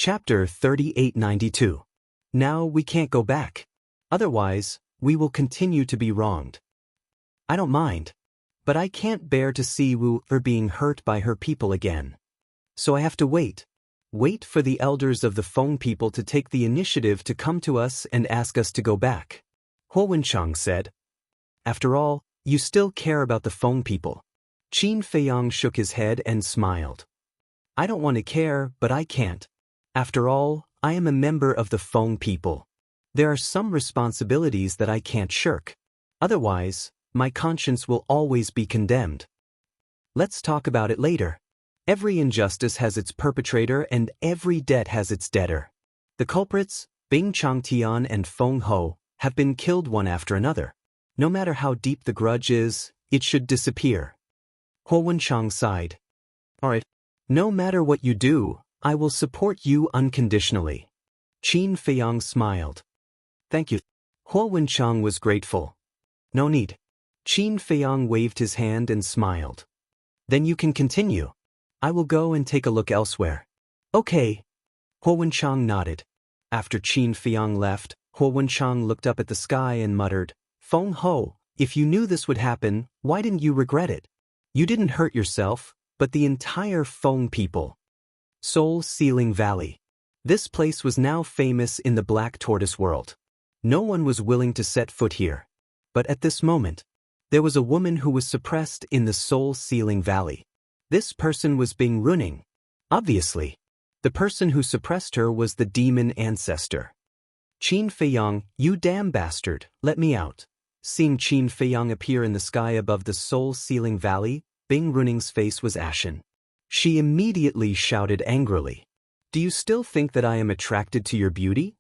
Chapter 3892. Now we can't go back. Otherwise, we will continue to be wronged. I don't mind. But I can't bear to see Wu being hurt by her people again. So I have to wait. Wait for the elders of the Feng people to take the initiative to come to us and ask us to go back. Huo Wenchang said. After all, you still care about the Feng people. Qin Feiyang shook his head and smiled. I don't want to care, but I can't. After all, I am a member of the Feng people. There are some responsibilities that I can't shirk. Otherwise, my conscience will always be condemned. Let's talk about it later. Every injustice has its perpetrator and every debt has its debtor. The culprits, Bing Changtian and Feng Ho, have been killed one after another. No matter how deep the grudge is, it should disappear. Huo Wenchang sighed. All right. No matter what you do, I will support you unconditionally. Qin Feiyang smiled. Thank you. Huo Wenchang was grateful. No need. Qin Feiyang waved his hand and smiled. Then you can continue. I will go and take a look elsewhere. Okay. Huo Wenchang nodded. After Qin Feiyang left, Huo Wenchang looked up at the sky and muttered, Feng Ho, if you knew this would happen, why didn't you regret it? You didn't hurt yourself, but the entire Feng people. Soul Ceiling Valley. This place was now famous in the Black Tortoise world. No one was willing to set foot here. But at this moment, there was a woman who was suppressed in the Soul Ceiling Valley. This person was Bing Runing. Obviously, the person who suppressed her was the demon ancestor. Qin Feiyang, you damn bastard, let me out. Seeing Qin Feiyang appear in the sky above the Soul Ceiling Valley, Bing Runing's face was ashen. She immediately shouted angrily. Do you still think that I am attracted to your beauty?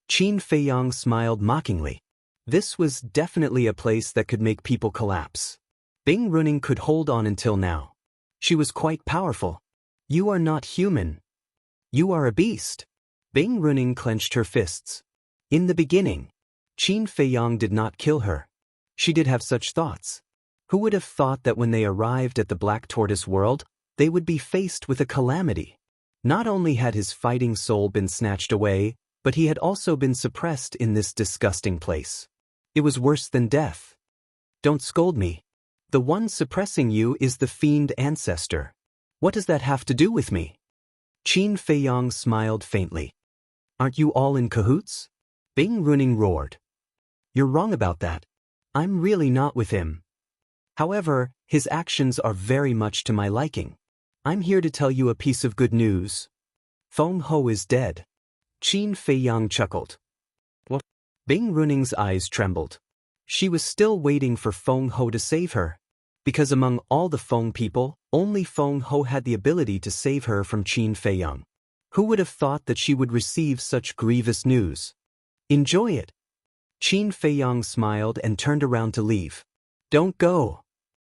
Qin Feiyang smiled mockingly. This was definitely a place that could make people collapse. Bing Runing could hold on until now. She was quite powerful. You are not human. You are a beast. Bing Runing clenched her fists. In the beginning, Qin Feiyang did not kill her. She did have such thoughts. Who would have thought that when they arrived at the Black Tortoise world, they would be faced with a calamity? Not only had his fighting soul been snatched away, but he had also been suppressed in this disgusting place. It was worse than death. Don't scold me. The one suppressing you is the fiend ancestor. What does that have to do with me? Qin Feiyang smiled faintly. Aren't you all in cahoots? Bing Runing roared. You're wrong about that. I'm really not with him. However, his actions are very much to my liking. I'm here to tell you a piece of good news. Feng Ho is dead. Qin Feiyang chuckled. What? Bing Runing's eyes trembled. She was still waiting for Feng Ho to save her. Because among all the Feng people, only Feng Ho had the ability to save her from Qin Feiyang. Who would have thought that she would receive such grievous news? Enjoy it. Qin Feiyang smiled and turned around to leave. Don't go.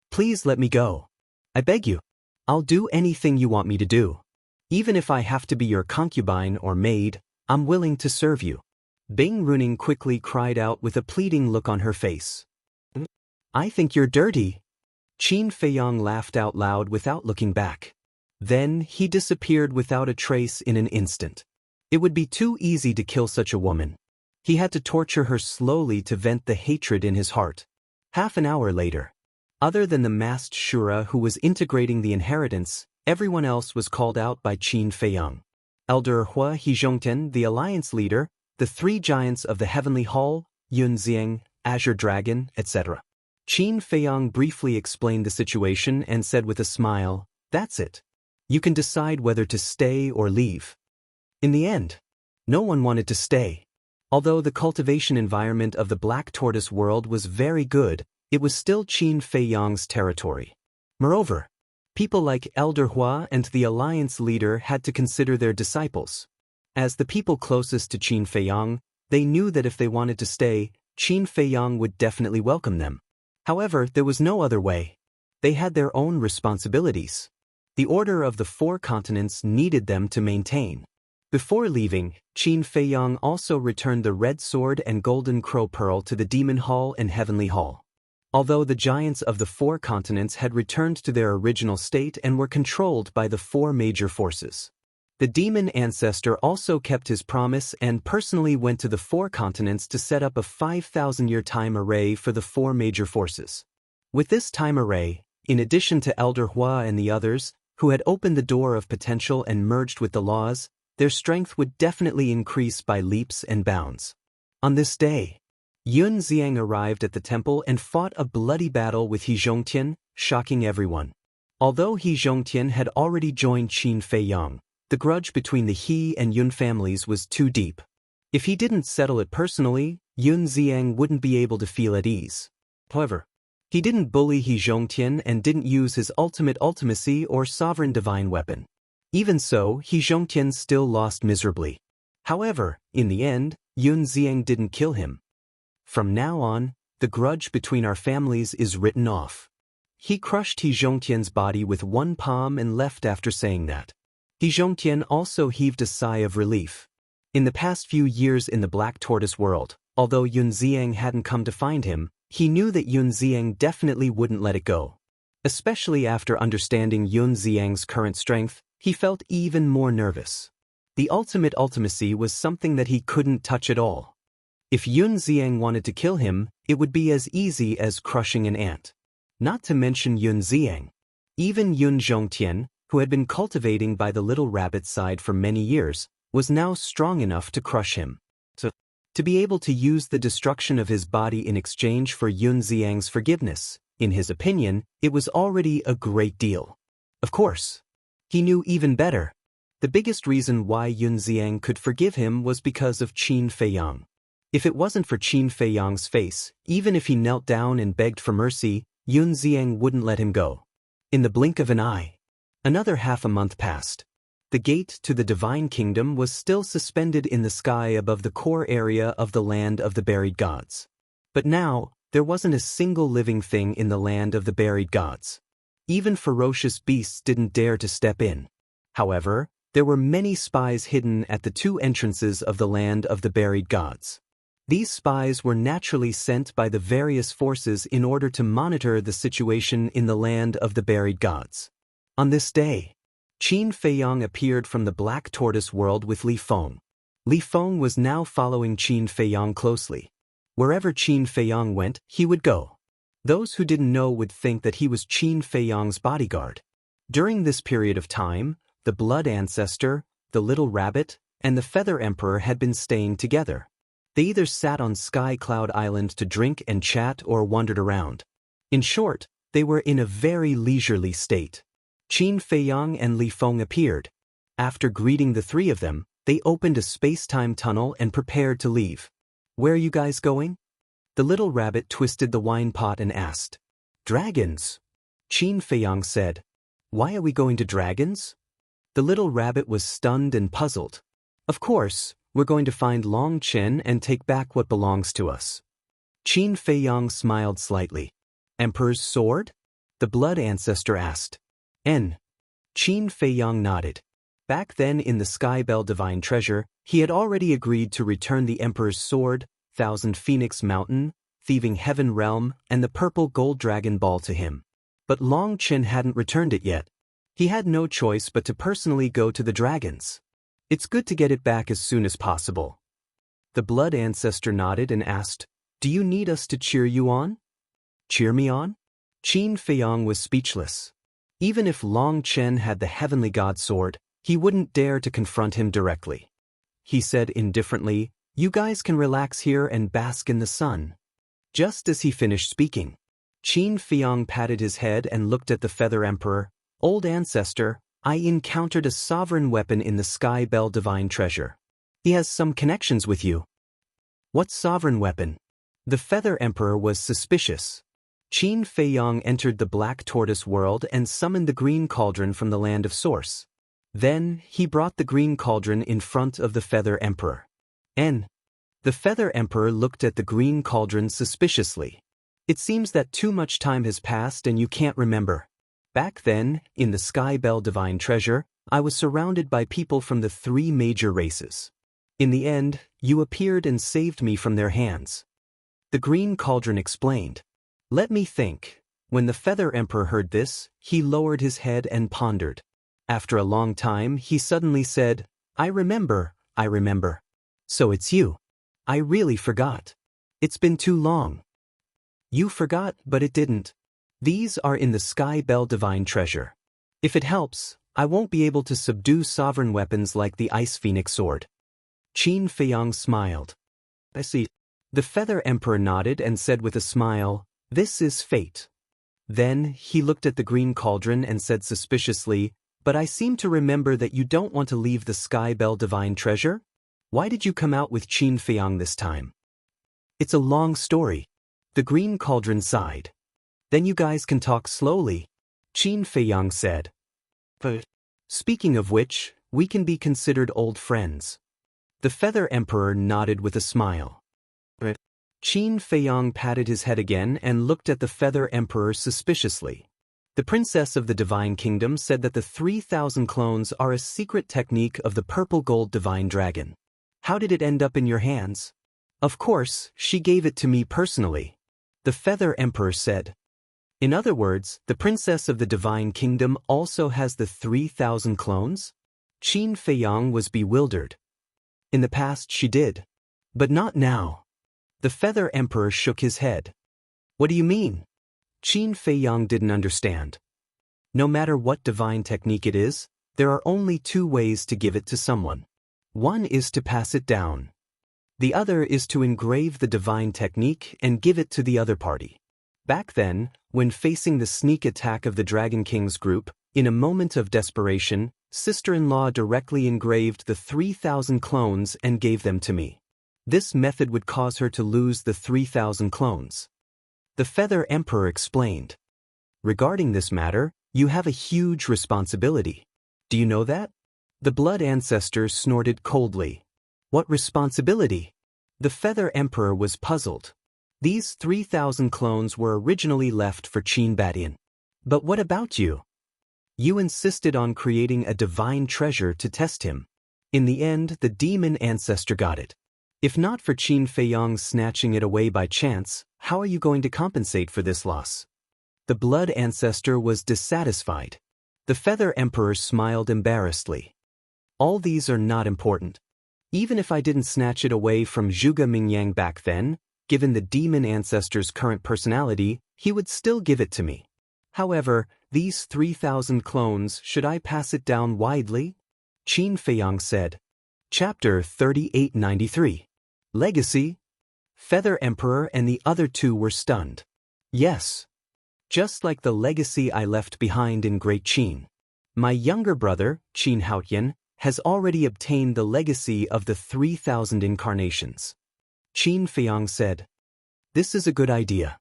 Please let me go. I beg you. I'll do anything you want me to do. Even if I have to be your concubine or maid, I'm willing to serve you. Bing Runing quickly cried out with a pleading look on her face. I think you're dirty. Qin Feiyang laughed out loud without looking back. Then he disappeared without a trace in an instant. It would be too easy to kill such a woman. He had to torture her slowly to vent the hatred in his heart. Half an hour later, other than the masked Shura who was integrating the inheritance, everyone else was called out by Qin Feiyang. Elder Hua Hezhongten, the alliance leader, the three giants of the Heavenly Hall, Yun Xiang, Azure Dragon, etc. Qin Feiyang briefly explained the situation and said with a smile, That's it. You can decide whether to stay or leave. In the end, no one wanted to stay. Although the cultivation environment of the Black Tortoise world was very good, it was still Qin Feiyang's territory. Moreover, people like Elder Hua and the alliance leader had to consider their disciples. As the people closest to Qin Feiyang, they knew that if they wanted to stay, Qin Feiyang would definitely welcome them. However, there was no other way. They had their own responsibilities. The Order of the Four Continents needed them to maintain. Before leaving, Qin Feiyang also returned the Red Sword and Golden Crow Pearl to the Demon Hall and Heavenly Hall. Although the giants of the four continents had returned to their original state and were controlled by the four major forces. The demon ancestor also kept his promise and personally went to the 4 continents to set up a 5,000-year time array for the 4 major forces. With this time array, in addition to Elder Hua and the others, who had opened the door of potential and merged with the laws, their strength would definitely increase by leaps and bounds. On this day, Yun Xiang arrived at the temple and fought a bloody battle with He Zhongtian, shocking everyone. Although He Zhongtian had already joined Qin Feiyang, the grudge between the He and Yun families was too deep. If he didn't settle it personally, Yun Xiang wouldn't be able to feel at ease. However, he didn't bully He Zhongtian and didn't use his ultimate ultimacy or sovereign divine weapon. Even so, He Zhongtian still lost miserably. However, in the end, Yun Xiang didn't kill him. From now on, the grudge between our families is written off. He crushed He Zhongtian's body with one palm and left after saying that. He Zhongtian also heaved a sigh of relief. In the past few years in the Black Tortoise world, although Yun Xiang hadn't come to find him, he knew that Yun Xiang definitely wouldn't let it go. Especially after understanding Yun Xiang's current strength, he felt even more nervous. The ultimate ultimacy was something that he couldn't touch at all. If Yun Xiang wanted to kill him, it would be as easy as crushing an ant. Not to mention Yun Xiang. Even Yun Zhongtian, who had been cultivating by the little rabbit side for many years, was now strong enough to crush him. To be able to use the destruction of his body in exchange for Yun Xiang's forgiveness, in his opinion, it was already a great deal. Of course, he knew even better. The biggest reason why Yun Xiang could forgive him was because of Qin Feiyang. If it wasn't for Qin Feiyang's face, even if he knelt down and begged for mercy, Yun Xiang wouldn't let him go. In the blink of an eye, another half a month passed. The gate to the Divine Kingdom was still suspended in the sky above the core area of the land of the buried gods. But now, there wasn't a single living thing in the land of the buried gods. Even ferocious beasts didn't dare to step in. However, there were many spies hidden at the 2 entrances of the land of the buried gods. These spies were naturally sent by the various forces in order to monitor the situation in the land of the buried gods. On this day, Qin Feiyang appeared from the Black Tortoise world with Li Feng. Li Feng was now following Qin Feiyang closely. Wherever Qin Feiyang went, he would go. Those who didn't know would think that he was Qin Feiyang's bodyguard. During this period of time, the Blood Ancestor, the Little Rabbit, and the Feather Emperor had been staying together. They either sat on Sky Cloud Island to drink and chat or wandered around. In short, they were in a very leisurely state. Qin Feiyang and Li Feng appeared. After greeting the 3 of them, they opened a space-time tunnel and prepared to leave. "Where are you guys going?" The little rabbit twisted the wine pot and asked. "Dragons," Qin Feiyang said. "Why are we going to dragons?" The little rabbit was stunned and puzzled. "Of course, we're going to find Long Chen and take back what belongs to us." Qin Feiyang smiled slightly. "Emperor's sword?" the Blood Ancestor asked. Qin Feiyang nodded. Back then in the Skybell Divine Treasure, he had already agreed to return the Emperor's Sword, Thousand Phoenix Mountain, Thieving Heaven Realm, and the Purple Gold Dragon Ball to him. But Long Chen hadn't returned it yet. He had no choice but to personally go to the dragons. "It's good to get it back as soon as possible." The Blood Ancestor nodded and asked, "Do you need us to cheer you on?" "Cheer me on?" Qin Feiyang was speechless. Even if Long Chen had the Heavenly God Sword, he wouldn't dare to confront him directly. He said indifferently, "You guys can relax here and bask in the sun." Just as he finished speaking, Qin Feiyang patted his head and looked at the Feather Emperor. "Old Ancestor, I encountered a sovereign weapon in the Sky Bell Divine Treasure. He has some connections with you." "What sovereign weapon?" The Feather Emperor was suspicious. Qin Feiyang entered the Black Tortoise world and summoned the Green Cauldron from the land of Source. Then, he brought the Green Cauldron in front of the Feather Emperor. The Feather Emperor looked at the Green Cauldron suspiciously. "It seems that too much time has passed and you can't remember. Back then, in the Sky Bell Divine Treasure, I was surrounded by people from the 3 major races. In the end, you appeared and saved me from their hands." The Green Cauldron explained. "Let me think." When the Feather Emperor heard this, he lowered his head and pondered. After a long time, he suddenly said, I remember. So it's you. I really forgot. It's been too long. You forgot, but it didn't. These are in the Sky Bell Divine Treasure. If it helps, I won't be able to subdue sovereign weapons like the Ice Phoenix Sword. Qin Feiyang smiled. I see. The Feather Emperor nodded and said with a smile, This is fate. Then he looked at the green cauldron and said suspiciously, But I seem to remember that you don't want to leave the Sky Bell Divine Treasure? Why did you come out with Qin Feiyang this time? It's a long story. The green cauldron sighed. Then you guys can talk slowly, Qin Feiyang said. But speaking of which, we can be considered old friends. The Feather Emperor nodded with a smile. But Qin Feiyang patted his head again and looked at the Feather Emperor suspiciously. The Princess of the Divine Kingdom said that the 3,000 clones are a secret technique of the Purple Gold Divine Dragon. How did it end up in your hands? Of course, she gave it to me personally, the Feather Emperor said. In other words, the Princess of the Divine Kingdom also has the 3,000 clones? Qin Feiyang was bewildered. In the past she did. But not now. The Feather Emperor shook his head. What do you mean? Qin Feiyang didn't understand. No matter what divine technique it is, there are only two ways to give it to someone. One is to pass it down. The other is to engrave the divine technique and give it to the other party. Back then, when facing the sneak attack of the Dragon King's group, in a moment of desperation, sister-in-law directly engraved the 3,000 clones and gave them to me. This method would cause her to lose the 3,000 clones. The Feather Emperor explained. Regarding this matter, you have a huge responsibility. Do you know that? The Blood Ancestor snorted coldly. What responsibility? The Feather Emperor was puzzled. These 3,000 clones were originally left for Qin Badian. But what about you? You insisted on creating a divine treasure to test him. In the end, the demon ancestor got it. If not for Qin Feiyang snatching it away by chance, how are you going to compensate for this loss? The Blood Ancestor was dissatisfied. The Feather Emperor smiled embarrassedly. All these are not important. Even if I didn't snatch it away from Zhuge Mingyang back then, given the demon ancestor's current personality, he would still give it to me. However, these 3,000 clones, should I pass it down widely? Qin Feiyang said. Chapter 3893. Legacy? Feather Emperor and the other two were stunned. Yes. Just like the legacy I left behind in Great Qin. My younger brother, Qin Haotian, has already obtained the legacy of the 3,000 incarnations. Qin Feiyang said. This is a good idea.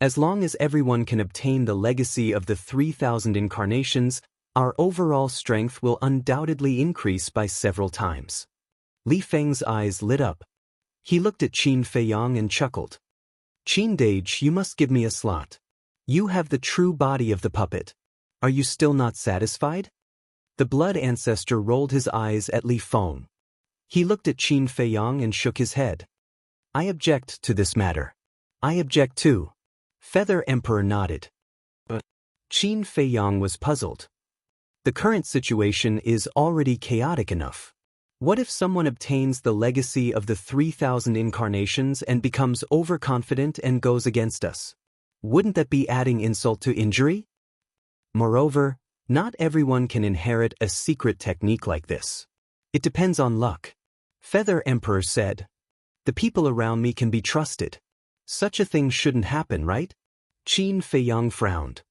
As long as everyone can obtain the legacy of the 3,000 incarnations, our overall strength will undoubtedly increase by several times. Li Feng's eyes lit up. He looked at Qin Feiyang and chuckled. Qin Dage, you must give me a slot. You have the true body of the puppet. Are you still not satisfied? The Blood Ancestor rolled his eyes at Li Feng. He looked at Qin Feiyang and shook his head. I object to this matter. I object too. Feather Emperor nodded. But Qin Feiyang was puzzled. The current situation is already chaotic enough. What if someone obtains the legacy of the 3,000 incarnations and becomes overconfident and goes against us? Wouldn't that be adding insult to injury? Moreover, not everyone can inherit a secret technique like this. It depends on luck. Feather Emperor said. The people around me can be trusted. Such a thing shouldn't happen, right? Qin Feiyang frowned.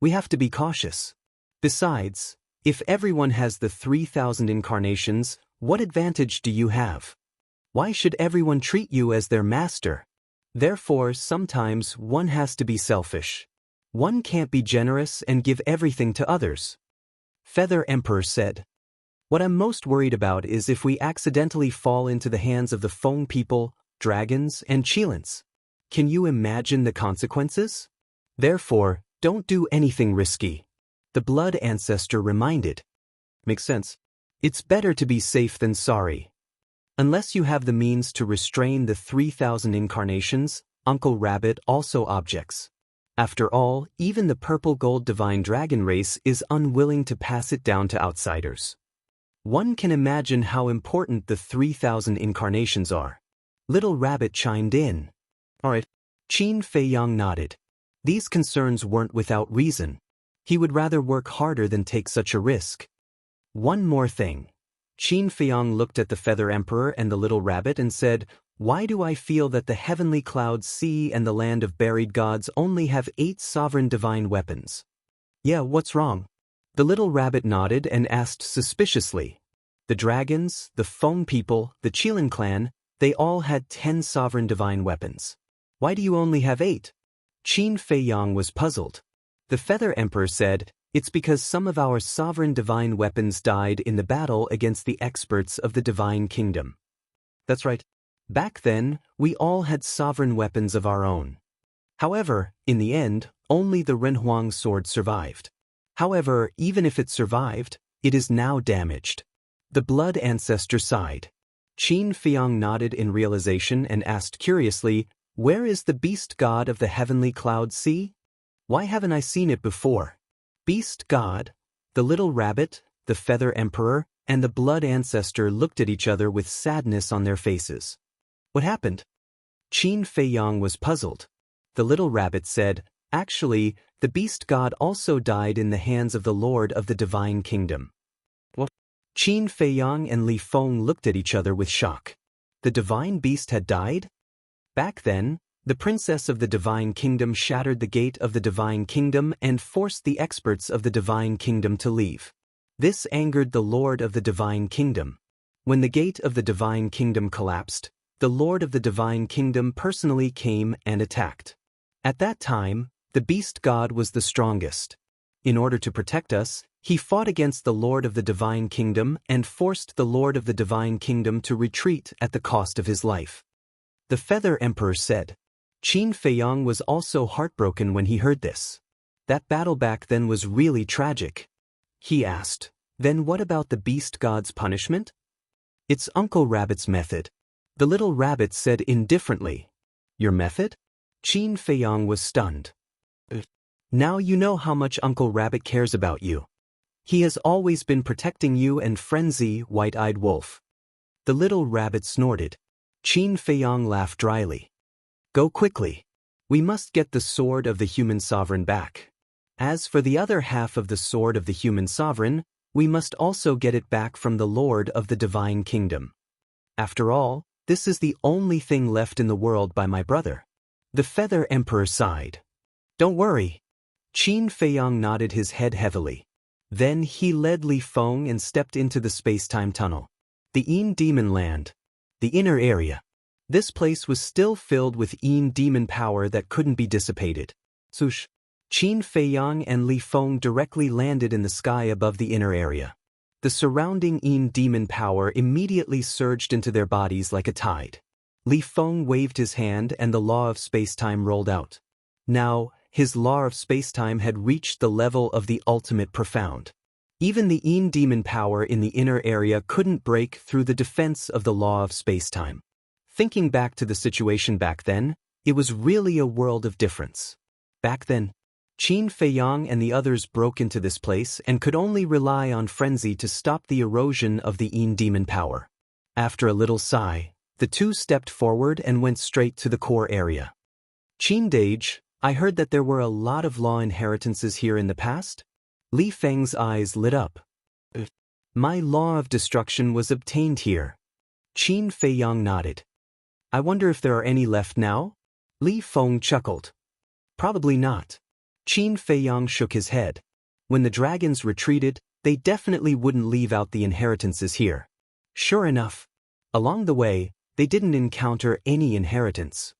We have to be cautious. Besides, if everyone has the 3,000 incarnations, what advantage do you have? Why should everyone treat you as their master? Therefore, sometimes one has to be selfish. One can't be generous and give everything to others. Feather Emperor said. What I'm most worried about is if we accidentally fall into the hands of the Feng people, dragons, and Qilins. Can you imagine the consequences? Therefore, don't do anything risky. The Blood Ancestor reminded. Makes sense. It's better to be safe than sorry. Unless you have the means to restrain the 3,000 incarnations, Uncle Rabbit also objects. After all, even the purple gold divine dragon race is unwilling to pass it down to outsiders. One can imagine how important the 3,000 incarnations are. Little Rabbit chimed in. Alright. Qin Feiyang nodded. These concerns weren't without reason. He would rather work harder than take such a risk. One more thing. Qin Feiyang looked at the Feather Emperor and the Little Rabbit and said, "Why do I feel that the heavenly cloud sea and the land of buried gods only have 8 sovereign divine weapons?" Yeah, what's wrong? The Little Rabbit nodded and asked suspiciously. The dragons, the Feng people, the Qilin clan, they all had 10 sovereign divine weapons. Why do you only have 8? Qin Feiyang was puzzled. The Feather Emperor said, "It's because some of our sovereign divine weapons died in the battle against the experts of the Divine Kingdom." That's right. Back then, we all had sovereign weapons of our own. However, in the end, only the Renhuang sword survived. However, even if it survived, it is now damaged. The Blood Ancestor sighed. Qin Feiyang nodded in realization and asked curiously, "Where is the beast god of the heavenly cloud sea? Why haven't I seen it before?" Beast god, the Little Rabbit, the Feather Emperor, and the Blood Ancestor looked at each other with sadness on their faces. What happened? Qin Feiyang was puzzled. The Little Rabbit said, "Actually, the beast god also died in the hands of the Lord of the Divine Kingdom." What? Qin Feiyang and Li Feng looked at each other with shock. The divine beast had died? Back then, the princess of the Divine Kingdom shattered the gate of the Divine Kingdom and forced the experts of the Divine Kingdom to leave. This angered the Lord of the Divine Kingdom. When the gate of the Divine Kingdom collapsed, the Lord of the Divine Kingdom personally came and attacked. At that time, the beast god was the strongest. In order to protect us, he fought against the Lord of the Divine Kingdom and forced the Lord of the Divine Kingdom to retreat at the cost of his life. The Feather Emperor said. Qin Feiyang was also heartbroken when he heard this. That battle back then was really tragic. He asked, "Then what about the beast god's punishment?" "It's Uncle Rabbit's method." The Little Rabbit said indifferently. "Your method?" Qin Feiyang was stunned. "Now you know how much Uncle Rabbit cares about you. He has always been protecting you and Frenzy, White-Eyed Wolf." The Little Rabbit snorted. Qin Feiyang laughed dryly. "Go quickly. We must get the sword of the human sovereign back. As for the other half of the sword of the human sovereign, we must also get it back from the Lord of the Divine Kingdom. After all, this is the only thing left in the world by my brother." The Feather Emperor sighed. "Don't worry." Qin Feiyang nodded his head heavily. Then he led Li Feng and stepped into the space-time tunnel. The Yin Demon Land. The inner area. This place was still filled with Yin demon power that couldn't be dissipated. Swoosh. Qin Feiyang and Li Feng directly landed in the sky above the inner area. The surrounding Yin demon power immediately surged into their bodies like a tide. Li Feng waved his hand and the law of space-time rolled out. Now, his law of space-time had reached the level of the ultimate profound. Even the Yin demon power in the inner area couldn't break through the defense of the law of space-time. Thinking back to the situation back then, it was really a world of difference. Back then, Qin Feiyang and the others broke into this place and could only rely on Frenzy to stop the erosion of the Yin demon power. After a little sigh, the two stepped forward and went straight to the core area. "Qin Dage, I heard that there were a lot of law inheritances here in the past?" Li Feng's eyes lit up. "My law of destruction was obtained here." Qin Feiyang nodded. "I wonder if there are any left now?" Li Feng chuckled. "Probably not." Qin Feiyang shook his head. When the dragons retreated, they definitely wouldn't leave out the inheritances here. Sure enough, along the way, they didn't encounter any inheritance.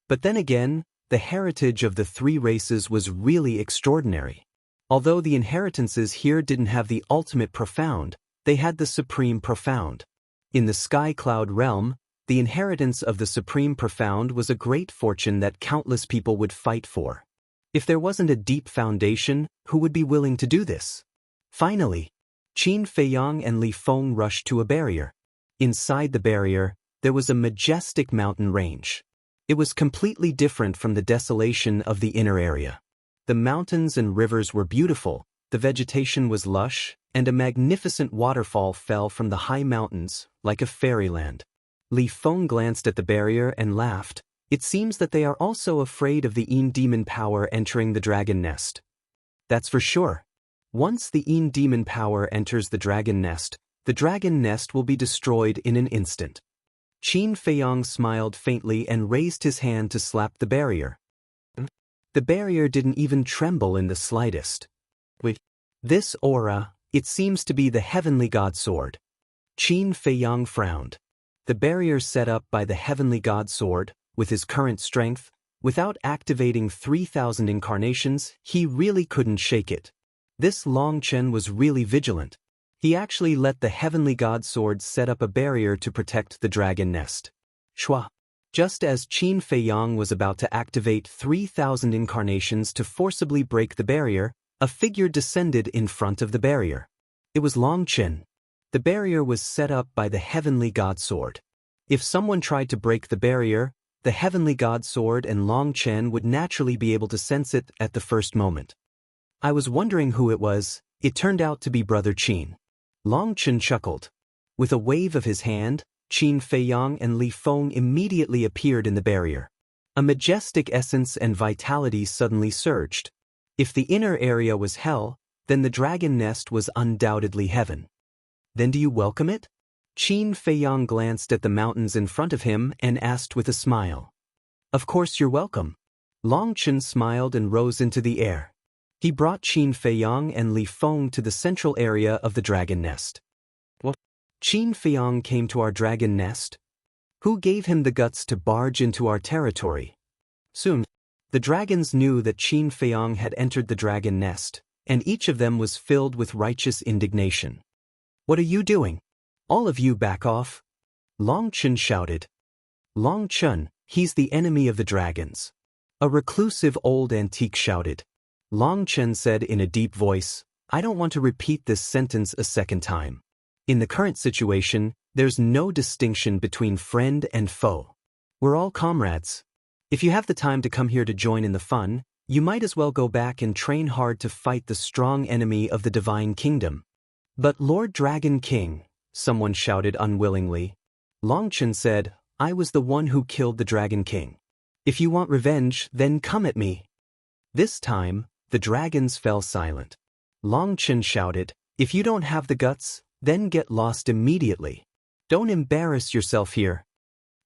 But then again, the heritage of the 3 races was really extraordinary. Although the inheritances here didn't have the ultimate profound, they had the supreme profound. In the sky cloud realm, the inheritance of the supreme profound was a great fortune that countless people would fight for. If there wasn't a deep foundation, who would be willing to do this? Finally, Qin Feiyang and Li Feng rushed to a barrier. Inside the barrier, there was a majestic mountain range. It was completely different from the desolation of the inner area. The mountains and rivers were beautiful, the vegetation was lush, and a magnificent waterfall fell from the high mountains, like a fairyland. Li Feng glanced at the barrier and laughed. It seems that they are also afraid of the Yin demon power entering the dragon nest. That's for sure. Once the Yin demon power enters the dragon nest will be destroyed in an instant. Qin Feiyang smiled faintly and raised his hand to slap the barrier. The barrier didn't even tremble in the slightest. With this aura, it seems to be the heavenly god sword. Qin Feiyang frowned. The barrier set up by the heavenly god sword, with his current strength, without activating 3,000 incarnations, he really couldn't shake it. This Long Chen was really vigilant. He actually let the heavenly god sword set up a barrier to protect the dragon nest. Shua. Just as Qin Feiyang was about to activate 3,000 incarnations to forcibly break the barrier, a figure descended in front of the barrier. It was Long Chen. The barrier was set up by the heavenly god sword. If someone tried to break the barrier, the heavenly god sword and Long Chen would naturally be able to sense it at the first moment. I was wondering who it was. It turned out to be Brother Qin. Long Chen chuckled. With a wave of his hand, Qin Feiyang and Li Feng immediately appeared in the barrier. A majestic essence and vitality suddenly surged. If the inner area was hell, then the dragon nest was undoubtedly heaven. Then do you welcome it? Qin Feiyang glanced at the mountains in front of him and asked with a smile. Of course you're welcome. Long Chen smiled and rose into the air. He brought Qin Feiyang and Li Feng to the central area of the dragon nest. What? Qin Feiyang came to our dragon nest? Who gave him the guts to barge into our territory? Soon, the dragons knew that Qin Feiyang had entered the dragon nest, and each of them was filled with righteous indignation. What are you doing? All of you back off! Long Chen shouted. Long Chen, he's the enemy of the dragons. A reclusive old antique shouted. Long Chen said in a deep voice, I don't want to repeat this sentence a second time. In the current situation, there's no distinction between friend and foe. We're all comrades. If you have the time to come here to join in the fun, you might as well go back and train hard to fight the strong enemy of the divine kingdom. But Lord Dragon King, someone shouted unwillingly. Long Chen said, I was the one who killed the Dragon King. If you want revenge, then come at me. This time, the dragons fell silent. Long Chen shouted, if you don't have the guts, then get lost immediately. Don't embarrass yourself here.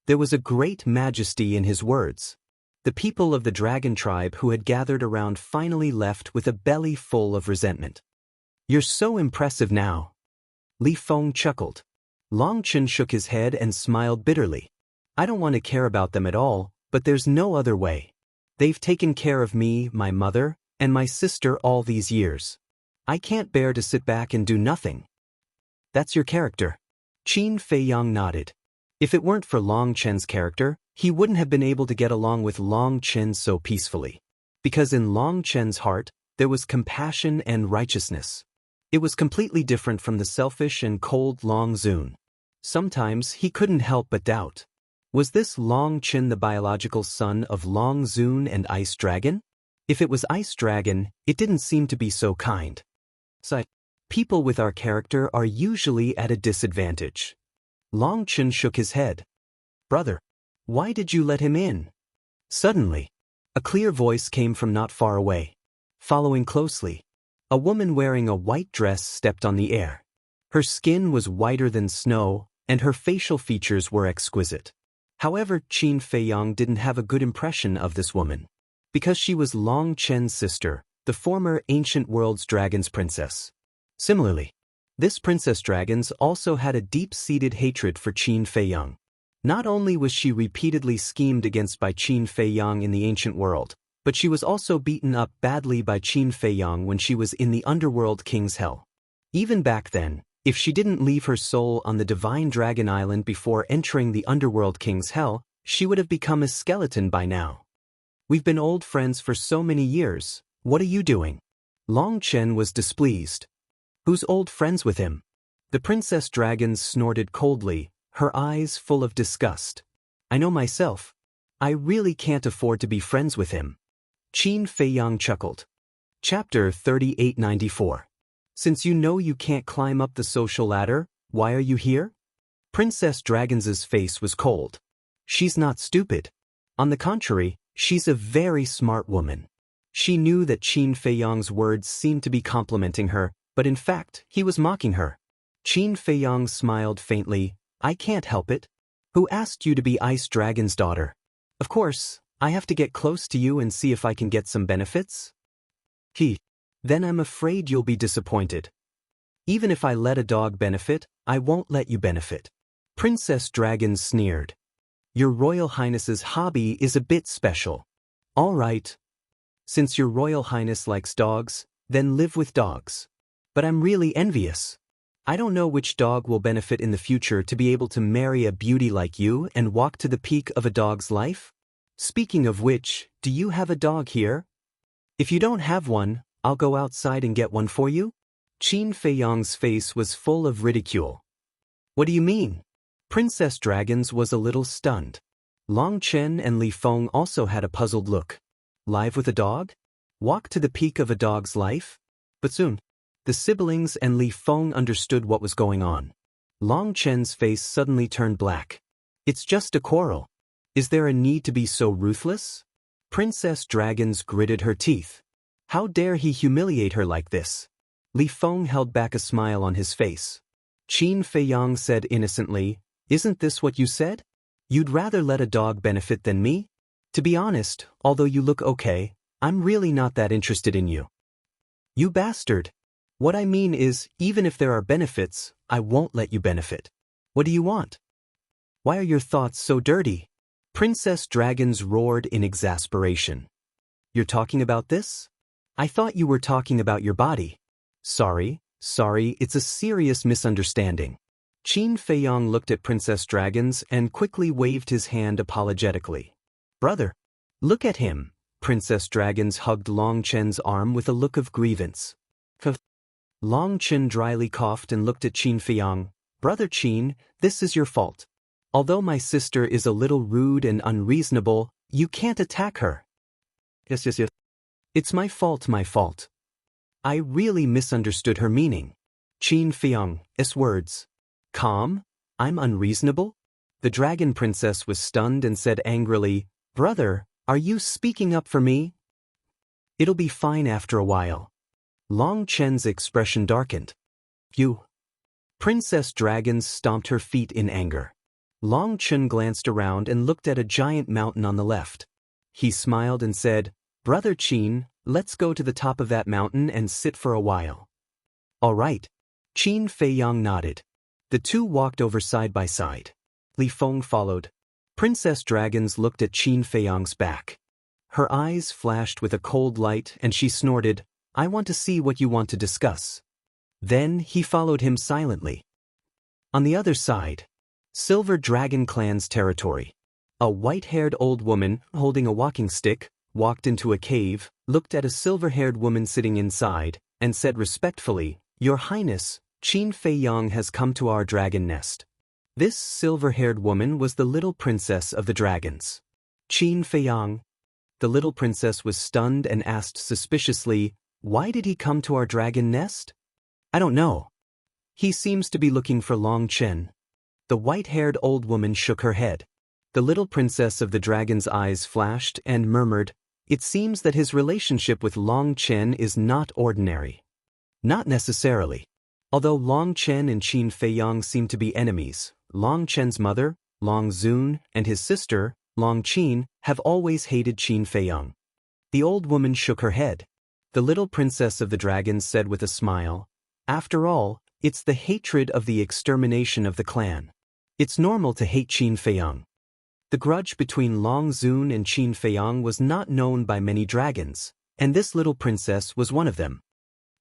There was a great majesty in his words. The people of the dragon tribe who had gathered around finally left with a belly full of resentment. You're so impressive now. Li Feng chuckled. Long Chen shook his head and smiled bitterly. I don't want to care about them at all, but there's no other way. They've taken care of me, my mother, and my sister all these years. I can't bear to sit back and do nothing. That's your character. Qin Feiyang nodded. If it weren't for Long Chen's character, he wouldn't have been able to get along with Long Chen so peacefully. Because in Long Chen's heart, there was compassion and righteousness. It was completely different from the selfish and cold Long Zun. Sometimes he couldn't help but doubt. Was this Long Chen the biological son of Long Zun and Ice Dragon? If it was Ice Dragon, it didn't seem to be so kind. So, people with our character are usually at a disadvantage. Long Chen shook his head. Brother, why did you let him in? Suddenly, a clear voice came from not far away. Following closely, a woman wearing a white dress stepped on the air. Her skin was whiter than snow, and her facial features were exquisite. However, Qin Feiyang didn't have a good impression of this woman. Because she was Long Chen's sister, the former Ancient World's Dragon's princess. Similarly, this princess dragons also had a deep-seated hatred for Qin Feiyang. Not only was she repeatedly schemed against by Qin Feiyang in the ancient world, but she was also beaten up badly by Qin Feiyang when she was in the Underworld King's Hell. Even back then, if she didn't leave her soul on the Divine Dragon Island before entering the Underworld King's Hell, she would have become a skeleton by now. We've been old friends for so many years. What are you doing? Long Chen was displeased. Who's old friends with him? The princess dragon snorted coldly, her eyes full of disgust. I know myself. I really can't afford to be friends with him. Qin Feiyang chuckled. Chapter 3894. Since you know you can't climb up the social ladder, why are you here? Princess Dragons's face was cold. She's not stupid. On the contrary, she's a very smart woman. She knew that Qin Feiyang's words seemed to be complimenting her, but in fact, he was mocking her. Qin Feiyang smiled faintly. I can't help it. Who asked you to be Ice Dragon's daughter? Of course, I have to get close to you and see if I can get some benefits. Then I'm afraid you'll be disappointed. Even if I let a dog benefit, I won't let you benefit. Princess Dragon sneered. Your Royal Highness's hobby is a bit special. All right. Since your Royal Highness likes dogs, then live with dogs. But I'm really envious. I don't know which dog will benefit in the future to be able to marry a beauty like you and walk to the peak of a dog's life. Speaking of which, do you have a dog here? If you don't have one, I'll go outside and get one for you? Qin Feiyang's face was full of ridicule. What do you mean? Princess Dragons was a little stunned. Long Chen and Li Feng also had a puzzled look. Live with a dog? Walk to the peak of a dog's life? But soon, the siblings and Li Feng understood what was going on. Long Chen's face suddenly turned black. It's just a quarrel. Is there a need to be so ruthless? Princess Dragons gritted her teeth. How dare he humiliate her like this? Li Feng held back a smile on his face. Qin Feiyang said innocently, Isn't this what you said? You'd rather let a dog benefit than me? To be honest, although you look okay, I'm really not that interested in you. You bastard. What I mean is, even if there are benefits, I won't let you benefit. What do you want? Why are your thoughts so dirty? Princess Dragons roared in exasperation. You're talking about this? I thought you were talking about your body. Sorry, it's a serious misunderstanding. Qin Feiyang looked at Princess Dragons and quickly waved his hand apologetically. Brother, look at him. Princess Dragons hugged Long Chen's arm with a look of grievance. Long Chen dryly coughed and looked at Qin Feiyang. Brother Qin, this is your fault. Although my sister is a little rude and unreasonable, you can't attack her. Yes. It's my fault. I really misunderstood her meaning. Qin Feiyang's words. Calm? I'm unreasonable? The Dragon Princess was stunned and said angrily, Brother, are you speaking up for me? It'll be fine after a while. Long Chen's expression darkened. You. Princess Dragons stomped her feet in anger. Long Chen glanced around and looked at a giant mountain on the left. He smiled and said, Brother Qin, let's go to the top of that mountain and sit for a while. All right. Qin Feiyang nodded. The two walked over side by side. Li Feng followed. Princess Dragons looked at Qin Feiyang's back. Her eyes flashed with a cold light and she snorted, I want to see what you want to discuss. Then he followed him silently. On the other side, Silver Dragon Clan's territory. A white-haired old woman, holding a walking stick, walked into a cave, looked at a silver-haired woman sitting inside, and said respectfully, Your Highness, Qin Feiyang has come to our dragon nest. This silver-haired woman was the little princess of the dragons. Qin Feiyang. The little princess was stunned and asked suspiciously, Why did he come to our dragon nest? I don't know. He seems to be looking for Long Chen. The white-haired old woman shook her head. The little princess of the dragon's eyes flashed and murmured, It seems that his relationship with Long Chen is not ordinary. Not necessarily. Although Long Chen and Qin Feiyang seem to be enemies, Long Chen's mother, Long Zun, and his sister, Long Qin, have always hated Qin Feiyang. The old woman shook her head. The little princess of the dragons said with a smile, After all, it's the hatred of the extermination of the clan. It's normal to hate Qin Feiyang. The grudge between Long Zun and Qin Feiyang was not known by many dragons, and this little princess was one of them.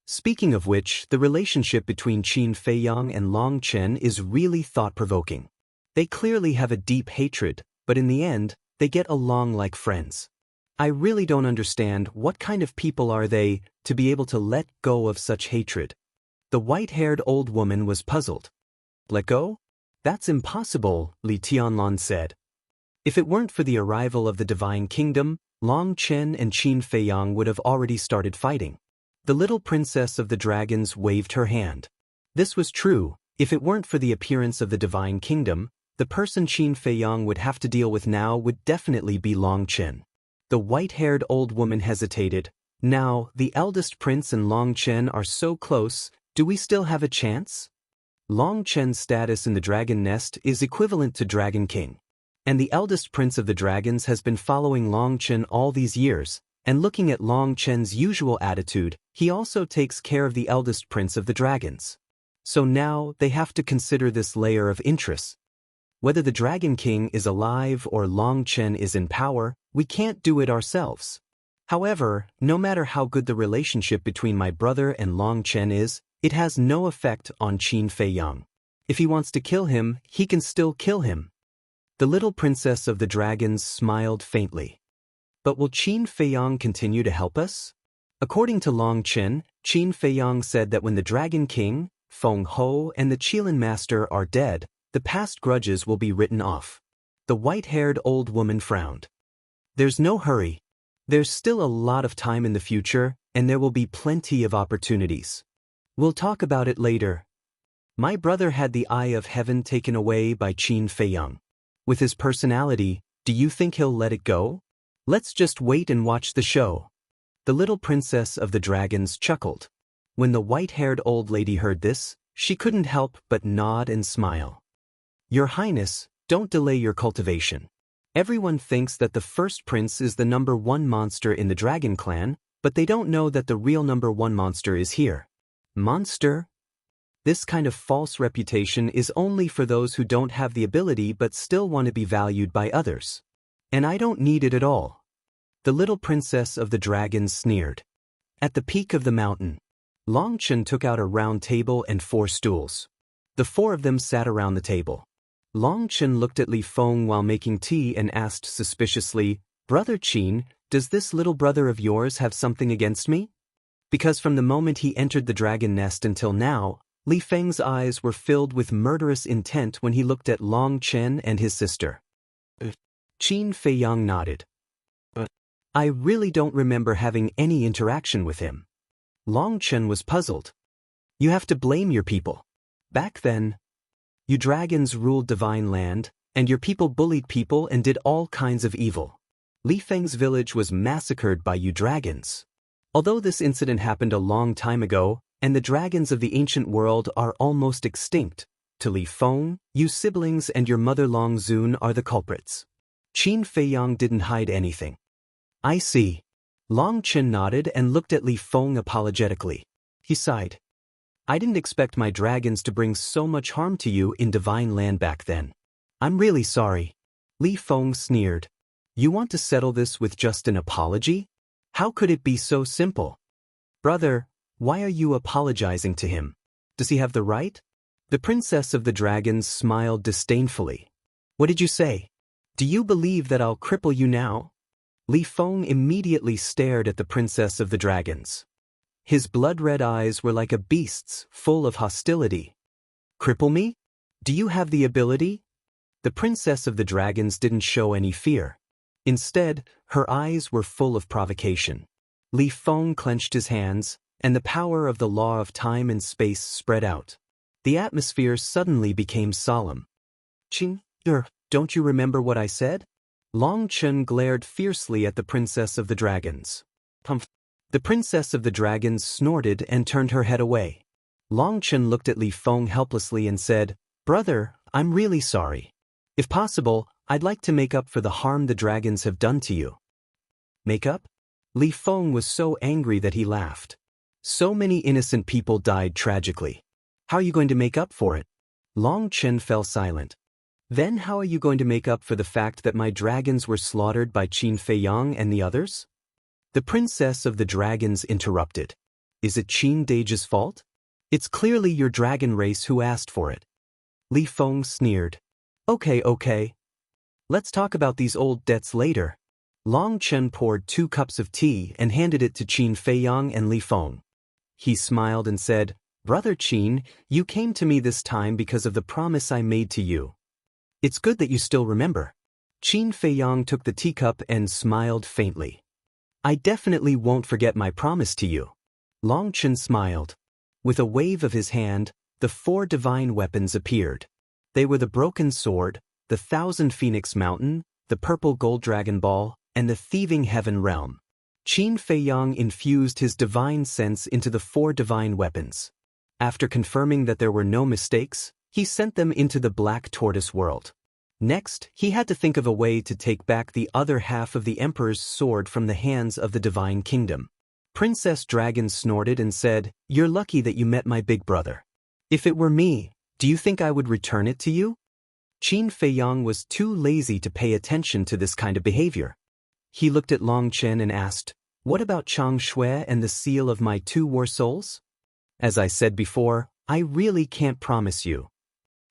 Speaking of which, the relationship between Qin Feiyang and Long Chen is really thought-provoking. They clearly have a deep hatred, but in the end, they get along like friends. I really don't understand what kind of people are they to be able to let go of such hatred. The white-haired old woman was puzzled. Let go? That's impossible, Li Tianlan said. If it weren't for the arrival of the Divine Kingdom, Long Chen and Qin Feiyang would have already started fighting. The little princess of the dragons waved her hand. This was true. If it weren't for the appearance of the divine kingdom, the person Qin Feiyang would have to deal with now would definitely be Long Chen. The white-haired old woman hesitated. Now, the eldest prince and Long Chen are so close, do we still have a chance? Long Chen's status in the dragon nest is equivalent to Dragon King. And the eldest prince of the dragons has been following Long Chen all these years, and looking at Long Chen's usual attitude, he also takes care of the eldest prince of the dragons. So now they have to consider this layer of interest. Whether the Dragon King is alive or Long Chen is in power, we can't do it ourselves. However, no matter how good the relationship between my brother and Long Chen is, it has no effect on Qin Feiyang. If he wants to kill him, he can still kill him. The little princess of the dragons smiled faintly. But will Qin Feiyang continue to help us? According to Long Chen, Qin Feiyang said that when the Dragon King, Feng Ho, and the Qilin Master are dead, the past grudges will be written off. The white-haired old woman frowned. There's no hurry. There's still a lot of time in the future, and there will be plenty of opportunities. We'll talk about it later. My brother had the eye of heaven taken away by Qin Feiyang. With his personality, do you think he'll let it go? Let's just wait and watch the show. The little princess of the dragons chuckled. When the white-haired old lady heard this, she couldn't help but nod and smile. Your Highness, don't delay your cultivation. Everyone thinks that the first prince is the #1 monster in the dragon clan, but they don't know that the real #1 monster is here. Monster? This kind of false reputation is only for those who don't have the ability but still want to be valued by others. And I don't need it at all. The little princess of the dragons sneered. At the peak of the mountain, Long Chen took out a round table and 4 stools. The 4 of them sat around the table. Long Chen looked at Li Feng while making tea and asked suspiciously, Brother Qin, does this little brother of yours have something against me? Because from the moment he entered the dragon nest until now, Li Feng's eyes were filled with murderous intent when he looked at Long Chen and his sister. Qin Feiyang nodded. I really don't remember having any interaction with him. Long Chen was puzzled. You have to blame your people. Back then, you dragons ruled divine land, and your people bullied people and did all kinds of evil. Li Feng's village was massacred by you dragons. Although this incident happened a long time ago, and the dragons of the ancient world are almost extinct, to Li Feng, you siblings and your mother Long Zun are the culprits. Qin Feiyang didn't hide anything. I see. Long Chen nodded and looked at Li Feng apologetically. He sighed. I didn't expect my dragons to bring so much harm to you in divine land back then. I'm really sorry. Li Feng sneered. You want to settle this with just an apology? How could it be so simple? Brother, why are you apologizing to him? Does he have the right? The princess of the dragons smiled disdainfully. What did you say? Do you believe that I'll cripple you now? Li Feng immediately stared at the princess of the dragons. His blood-red eyes were like a beast's, full of hostility. Cripple me? Do you have the ability? The princess of the dragons didn't show any fear. Instead, her eyes were full of provocation. Li Feng clenched his hands, and the power of the law of time and space spread out. The atmosphere suddenly became solemn. Qin, don't you remember what I said? Long Chen glared fiercely at the princess of the dragons. Humph. The princess of the dragons snorted and turned her head away. Long Chen looked at Li Feng helplessly and said, Brother, I'm really sorry. If possible, I'd like to make up for the harm the dragons have done to you. Make up? Li Feng was so angry that he laughed. So many innocent people died tragically. How are you going to make up for it? Long Chen fell silent. Then how are you going to make up for the fact that my dragons were slaughtered by Qin Feiyang and the others? The princess of the dragons interrupted. Is it Qin Dage's fault? It's clearly your dragon race who asked for it. Li Feng sneered. Okay. Let's talk about these old debts later. Long Chen poured 2 cups of tea and handed it to Qin Feiyang and Li Feng. He smiled and said, Brother Qin, you came to me this time because of the promise I made to you. It's good that you still remember. Qin Feiyang took the teacup and smiled faintly. I definitely won't forget my promise to you. Long Chen smiled. With a wave of his hand, the 4 divine weapons appeared. They were the broken sword, the 1,000 phoenix mountain, the purple gold dragon ball, and the thieving heaven realm. Qin Feiyang infused his divine sense into the 4 divine weapons. After confirming that there were no mistakes, he sent them into the Black Tortoise world. Next, he had to think of a way to take back the other half of the Emperor's sword from the hands of the Divine Kingdom. Princess Dragon snorted and said, "You're lucky that you met my big brother. If it were me, do you think I would return it to you?" Qin Feiyang was too lazy to pay attention to this kind of behavior. He looked at Long Chen and asked, "What about Chang Shui and the seal of my 2 war souls?" "As I said before, I really can't promise you.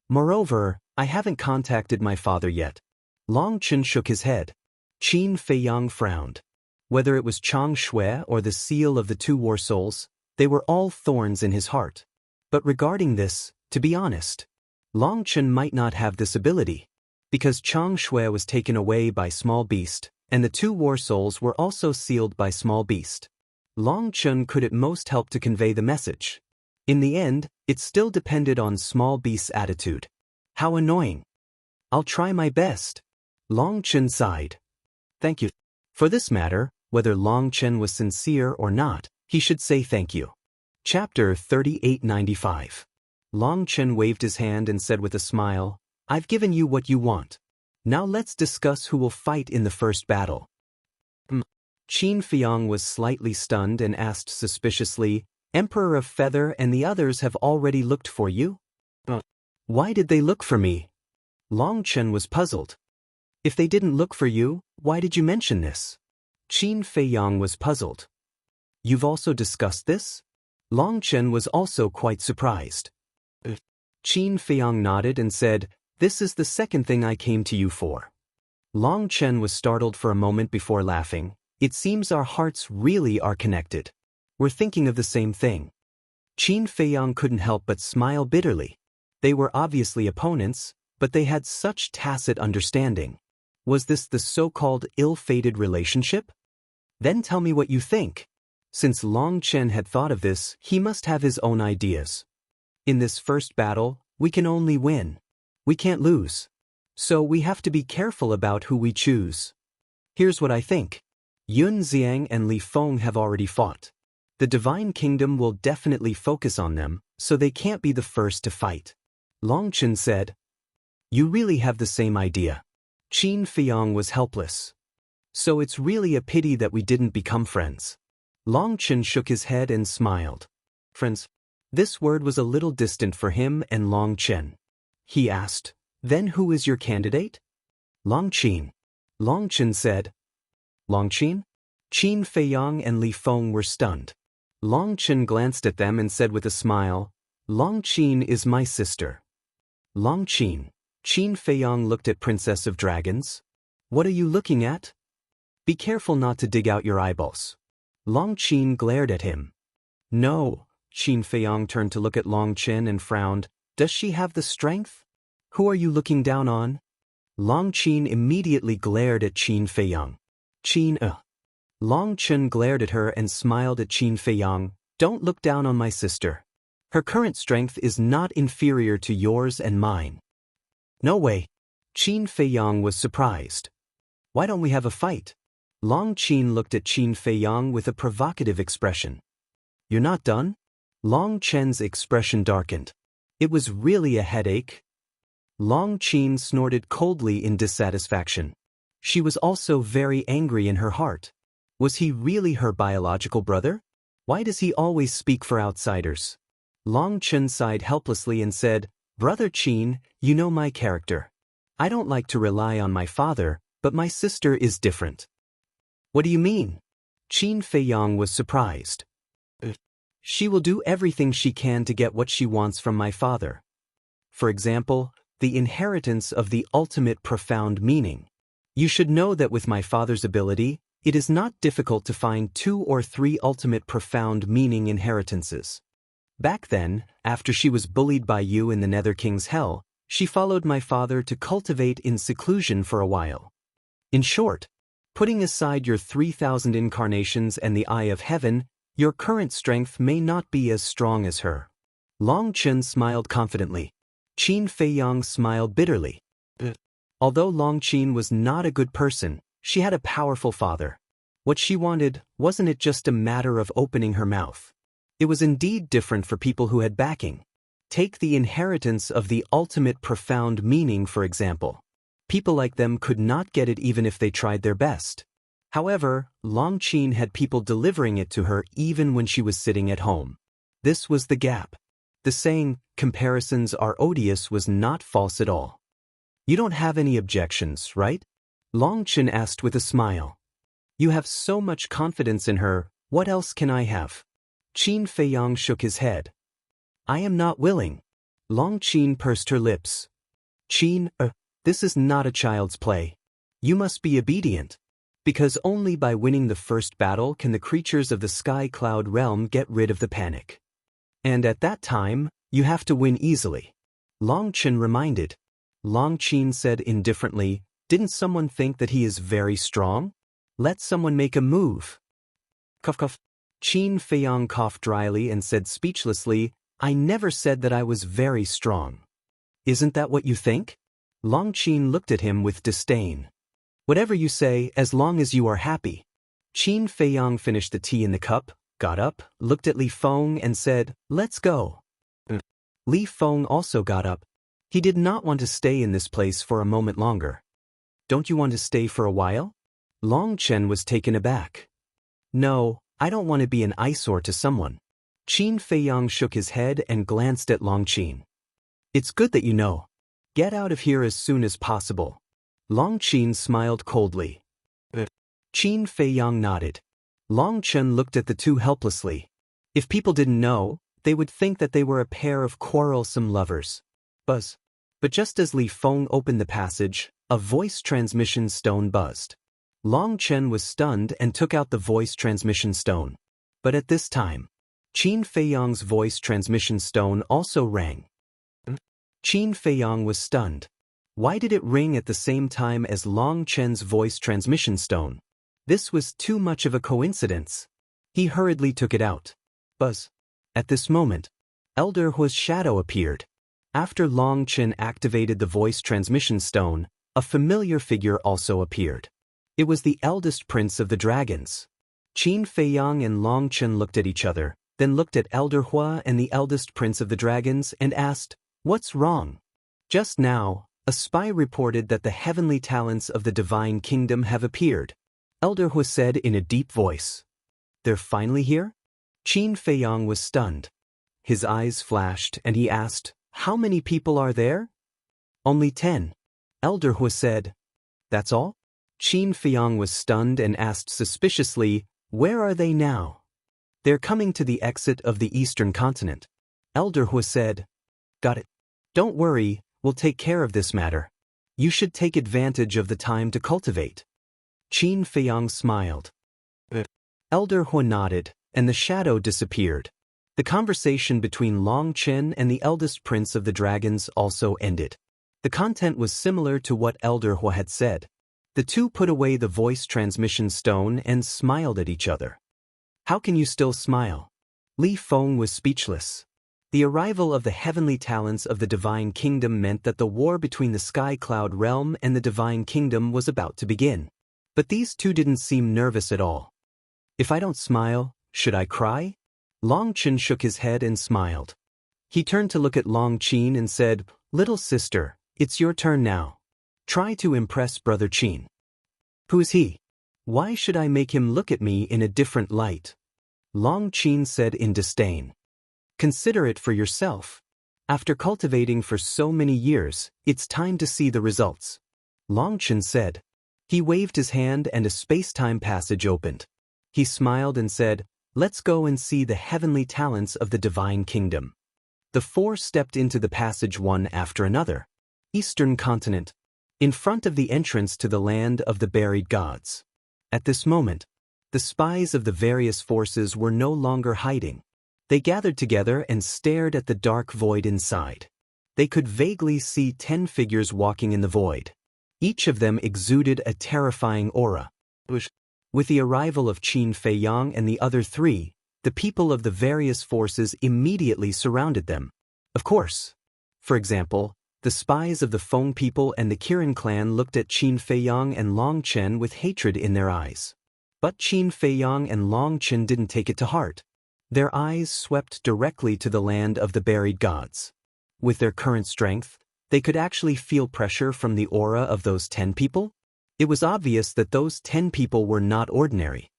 Moreover, I haven't contacted my father yet." Long Chen shook his head. Qin Feiyang frowned. Whether it was Chang Shui or the seal of the 2 war souls, they were all thorns in his heart. But regarding this, to be honest, Long Chen might not have this ability, because Chang Shui was taken away by Small Beast, and the 2 war souls were also sealed by Small Beast. Long Chen could at most help to convey the message. In the end, it still depended on Small Beast's attitude. How annoying. "I'll try my best." Long Chen sighed. "Thank you." For this matter, whether Long Chen was sincere or not, he should say thank you. Chapter 3895. Long Chen waved his hand and said with a smile, "I've given you what you want. Now let's discuss who will fight in the first battle." Qin Feiyang was slightly stunned and asked suspiciously, "Emperor of Feather and the others have already looked for you?" "Why did they look for me?" Long Chen was puzzled. "If they didn't look for you, why did you mention this?" Qin Feiyang was puzzled. "You've also discussed this?" Long Chen was also quite surprised. Qin Feiyang nodded and said, "This is the second thing I came to you for." Long Chen was startled for a moment before laughing. "It seems our hearts really are connected. We're thinking of the same thing." Qin Feiyang couldn't help but smile bitterly. They were obviously opponents, but they had such tacit understanding. Was this the so-called ill-fated relationship? "Then tell me what you think." Since Long Chen had thought of this, he must have his own ideas. "In this first battle, we can only win. We can't lose. So we have to be careful about who we choose. Here's what I think. Yun Xiang and Li Feng have already fought. The Divine Kingdom will definitely focus on them, so they can't be the first to fight." Long Chen said, "You really have the same idea." Qin Feiyang was helpless. "So it's really a pity that we didn't become friends." Long Chen shook his head and smiled. "Friends?" This word was a little distant for him and Long Chen. He asked, "Then who is your candidate?" "Long Qin." Long Chen said. "Long Qin?" Qin Feiyang and Li Feng were stunned. Long Chen glanced at them and said with a smile, "Long Qin is my sister." "Long Qin." Qin Feiyang looked at Princess of Dragons. "What are you looking at? Be careful not to dig out your eyeballs." Long Qin glared at him. "No." Qin Feiyang turned to look at Long Chen and frowned. "Does she have the strength? Who are you looking down on?" Long Qin immediately glared at Qin Feiyang. Long Chen glared at her and smiled at Qin Feiyang. "Don't look down on my sister. Her current strength is not inferior to yours and mine." "No way." Qin Feiyang was surprised. "Why don't we have a fight?" Long Qin looked at Qin Feiyang with a provocative expression. "You're not done?" Long Chen's expression darkened. It was really a headache. Long Qin snorted coldly in dissatisfaction. She was also very angry in her heart. Was he really her biological brother? Why does he always speak for outsiders? Long Chen sighed helplessly and said, "Brother Qin, you know my character. I don't like to rely on my father, but my sister is different." "What do you mean?" Qin Feiyang was surprised. "She will do everything she can to get what she wants from my father. For example, the inheritance of the ultimate profound meaning. You should know that with my father's ability, it is not difficult to find 2 or 3 ultimate profound meaning inheritances. Back then, after she was bullied by you in the Nether King's Hell, she followed my father to cultivate in seclusion for a while. In short, putting aside your 3,000 incarnations and the Eye of Heaven, Your current strength may not be as strong as her. Long Chen smiled confidently. Qin Feiyang smiled bitterly. Although Long Qin was not a good person, she had a powerful father. What she wanted, wasn't it just a matter of opening her mouth? It was indeed different for people who had backing. Take the inheritance of the ultimate profound meaning, for example. People like them could not get it even if they tried their best. However, Long Qin had people delivering it to her even when she was sitting at home. This was the gap. The saying, comparisons are odious, was not false at all. You don't have any objections, right? Long Qin asked with a smile. You have so much confidence in her, what else can I have? Qin Feiyang shook his head. I am not willing. Long Qin pursed her lips. Qin, this is not a child's play. You must be obedient. Because only by winning the first battle can the creatures of the Sky Cloud realm get rid of the panic. And at that time, you have to win easily. Long Qin reminded. Long Qin said indifferently, didn't someone think that he is very strong? Let someone make a move. Cough cough. Qin Feiyang coughed dryly and said speechlessly, I never said that I was very strong. Isn't that what you think? Long Qin looked at him with disdain. Whatever you say, as long as you are happy. Qin Feiyang finished the tea in the cup, got up, looked at Li Feng and said, let's go. Li Feng also got up. He did not want to stay in this place for a moment longer. Don't you want to stay for a while? Long Chen was taken aback. No, I don't want to be an eyesore to someone. Qin Feiyang shook his head and glanced at Long Qin. It's good that you know. Get out of here as soon as possible. Long Qin smiled coldly. Qin Feiyang nodded. Long Chen looked at the two helplessly. If people didn't know, they would think that they were a pair of quarrelsome lovers. Buzz. But just as Li Feng opened the passage, a voice transmission stone buzzed. Long Chen was stunned and took out the voice transmission stone. But at this time, Qin Feiyang's voice transmission stone also rang. Qin Feiyang was stunned. Why did it ring at the same time as Long Chen's voice transmission stone? This was too much of a coincidence. He hurriedly took it out. Buzz. At this moment, Elder Hua's shadow appeared. After Long Chen activated the voice transmission stone, a familiar figure also appeared. It was the eldest prince of the dragons. Qin Feiyang and Long Chen looked at each other, then looked at Elder Hua and the eldest prince of the dragons and asked, what's wrong? Just now, a spy reported that the heavenly talents of the divine kingdom have appeared. Elder Hua said in a deep voice. They're finally here? Qin Feiyang was stunned. His eyes flashed and he asked, how many people are there? Only 10. Elder Hua said. That's all? Qin Feiyang was stunned and asked suspiciously, where are they now? They're coming to the exit of the eastern continent. Elder Hua said. Got it. Don't worry, we'll take care of this matter. You should take advantage of the time to cultivate. Qin Feiyang smiled. Elder Hua nodded, and the shadow disappeared. The conversation between Long Chen and the eldest prince of the dragons also ended. The content was similar to what Elder Hua had said. The two put away the voice transmission stone and smiled at each other. How can you still smile? Li Feng was speechless. The arrival of the heavenly talents of the divine kingdom meant that the war between the Sky Cloud realm and the divine kingdom was about to begin. But these two didn't seem nervous at all. If I don't smile, should I cry? Long Chen shook his head and smiled. He turned to look at Long Qin and said, little sister, it's your turn now. Try to impress Brother Qin. Who is he? Why should I make him look at me in a different light? Long Qin said in disdain. Consider it for yourself. After cultivating for so many years, it's time to see the results. Long Chen said. He waved his hand and a space-time passage opened. He smiled and said, let's go and see the heavenly talents of the divine kingdom. The four stepped into the passage one after another. Eastern continent. In front of the entrance to the land of the buried gods. At this moment, the spies of the various forces were no longer hiding. They gathered together and stared at the dark void inside. They could vaguely see 10 figures walking in the void. Each of them exuded a terrifying aura. With the arrival of Qin Feiyang and the other three, The people of the various forces immediately surrounded them. Of course. For example, the spies of the Feng people and the Kirin clan looked at Qin Feiyang and Long Chen with hatred in their eyes. But Qin Feiyang and Long Chen didn't take it to heart. Their eyes swept directly to the land of the buried gods. With their current strength, they could actually feel pressure from the aura of those 10 people. It was obvious that those 10 people were not ordinary.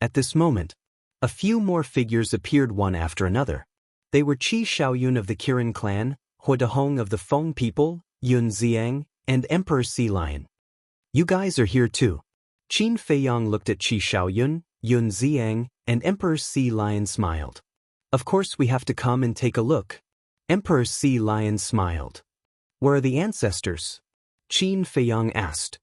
At this moment, a few more figures appeared one after another. They were Qi Shaoyun of the Kirin clan, Hua Dehong of the Feng people, Yun Xiang, and Emperor Sea Lion. You guys are here too. Qin Feiyang looked at Qi Shaoyun, Yun Xiang, and Emperor Sea Lion smiled. Of course we have to come and take a look. Emperor Sea Lion smiled. Where are the ancestors? Qin Feiyang asked.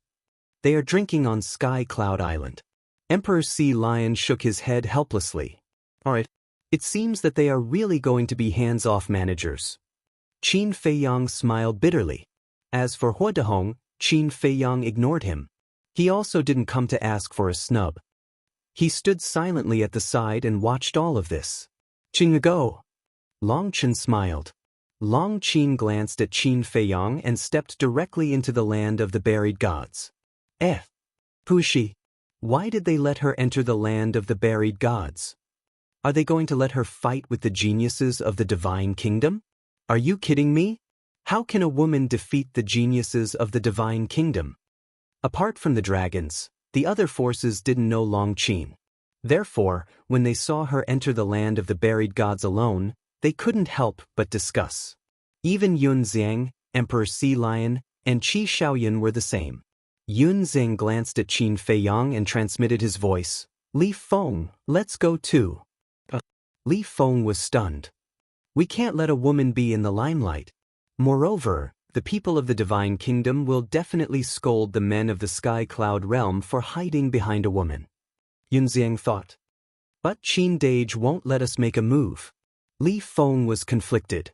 They are drinking on Sky Cloud Island. Emperor Sea Lion shook his head helplessly. Alright. It seems that they are really going to be hands-off managers. Qin Feiyang smiled bitterly. As for Hua Dehong, Qin Feiyang ignored him. He also didn't come to ask for a snub. He stood silently at the side and watched all of this. Qin go. Long Chen smiled. Long Qin glanced at Qin Feiyang and stepped directly into the land of the buried gods. Who is she? Why did they let her enter the land of the buried gods? Are they going to let her fight with the geniuses of the divine kingdom? Are you kidding me? How can a woman defeat the geniuses of the divine kingdom? Apart from the dragons, the other forces didn't know Long Qin. Therefore, when they saw her enter the land of the buried gods alone, they couldn't help but discuss. Even Yun Xiang, Emperor Sea Lion, and Qi Shaoyun were the same. Yun Xiang glanced at Qin Feiyang and transmitted his voice. Li Feng, let's go too. Li Feng was stunned. We can't let a woman be in the limelight. Moreover, the people of the divine kingdom will definitely scold the men of the Sky Cloud realm for hiding behind a woman. Yun Xiang thought. But Qin Dage won't let us make a move. Li Feng was conflicted.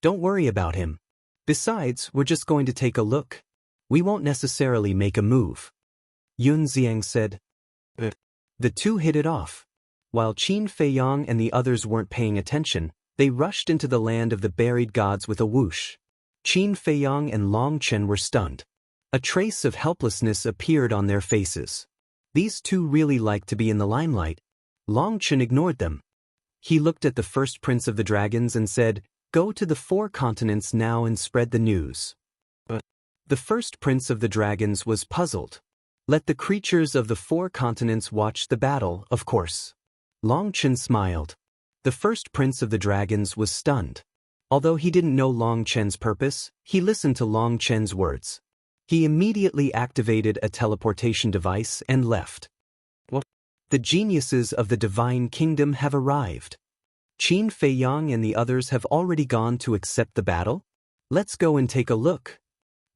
Don't worry about him. Besides, we're just going to take a look. We won't necessarily make a move. Yun Xiang said. The two hit it off. While Qin Feiyang and the others weren't paying attention, they rushed into the land of the buried gods with a whoosh. Qin Feiyang and Long Chen were stunned. A trace of helplessness appeared on their faces. These two really liked to be in the limelight. Long Chen ignored them. He looked at the first prince of the dragons and said, Go to the 4 continents now and spread the news. The first prince of the dragons was puzzled. Let the creatures of the 4 continents watch the battle, of course. Long Chen smiled. The first prince of the dragons was stunned. Although he didn't know Long Chen's purpose, he listened to Long Chen's words. He immediately activated a teleportation device and left. What? The geniuses of the divine kingdom have arrived. Qin Feiyang and the others have already gone to accept the battle? Let's go and take a look.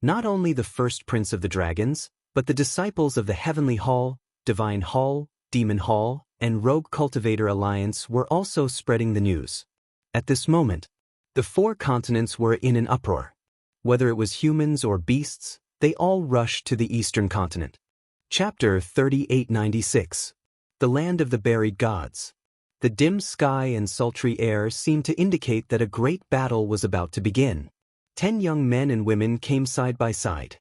Not only the first prince of the dragons, but the disciples of the Heavenly Hall, Divine Hall, Demon Hall, and Rogue Cultivator Alliance were also spreading the news. At this moment, the 4 continents were in an uproar. Whether it was humans or beasts, they all rushed to the eastern continent. Chapter 3896. The Land of the Buried Gods. The dim sky and sultry air seemed to indicate that a great battle was about to begin. 10 young men and women came side by side.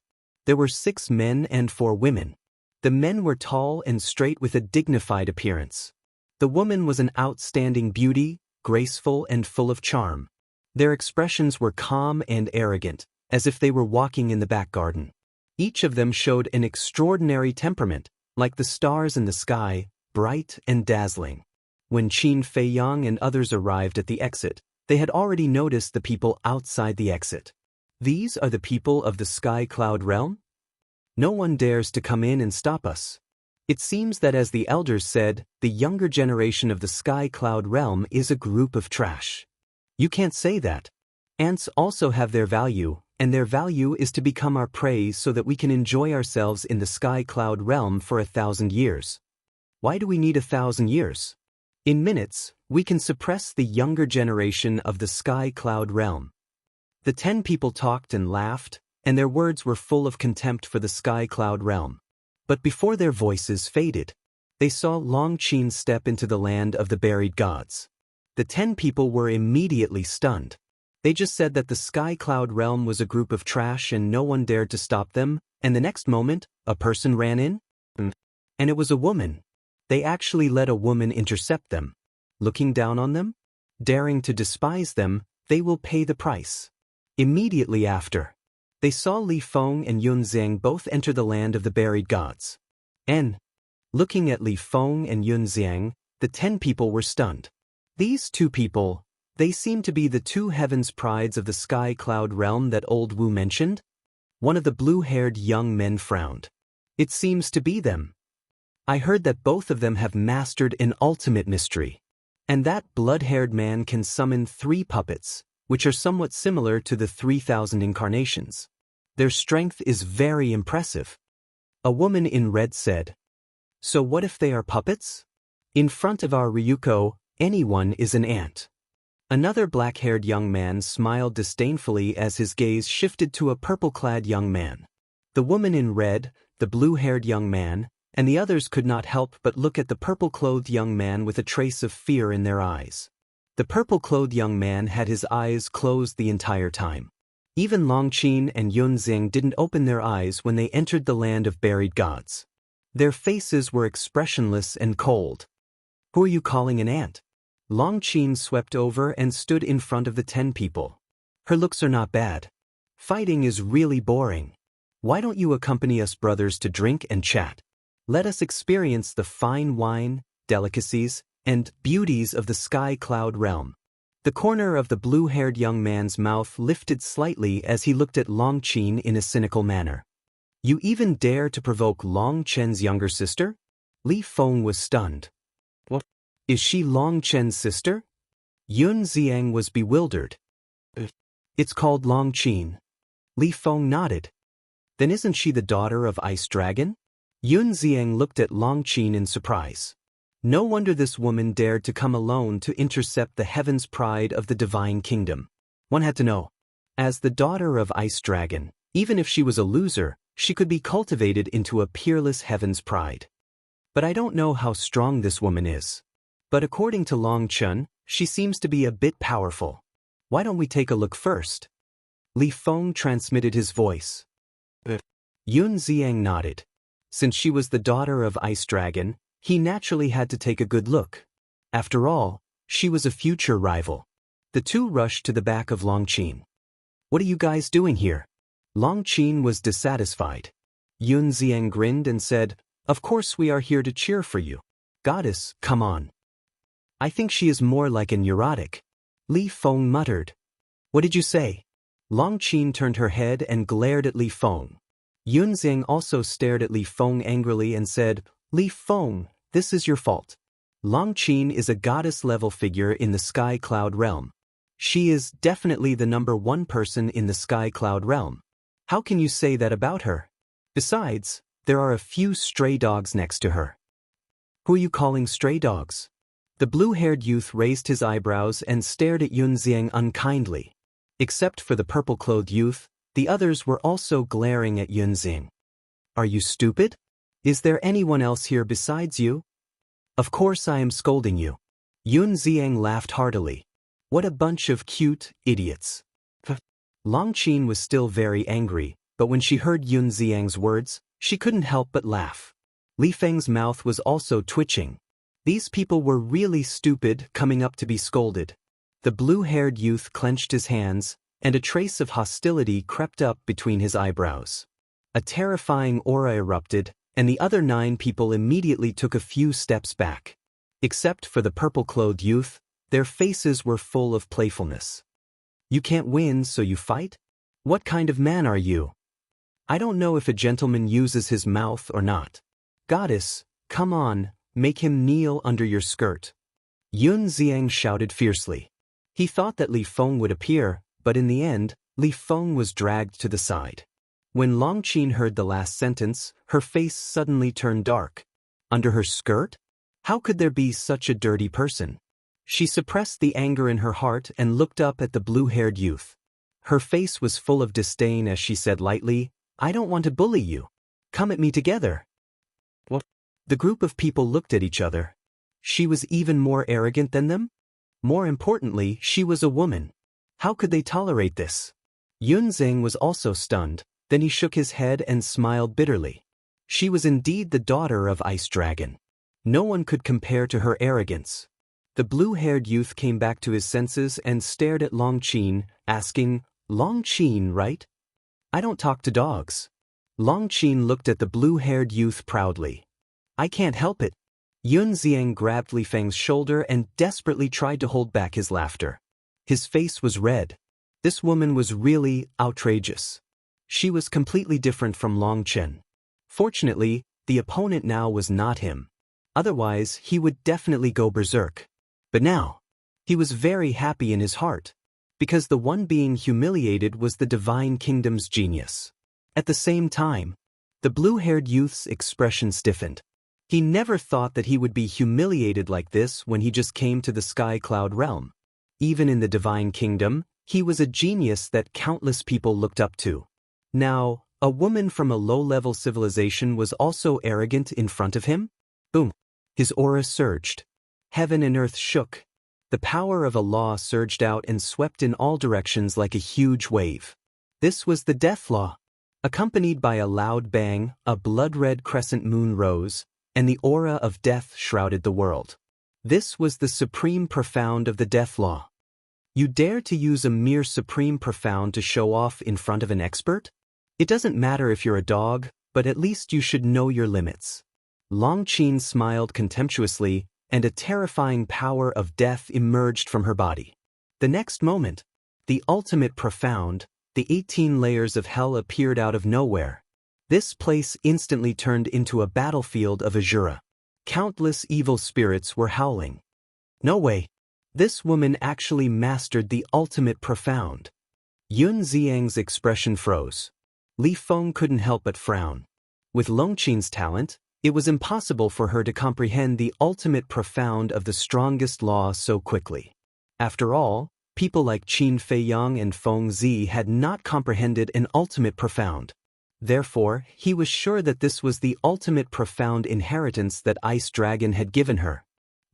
There were 6 men and 4 women. The men were tall and straight with a dignified appearance. The woman was an outstanding beauty, graceful and full of charm. Their expressions were calm and arrogant, as if they were walking in the back garden. Each of them showed an extraordinary temperament, like the stars in the sky, bright and dazzling. When Qin Feiyang and others arrived at the exit, they had already noticed the people outside the exit. These are the people of the Sky Cloud realm? No one dares to come in and stop us. It seems that, as the elders said, the younger generation of the Sky Cloud realm is a group of trash. You can't say that. Ants also have their value, and their value is to become our prey so that we can enjoy ourselves in the Sky Cloud realm for 1,000 years. Why do we need 1,000 years? In minutes, we can suppress the younger generation of the Sky Cloud realm. The 10 people talked and laughed, and their words were full of contempt for the Sky Cloud realm. But before their voices faded, They saw Long Qin step into the land of the buried gods. The 10 people were immediately stunned. They just said that the Sky Cloud realm was a group of trash and no one dared to stop them, and the next moment, a person ran in? And it was a woman. They actually let a woman intercept them. Looking down on them? Daring to despise them, they will pay the price. Immediately after, they saw Li Feng and Yun Xiang both enter the land of the buried gods. And, looking at Li Feng and Yun Xiang, the 10 people were stunned. These two people, they seemed to be the two heavens prides of the Sky Cloud realm that old Wu mentioned. One of the blue-haired young men frowned. It seems to be them. I heard that both of them have mastered an ultimate mystery. And that blood-haired man can summon 3 puppets, which are somewhat similar to the 3,000 incarnations. Their strength is very impressive. A woman in red said, "So what if they are puppets? In front of our Ryuko, anyone is an ant." Another black-haired young man smiled disdainfully as his gaze shifted to a purple-clad young man. The woman in red, the blue-haired young man, and the others could not help but look at the purple-clothed young man with a trace of fear in their eyes. The purple-clothed young man had his eyes closed the entire time. Even Long Qin and Yun Xiang didn't open their eyes when they entered the land of buried gods. Their faces were expressionless and cold. "Who are you calling an ant?" Long Qin swept over and stood in front of the 10 people. "Her looks are not bad. Fighting is really boring. Why don't you accompany us brothers to drink and chat? Let us experience the fine wine, delicacies, and beauties of the Sky Cloud realm." The corner of the blue-haired young man's mouth lifted slightly as he looked at Long Qin in a cynical manner. "You even dare to provoke Long Chen's younger sister?" Li Feng was stunned. "What? Is she Long Chen's sister?" Yun Xiang was bewildered. "It's called Long Qin." Li Feng nodded. "Then isn't she the daughter of Ice Dragon?" Yun Xiang looked at Long Qin in surprise. No wonder this woman dared to come alone to intercept the heaven's pride of the divine kingdom. One had to know. As the daughter of Ice Dragon, even if she was a loser, she could be cultivated into a peerless heaven's pride. But I don't know how strong this woman is. But according to Long Chen, she seems to be a bit powerful. Why don't we take a look first? Li Feng transmitted his voice. Yun Xiang nodded. Since she was the daughter of Ice Dragon, he naturally had to take a good look. After all, she was a future rival. The two rushed to the back of Long Qin. "What are you guys doing here?" Long Qin was dissatisfied. Yun Xiang grinned and said, "Of course we are here to cheer for you. Goddess, come on." "I think she is more like a neurotic." Li Feng muttered. "What did you say?" Long Qin turned her head and glared at Li Feng. Yun Xiang also stared at Li Feng angrily and said, "Li Feng, this is your fault. Long Qin is a goddess-level figure in the Sky Cloud realm. She is definitely the #1 person in the Sky Cloud realm. How can you say that about her? Besides, there are a few stray dogs next to her." "Who are you calling stray dogs?" The blue-haired youth raised his eyebrows and stared at Yun Xiang unkindly. Except for the purple-clothed youth, the others were also glaring at Yun Xiang. "Are you stupid? Is there anyone else here besides you?" "Of course I am scolding you." Yun Xiang laughed heartily. "What a bunch of cute idiots." Long Qin was still very angry, but when she heard Yun Xiang's words, she couldn't help but laugh. Li Feng's mouth was also twitching. These people were really stupid coming up to be scolded. The blue-haired youth clenched his hands, and a trace of hostility crept up between his eyebrows. A terrifying aura erupted, and the other 9 people immediately took a few steps back. Except for the purple-clothed youth, their faces were full of playfulness. "You can't win, so you fight? What kind of man are you? I don't know if a gentleman uses his mouth or not. Goddess, come on, make him kneel under your skirt." Yun Xiang shouted fiercely. He thought that Li Feng would appear, but in the end, Li Feng was dragged to the side. When Long Qin heard the last sentence, her face suddenly turned dark. Under her skirt? How could there be such a dirty person? She suppressed the anger in her heart and looked up at the blue-haired youth. Her face was full of disdain as she said lightly, "I don't want to bully you. Come at me together." "What?" The group of people looked at each other. She was even more arrogant than them? More importantly, she was a woman. How could they tolerate this? Yunzeng was also stunned, then he shook his head and smiled bitterly. She was indeed the daughter of Ice Dragon. No one could compare to her arrogance. The blue-haired youth came back to his senses and stared at Long Qin, asking, "Long Qin, right? I don't talk to dogs." Long Qin looked at the blue-haired youth proudly. "I can't help it." Yun Xiang grabbed Li Feng's shoulder and desperately tried to hold back his laughter. His face was red. This woman was really outrageous. She was completely different from Long Chen. Fortunately, the opponent now was not him. Otherwise, he would definitely go berserk. But now, he was very happy in his heart, because the one being humiliated was the Divine Kingdom's genius. At the same time, the blue-haired youth's expression stiffened. He never thought that he would be humiliated like this when he just came to the Sky Cloud realm. Even in the Divine Kingdom, he was a genius that countless people looked up to. Now, a woman from a low-level civilization was also arrogant in front of him? Boom! His aura surged. Heaven and earth shook. The power of Allah surged out and swept in all directions like a huge wave. This was the death law. Accompanied by a loud bang, a blood-red crescent moon rose, and the aura of death shrouded the world. This was the supreme profound of the death law. You dare to use a mere supreme profound to show off in front of an expert? It doesn't matter if you're a dog, but at least you should know your limits. Long Qin smiled contemptuously, and a terrifying power of death emerged from her body. The next moment, the ultimate profound, the 18 layers of hell appeared out of nowhere. This place instantly turned into a battlefield of Azura. Countless evil spirits were howling. No way! This woman actually mastered the ultimate profound. Yun Xiang's expression froze. Li Feng couldn't help but frown. With Long Qin's talent, it was impossible for her to comprehend the ultimate profound of the strongest law so quickly. After all, people like Qin Feiyang and Feng Zi had not comprehended an ultimate profound. Therefore, he was sure that this was the ultimate profound inheritance that Ice Dragon had given her.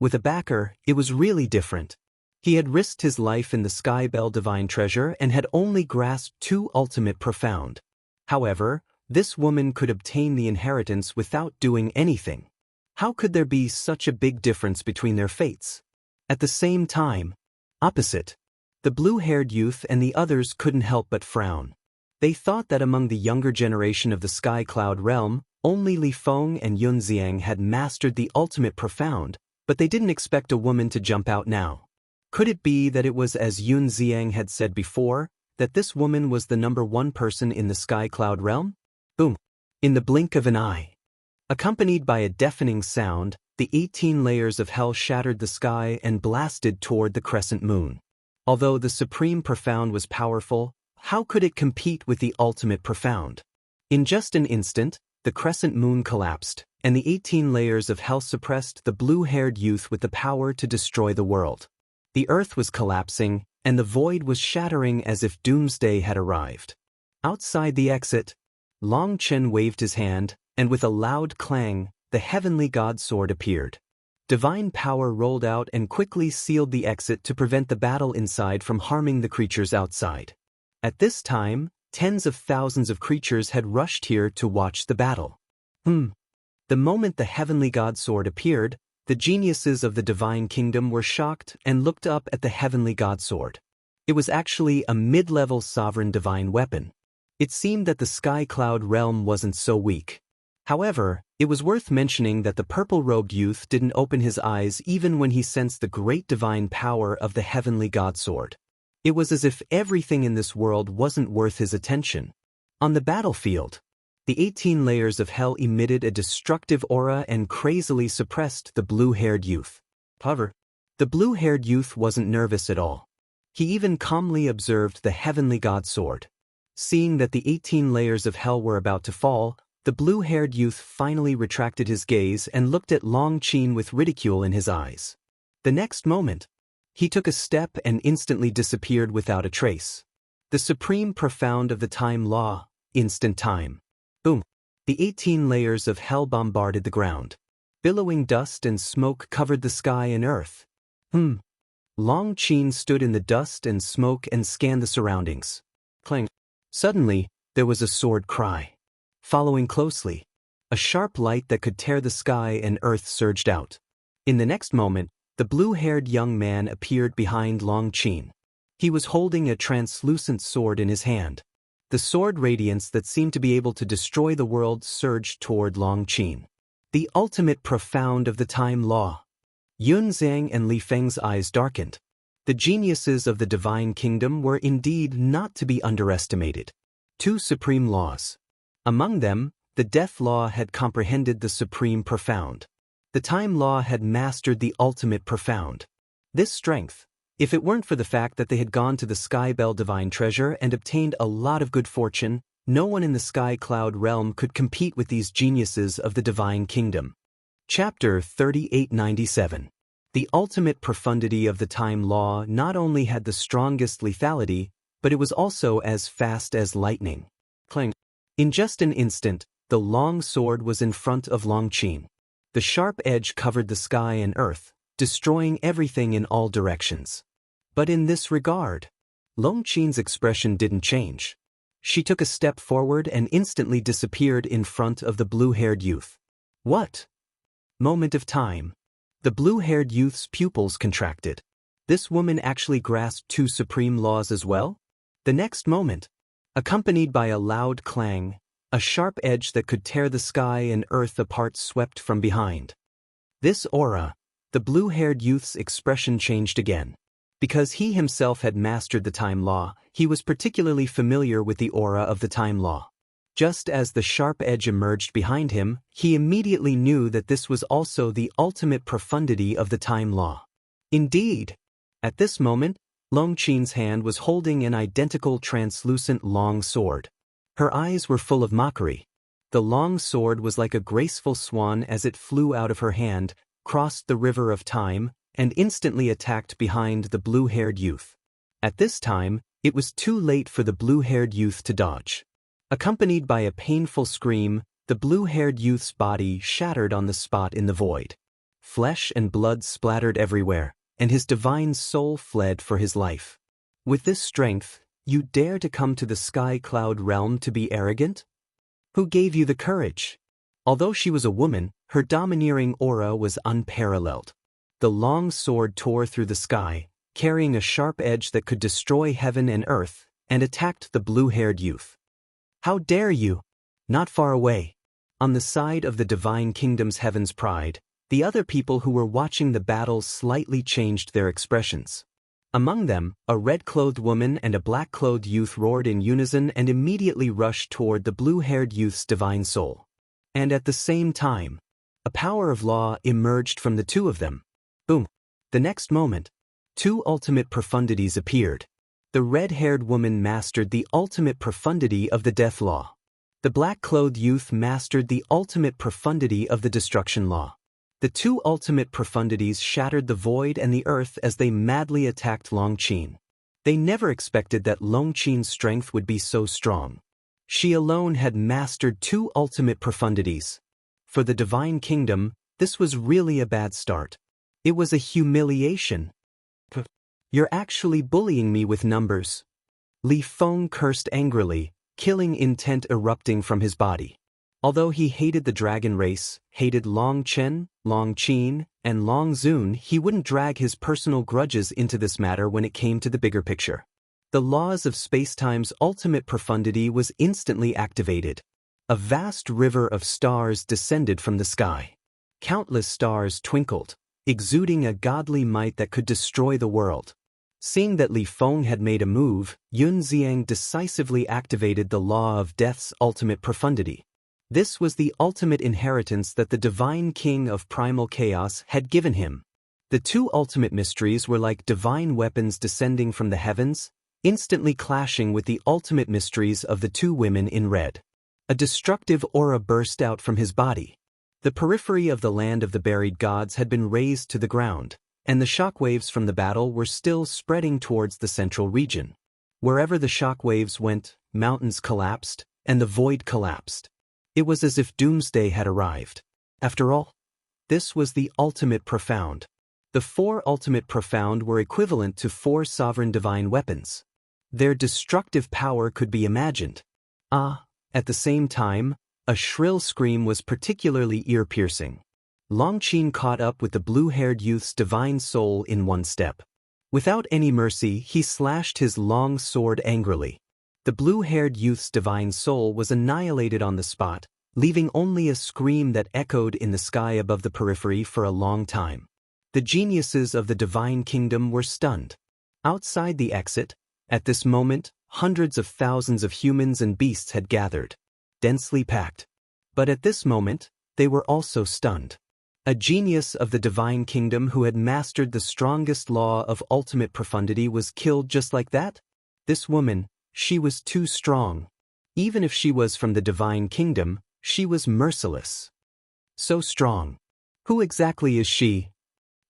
With a backer, it was really different. He had risked his life in the Sky Bell Divine Treasure and had only grasped 2 ultimate profound. However, this woman could obtain the inheritance without doing anything. How could there be such a big difference between their fates? At the same time, opposite, the blue-haired youth and the others couldn't help but frown. They thought that among the younger generation of the Sky Cloud realm, only Li Feng and Yun Xiang had mastered the ultimate profound, but they didn't expect a woman to jump out now. Could it be that it was as Yun Xiang had said before, that this woman was the #1 person in the Sky Cloud realm? Boom! In the blink of an eye. Accompanied by a deafening sound, the 18 layers of hell shattered the sky and blasted toward the crescent moon. Although the supreme profound was powerful, how could it compete with the ultimate profound? In just an instant, the crescent moon collapsed, and the 18 layers of hell suppressed the blue-haired youth with the power to destroy the world. The earth was collapsing, and the void was shattering as if doomsday had arrived. Outside the exit, Long Chen waved his hand, and with a loud clang, the heavenly god sword appeared. Divine power rolled out and quickly sealed the exit to prevent the battle inside from harming the creatures outside. At this time, tens of thousands of creatures had rushed here to watch the battle. The moment the heavenly god sword appeared, the geniuses of the Divine Kingdom were shocked and looked up at the heavenly god sword. It was actually a mid-level sovereign divine weapon. It seemed that the Sky Cloud realm wasn't so weak. However, it was worth mentioning that the purple-robed youth didn't open his eyes even when he sensed the great divine power of the heavenly god sword. It was as if everything in this world wasn't worth his attention. On the battlefield, the 18 layers of hell emitted a destructive aura and crazily suppressed the blue-haired youth. However, the blue-haired youth wasn't nervous at all. He even calmly observed the heavenly god sword. Seeing that the 18 layers of hell were about to fall, the blue-haired youth finally retracted his gaze and looked at Long Qin with ridicule in his eyes. The next moment, he took a step and instantly disappeared without a trace. The supreme profound of the time law, instant time. Boom! The 18 layers of hell bombarded the ground. Billowing dust and smoke covered the sky and earth. Long Qin stood in the dust and smoke and scanned the surroundings. Clang. Suddenly, there was a sword cry. Following closely, a sharp light that could tear the sky and earth surged out. In the next moment, the blue-haired young man appeared behind Long Qin. He was holding a translucent sword in his hand. The sword radiance that seemed to be able to destroy the world surged toward Long Qin. The ultimate profound of the time law. Yun Zhang and Li Feng's eyes darkened. The geniuses of the divine kingdom were indeed not to be underestimated. Two supreme laws. Among them, the death law had comprehended the supreme profound. The time law had mastered the ultimate profound. This strength, if it weren't for the fact that they had gone to the Sky Bell divine treasure and obtained a lot of good fortune, no one in the Sky Cloud realm could compete with these geniuses of the divine kingdom. Chapter 3897. The ultimate profundity of the time law not only had the strongest lethality, but it was also as fast as lightning. Clang. In just an instant, the long sword was in front of Long Qin. The sharp edge covered the sky and earth, destroying everything in all directions. But in this regard, Long Qin's expression didn't change. She took a step forward and instantly disappeared in front of the blue-haired youth. What? Moment of time. The blue-haired youth's pupils contracted. This woman actually grasped two supreme laws as well? The next moment, accompanied by a loud clang, a sharp edge that could tear the sky and earth apart swept from behind. This aura, the blue-haired youth's expression changed again. Because he himself had mastered the time law, he was particularly familiar with the aura of the time law. Just as the sharp edge emerged behind him, he immediately knew that this was also the ultimate profundity of the time law. Indeed, at this moment, Long Qin's hand was holding an identical translucent long sword. Her eyes were full of mockery. The long sword was like a graceful swan as it flew out of her hand, crossed the river of time, and instantly attacked behind the blue-haired youth. At this time, it was too late for the blue-haired youth to dodge. Accompanied by a painful scream, the blue-haired youth's body shattered on the spot in the void. Flesh and blood splattered everywhere, and his divine soul fled for his life. With this strength, you dare to come to the Sky Cloud realm to be arrogant? Who gave you the courage? Although she was a woman, her domineering aura was unparalleled. The long sword tore through the sky, carrying a sharp edge that could destroy heaven and earth, and attacked the blue-haired youth. How dare you? Not far away, on the side of the divine kingdom's heaven's pride, the other people who were watching the battle slightly changed their expressions. Among them, a red-clothed woman and a black-clothed youth roared in unison and immediately rushed toward the blue-haired youth's divine soul. And at the same time, a power of law emerged from the two of them. Boom! The next moment, two ultimate profundities appeared. The red-haired woman mastered the ultimate profundity of the death law. The black-clothed youth mastered the ultimate profundity of the destruction law. The two ultimate profundities shattered the void and the earth as they madly attacked Long Qin. They never expected that Long Qin's strength would be so strong. She alone had mastered two ultimate profundities. For the divine kingdom, this was really a bad start. It was a humiliation. You're actually bullying me with numbers. Li Feng cursed angrily, killing intent erupting from his body. Although he hated the dragon race, hated Long Chen, Long Qin, and Long Zun, he wouldn't drag his personal grudges into this matter when it came to the bigger picture. The laws of spacetime's ultimate profundity was instantly activated. A vast river of stars descended from the sky. Countless stars twinkled, exuding a godly might that could destroy the world. Seeing that Li Feng had made a move, Yun Xiang decisively activated the law of death's ultimate profundity. This was the ultimate inheritance that the divine king of primal chaos had given him. The two ultimate mysteries were like divine weapons descending from the heavens, instantly clashing with the ultimate mysteries of the two women in red. A destructive aura burst out from his body. The periphery of the land of the buried gods had been razed to the ground, and the shockwaves from the battle were still spreading towards the central region. Wherever the shockwaves went, mountains collapsed, and the void collapsed. It was as if doomsday had arrived. After all, This was the ultimate profound. The 4 ultimate profound were equivalent to 4 sovereign divine weapons. Their destructive power could be imagined. At the same time, a shrill scream was particularly ear-piercing. Longqin caught up with the blue-haired youth's divine soul in one step. Without any mercy, he slashed his long sword angrily. The blue-haired youth's divine soul was annihilated on the spot, leaving only a scream that echoed in the sky above the periphery for a long time. The geniuses of the divine kingdom were stunned. Outside the exit, at this moment, hundreds of thousands of humans and beasts had gathered, densely packed. But at this moment, they were also stunned. A genius of the divine kingdom who had mastered the strongest law of ultimate profundity was killed just like that? This woman, she was too strong. Even if she was from the divine kingdom, she was merciless. So strong. Who exactly is she?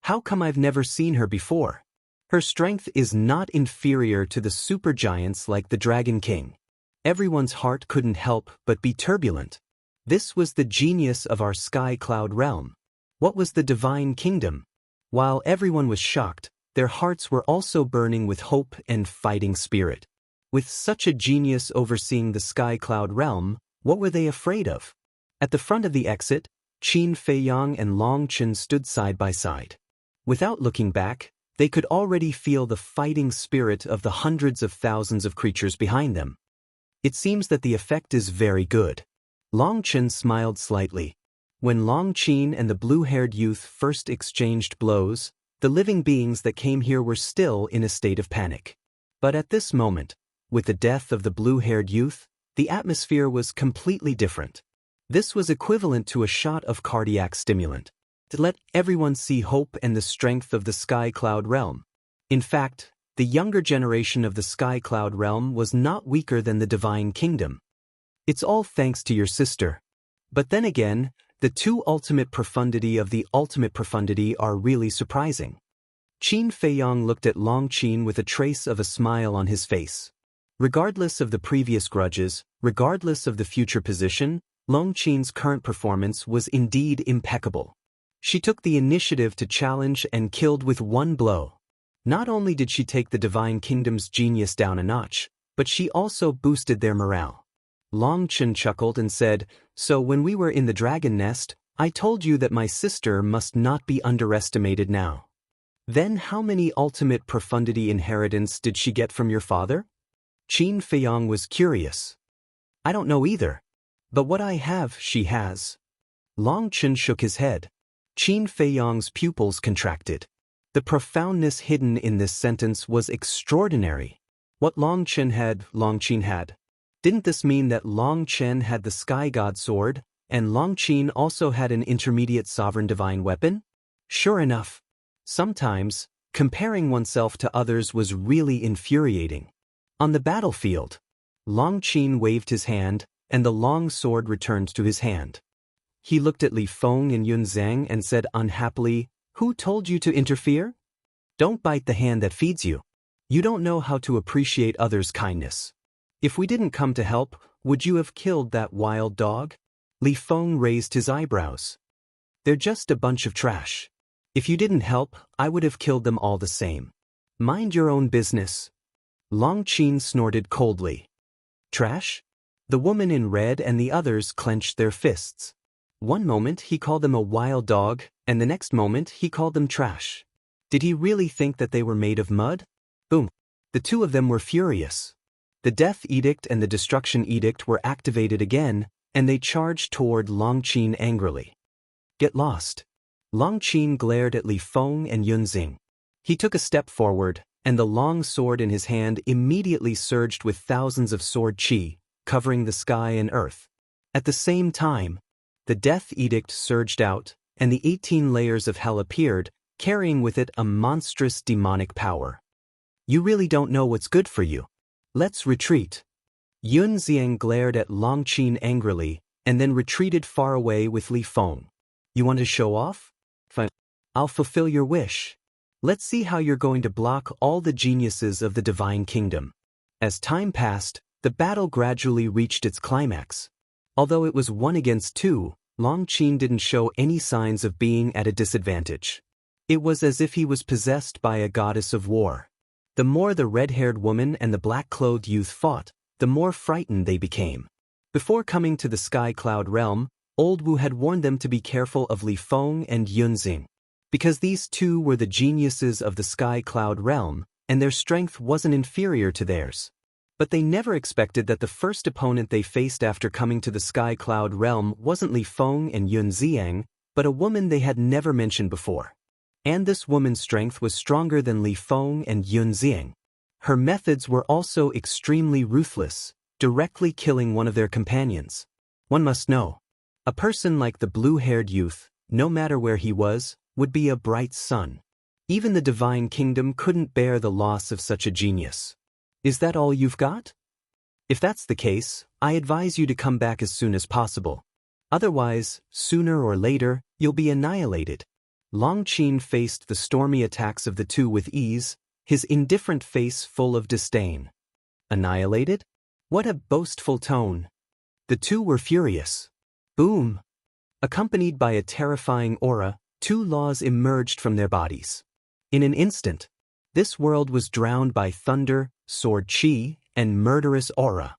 How come I've never seen her before? Her strength is not inferior to the supergiants like the Dragon King. Everyone's heart couldn't help but be turbulent. This was the genius of our sky cloud realm. What was the divine kingdom? While everyone was shocked, their hearts were also burning with hope and fighting spirit. With such a genius overseeing the sky cloud realm, what were they afraid of? At the front of the exit, Qin Feiyang and Long Chen stood side by side. Without looking back, they could already feel the fighting spirit of the hundreds of thousands of creatures behind them. It seems that the effect is very good. Long Chen smiled slightly. When Long Qin and the blue-haired youth first exchanged blows, the living beings that came here were still in a state of panic. But at this moment, with the death of the blue-haired youth, the atmosphere was completely different. This was equivalent to a shot of cardiac stimulant, to let everyone see hope and the strength of the sky cloud realm. In fact, the younger generation of the sky cloud realm was not weaker than the divine kingdom. It's all thanks to your sister. But then again, the 2 ultimate profundity of the ultimate profundity are really surprising. Qin Feiyang looked at Long Qin with a trace of a smile on his face. Regardless of the previous grudges, regardless of the future position, Long Qin's current performance was indeed impeccable. She took the initiative to challenge and killed with one blow. Not only did she take the divine kingdom's genius down a notch, but she also boosted their morale. Long Chen chuckled and said, "So when we were in the dragon nest, I told you that my sister must not be underestimated now. Then how many ultimate profundity inheritance did she get from your father?" Qin Feiyang was curious. "I don't know either. But what I have, she has." Long Chen shook his head. Qin Feiyang's pupils contracted. The profoundness hidden in this sentence was extraordinary. What Long Qin had. Didn't this mean that Long Chen had the Sky God sword, and Long Qin also had an intermediate sovereign divine weapon? Sure enough. Sometimes, comparing oneself to others was really infuriating. On the battlefield, Long Qin waved his hand, and the long sword returned to his hand. He looked at Li Feng and Yun Zhang and said unhappily, "Who told you to interfere? Don't bite the hand that feeds you. You don't know how to appreciate others' kindness. If we didn't come to help, would you have killed that wild dog?" Li Feng raised his eyebrows. "They're just a bunch of trash. If you didn't help, I would have killed them all the same. Mind your own business." Long Qin snorted coldly. "Trash?" The woman in red and the others clenched their fists. One moment he called them a wild dog, and the next moment he called them trash. Did he really think that they were made of mud? Boom. The 2 of them were furious. The Death Edict and the Destruction Edict were activated again, and they charged toward Long Qin angrily. "Get lost." Long Qin glared at Li Feng and Yun Zhang. He took a step forward, and the long sword in his hand immediately surged with thousands of sword chi, covering the sky and earth. At the same time, the Death Edict surged out, and the 18 layers of hell appeared, carrying with it a monstrous demonic power. "You really don't know what's good for you. Let's retreat." Yun Zhang glared at Long Qin angrily, and then retreated far away with Li Feng. "You want to show off? Fine. I'll fulfill your wish. Let's see how you're going to block all the geniuses of the divine kingdom." As time passed, the battle gradually reached its climax. Although it was 1 against 2, Long Qin didn't show any signs of being at a disadvantage. It was as if he was possessed by a goddess of war. The more the red-haired woman and the black-clothed youth fought, the more frightened they became. Before coming to the Sky Cloud realm, Old Wu had warned them to be careful of Li Feng and Yunxing, because these two were the geniuses of the Sky Cloud realm, and their strength wasn't inferior to theirs. But they never expected that the first opponent they faced after coming to the Sky Cloud realm wasn't Li Feng and Yunxiang, but a woman they had never mentioned before. And this woman's strength was stronger than Li Feng and Yunxiang. Her methods were also extremely ruthless, directly killing one of their companions. One must know, a person like the blue-haired youth, no matter where he was, would be a bright sun. Even the divine kingdom couldn't bear the loss of such a genius. Is that all you've got? If that's the case, I advise you to come back as soon as possible. Otherwise, sooner or later, you'll be annihilated. Long Qin faced the stormy attacks of the two with ease, his indifferent face full of disdain. Annihilated? What a boastful tone. The two were furious. Boom! Accompanied by a terrifying aura, two laws emerged from their bodies. In an instant, this world was drowned by thunder, sword qi, and murderous aura.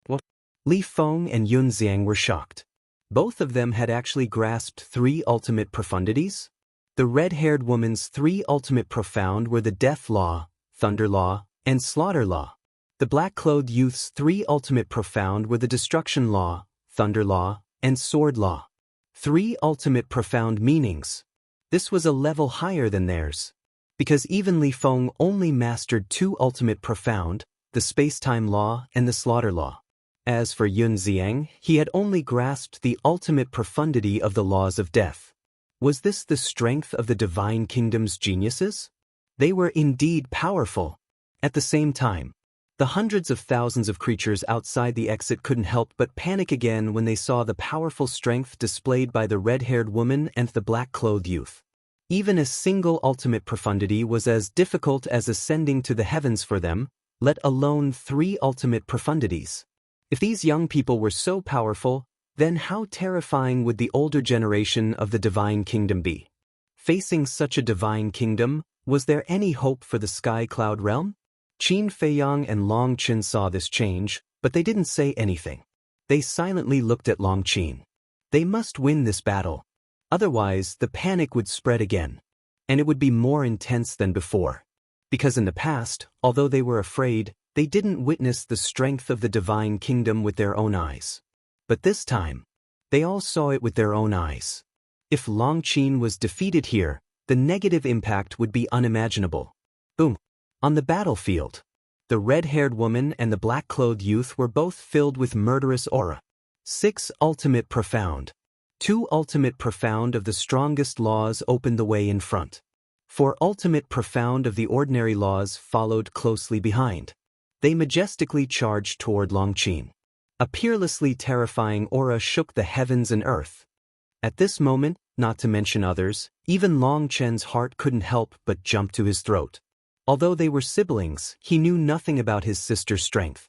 What? Li Feng and Yunxiang were shocked. Both of them had actually grasped three ultimate profundities. The red-haired woman's three ultimate profound were the Death Law, Thunder Law, and Slaughter Law. The black-clothed youth's three ultimate profound were the Destruction Law, Thunder Law, and Sword Law. Three ultimate profound meanings. This was a level higher than theirs. Because even Li Feng only mastered two ultimate profound, the Space-Time Law and the Slaughter Law. As for Yunxiang, he had only grasped the ultimate profundity of the laws of death. Was this the strength of the Divine Kingdom's geniuses? They were indeed powerful. At the same time, the hundreds of thousands of creatures outside the exit couldn't help but panic again when they saw the powerful strength displayed by the red-haired woman and the black-clothed youth. Even a single ultimate profundity was as difficult as ascending to the heavens for them, let alone three ultimate profundities. If these young people were so powerful, then how terrifying would the older generation of the Divine Kingdom be? Facing such a Divine Kingdom, was there any hope for the Sky Cloud realm? Qin Feiyang and Long Qin saw this change, but they didn't say anything. They silently looked at Long Qin. They must win this battle. Otherwise, the panic would spread again. And it would be more intense than before. Because in the past, although they were afraid, they didn't witness the strength of the Divine Kingdom with their own eyes. But this time, they all saw it with their own eyes. If Long Qin was defeated here, the negative impact would be unimaginable. Boom! On the battlefield, the red-haired woman and the black-clothed youth were both filled with murderous aura. 6 ultimate profound. 2 ultimate profound of the strongest laws opened the way in front. 4 ultimate profound of the ordinary laws followed closely behind. They majestically charged toward Long Qin. A peerlessly terrifying aura shook the heavens and earth. At this moment, not to mention others, even Long Chen's heart couldn't help but jump to his throat. Although they were siblings, he knew nothing about his sister's strength.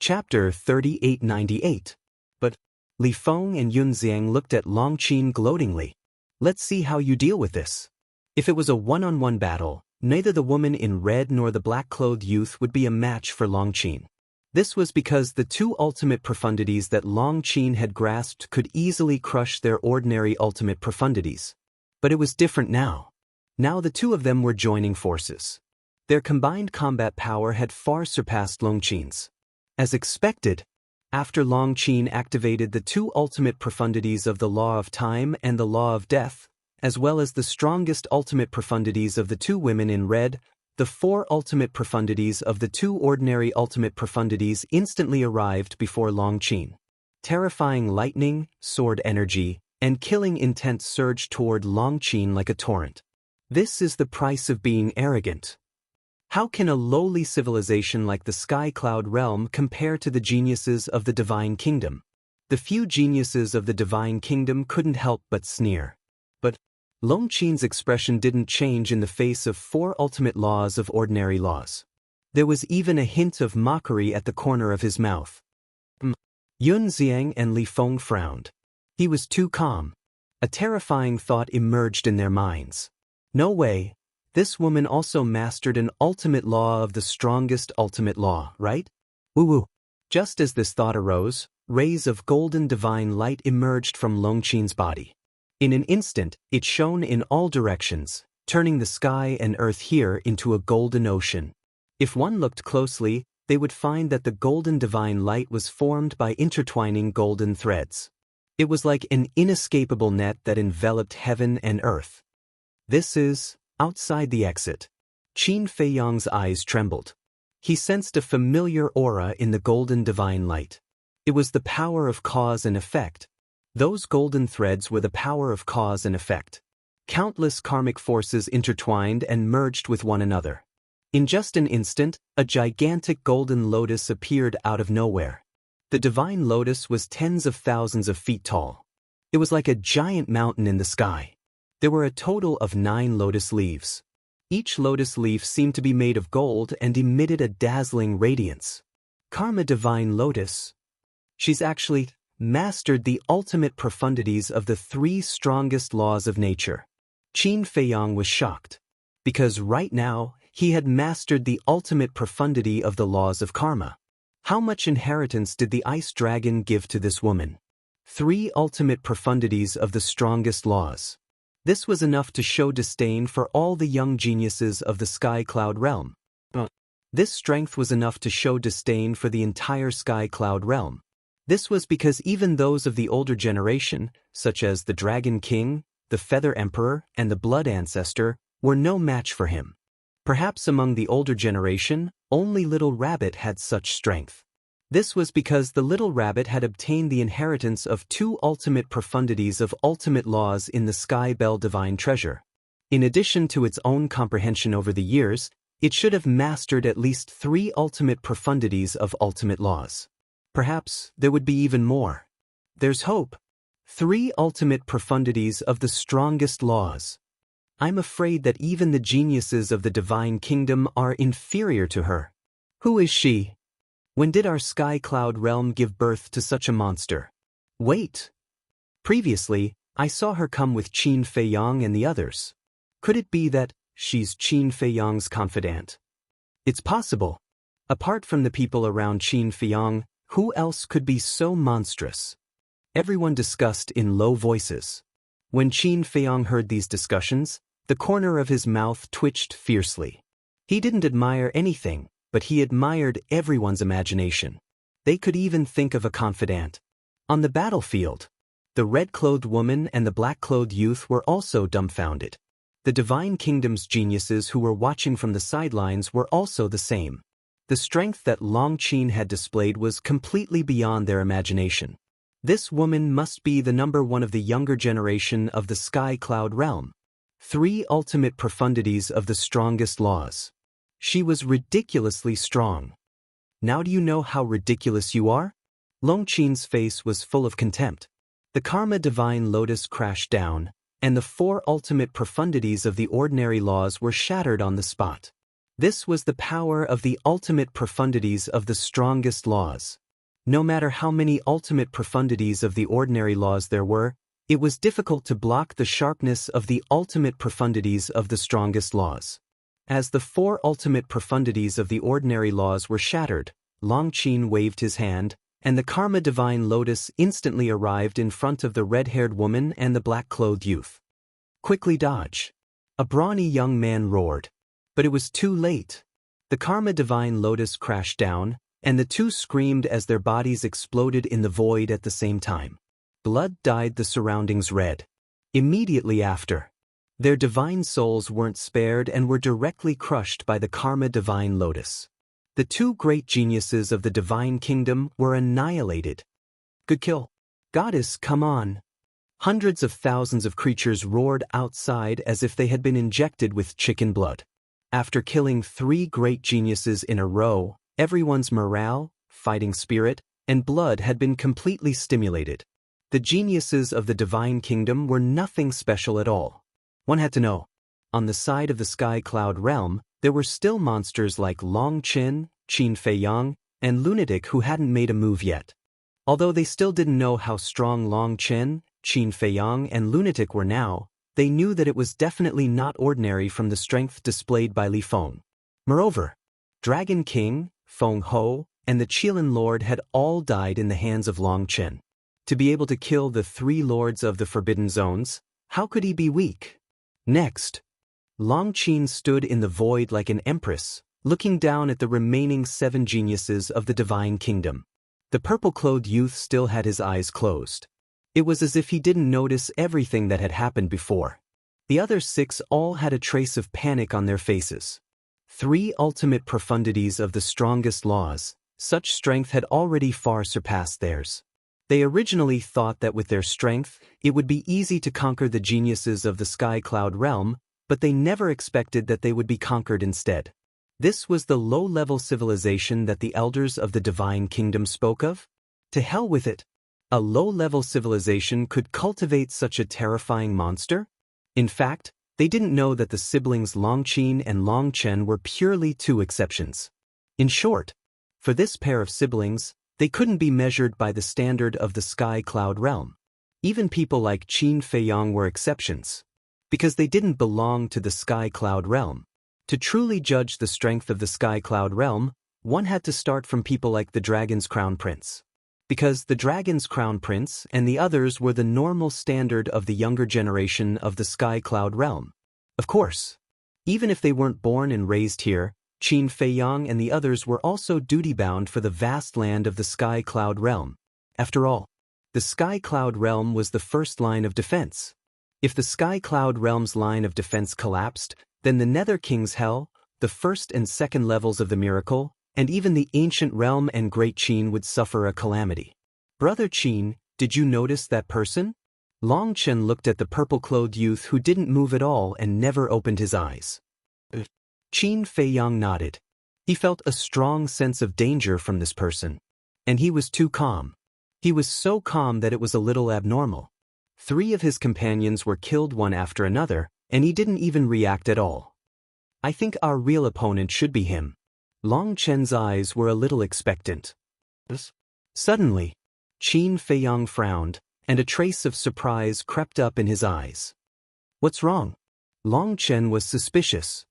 Chapter 3898. But Li Feng and Yunxiang looked at Long Qin gloatingly. Let's see how you deal with this. If it was a one-on-one battle, neither the woman in red nor the black-clothed youth would be a match for Long Qin. This was because the 2 ultimate profundities that Long Qin had grasped could easily crush their ordinary ultimate profundities. But it was different now. Now the two of them were joining forces. Their combined combat power had far surpassed Long Qin's. As expected, after Long Qin activated the 2 ultimate profundities of the Law of Time and the Law of Death, as well as the strongest ultimate profundities of the 2 women in red, the 4 ultimate profundities of the 2 ordinary ultimate profundities instantly arrived before Long Qin. Terrifying lightning, sword energy, and killing intent surged toward Long Qin like a torrent. This is the price of being arrogant. How can a lowly civilization like the Sky Cloud realm compare to the geniuses of the Divine Kingdom? The few geniuses of the Divine Kingdom couldn't help but sneer. But Long Qin's expression didn't change in the face of 4 ultimate laws of ordinary laws. There was even a hint of mockery at the corner of his mouth. Yunxiang and Li Feng frowned. He was too calm. A terrifying thought emerged in their minds. No way. This woman also mastered an ultimate law of the strongest ultimate law, right? Woo-woo. Just as this thought arose, rays of golden divine light emerged from Longqin's body. In an instant, it shone in all directions, turning the sky and earth here into a golden ocean. If one looked closely, they would find that the golden divine light was formed by intertwining golden threads. It was like an inescapable net that enveloped heaven and earth. This is outside the exit. Qin Feiyang's eyes trembled. He sensed a familiar aura in the golden divine light. It was the power of cause and effect. Those golden threads were the power of cause and effect. Countless karmic forces intertwined and merged with one another. In just an instant, a gigantic golden lotus appeared out of nowhere. The divine lotus was tens of thousands of feet tall. It was like a giant mountain in the sky. There were a total of 9 lotus leaves. Each lotus leaf seemed to be made of gold and emitted a dazzling radiance. Karma Divine Lotus. She's actually mastered the ultimate profundities of the 3 strongest laws of nature. Qin Feiyang was shocked. Because right now, he had mastered the ultimate profundity of the laws of karma. How much inheritance did the ice dragon give to this woman? 3 ultimate profundities of the strongest laws. This was enough to show disdain for all the young geniuses of the Sky Cloud realm. This strength was enough to show disdain for the entire Sky Cloud realm. This was because even those of the older generation, such as the Dragon King, the Feather Emperor, and the Blood Ancestor, were no match for him. Perhaps among the older generation, only Little Rabbit had such strength. This was because the Little Rabbit had obtained the inheritance of 2 ultimate profundities of ultimate laws in the Sky Bell Divine Treasure. In addition to its own comprehension over the years, it should have mastered at least 3 ultimate profundities of ultimate laws. Perhaps there would be even more. There's hope. 3 ultimate profundities of the strongest laws. I'm afraid that even the geniuses of the Divine Kingdom are inferior to her. Who is she? When did our Sky Cloud realm give birth to such a monster? Wait. Previously, I saw her come with Qin Feiyang and the others. Could it be that she's Qin Feiyang's confidant? It's possible. Apart from the people around Qin Feiyang, who else could be so monstrous? Everyone discussed in low voices. When Qin Feiyang heard these discussions, the corner of his mouth twitched fiercely. He didn't admire anything, but he admired everyone's imagination. They could even think of a confidant. On the battlefield, the red-clothed woman and the black-clothed youth were also dumbfounded. The Divine Kingdom's geniuses who were watching from the sidelines were also the same. The strength that Longqin had displayed was completely beyond their imagination. This woman must be the #1 of the younger generation of the Sky Cloud realm. 3 ultimate profundities of the strongest laws. She was ridiculously strong. Now do you know how ridiculous you are? Longqin's face was full of contempt. The Karma Divine Lotus crashed down, and the 4 ultimate profundities of the ordinary laws were shattered on the spot. This was the power of the ultimate profundities of the strongest laws. No matter how many ultimate profundities of the ordinary laws there were, it was difficult to block the sharpness of the ultimate profundities of the strongest laws. As the 4 ultimate profundities of the ordinary laws were shattered, Longqin waved his hand, and the Karma Divine Lotus instantly arrived in front of the red-haired woman and the black-clothed youth. Quickly dodge! A brawny young man roared. But it was too late. The Karma Divine Lotus crashed down, and the 2 screamed as their bodies exploded in the void at the same time. Blood dyed the surroundings red. Immediately after, their divine souls weren't spared and were directly crushed by the Karma Divine Lotus. The 2 great geniuses of the Divine Kingdom were annihilated. Good kill. Goddess, come on. Hundreds of thousands of creatures roared outside as if they had been injected with chicken blood. After killing 3 great geniuses in a row, everyone's morale, fighting spirit, and blood had been completely stimulated. The geniuses of the Divine Kingdom were nothing special at all. One had to know. On the side of the Sky Cloud realm, there were still monsters like Longqin, Qin Feiyang, and Lunatic who hadn't made a move yet. Although they still didn't know how strong Long Chen, Qin Feiyang and Lunatic were now, they knew that it was definitely not ordinary from the strength displayed by Li Feng. Moreover, Dragon King, Feng Ho, and the Qilin Lord had all died in the hands of Long Chen. To be able to kill the 3 lords of the Forbidden Zones, how could he be weak? Next, Long Qin stood in the void like an empress, looking down at the remaining 7 geniuses of the Divine Kingdom. The purple-clothed youth still had his eyes closed. It was as if he didn't notice everything that had happened before. The other 6 all had a trace of panic on their faces. 3 ultimate profundities of the strongest laws, such strength had already far surpassed theirs. They originally thought that with their strength, it would be easy to conquer the geniuses of the Sky Cloud realm, but they never expected that they would be conquered instead. This was the low-level civilization that the elders of the Divine Kingdom spoke of? To hell with it! A low-level civilization could cultivate such a terrifying monster? In fact, they didn't know that the siblings Long Qin and Long Chen were purely 2 exceptions. In short, for this pair of siblings, they couldn't be measured by the standard of the Sky Cloud realm. Even people like Qin Feiyang were exceptions, because they didn't belong to the Sky Cloud realm. To truly judge the strength of the Sky Cloud realm, one had to start from people like the Dragon's Crown Prince. Because the Dragon's Crown Prince and the others were the normal standard of the younger generation of the Sky Cloud realm. Of course, even if they weren't born and raised here, Qin Feiyang and the others were also duty-bound for the vast land of the Sky Cloud realm. After all, the Sky Cloud realm was the first line of defense. If the Sky Cloud realm's line of defense collapsed, then the Nether King's Hell, the first and second levels of the miracle, and even the ancient realm and Great Qin would suffer a calamity. Brother Qin, did you notice that person? Long Chen looked at the purple-clothed youth who didn't move at all and never opened his eyes. Qin Feiyang nodded. He felt a strong sense of danger from this person. And he was too calm. He was so calm that it was a little abnormal. 3 of his companions were killed one after another, and he didn't even react at all. I think our real opponent should be him. Long Chen's eyes were a little expectant. Suddenly, Qin Feiyang frowned, and a trace of surprise crept up in his eyes. What's wrong? Long Chen was suspicious.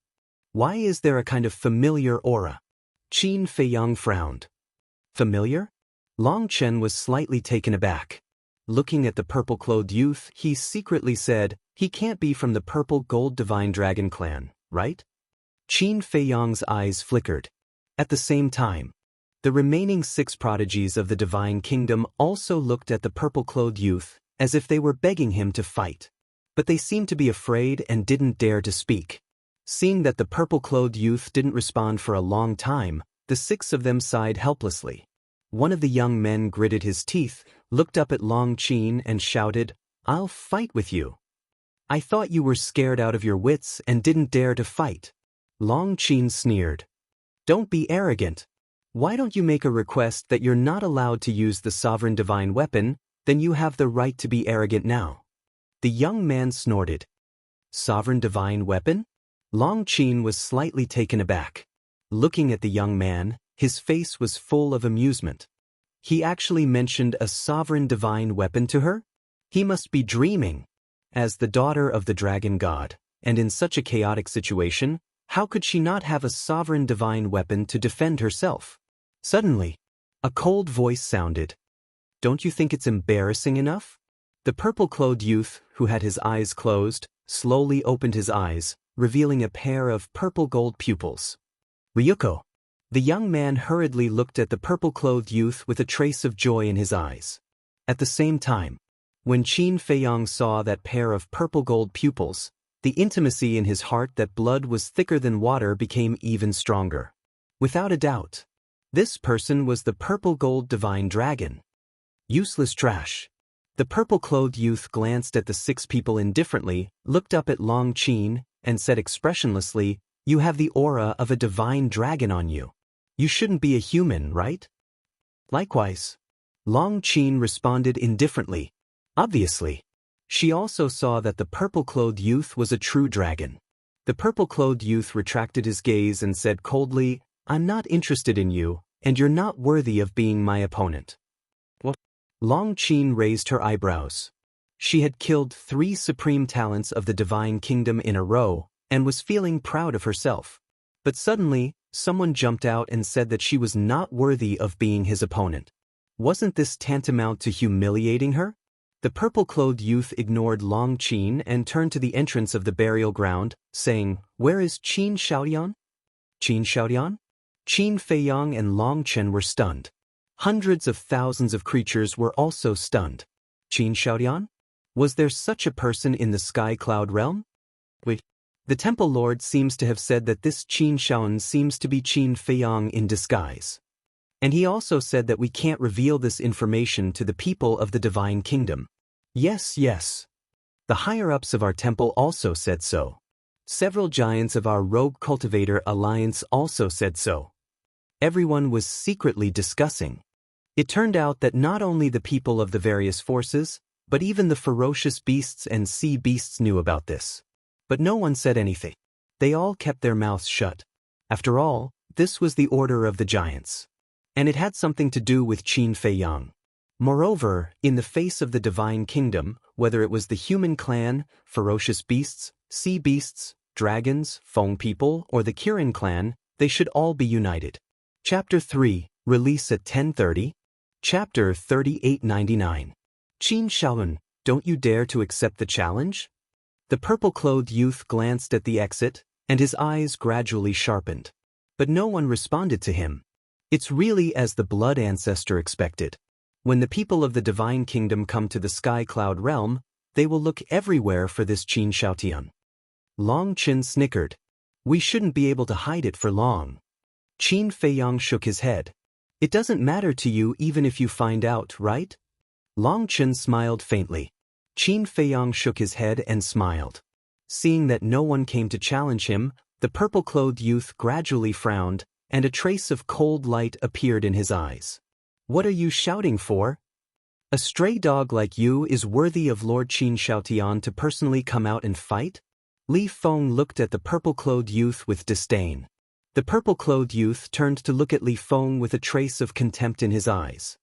Why is there a kind of familiar aura? Qin Feiyang frowned. Familiar? Long Chen was slightly taken aback. Looking at the purple-clothed youth, he secretly said, he can't be from the Purple Gold Divine Dragon clan, right? Qin Feiyang's eyes flickered. At the same time, the remaining 6 prodigies of the Divine Kingdom also looked at the purple-clothed youth, as if they were begging him to fight. But they seemed to be afraid and didn't dare to speak. Seeing that the purple-clothed youth didn't respond for a long time, the 6 of them sighed helplessly. One of the young men gritted his teeth, looked up at Long Qin and shouted, "I'll fight with you." I thought you were scared out of your wits and didn't dare to fight. Long Qin sneered. Don't be arrogant. Why don't you make a request that you're not allowed to use the sovereign divine weapon, then you have the right to be arrogant now. The young man snorted. Sovereign divine weapon? Long Qin was slightly taken aback. Looking at the young man, his face was full of amusement. He actually mentioned a sovereign divine weapon to her? He must be dreaming. As the daughter of the dragon god, and in such a chaotic situation, how could she not have a sovereign divine weapon to defend herself? Suddenly, a cold voice sounded. Don't you think it's embarrassing enough? The purple-clothed youth, who had his eyes closed, slowly opened his eyes, revealing a pair of purple-gold pupils. Ryuko. The young man hurriedly looked at the purple-clothed youth with a trace of joy in his eyes. At the same time, when Qin Feiyang saw that pair of purple-gold pupils, the intimacy in his heart that blood was thicker than water became even stronger. Without a doubt, this person was the purple-gold divine dragon. Useless trash. The purple-clothed youth glanced at the 6 people indifferently, looked up at Long Qin, and said expressionlessly, "You have the aura of a divine dragon on you. You shouldn't be a human, right?" Likewise. Long Qin responded indifferently. Obviously. She also saw that the purple-clothed youth was a true dragon. The purple-clothed youth retracted his gaze and said coldly, "I'm not interested in you, and you're not worthy of being my opponent." What? Long Qin raised her eyebrows. She had killed 3 supreme talents of the divine kingdom in a row, and was feeling proud of herself. But suddenly, someone jumped out and said that she was not worthy of being his opponent. Wasn't this tantamount to humiliating her? The purple-clothed youth ignored Long Qin and turned to the entrance of the burial ground, saying, "Where is Qin Shaoyan?" Qin Shaoyan? Qin Feiyang and Long Chen were stunned. Hundreds of thousands of creatures were also stunned. Qin Shaoyan? Was there such a person in the sky cloud realm? Wait. The temple lord seems to have said that this Qin Shaoyan seems to be Qin Feiyang in disguise. And he also said that we can't reveal this information to the people of the divine kingdom. Yes, yes. The higher-ups of our temple also said so. Several giants of our rogue cultivator alliance also said so. Everyone was secretly discussing. It turned out that not only the people of the various forces, but even the ferocious beasts and sea beasts knew about this. But no one said anything. They all kept their mouths shut. After all, this was the order of the giants. And it had something to do with Qin Feiyang. Moreover, in the face of the divine kingdom, whether it was the human clan, ferocious beasts, sea beasts, dragons, Feng people, or the Kirin clan, they should all be united. Chapter 3, release at 10:30. Chapter 3899. Qin Shaoyan, don't you dare to accept the challenge? The purple-clothed youth glanced at the exit, and his eyes gradually sharpened. But no one responded to him. It's really as the blood ancestor expected. When the people of the divine kingdom come to the sky cloud realm, they will look everywhere for this Qin Shaoyan. Long Qin snickered. We shouldn't be able to hide it for long. Qin Feiyang shook his head. It doesn't matter to you even if you find out, right? Long Qin smiled faintly. Qin Feiyang shook his head and smiled. Seeing that no one came to challenge him, the purple-clothed youth gradually frowned, and a trace of cold light appeared in his eyes. What are you shouting for? A stray dog like you is worthy of Lord Qin Shaotian to personally come out and fight? Li Feng looked at the purple-clothed youth with disdain. The purple-clothed youth turned to look at Li Feng with a trace of contempt in his eyes.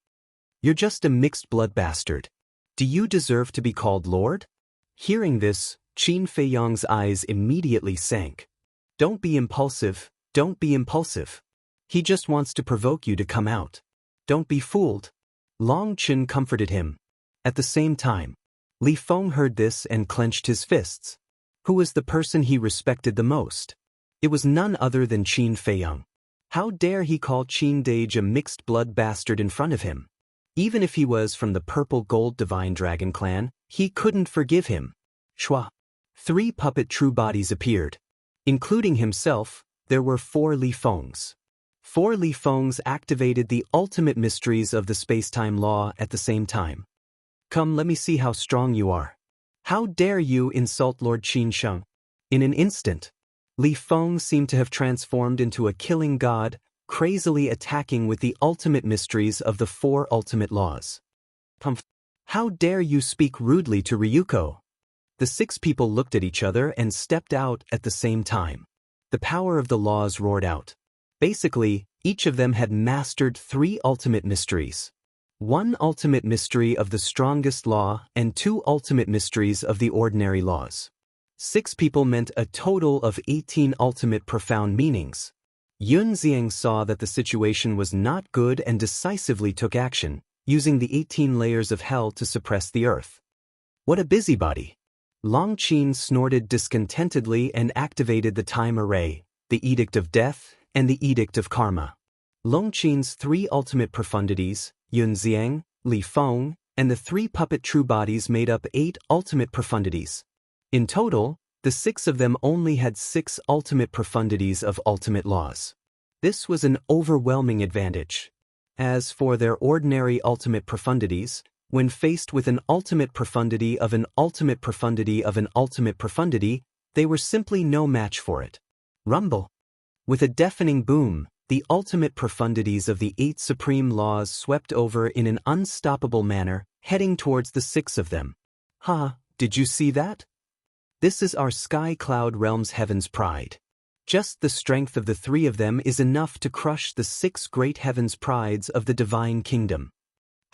You're just a mixed-blood bastard. Do you deserve to be called Lord? Hearing this, Qin Feiyang's eyes immediately sank. Don't be impulsive, don't be impulsive. He just wants to provoke you to come out. Don't be fooled. Long Qin comforted him. At the same time, Li Feng heard this and clenched his fists. Who was the person he respected the most? It was none other than Qin Feiyang. How dare he call Qin Dage a mixed-blood bastard in front of him? Even if he was from the purple-gold divine dragon clan, he couldn't forgive him. Shua. 3 puppet true bodies appeared. Including himself, there were 4 Li Fengs. 4 Li Fengs activated the ultimate mysteries of the space-time law at the same time. Come, let me see how strong you are. How dare you insult Lord Qin Sheng? In an instant, Li Feng seemed to have transformed into a killing god, crazily attacking with the ultimate mysteries of the 4 ultimate laws. Humph! How dare you speak rudely to Ryuko? The 6 people looked at each other and stepped out at the same time. The power of the laws roared out. Basically, each of them had mastered 3 ultimate mysteries. 1 ultimate mystery of the strongest law and 2 ultimate mysteries of the ordinary laws. 6 people meant a total of 18 ultimate profound meanings. Yun Xiang saw that the situation was not good and decisively took action, using the 18 layers of hell to suppress the earth. What a busybody! Long Qin snorted discontentedly and activated the time array, the Edict of Death, and the Edict of Karma. Long Qin's 3 ultimate profundities, Yun Xiang, Li Feng, and the 3 puppet true bodies made up 8 ultimate profundities. In total, the 6 of them only had 6 ultimate profundities of ultimate laws. This was an overwhelming advantage. As for their ordinary ultimate profundities, when faced with an ultimate profundity of an ultimate profundity of an ultimate profundity, they were simply no match for it. Rumble! With a deafening boom, the ultimate profundities of the 8 supreme laws swept over in an unstoppable manner, heading towards the 6 of them. Ha, did you see that? This is our sky cloud realm's heaven's pride. Just the strength of the 3 of them is enough to crush the 6 great heaven's prides of the divine kingdom.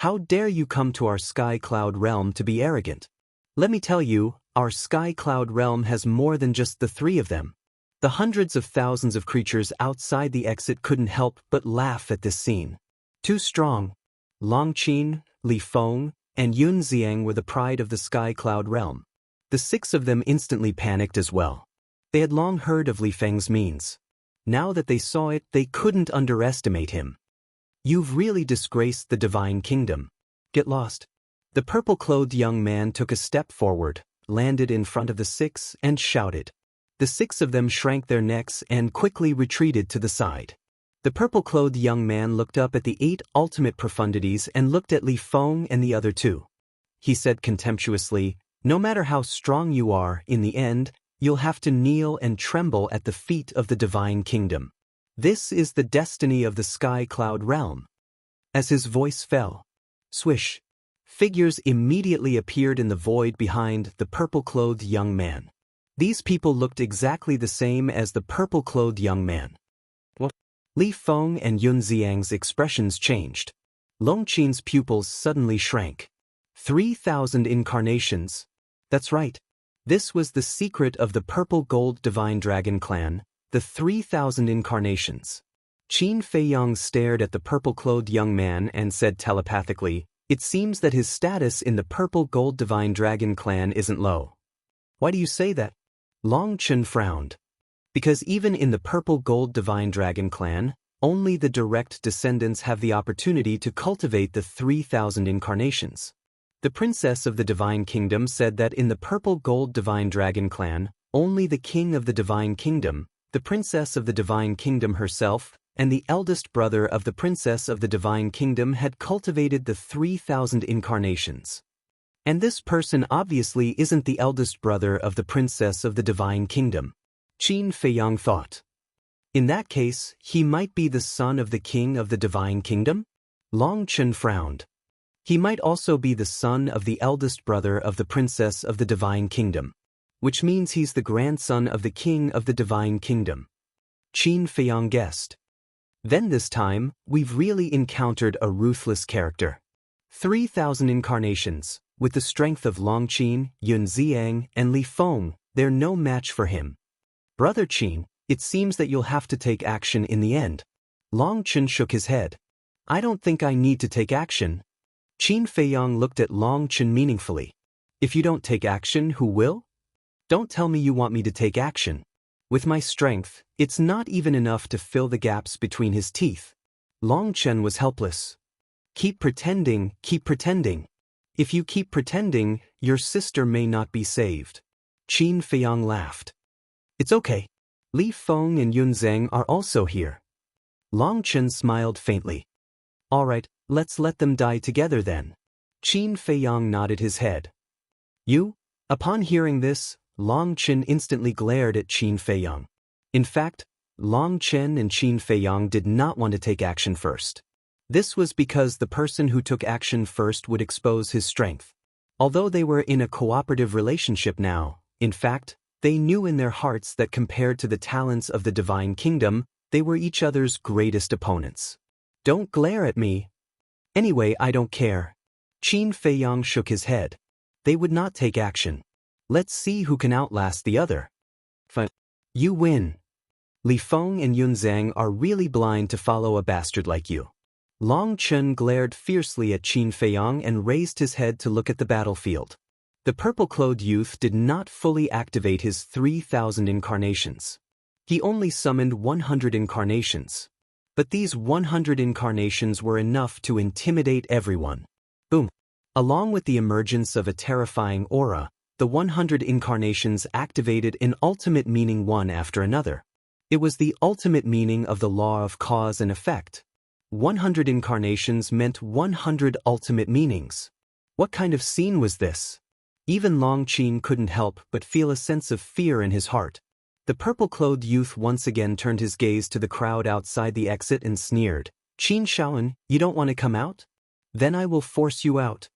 How dare you come to our sky cloud realm to be arrogant? Let me tell you, our sky cloud realm has more than just the three of them. The hundreds of thousands of creatures outside the exit couldn't help but laugh at this scene. Too strong. Long Qin, Li Feng, and Yun Xiang were the pride of the sky cloud realm. The six of them instantly panicked as well. They had long heard of Li Feng's means. Now that they saw it, they couldn't underestimate him. You've really disgraced the divine kingdom. Get lost. The purple-clothed young man took a step forward, landed in front of the six, and shouted. The six of them shrank their necks and quickly retreated to the side. The purple-clothed young man looked up at the 8 ultimate profundities and looked at Li Feng and the other 2. He said contemptuously, "No matter how strong you are, in the end, you'll have to kneel and tremble at the feet of the divine kingdom. This is the destiny of the sky cloud realm." As his voice fell, swish, figures immediately appeared in the void behind the purple-clothed young man. These people looked exactly the same as the purple-clothed young man. What? Li Feng and Yun Xiang's expressions changed. Long Qin's pupils suddenly shrank. 3,000 incarnations. That's right. This was the secret of the purple-gold divine dragon clan, the 3,000 incarnations. Qin Feiyang stared at the purple-clothed young man and said telepathically, "It seems that his status in the purple-gold divine dragon clan isn't low." "Why do you say that?" Long Chen frowned. "Because even in the purple-gold divine dragon clan, only the direct descendants have the opportunity to cultivate the 3,000 incarnations. The princess of the divine kingdom said that in the purple-gold divine dragon clan, only the king of the divine kingdom, the princess of the divine kingdom herself, and the eldest brother of the princess of the divine kingdom had cultivated the 3,000 incarnations. And this person obviously isn't the eldest brother of the princess of the divine kingdom," Qin Feiyang thought. "In that case, he might be the son of the king of the divine kingdom?" Long Chen frowned. "He might also be the son of the eldest brother of the princess of the divine kingdom, which means he's the grandson of the king of the divine kingdom," Qin Feiyang guessed. "Then this time, we've really encountered a ruthless character. 3,000 incarnations, with the strength of Long Qin, Yun Xiang, and Li Feng, they're no match for him. Brother Qin, it seems that you'll have to take action in the end." Long Chen shook his head. "I don't think I need to take action." Qin Feiyang looked at Long Chen meaningfully. "If you don't take action, who will? Don't tell me you want me to take action. With my strength, it's not even enough to fill the gaps between his teeth." Long Chen was helpless. Keep pretending. If you keep pretending, your sister may not be saved." Qin Feiyang laughed. "It's okay. Li Feng and Yun Xiang are also here." Long Chen smiled faintly. "All right, let's let them die together then." Qin Feiyang nodded his head. "You?" Upon hearing this, Long Chen instantly glared at Qin Feiyang. In fact, Long Chen and Qin Feiyang did not want to take action first. This was because the person who took action first would expose his strength. Although they were in a cooperative relationship now, in fact, they knew in their hearts that compared to the talents of the divine kingdom, they were each other's greatest opponents. "Don't glare at me." "Anyway, I don't care." Qin Feiyang shook his head. "They would not take action. Let's see who can outlast the other." "Fine. You win. Li Feng and Yun Xiang are really blind to follow a bastard like you." Long Chen glared fiercely at Qin Feiyang and raised his head to look at the battlefield. The purple-clothed youth did not fully activate his 3,000 incarnations. He only summoned 100 incarnations. But these 100 incarnations were enough to intimidate everyone. Boom! Along with the emergence of a terrifying aura, the 100 incarnations activated an ultimate meaning one after another. It was the ultimate meaning of the law of cause and effect. 100 incarnations meant 100 ultimate meanings. What kind of scene was this? Even Long Qin couldn't help but feel a sense of fear in his heart. The purple-clothed youth once again turned his gaze to the crowd outside the exit and sneered. "Qin Shaoan, you don't want to come out? Then I will force you out."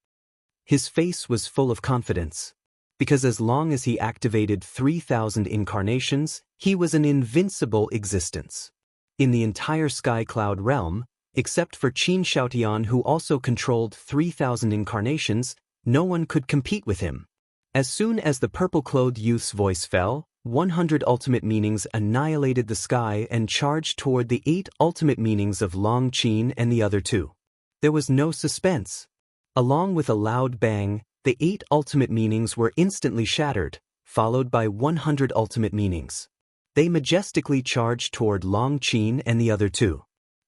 His face was full of confidence. Because as long as he activated 3,000 incarnations, he was an invincible existence. In the entire Sky Cloud realm, Except for Qin Shaotian, who also controlled 3,000 incarnations, no one could compete with him. As soon as the purple-clothed youth's voice fell, 100 ultimate meanings annihilated the sky and charged toward the 8 ultimate meanings of Long Qin and the other 2. There was no suspense. Along with a loud bang, the 8 ultimate meanings were instantly shattered, followed by 100 ultimate meanings. They majestically charged toward Long Qin and the other 2.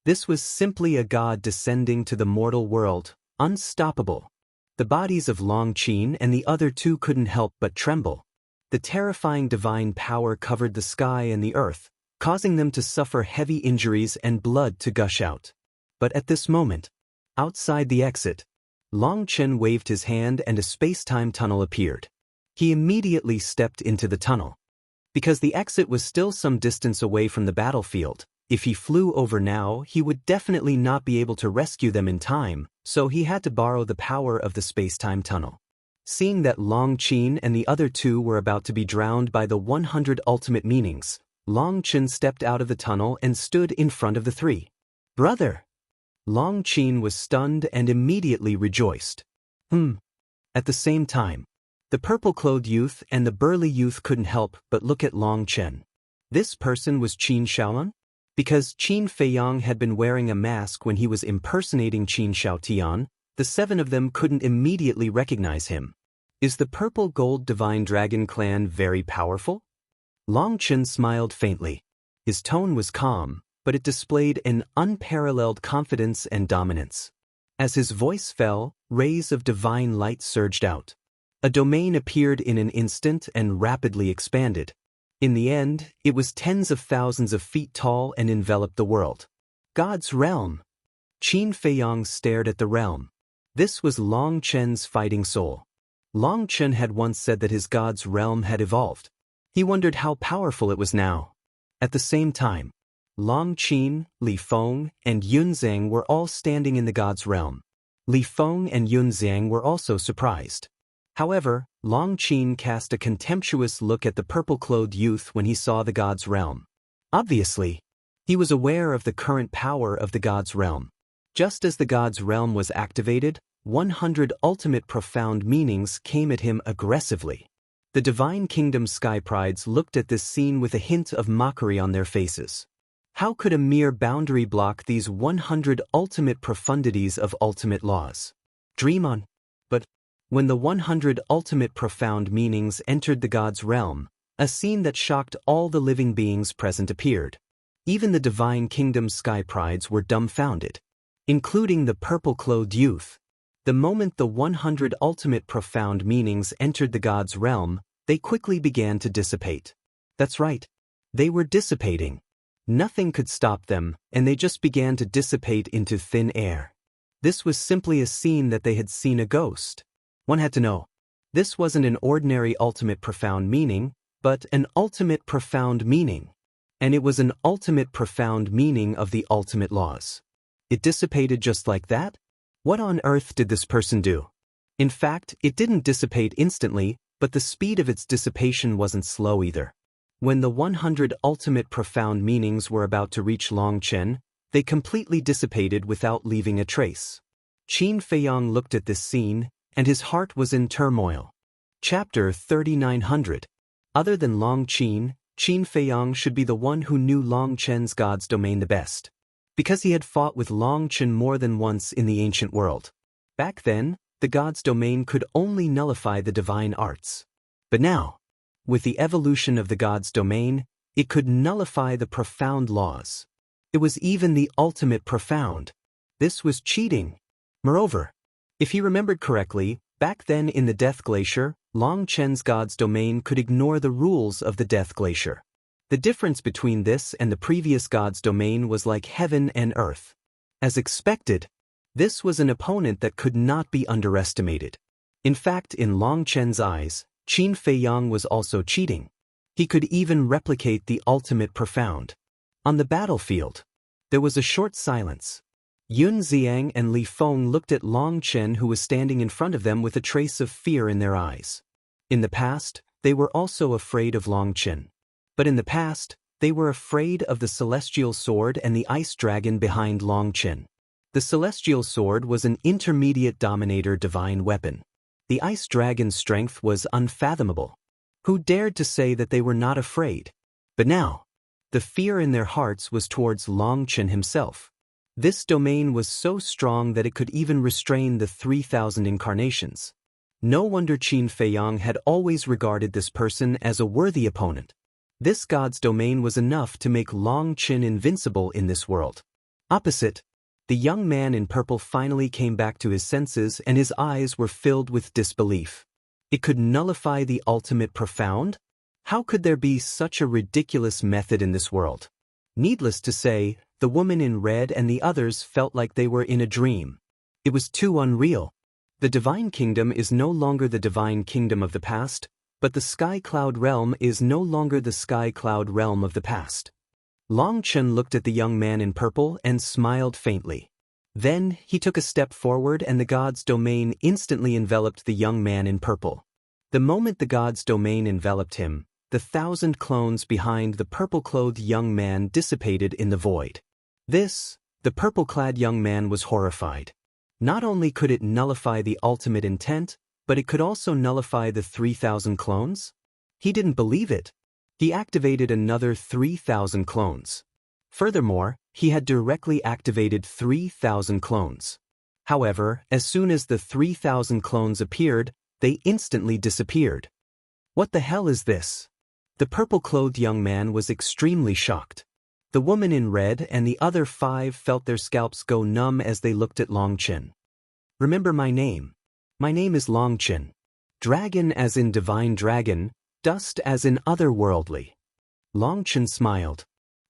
This was simply a god descending to the mortal world, unstoppable. The bodies of Long Qin and the other 2 couldn't help but tremble. The terrifying divine power covered the sky and the earth, causing them to suffer heavy injuries and blood to gush out. But at this moment, outside the exit, Long Qin waved his hand and a space-time tunnel appeared. He immediately stepped into the tunnel. Because the exit was still some distance away from the battlefield, if he flew over now, he would definitely not be able to rescue them in time, so he had to borrow the power of the space-time tunnel. Seeing that Long Qin and the other 2 were about to be drowned by the 100 ultimate meanings, Long Qin stepped out of the tunnel and stood in front of the 3. "Brother!" Long Qin was stunned and immediately rejoiced. At the same time, the purple-clothed youth and the burly youth couldn't help but look at Long Qin. This person was Qin Shaolun? Because Qin Feiyang had been wearing a mask when he was impersonating Qin Shaotian, the 7 of them couldn't immediately recognize him. Is the purple-gold divine dragon clan very powerful? Long Qin smiled faintly. His tone was calm, but it displayed an unparalleled confidence and dominance. As his voice fell, rays of divine light surged out. A domain appeared in an instant and rapidly expanded. In the end, it was tens of thousands of feet tall and enveloped the world. God's realm. Qin Feiyang stared at the realm. This was Long Qin's fighting soul. Long Qin had once said that his god's realm had evolved. He wondered how powerful it was now. At the same time, Long Qin, Li Feng, and Yun Zhang were all standing in the god's realm. Li Feng and Yun Zhang were also surprised. However, Long Qin cast a contemptuous look at the purple-clothed youth when he saw the god's realm. Obviously, he was aware of the current power of the god's realm. Just as the god's realm was activated, 100 ultimate profound meanings came at him aggressively. The Divine Kingdom Sky Prides looked at this scene with a hint of mockery on their faces. How could a mere boundary block these 100 ultimate profundities of ultimate laws? Dream on. But when the 100 ultimate profound meanings entered the god's realm, a scene that shocked all the living beings present appeared. Even the Divine Kingdom Sky Prides were dumbfounded, including the purple-clothed youth. The moment the 100 ultimate profound meanings entered the god's realm, they quickly began to dissipate. That's right. They were dissipating. Nothing could stop them, and they just began to dissipate into thin air. This was simply a scene that they had seen a ghost. One had to know. This wasn't an ordinary ultimate profound meaning, but an ultimate profound meaning. And it was an ultimate profound meaning of the ultimate laws. It dissipated just like that? What on earth did this person do? In fact, it didn't dissipate instantly, but the speed of its dissipation wasn't slow either. When the 100 ultimate profound meanings were about to reach Long Qin, they completely dissipated without leaving a trace. Qin Feiyang looked at this scene, and his heart was in turmoil. Chapter 3900. Other than Long Qin, Qin Feiyang should be the one who knew Long Qin's god's domain the best, because he had fought with Long Qin more than once in the ancient world. Back then, the god's domain could only nullify the divine arts. But now, with the evolution of the god's domain, it could nullify the profound laws. It was even the ultimate profound. This was cheating. Moreover, if he remembered correctly, back then in the Death Glacier, Long Qin's god's domain could ignore the rules of the Death Glacier. The difference between this and the previous god's domain was like heaven and earth. As expected, this was an opponent that could not be underestimated. In fact, in Long Qin's eyes, Qin Feiyang was also cheating. He could even replicate the ultimate profound. On the battlefield, there was a short silence. Yun Xiang and Li Feng looked at Long Qin, who was standing in front of them with a trace of fear in their eyes. In the past, they were also afraid of Long Qin. But in the past, they were afraid of the celestial sword and the ice dragon behind Long Qin. The celestial sword was an intermediate dominator divine weapon. The ice dragon's strength was unfathomable. Who dared to say that they were not afraid? But now, the fear in their hearts was towards Long Chen himself. This domain was so strong that it could even restrain the 3,000 incarnations. No wonder Qin Feiyang had always regarded this person as a worthy opponent. This god's domain was enough to make Long Chen invincible in this world. Opposite, the young man in purple finally came back to his senses and his eyes were filled with disbelief. It could nullify the ultimate profound? How could there be such a ridiculous method in this world? Needless to say, the woman in red and the others felt like they were in a dream. It was too unreal. The divine kingdom is no longer the divine kingdom of the past, but the sky cloud realm is no longer the sky cloud realm of the past. Long Chen looked at the young man in purple and smiled faintly. Then he took a step forward and the god's domain instantly enveloped the young man in purple. The moment the god's domain enveloped him, the 1,000 clones behind the purple-clothed young man dissipated in the void. The purple-clad young man was horrified. Not only could it nullify the ultimate intent, but it could also nullify the 3,000 clones? He didn't believe it. He activated another 3,000 clones. Furthermore, he had directly activated 3,000 clones. However, as soon as the 3,000 clones appeared, they instantly disappeared. What the hell is this? The purple-clothed young man was extremely shocked. The woman in red and the other 5 felt their scalps go numb as they looked at Long Chen. Remember my name. My name is Long Chen. Dragon as in divine dragon, dust as in otherworldly. Long Chen smiled.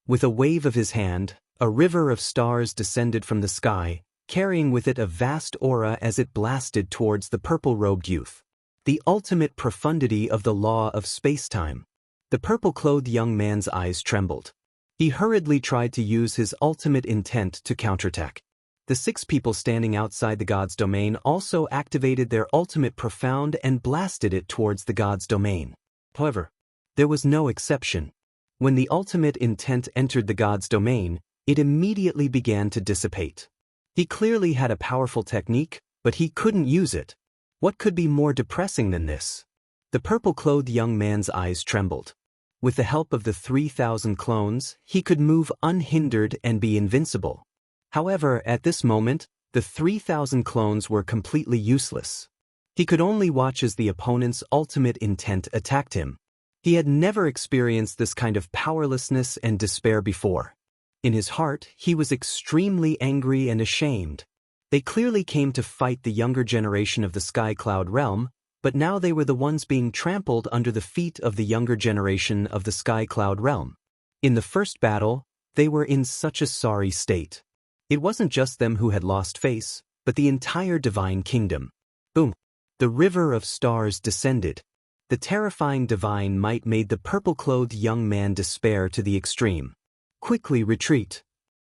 With a wave of his hand, a river of stars descended from the sky, carrying with it a vast aura as it blasted towards the purple-robed youth. The ultimate profundity of the law of space-time. The purple-clothed young man's eyes trembled. He hurriedly tried to use his ultimate intent to counterattack. The 6 people standing outside the god's domain also activated their ultimate profound and blasted it towards the god's domain. However, there was no exception. When the ultimate intent entered the god's domain, it immediately began to dissipate. He clearly had a powerful technique, but he couldn't use it. What could be more depressing than this? The purple-clothed young man's eyes trembled. With the help of the 3,000 clones, he could move unhindered and be invincible. However, at this moment, the 3,000 clones were completely useless. He could only watch as the opponent's ultimate intent attacked him. He had never experienced this kind of powerlessness and despair before. In his heart, he was extremely angry and ashamed. They clearly came to fight the younger generation of the Sky Cloud realm, but now they were the ones being trampled under the feet of the younger generation of the Sky Cloud realm. In the first battle, they were in such a sorry state. It wasn't just them who had lost face, but the entire divine kingdom. Boom! The river of stars descended. The terrifying divine might made the purple-clothed young man despair to the extreme. Quickly retreat!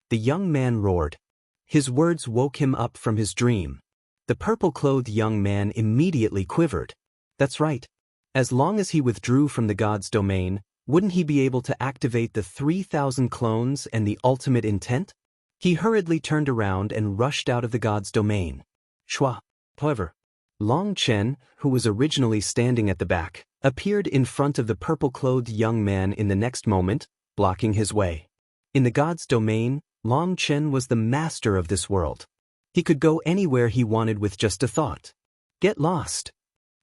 The young man roared. His words woke him up from his dream. The purple-clothed young man immediately quivered. That's right. As long as he withdrew from the god's domain, wouldn't he be able to activate the 3,000 clones and the ultimate intent? He hurriedly turned around and rushed out of the god's domain. Shua! However, Long Chen, who was originally standing at the back, appeared in front of the purple-clothed young man in the next moment, blocking his way. In the god's domain, Long Chen was the master of this world. He could go anywhere he wanted with just a thought. Get lost!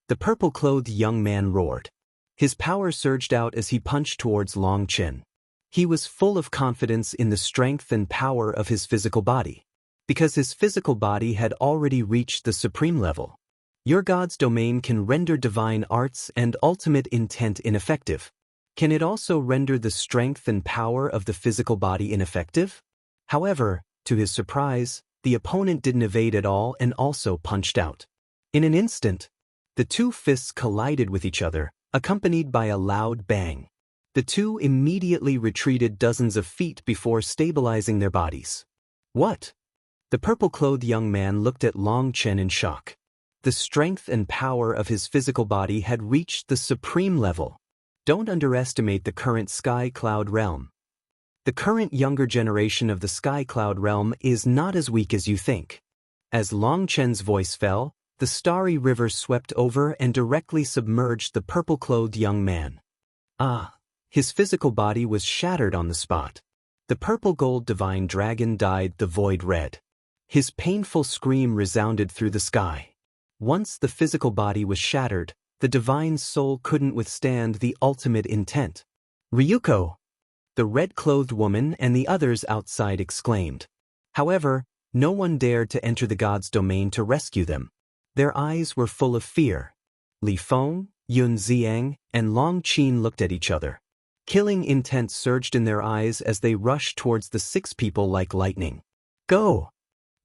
The purple-clothed young man roared. His power surged out as he punched towards Long Chen. He was full of confidence in the strength and power of his physical body, because his physical body had already reached the supreme level. Your god's domain can render divine arts and ultimate intent ineffective. Can it also render the strength and power of the physical body ineffective? However, to his surprise, the opponent didn't evade at all and also punched out. In an instant, the 2 fists collided with each other, accompanied by a loud bang. The 2 immediately retreated dozens of feet before stabilizing their bodies. What? The purple-clothed young man looked at Long Chen in shock. The strength and power of his physical body had reached the supreme level. Don't underestimate the current Sky Cloud realm. The current younger generation of the Sky Cloud realm is not as weak as you think. As Long Chen's voice fell, the starry river swept over and directly submerged the purple-clothed young man. His physical body was shattered on the spot. The purple-gold divine dragon dyed the void red. His painful scream resounded through the sky. Once the physical body was shattered, the divine soul couldn't withstand the ultimate intent. "Ryuko!" The red-clothed woman and the others outside exclaimed. However, no one dared to enter the god's domain to rescue them. Their eyes were full of fear. Li Feng, Yun Ziang, and Long Qin looked at each other. Killing intent surged in their eyes as they rushed towards the 6 people like lightning. "Go!"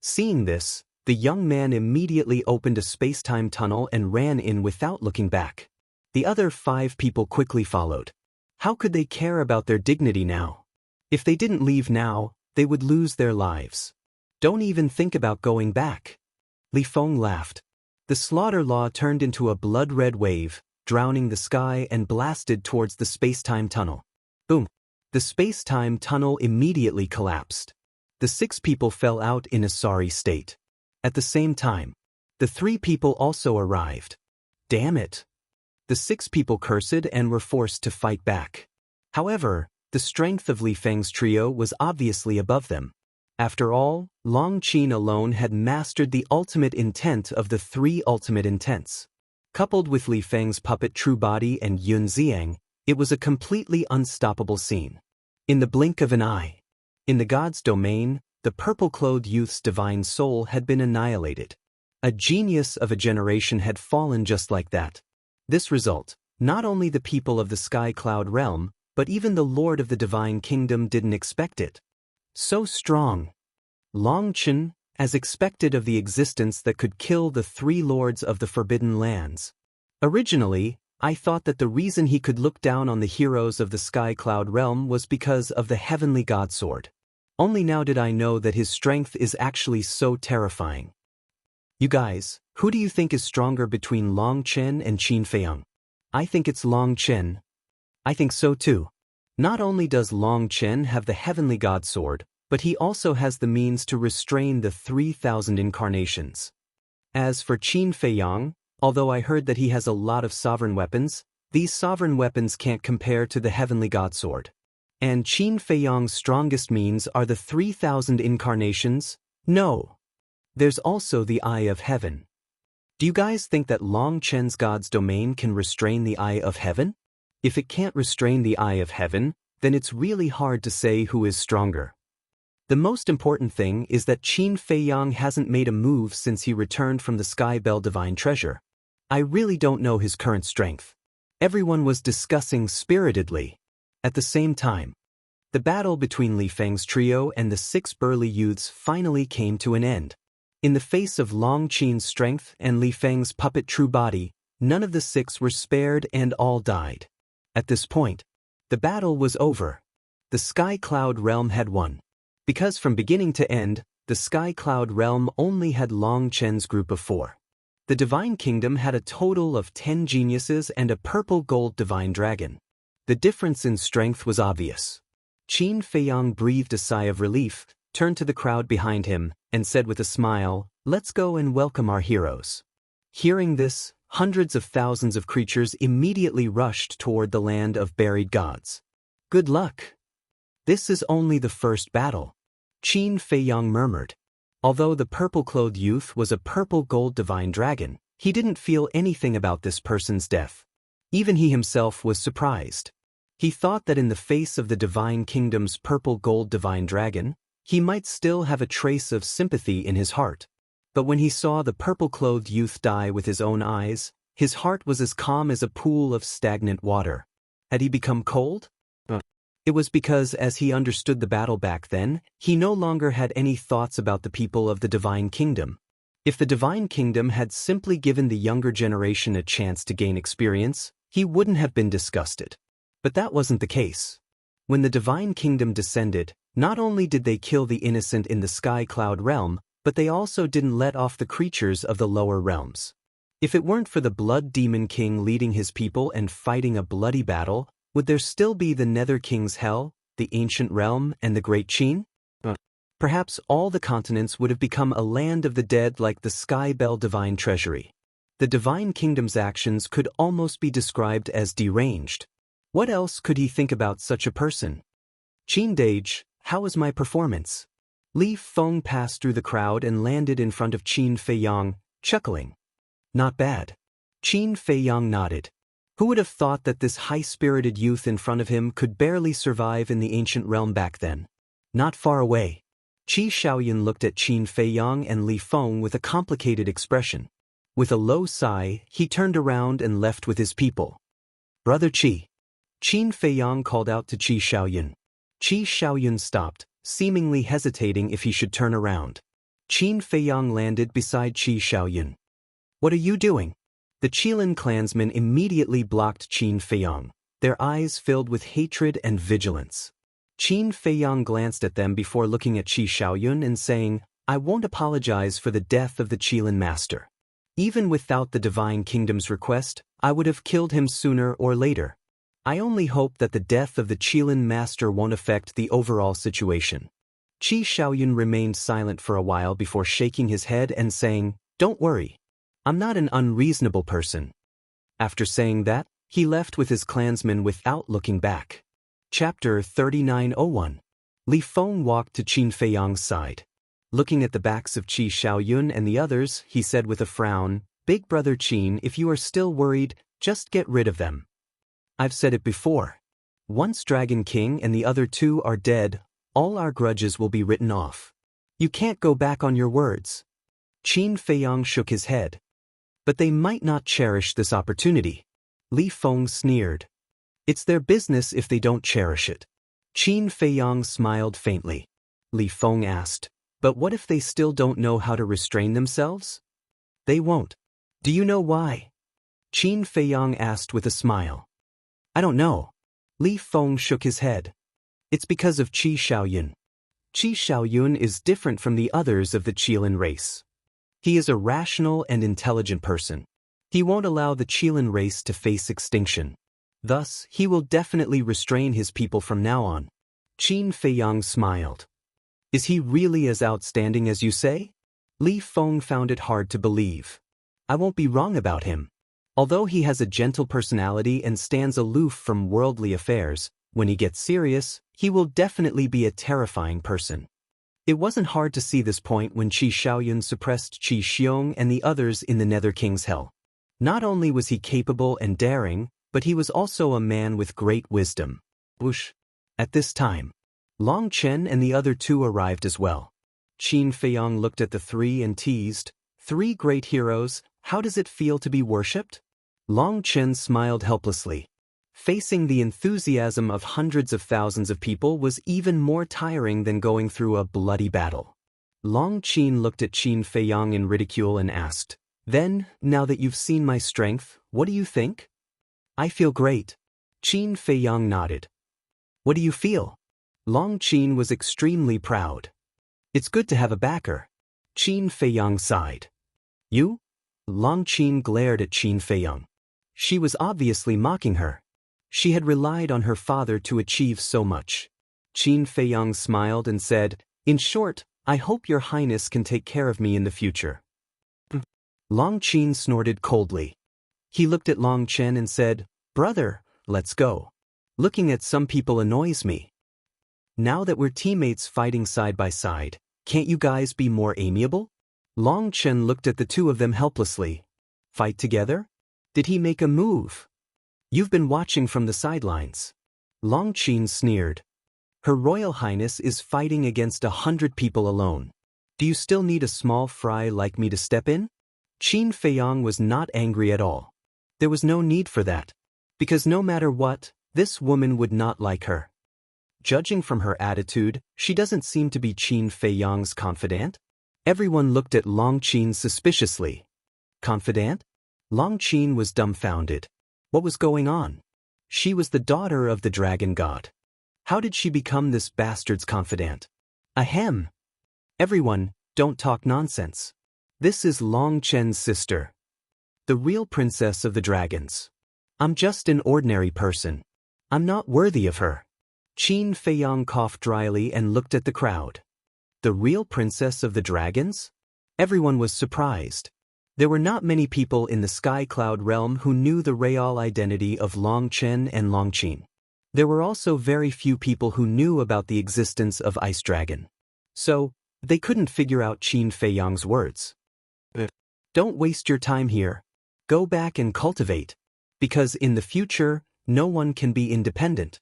Seeing this, the young man immediately opened a space-time tunnel and ran in without looking back. The other 5 people quickly followed. How could they care about their dignity now? If they didn't leave now, they would lose their lives. "Don't even think about going back." Li Feng laughed. The slaughter law turned into a blood-red wave, drowning the sky and blasted towards the space-time tunnel. Boom! The space-time tunnel immediately collapsed. The 6 people fell out in a sorry state. At the same time, the 3 people also arrived. Damn it! The 6 people cursed and were forced to fight back. However, the strength of Li Feng's trio was obviously above them. After all, Long Qin alone had mastered the ultimate intent of the 3 ultimate intents. Coupled with Li Feng's puppet true body and Yun Ziang, it was a completely unstoppable scene. In the blink of an eye. In the god's domain, the purple-clothed youth's divine soul had been annihilated. A genius of a generation had fallen just like that. This result, not only the people of the Sky Cloud realm, but even the Lord of the Divine Kingdom didn't expect it. So strong. Long Chen, as expected of the existence that could kill the 3 lords of the Forbidden Lands. Originally, I thought that the reason he could look down on the heroes of the Sky Cloud realm was because of the heavenly god sword. Only now did I know that his strength is actually so terrifying. You guys, who do you think is stronger between Long Chen and Qin Feiyang? I think it's Long Chen. I think so too. Not only does Long Chen have the heavenly god sword, but he also has the means to restrain the 3,000 incarnations. As for Qin Feiyang, although I heard that he has a lot of sovereign weapons, these sovereign weapons can't compare to the heavenly god sword. And Qin Feiyang's strongest means are the 3,000 incarnations? No. There's also the Eye of Heaven. Do you guys think that Long Chen's god's domain can restrain the Eye of Heaven? If it can't restrain the Eye of Heaven, then it's really hard to say who is stronger. The most important thing is that Qin Feiyang hasn't made a move since he returned from the Sky Bell Divine Treasure. I really don't know his current strength. Everyone was discussing spiritedly. At the same time, the battle between Li Feng's trio and the 6 burly youths finally came to an end. In the face of Long Qin's strength and Li Feng's puppet true body, none of the 6 were spared and all died. At this point, the battle was over. The Sky Cloud realm had won. Because from beginning to end, the Sky Cloud realm only had Long Chen's group of 4. The Divine Kingdom had a total of 10 geniuses and a purple-gold divine dragon. The difference in strength was obvious. Qin Feiyang breathed a sigh of relief, turned to the crowd behind him, and said with a smile, "Let's go and welcome our heroes." Hearing this, hundreds of thousands of creatures immediately rushed toward the land of buried gods. "Good luck. This is only the first battle," Qin Feiyang murmured. Although the purple-clothed youth was a purple-gold divine dragon, he didn't feel anything about this person's death. Even he himself was surprised. He thought that in the face of the Divine Kingdom's purple-gold divine dragon, he might still have a trace of sympathy in his heart. But when he saw the purple-clothed youth die with his own eyes, his heart was as calm as a pool of stagnant water. Had he become cold? It was because, as he understood the battle back then, he no longer had any thoughts about the people of the Divine Kingdom. If the Divine Kingdom had simply given the younger generation a chance to gain experience, he wouldn't have been disgusted. But that wasn't the case. When the Divine Kingdom descended, not only did they kill the innocent in the Sky Cloud realm, but they also didn't let off the creatures of the lower realms. If it weren't for the Blood Demon King leading his people and fighting a bloody battle, would there still be the Nether King's hell? the ancient realm, and the great Qin? Perhaps all the continents would have become a land of the dead like the Sky Bell Divine Treasury. The Divine Kingdom's actions could almost be described as deranged. What else could he think about such a person? Qin Dage, how was my performance? Li Feng passed through the crowd and landed in front of Qin Feiyang, chuckling. Not bad. Qin Feiyang nodded. Who would have thought that this high-spirited youth in front of him could barely survive in the ancient realm back then? Not far away. Qi Xiaoyan looked at Qin Feiyang and Li Feng with a complicated expression. With a low sigh, he turned around and left with his people. Brother Qi. Qin Feiyang called out to Qi Xiaoyan. Qi Xiaoyan stopped, seemingly hesitating if he should turn around. Qin Feiyang landed beside Qi Xiaoyan. What are you doing? The Qilin clansmen immediately blocked Qin Feiyang, their eyes filled with hatred and vigilance. Qin Feiyang glanced at them before looking at Qi Xiaoyun and saying, I won't apologize for the death of the Qilin master. Even without the Divine Kingdom's request, I would have killed him sooner or later. I only hope that the death of the Qilin master won't affect the overall situation. Qi Xiaoyun remained silent for a while before shaking his head and saying, Don't worry. I'm not an unreasonable person. After saying that, he left with his clansmen without looking back. Chapter 3901. Li Feng walked to Qin Feiyang's side. Looking at the backs of Qi Xiaoyun and the others, he said with a frown, Big brother Qin, if you are still worried, just get rid of them. I've said it before. Once Dragon King and the other two are dead, all our grudges will be written off. You can't go back on your words. Qin Feiyang shook his head. But they might not cherish this opportunity. Li Feng sneered. It's their business if they don't cherish it. Qin Feiyang smiled faintly. Li Feng asked, But what if they still don't know how to restrain themselves? They won't. Do you know why? Qin Feiyang asked with a smile. I don't know. Li Feng shook his head. It's because of Qi Xiaoyun. Qi Xiaoyun is different from the others of the Qilin race. He is a rational and intelligent person. He won't allow the Qilin race to face extinction. Thus, he will definitely restrain his people from now on. Qin Feiyang smiled. Is he really as outstanding as you say? Li Feng found it hard to believe. I won't be wrong about him. Although he has a gentle personality and stands aloof from worldly affairs, when he gets serious, he will definitely be a terrifying person. It wasn't hard to see this point when Qi Xiaoyun suppressed Qi Xiong and the others in the Nether King's Hell. Not only was he capable and daring, but he was also a man with great wisdom. Whoosh. At this time, Long Chen and the other two arrived as well. Qin Feiyang looked at the three and teased, Three great heroes, how does it feel to be worshipped? Long Chen smiled helplessly. Facing the enthusiasm of hundreds of thousands of people was even more tiring than going through a bloody battle. Long Qin looked at Qin Feiyang in ridicule and asked, Then, now that you've seen my strength, what do you think? I feel great. Qin Feiyang nodded. What do you feel? Long Qin was extremely proud. It's good to have a backer. Qin Feiyang sighed. You? Long Qin glared at Qin Feiyang. She was obviously mocking her. She had relied on her father to achieve so much. Qin Feiyang smiled and said, In short, I hope your highness can take care of me in the future. Long Qin snorted coldly. He looked at Long Chen and said, Brother, let's go. Looking at some people annoys me. Now that we're teammates fighting side by side, can't you guys be more amiable? Long Chen looked at the two of them helplessly. Fight together? Did he make a move? You've been watching from the sidelines. Long Qin sneered. Her Royal Highness is fighting against 100 people alone. Do you still need a small fry like me to step in? Qin Feiyang was not angry at all. There was no need for that. Because no matter what, this woman would not like her. Judging from her attitude, she doesn't seem to be Qin Feiyang's confidant. Everyone looked at Long Qin suspiciously. Confidant? Long Qin was dumbfounded. What was going on? She was the daughter of the dragon god. How did she become this bastard's confidant? Ahem. Everyone, don't talk nonsense. This is Long Chen's sister. The real princess of the dragons. I'm just an ordinary person. I'm not worthy of her. Qin Feiyang coughed dryly and looked at the crowd. The real princess of the dragons? Everyone was surprised. There were not many people in the Sky Cloud realm who knew the real identity of Long Chen and Long Qin. There were also very few people who knew about the existence of Ice Dragon. So, they couldn't figure out Qin Feiyang's words. Don't waste your time here. Go back and cultivate. Because in the future, no one can be independent.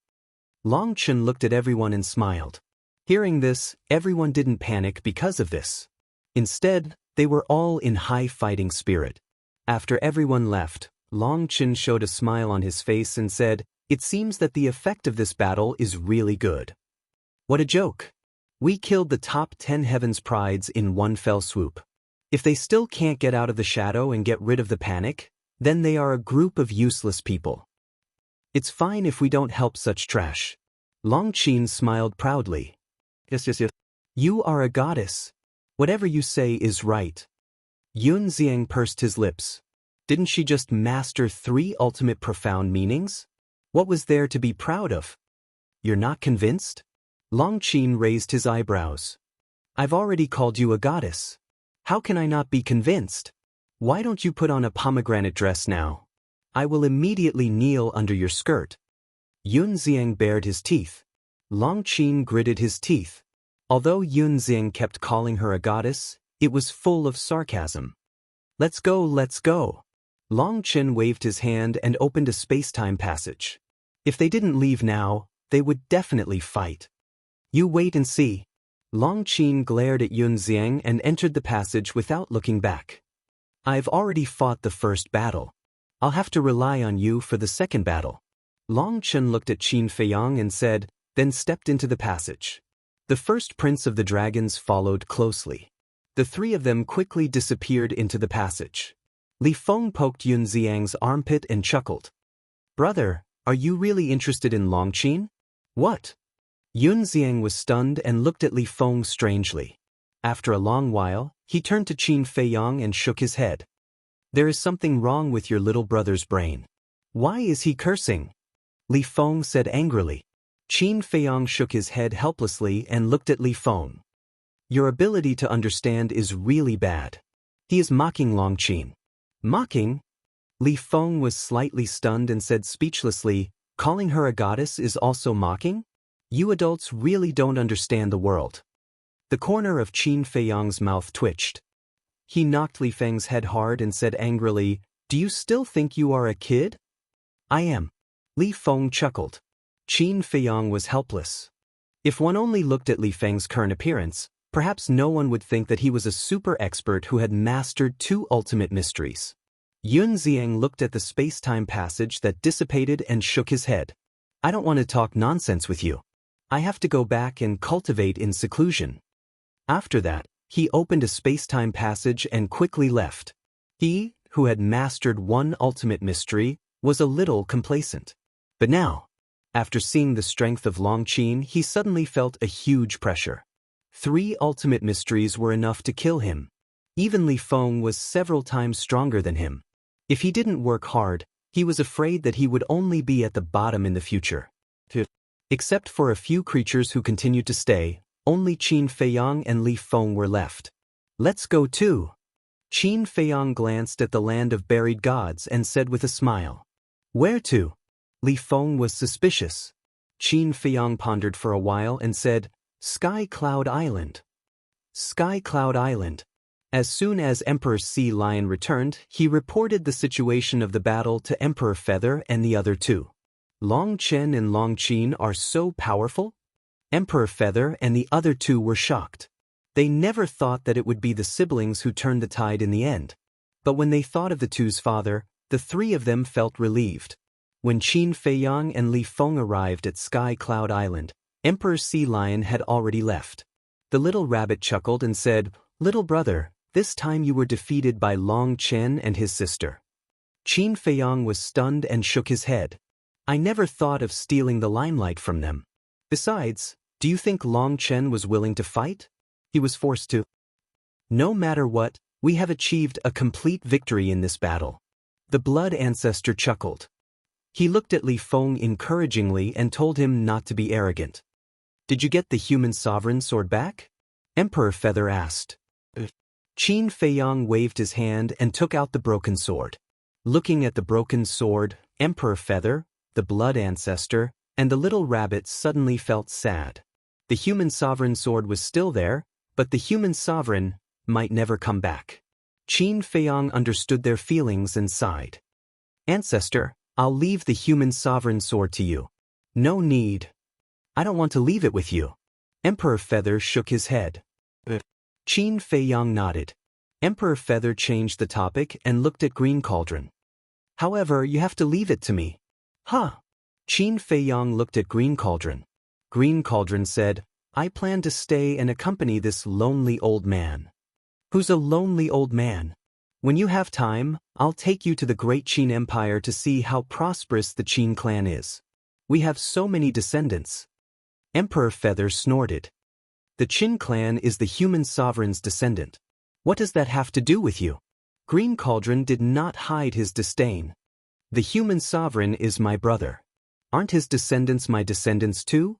Long Chen looked at everyone and smiled. Hearing this, everyone didn't panic because of this. Instead, they were all in high fighting spirit. After everyone left, Long Chen showed a smile on his face and said, "It seems that the effect of this battle is really good." What a joke! We killed the top 10 Heaven's Prides in one fell swoop. If they still can't get out of the shadow and get rid of the panic, then they are a group of useless people. It's fine if we don't help such trash. Long Qin smiled proudly. Yes. You are a goddess. Whatever you say is right. Yun Xiang pursed his lips. Didn't she just master 3 ultimate profound meanings? What was there to be proud of? You're not convinced? Long Qin raised his eyebrows. I've already called you a goddess. How can I not be convinced? Why don't you put on a pomegranate dress now? I will immediately kneel under your skirt. Yun Xiang bared his teeth. Long Qin gritted his teeth. Although Yun Xiang kept calling her a goddess, it was full of sarcasm. Let's go, let's go. Long Qin waved his hand and opened a space-time passage. If they didn't leave now, they would definitely fight. You wait and see. Long Qin glared at Yun Xiang and entered the passage without looking back. I've already fought the first battle. I'll have to rely on you for the second battle. Long Chen looked at Qin Feiyang and said, then stepped into the passage. The first prince of the dragons followed closely. The 3 of them quickly disappeared into the passage. Li Feng poked Yun Xiang's armpit and chuckled. Brother, are you really interested in Long Qin? What? Yun Xiang was stunned and looked at Li Feng strangely. After a long while, he turned to Qin Feiyang and shook his head. There is something wrong with your little brother's brain. Why is he cursing? Li Feng said angrily. Qin Feiyang shook his head helplessly and looked at Li Feng. Your ability to understand is really bad. He is mocking Long Qin. Mocking? Li Feng was slightly stunned and said speechlessly, calling her a goddess is also mocking? You adults really don't understand the world. The corner of Qin Feiyang's mouth twitched. He knocked Li Feng's head hard and said angrily, Do you still think you are a kid? I am. Li Feng chuckled. Qin Feiyang was helpless. If one only looked at Li Feng's current appearance, perhaps no one would think that he was a super expert who had mastered 2 ultimate mysteries. Yun Xiang looked at the space-time passage that dissipated and shook his head. I don't want to talk nonsense with you. I have to go back and cultivate in seclusion. After that, he opened a space-time passage and quickly left. He, who had mastered 1 ultimate mystery, was a little complacent. But now, after seeing the strength of Long Qin, he suddenly felt a huge pressure. 3 ultimate mysteries were enough to kill him. Even Li Feng was several times stronger than him. If he didn't work hard, he was afraid that he would only be at the bottom in the future. Except for a few creatures who continued to stay, only Qin Feiyang and Li Feng were left. Let's go too. Qin Feiyang glanced at the land of buried gods and said with a smile. Where to? Li Feng was suspicious. Qin Feiyang pondered for a while and said, Sky Cloud Island. Sky Cloud Island. As soon as Emperor Sea Lion returned, he reported the situation of the battle to Emperor Feather and the other 2. Long Chen and Long Qin are so powerful? Emperor Feather and the other 2 were shocked. They never thought that it would be the siblings who turned the tide in the end. But when they thought of the 2's father, the 3 of them felt relieved. When Qin Feiyang and Li Feng arrived at Sky Cloud Island, Emperor Sea Lion had already left. The little rabbit chuckled and said, Little brother, this time you were defeated by Long Chen and his sister. Qin Feiyang was stunned and shook his head. I never thought of stealing the limelight from them. Besides, do you think Long Chen was willing to fight? He was forced to. No matter what, we have achieved a complete victory in this battle. The Blood Ancestor chuckled. He looked at Li Feng encouragingly and told him not to be arrogant. Did you get the human sovereign sword back? Emperor Feather asked. Qin Feiyang waved his hand and took out the broken sword. Looking at the broken sword, Emperor Feather, the blood ancestor, and the little rabbit suddenly felt sad. The human sovereign sword was still there, but the human sovereign might never come back. Qin Feiyang understood their feelings and sighed. Ancestor, I'll leave the human sovereign sword to you. No need. I don't want to leave it with you. Emperor Feather shook his head. Qin Feiyang nodded. Emperor Feather changed the topic and looked at Green Cauldron. However, you have to leave it to me. Huh? Qin Feiyang looked at Green Cauldron. Green Cauldron said, I plan to stay and accompany this lonely old man. Who's a lonely old man? When you have time, I'll take you to the great Qin Empire to see how prosperous the Qin clan is. We have so many descendants. Emperor Feather snorted. The Qin clan is the human sovereign's descendant. What does that have to do with you? Green Cauldron did not hide his disdain. The human sovereign is my brother. Aren't his descendants my descendants too?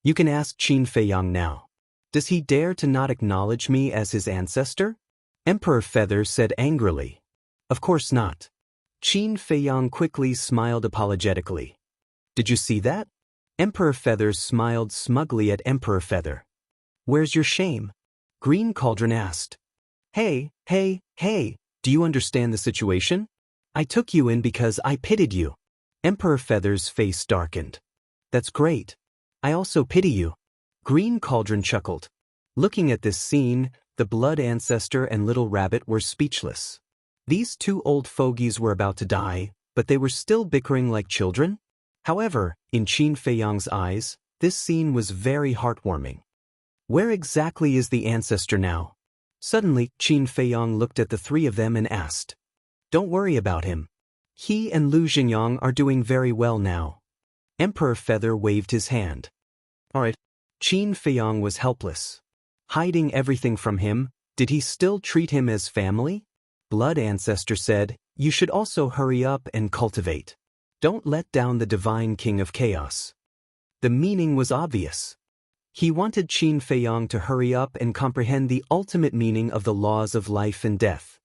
You can ask Qin Feiyang now. Does he dare to not acknowledge me as his ancestor? Emperor Feather said angrily. Of course not. Qin Feiyang quickly smiled apologetically. Did you see that? Emperor Feather smiled smugly at Emperor Feather. Where's your shame? Green Cauldron asked. Hey, do you understand the situation? I took you in because I pitied you. Emperor Feather's face darkened. That's great. I also pity you. Green Cauldron chuckled. Looking at this scene, the blood ancestor and little rabbit were speechless. These two old fogies were about to die, but they were still bickering like children. However, in Qin Feiyang's eyes, this scene was very heartwarming. Where exactly is the ancestor now? Suddenly, Qin Feiyang looked at the three of them and asked. Don't worry about him. He and Lu Xingyang are doing very well now. Emperor Feather waved his hand. All right. Qin Feiyang was helpless. Hiding everything from him, did he still treat him as family? Blood Ancestor said, you should also hurry up and cultivate. Don't let down the divine king of chaos. The meaning was obvious. He wanted Qin Feiyang to hurry up and comprehend the ultimate meaning of the laws of life and death.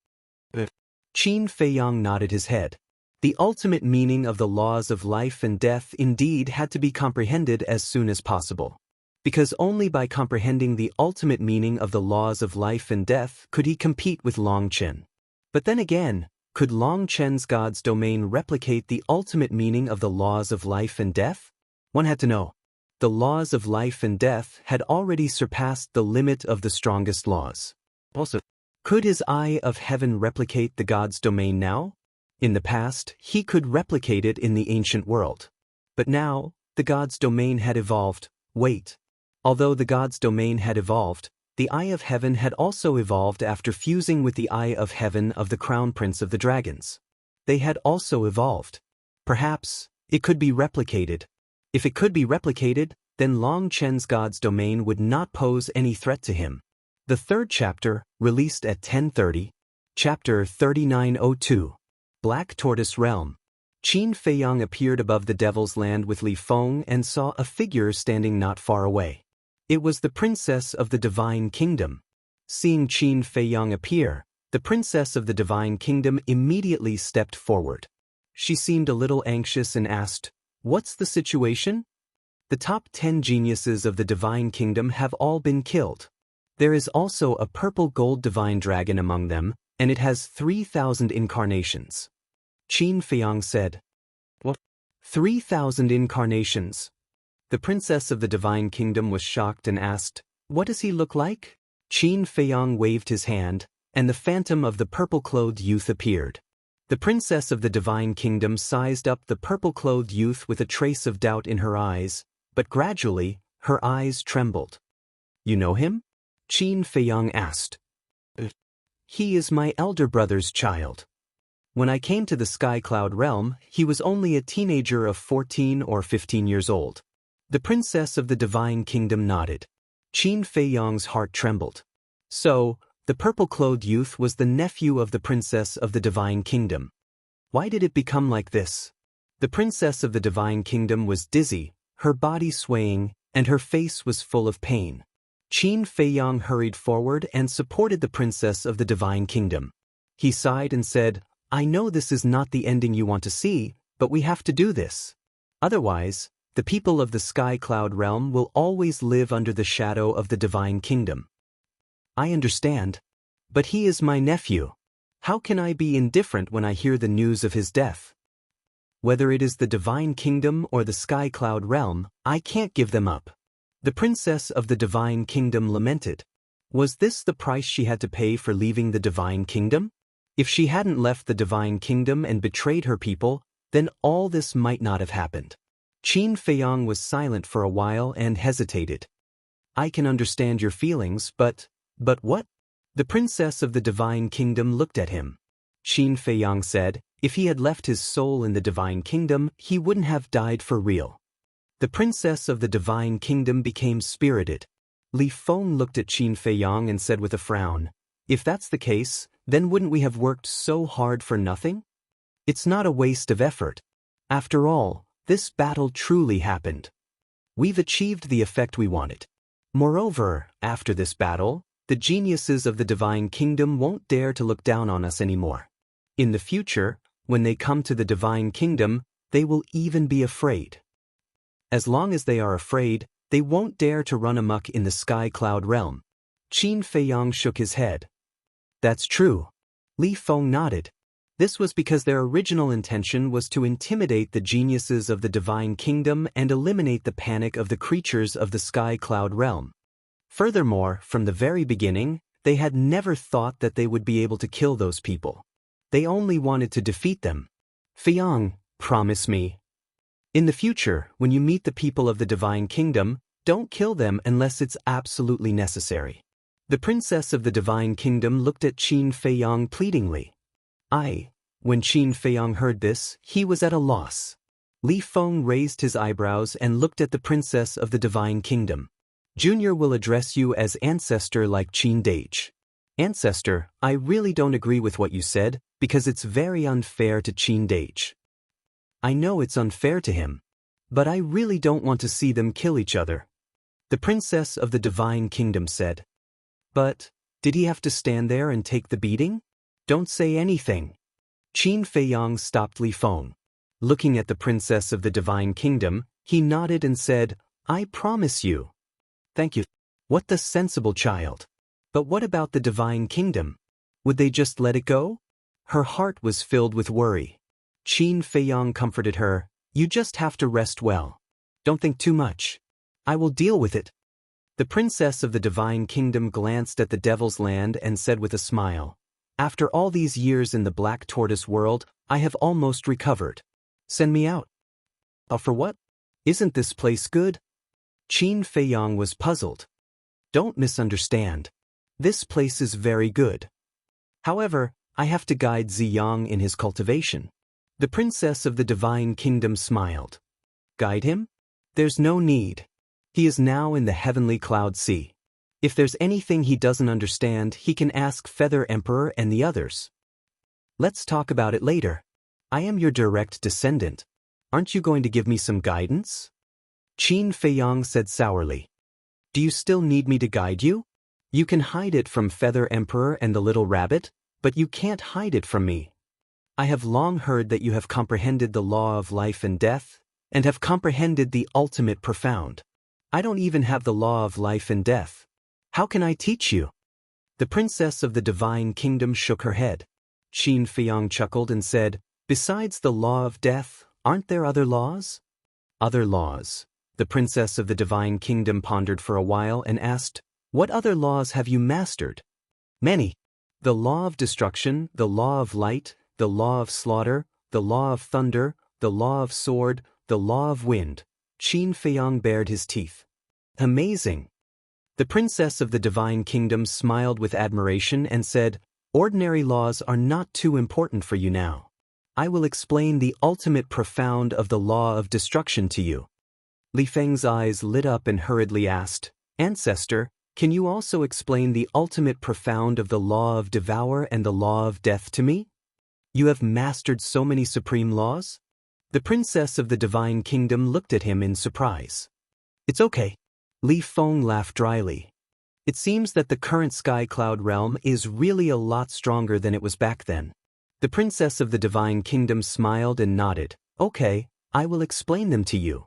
Qin Feiyang nodded his head. The ultimate meaning of the laws of life and death indeed had to be comprehended as soon as possible. Because only by comprehending the ultimate meaning of the laws of life and death could he compete with Long Chen. But then again, could Long Chen's God's domain replicate the ultimate meaning of the laws of life and death? One had to know. The laws of life and death had already surpassed the limit of the strongest laws. Also, could his Eye of Heaven replicate the God's domain now? In the past, he could replicate it in the ancient world. But now, the God's domain had evolved. Wait. Although the God's domain had evolved, the Eye of Heaven had also evolved after fusing with the Eye of Heaven of the Crown Prince of the Dragons. They had also evolved. Perhaps, it could be replicated. If it could be replicated, then Long Chen's God's domain would not pose any threat to him. The third chapter, released at 10:30, Chapter 3902. Black Tortoise Realm. Qin Feiyang appeared above the Devil's Land with Li Feng and saw a figure standing not far away. It was the Princess of the Divine Kingdom. Seeing Qin Feiyang appear, the Princess of the Divine Kingdom immediately stepped forward. She seemed a little anxious and asked, "What's the situation?" The top 10 geniuses of the Divine Kingdom have all been killed. There is also a purple gold divine dragon among them, and it has 3,000 incarnations. Qin Feiyang said, "What? 3,000 incarnations?" The Princess of the Divine Kingdom was shocked and asked, "What does he look like?" Qin Feiyang waved his hand, and the phantom of the purple-clothed youth appeared. The Princess of the Divine Kingdom sized up the purple-clothed youth with a trace of doubt in her eyes, but gradually, her eyes trembled. "You know him?" Qin Feiyang asked. "He is my elder brother's child. When I came to the Sky Cloud realm, he was only a teenager of 14 or 15 years old." The Princess of the Divine Kingdom nodded. Qin Feiyang's heart trembled. So, the purple-clothed youth was the nephew of the Princess of the Divine Kingdom. Why did it become like this? The princess of the divine kingdom was dizzy, her body swaying, and her face was full of pain. Qin Feiyang hurried forward and supported the princess of the divine kingdom. He sighed and said, "I know this is not the ending you want to see, but we have to do this. Otherwise, the people of the Sky Cloud realm will always live under the shadow of the divine kingdom." "I understand. But he is my nephew. How can I be indifferent when I hear the news of his death? Whether it is the divine kingdom or the Sky Cloud realm, I can't give them up." The princess of the divine kingdom lamented. Was this the price she had to pay for leaving the divine kingdom? If she hadn't left the divine kingdom and betrayed her people, then all this might not have happened. Qin Feiyang was silent for a while and hesitated. "I can understand your feelings, but what?" The princess of the divine kingdom looked at him. Qin Feiyang said, if he had left his soul in the divine kingdom, he wouldn't have died for real. The princess of the divine kingdom became spirited. Li Feng looked at Qin Feiyang and said with a frown, "If that's the case, then wouldn't we have worked so hard for nothing? It's not a waste of effort. After all, this battle truly happened. We've achieved the effect we wanted. Moreover, after this battle, the geniuses of the divine kingdom won't dare to look down on us anymore. In the future, when they come to the divine kingdom, they will even be afraid. As long as they are afraid, they won't dare to run amok in the Sky Cloud realm." Qin Feiyang shook his head. "That's true." Li Feng nodded. This was because their original intention was to intimidate the geniuses of the divine kingdom and eliminate the panic of the creatures of the Sky Cloud realm. Furthermore, from the very beginning, they had never thought that they would be able to kill those people. They only wanted to defeat them. "Feiyang, promise me. In the future, when you meet the people of the divine kingdom, don't kill them unless it's absolutely necessary." The princess of the divine kingdom looked at Qin Feiyang pleadingly. When Qin Feiyang heard this, he was at a loss. Li Feng raised his eyebrows and looked at the princess of the divine kingdom. "Junior will address you as ancestor like Qin Dage." "Ancestor, I really don't agree with what you said, because it's very unfair to Qin Dage." "I know it's unfair to him. But I really don't want to see them kill each other," the princess of the divine kingdom said. "But, did he have to stand there and take the beating? Don't say anything." Qin Feiyang stopped Li Feng. Looking at the princess of the divine kingdom, he nodded and said, "I promise you." "Thank you." What the sensible child. But what about the divine kingdom? Would they just let it go? Her heart was filled with worry. Qin Feiyang comforted her, "You just have to rest well. Don't think too much. I will deal with it." The princess of the divine kingdom glanced at the devil's land and said with a smile, "After all these years in the Black Tortoise world, I have almost recovered. Send me out." "Oh, for what? Isn't this place good?" Qin Feiyang was puzzled. "Don't misunderstand. This place is very good. However, I have to guide Ziyang in his cultivation." The princess of the divine kingdom smiled. "Guide him? There's no need. He is now in the heavenly cloud sea. If there's anything he doesn't understand, he can ask Feather Emperor and the others. Let's talk about it later. I am your direct descendant. Aren't you going to give me some guidance?" Qin Feiyang said sourly. "Do you still need me to guide you? You can hide it from Feather Emperor and the little rabbit, but you can't hide it from me. I have long heard that you have comprehended the law of life and death, and have comprehended the ultimate profound. I don't even have the law of life and death. How can I teach you?" The princess of the divine kingdom shook her head. Qin Feiyang chuckled and said, "Besides the law of death, aren't there other laws?" "Other laws?" The princess of the divine kingdom pondered for a while and asked, "What other laws have you mastered?" "Many. The law of destruction, the law of light, the law of slaughter, the law of thunder, the law of sword, the law of wind." Qin Feiyang bared his teeth. "Amazing." The princess of the divine kingdom smiled with admiration and said, "Ordinary laws are not too important for you now. I will explain the ultimate profound of the law of destruction to you." Li Feng's eyes lit up and hurriedly asked, "Ancestor, can you also explain the ultimate profound of the law of devour and the law of death to me? You have mastered so many supreme laws?" The princess of the Divine Kingdom looked at him in surprise. It's okay. Li Feng laughed dryly. It seems that the current Sky Cloud realm is really a lot stronger than it was back then. The princess of the Divine Kingdom smiled and nodded. Okay, I will explain them to you.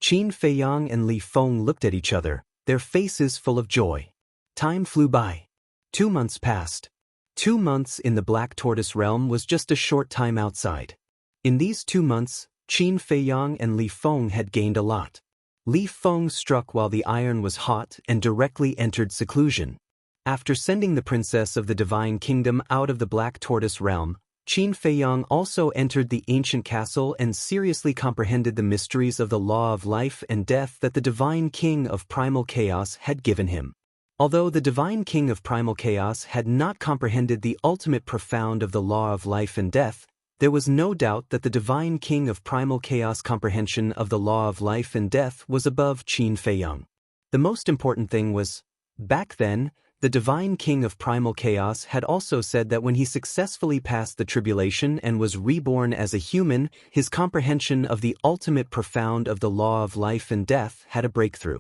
Qin Feiyang and Li Feng looked at each other, their faces full of joy. Time flew by. 2 months passed. 2 months in the Black Tortoise realm was just a short time outside. In these 2 months, Qin Feiyang and Li Feng had gained a lot. Li Feng struck while the iron was hot and directly entered seclusion. After sending the princess of the Divine Kingdom out of the Black Tortoise realm, Qin Feiyang also entered the ancient castle and seriously comprehended the mysteries of the law of life and death that the Divine King of Primal Chaos had given him. Although the Divine King of Primal Chaos had not comprehended the ultimate profound of the law of life and death, there was no doubt that the Divine King of Primal Chaos' comprehension of the law of life and death was above Qin Feiyang. The most important thing was, back then, the Divine King of Primal Chaos had also said that when he successfully passed the tribulation and was reborn as a human, his comprehension of the ultimate profound of the law of life and death had a breakthrough.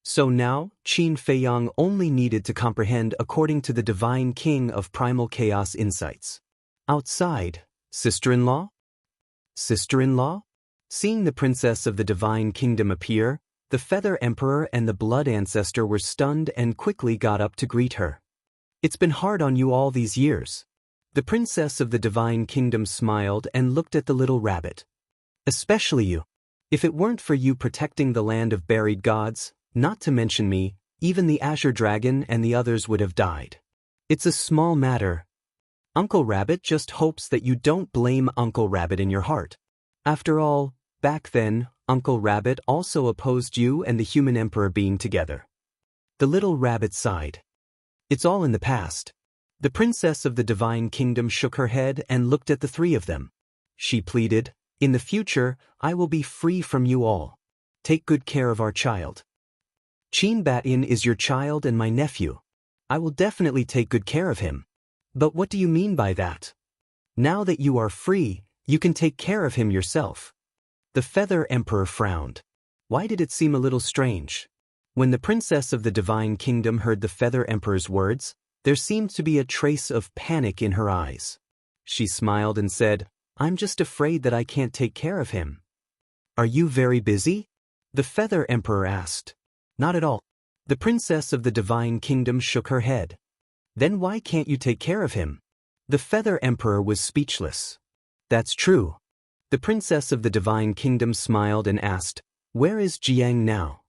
So now, Qin Feiyang only needed to comprehend according to the Divine King of Primal Chaos insights. Outside, sister-in-law? Sister-in-law? Seeing the princess of the Divine Kingdom appear, the Feather Emperor and the Blood Ancestor were stunned and quickly got up to greet her. It's been hard on you all these years. The princess of the Divine Kingdom smiled and looked at the little rabbit. Especially you. If it weren't for you protecting the land of buried gods, not to mention me, even the Azure Dragon and the others would have died. It's a small matter. Uncle Rabbit just hopes that you don't blame Uncle Rabbit in your heart. After all, back then, Uncle Rabbit also opposed you and the human emperor being together. The little rabbit sighed. It's all in the past. The princess of the Divine Kingdom shook her head and looked at the three of them. She pleaded, in the future, I will be free from you all. Take good care of our child. Qin Batin is your child and my nephew. I will definitely take good care of him. But what do you mean by that? Now that you are free, you can take care of him yourself. The Feather Emperor frowned. Why did it seem a little strange? When the princess of the Divine Kingdom heard the Feather Emperor's words, there seemed to be a trace of panic in her eyes. She smiled and said, I'm just afraid that I can't take care of him. Are you very busy? The Feather Emperor asked. Not at all. The princess of the Divine Kingdom shook her head. Then why can't you take care of him? The Feather Emperor was speechless. That's true. The princess of the Divine Kingdom smiled and asked, where is Jiang now?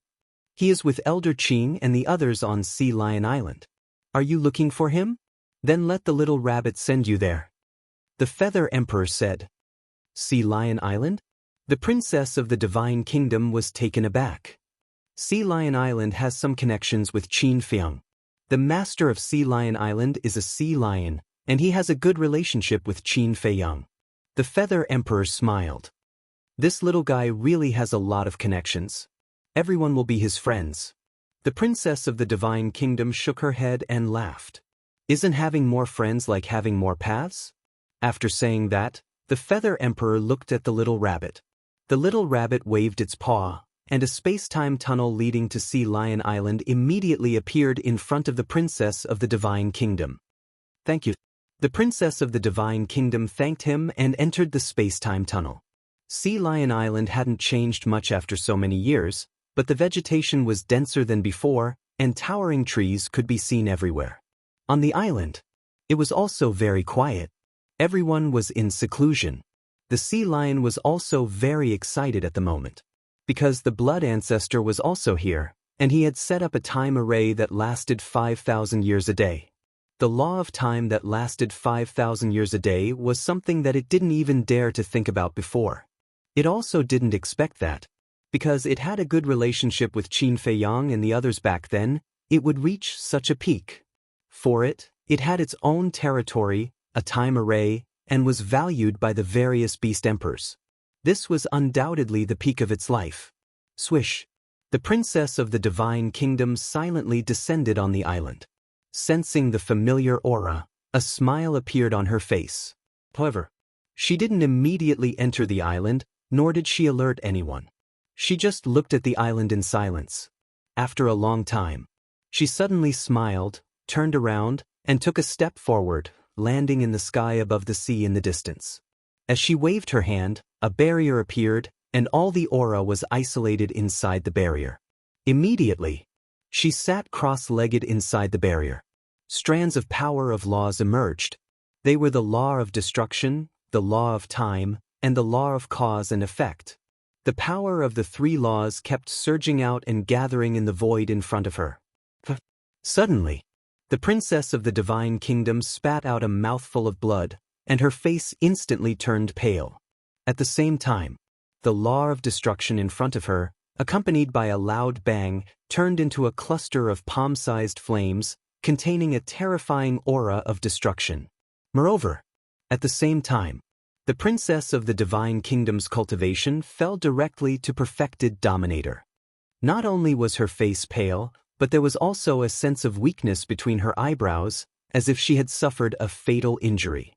He is with Elder Qing and the others on Sea Lion Island. Are you looking for him? Then let the little rabbit send you there. The Feather Emperor said. Sea Lion Island? The princess of the Divine Kingdom was taken aback. Sea Lion Island has some connections with Qin Feiyang. The master of Sea Lion Island is a sea lion, and he has a good relationship with Qin Feiyang. The Feather Emperor smiled. This little guy really has a lot of connections. Everyone will be his friends. The princess of the Divine Kingdom shook her head and laughed. Isn't having more friends like having more paths? After saying that, the Feather Emperor looked at the little rabbit. The little rabbit waved its paw, and a space-time tunnel leading to Sea Lion Island immediately appeared in front of the princess of the Divine Kingdom. Thank you. The princess of the Divine Kingdom thanked him and entered the space-time tunnel. Sea Lion Island hadn't changed much after so many years, but the vegetation was denser than before, and towering trees could be seen everywhere. On the island, it was also very quiet. Everyone was in seclusion. The sea lion was also very excited at the moment. Because the Blood Ancestor was also here, and he had set up a time array that lasted 5,000 years a day. The law of time that lasted 5,000 years a day was something that it didn't even dare to think about before. It also didn't expect that. Because it had a good relationship with Qin Feiyang and the others back then, it would reach such a peak. For it had its own territory, a time array, and was valued by the various beast emperors. This was undoubtedly the peak of its life. Swish! The princess of the Divine Kingdom silently descended on the island. Sensing the familiar aura, a smile appeared on her face. However, she didn't immediately enter the island, nor did she alert anyone. She just looked at the island in silence. After a long time, she suddenly smiled, turned around, and took a step forward, landing in the sky above the sea in the distance. As she waved her hand, a barrier appeared, and all the aura was isolated inside the barrier. Immediately, she sat cross-legged inside the barrier. Strands of power of laws emerged. They were the law of destruction, the law of time, and the law of cause and effect. The power of the three laws kept surging out and gathering in the void in front of her. Suddenly, the princess of the divine kingdom spat out a mouthful of blood, and her face instantly turned pale. At the same time, the law of destruction in front of her, accompanied by a loud bang, turned into a cluster of palm-sized flames, containing a terrifying aura of destruction. Moreover, at the same time, the princess of the divine kingdom's cultivation fell directly to perfected dominator. Not only was her face pale, but there was also a sense of weakness between her eyebrows, as if she had suffered a fatal injury.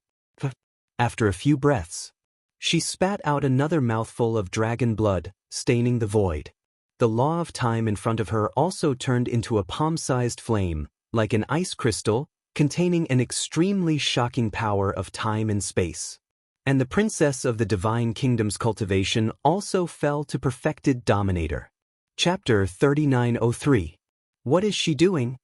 After a few breaths, she spat out another mouthful of dragon blood, staining the void. The law of time in front of her also turned into a palm-sized flame, like an ice crystal, containing an extremely shocking power of time and space. And the princess of the divine kingdom's cultivation also fell to perfected dominator. Chapter 3903. What is she doing?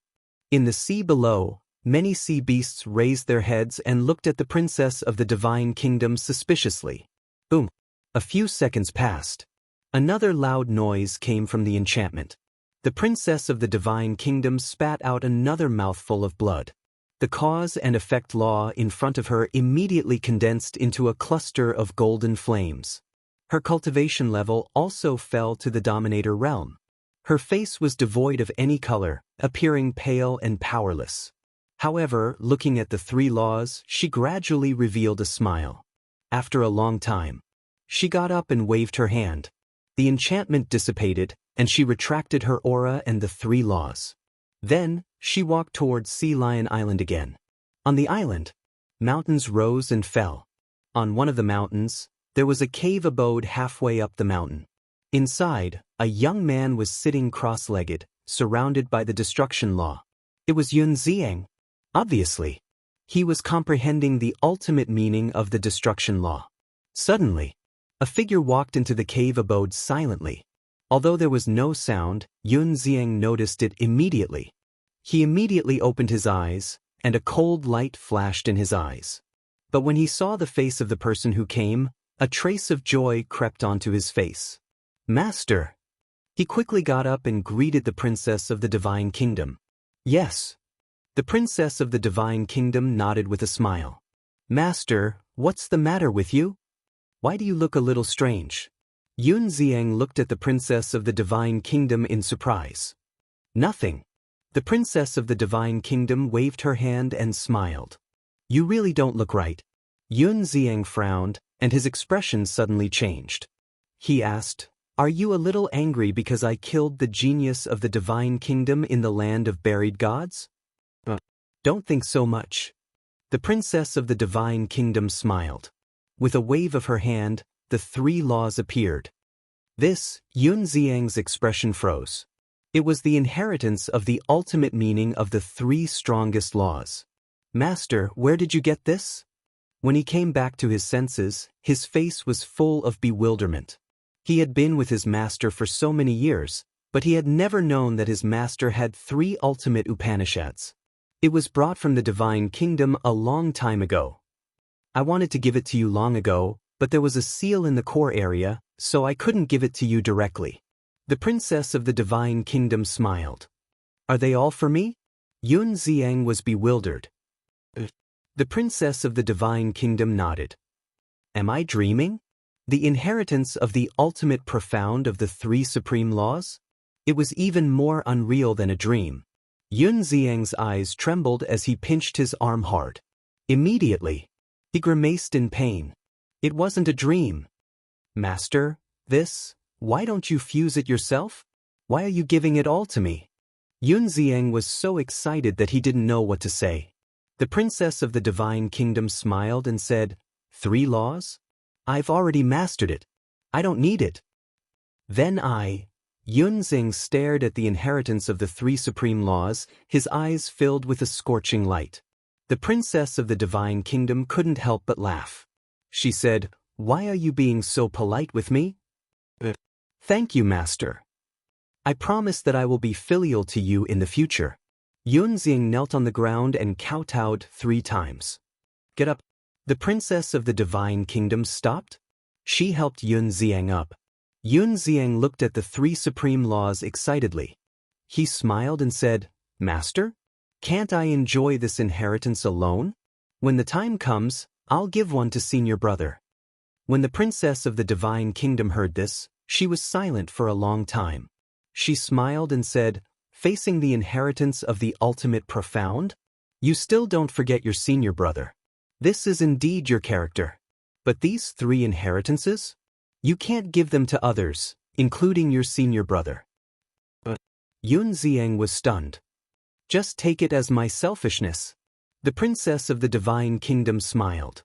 In the sea below, many sea beasts raised their heads and looked at the princess of the divine kingdom suspiciously. Boom! A few seconds passed. Another loud noise came from the enchantment. The princess of the divine kingdom spat out another mouthful of blood. The cause and effect law in front of her immediately condensed into a cluster of golden flames. Her cultivation level also fell to the dominator realm. Her face was devoid of any color, appearing pale and powerless. However, looking at the three laws, she gradually revealed a smile. After a long time, she got up and waved her hand. The enchantment dissipated, and she retracted her aura and the three laws. Then, she walked towards Sea Lion Island again. On the island, mountains rose and fell. On one of the mountains, there was a cave abode halfway up the mountain. Inside, a young man was sitting cross-legged, surrounded by the destruction law. It was Yun Ziang. Obviously, he was comprehending the ultimate meaning of the destruction law. Suddenly, a figure walked into the cave abode silently. Although there was no sound, Yun Ziang noticed it immediately. He immediately opened his eyes, and a cold light flashed in his eyes. But when he saw the face of the person who came, a trace of joy crept onto his face. "Master!" He quickly got up and greeted the princess of the divine kingdom. "Yes." The princess of the divine kingdom nodded with a smile. "Master, what's the matter with you? Why do you look a little strange?" Yun Ziang looked at the princess of the divine kingdom in surprise. "Nothing." The princess of the divine kingdom waved her hand and smiled. "You really don't look right." Yun Ziang frowned, and his expression suddenly changed. He asked, "Are you a little angry because I killed the genius of the divine kingdom in the land of buried gods?" "Don't think so much." The princess of the divine kingdom smiled. With a wave of her hand, the three laws appeared. Yun Ziang's expression froze. It was the inheritance of the ultimate meaning of the three strongest laws. "Master, where did you get this?" When he came back to his senses, his face was full of bewilderment. He had been with his master for so many years, but he had never known that his master had three ultimate Upanishads. It was brought from the divine kingdom a long time ago. "I wanted to give it to you long ago, but there was a seal in the core area, so I couldn't give it to you directly." The princess of the divine kingdom smiled. "Are they all for me?" Yun Ziang was bewildered. The princess of the divine kingdom nodded. "Am I dreaming? The inheritance of the ultimate profound of the three supreme laws? It was even more unreal than a dream." Yun Ziang's eyes trembled as he pinched his arm hard. Immediately, he grimaced in pain. It wasn't a dream. "Master, why don't you fuse it yourself? Why are you giving it all to me?" Yun Ziang was so excited that he didn't know what to say. The princess of the divine kingdom smiled and said, "Three laws? I've already mastered it. I don't need it. Then Yunzing stared at the inheritance of the three supreme laws, his eyes filled with a scorching light. The princess of the divine kingdom couldn't help but laugh. She said, "Why are you being so polite with me?" "Thank you, master. I promise that I will be filial to you in the future." Yunzing knelt on the ground and kowtowed 3 times. "Get up." The princess of the divine kingdom stopped. She helped Yunzing up. Yunzing looked at the 3 supreme laws excitedly. He smiled and said, "Master, can't I enjoy this inheritance alone? When the time comes, I'll give one to senior brother." When the princess of the divine kingdom heard this, she was silent for a long time. She smiled and said, "Facing the inheritance of the ultimate profound? You still don't forget your senior brother. This is indeed your character. But these 3 inheritances? You can't give them to others, including your senior brother." But Yunzing was stunned. "Just take it as my selfishness." The princess of the divine kingdom smiled.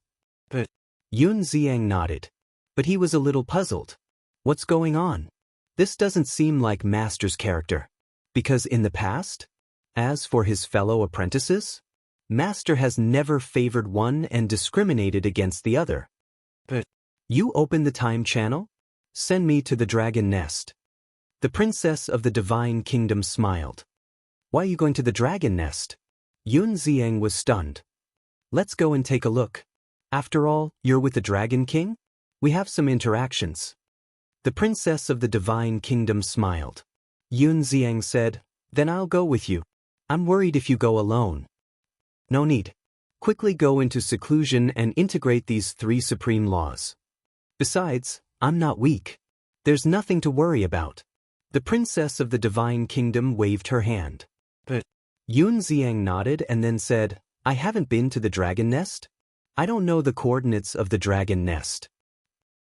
But Yunzing nodded. But he was a little puzzled. What's going on? This doesn't seem like master's character. Because in the past, as for his fellow apprentices, master has never favored one and discriminated against the other. But you open the time channel? Send me to the dragon nest. The princess of the divine kingdom smiled. "Why are you going to the dragon nest?" Yunzing was stunned. "Let's go and take a look. After all, you're with the Dragon King? We have some interactions." The princess of the divine kingdom smiled. Yunzing said, "Then I'll go with you. I'm worried if you go alone." "No need. Quickly go into seclusion and integrate these 3 supreme laws. Besides, I'm not weak. There's nothing to worry about." The princess of the divine kingdom waved her hand. But Yunzing nodded and then said, "I haven't been to the dragon nest. I don't know the coordinates of the dragon nest."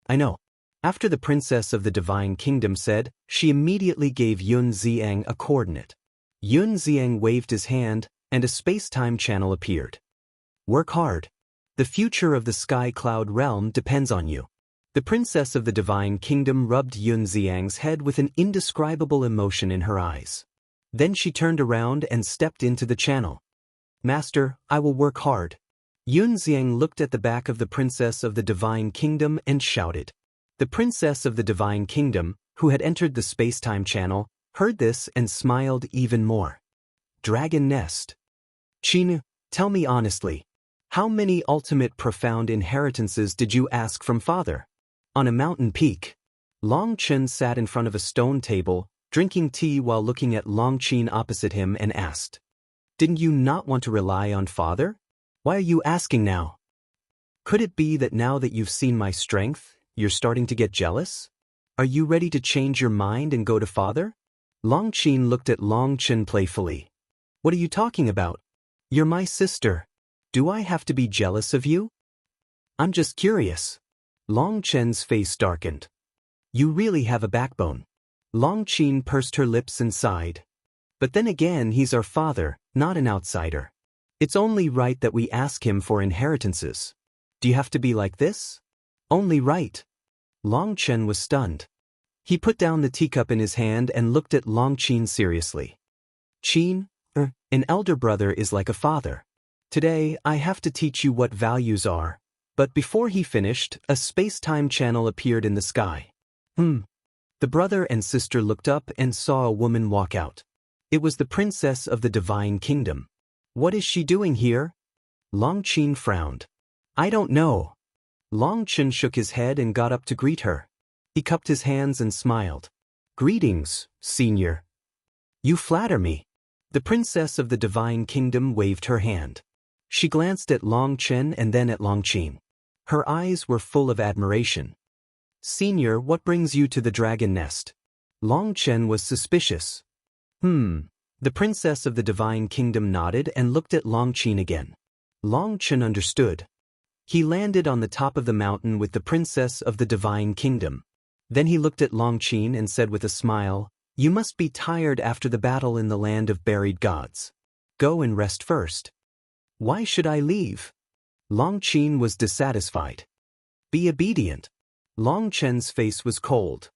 "I know." After the princess of the divine kingdom said, she immediately gave Yunzing a coordinate. Yunzing waved his hand, and a space-time channel appeared. "Work hard. The future of the Sky Cloud realm depends on you." The princess of the divine kingdom rubbed Yunzing's head with an indescribable emotion in her eyes. Then she turned around and stepped into the channel. "Master, I will work hard." Yunzing looked at the back of the princess of the divine kingdom and shouted. The princess of the divine kingdom, who had entered the space-time channel, heard this and smiled even more. "Dragon nest. Qin, tell me honestly, how many ultimate profound inheritances did you ask from father?" On a mountain peak, Longchen sat in front of a stone table, drinking tea while looking at Longqin opposite him and asked, "Didn't you not want to rely on father? Why are you asking now? Could it be that now that you've seen my strength, you're starting to get jealous? Are you ready to change your mind and go to father?" Longqin looked at Longchen playfully. "What are you talking about? You're my sister. Do I have to be jealous of you? I'm just curious." Longchen's face darkened. "You really have a backbone." Longqin pursed her lips and sighed. "But then again, he's our father, not an outsider. It's only right that we ask him for inheritances. Do you have to be like this?" "Only right." Longchen was stunned. He put down the teacup in his hand and looked at Longqin seriously. "Qin, an elder brother is like a father. Today, I have to teach you what values are." But before he finished, a space-time channel appeared in the sky. The brother and sister looked up and saw a woman walk out. It was the princess of the divine kingdom. "What is she doing here?" Longqin frowned. "I don't know." Longchen shook his head and got up to greet her. He cupped his hands and smiled. "Greetings, senior." "You flatter me." The princess of the divine kingdom waved her hand. She glanced at Longchen and then at Longqin. Her eyes were full of admiration. "Senior, what brings you to the dragon nest?" Longchen was suspicious. The princess of the divine kingdom nodded and looked at Longqin again. Longchen understood. He landed on the top of the mountain with the princess of the divine kingdom. Then he looked at Longqin and said with a smile, "You must be tired after the battle in the land of buried gods. Go and rest first." "Why should I leave?" Longqin was dissatisfied. "Be obedient." Long Chen's face was cold.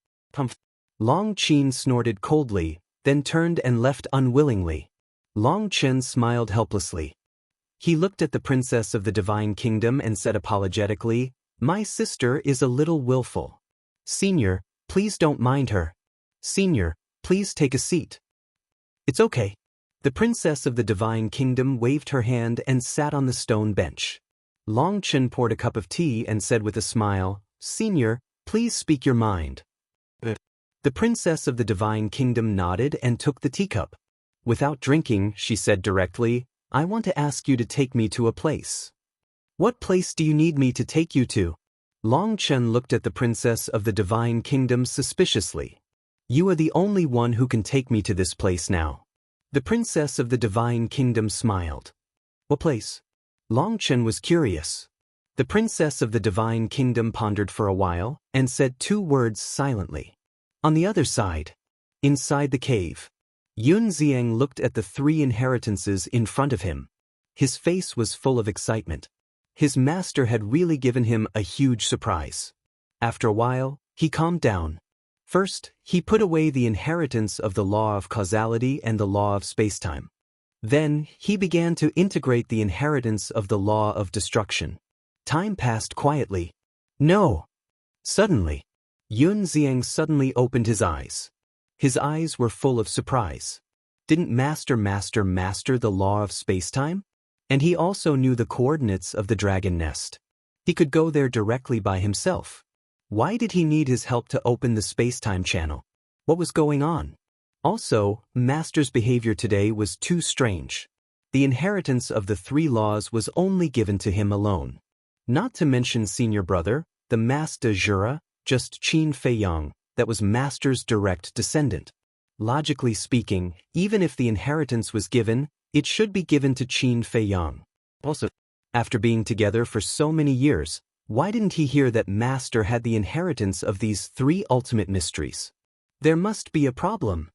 Long Chen snorted coldly, then turned and left unwillingly. Long Chen smiled helplessly. He looked at the princess of the Divine Kingdom and said apologetically, "My sister is a little willful. Senior, please don't mind her. Senior, please take a seat." "It's okay." The princess of the Divine Kingdom waved her hand and sat on the stone bench. Long Chen poured a cup of tea and said with a smile, "Senior, please speak your mind." The princess of the Divine Kingdom nodded and took the teacup. Without drinking, she said directly, "I want to ask you to take me to a place." "What place do you need me to take you to?" Long Chen looked at the princess of the Divine Kingdom suspiciously. "You are the only one who can take me to this place now." The princess of the Divine Kingdom smiled. "What place?" Long Chen was curious. The princess of the Divine Kingdom pondered for a while and said two words silently. "On the other side." Inside the cave. Yun Xiang looked at the three inheritances in front of him. His face was full of excitement. His master had really given him a huge surprise. After a while, he calmed down. First, he put away the inheritance of the law of causality and the law of spacetime. Then, he began to integrate the inheritance of the law of destruction. Time passed quietly. "No!" Suddenly, Yun Xiang suddenly opened his eyes. His eyes were full of surprise. Didn't master the law of spacetime? And he also knew the coordinates of the dragon nest. He could go there directly by himself. Why did he need his help to open the spacetime channel? What was going on? Also, Master's behavior today was too strange. The inheritance of the three laws was only given to him alone. Not to mention senior brother, the Master Jura, just Qin Feiyang, that was Master's direct descendant. Logically speaking, even if the inheritance was given, it should be given to Qin Feiyang. Also, after being together for so many years, why didn't he hear that Master had the inheritance of these three ultimate mysteries? There must be a problem.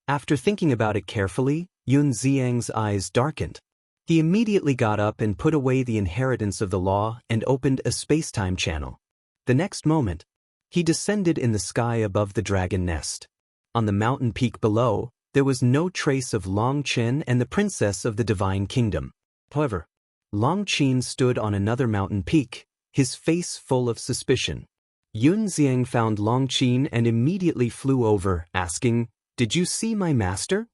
After thinking about it carefully, Yun Xiang's eyes darkened. He immediately got up and put away the inheritance of the law and opened a spacetime channel. The next moment, he descended in the sky above the dragon nest. On the mountain peak below, there was no trace of Long Chen and the princess of the Divine Kingdom. However, Long Chen stood on another mountain peak, his face full of suspicion. Yun Xiang found Long Chen and immediately flew over, asking, "Did you see my master?"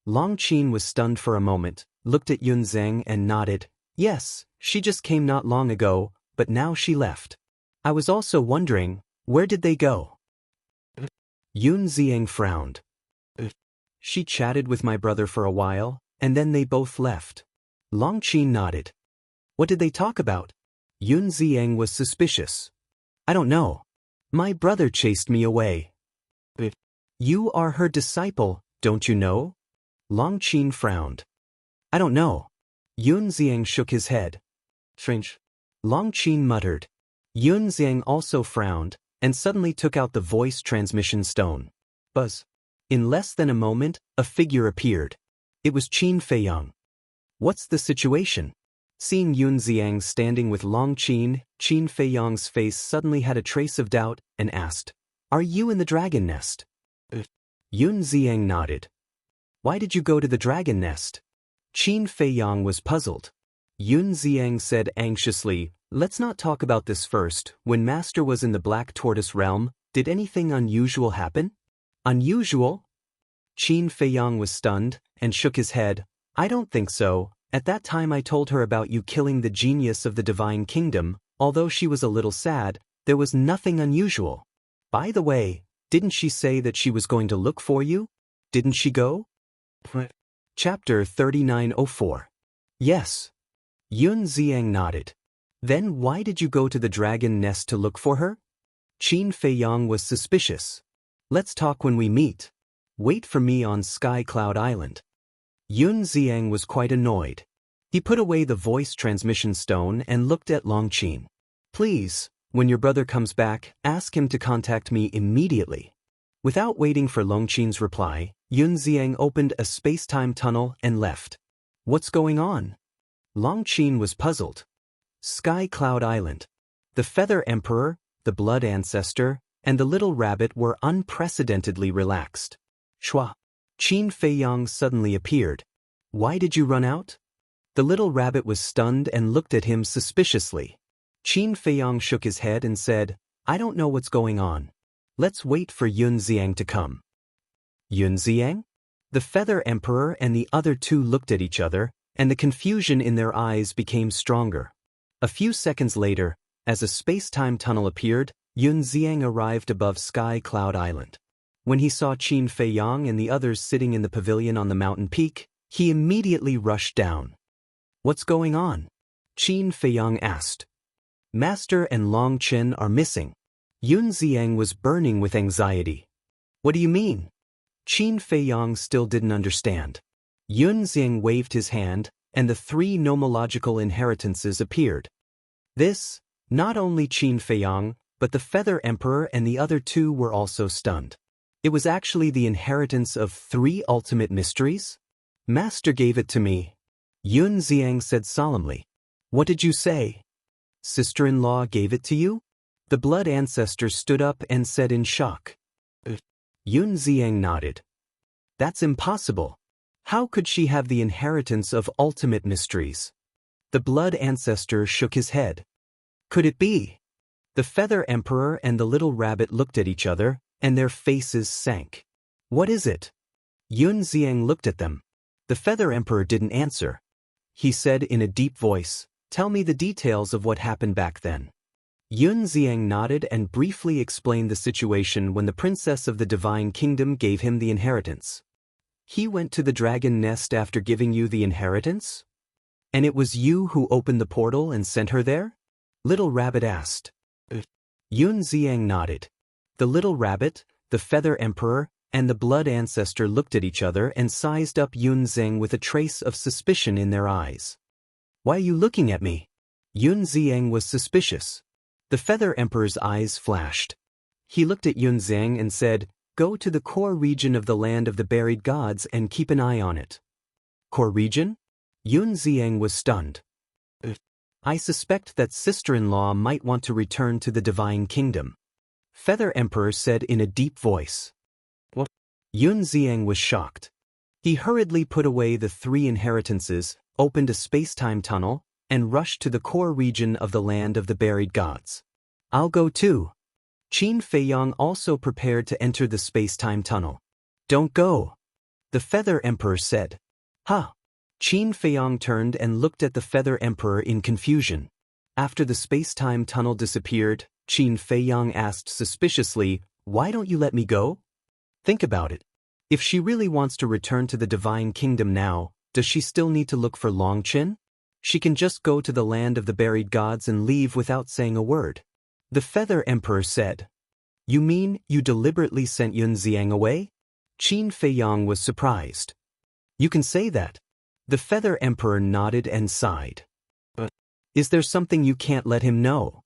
Long Chen was stunned for a moment, looked at Yun Xiang and nodded. "Yes, she just came not long ago, but now she left. I was also wondering, where did they go?" Yun Xiang frowned. "She chatted with my brother for a while, and then they both left." Long Chen nodded. "What did they talk about?" Yun Xiang was suspicious. "I don't know. My brother chased me away." "You are her disciple, don't you know?" Long Chen frowned. "I don't know." Yun Xiang shook his head. "Strange." Long Chen muttered. Yun Xiang also frowned, and suddenly took out the voice transmission stone. Buzz. In less than a moment, a figure appeared. It was Qin Feiyang. "What's the situation?" Seeing Yun Xiang standing with Long Chen, Qin Feiyang's face suddenly had a trace of doubt and asked, "Are you in the dragon nest?" Yun Xiang nodded. "Why did you go to the dragon nest?" Qin Feiyang was puzzled. Yun Xiang said anxiously, "Let's not talk about this first. When Master was in the Black Tortoise realm, did anything unusual happen?" "Unusual?" Qin Feiyang was stunned and shook his head. "I don't think so. At that time I told her about you killing the genius of the Divine Kingdom. Although she was a little sad, there was nothing unusual. By the way, didn't she say that she was going to look for you? Didn't she go?" Chapter 3904. Yes. Yun Xiang nodded. "Then why did you go to the dragon nest to look for her?" Qin Feiyang was suspicious. "Let's talk when we meet. Wait for me on Sky Cloud Island." Yun Xiang was quite annoyed. He put away the voice transmission stone and looked at Long Chen. "Please, when your brother comes back, ask him to contact me immediately." Without waiting for Long Chen's reply, Yun Xiang opened a space-time tunnel and left. "What's going on?" Long Chen was puzzled. Sky Cloud Island. The Feather Emperor, the blood ancestor, and the little rabbit were unprecedentedly relaxed. Shua! Qin Feiyang suddenly appeared. Why did you run out? The little rabbit was stunned and looked at him suspiciously. Qin Feiyang shook his head and said, I don't know what's going on. Let's wait for Yun Xiang to come. Yun Xiang? The Feather Emperor and the other two looked at each other, and the confusion in their eyes became stronger. A few seconds later, as a space-time tunnel appeared, Yun Xiang arrived above Sky Cloud Island. When he saw Qin Feiyang and the others sitting in the pavilion on the mountain peak, he immediately rushed down. What's going on? Qin Feiyang asked. Master and Long Chen are missing. Yun Xiang was burning with anxiety. What do you mean? Qin Feiyang still didn't understand. Yun Xiang waved his hand, and the three nomological inheritances appeared. This, not only Qin Feiyang, but the Feather Emperor and the other two were also stunned. It was actually the inheritance of 3 ultimate mysteries? Master gave it to me. Yun Xiang said solemnly. What did you say? Sister-in-law gave it to you? The blood ancestor stood up and said in shock. Yun Xiang nodded. That's impossible. How could she have the inheritance of ultimate mysteries? The blood ancestor shook his head. Could it be? The Feather Emperor and the little rabbit looked at each other, and their faces sank. What is it? Yun Xiang looked at them. The Feather Emperor didn't answer. He said in a deep voice, Tell me the details of what happened back then. Yun Xiang nodded and briefly explained the situation when the Princess of the Divine Kingdom gave him the inheritance. He went to the dragon nest after giving you the inheritance? And it was you who opened the portal and sent her there? Little Rabbit asked. Yun Xiang nodded. The little rabbit, the Feather Emperor, and the blood ancestor looked at each other and sized up Yun Xiang with a trace of suspicion in their eyes. Why are you looking at me? Yun Xiang was suspicious. The Feather Emperor's eyes flashed. He looked at Yun Xiang and said, Go to the core region of the land of the buried gods and keep an eye on it. Core region? Yun Xiang was stunned. I suspect that sister-in-law might want to return to the Divine Kingdom. Feather Emperor said in a deep voice. What? Yun Xiang was shocked. He hurriedly put away the 3 inheritances, opened a space-time tunnel, and rushed to the core region of the land of the buried gods. I'll go too. Qin Feiyang also prepared to enter the space-time tunnel. Don't go. The Feather Emperor said. Huh. Qin Feiyang turned and looked at the Feather Emperor in confusion. After the space-time tunnel disappeared, Qin Feiyang asked suspiciously, Why don't you let me go? Think about it. If she really wants to return to the Divine Kingdom now, does she still need to look for Long Chen? She can just go to the land of the buried gods and leave without saying a word. The Feather Emperor said. You mean you deliberately sent Yun Xiang away? Qin Feiyang was surprised. You can say that. The Feather Emperor nodded and sighed. Is there something you can't let him know?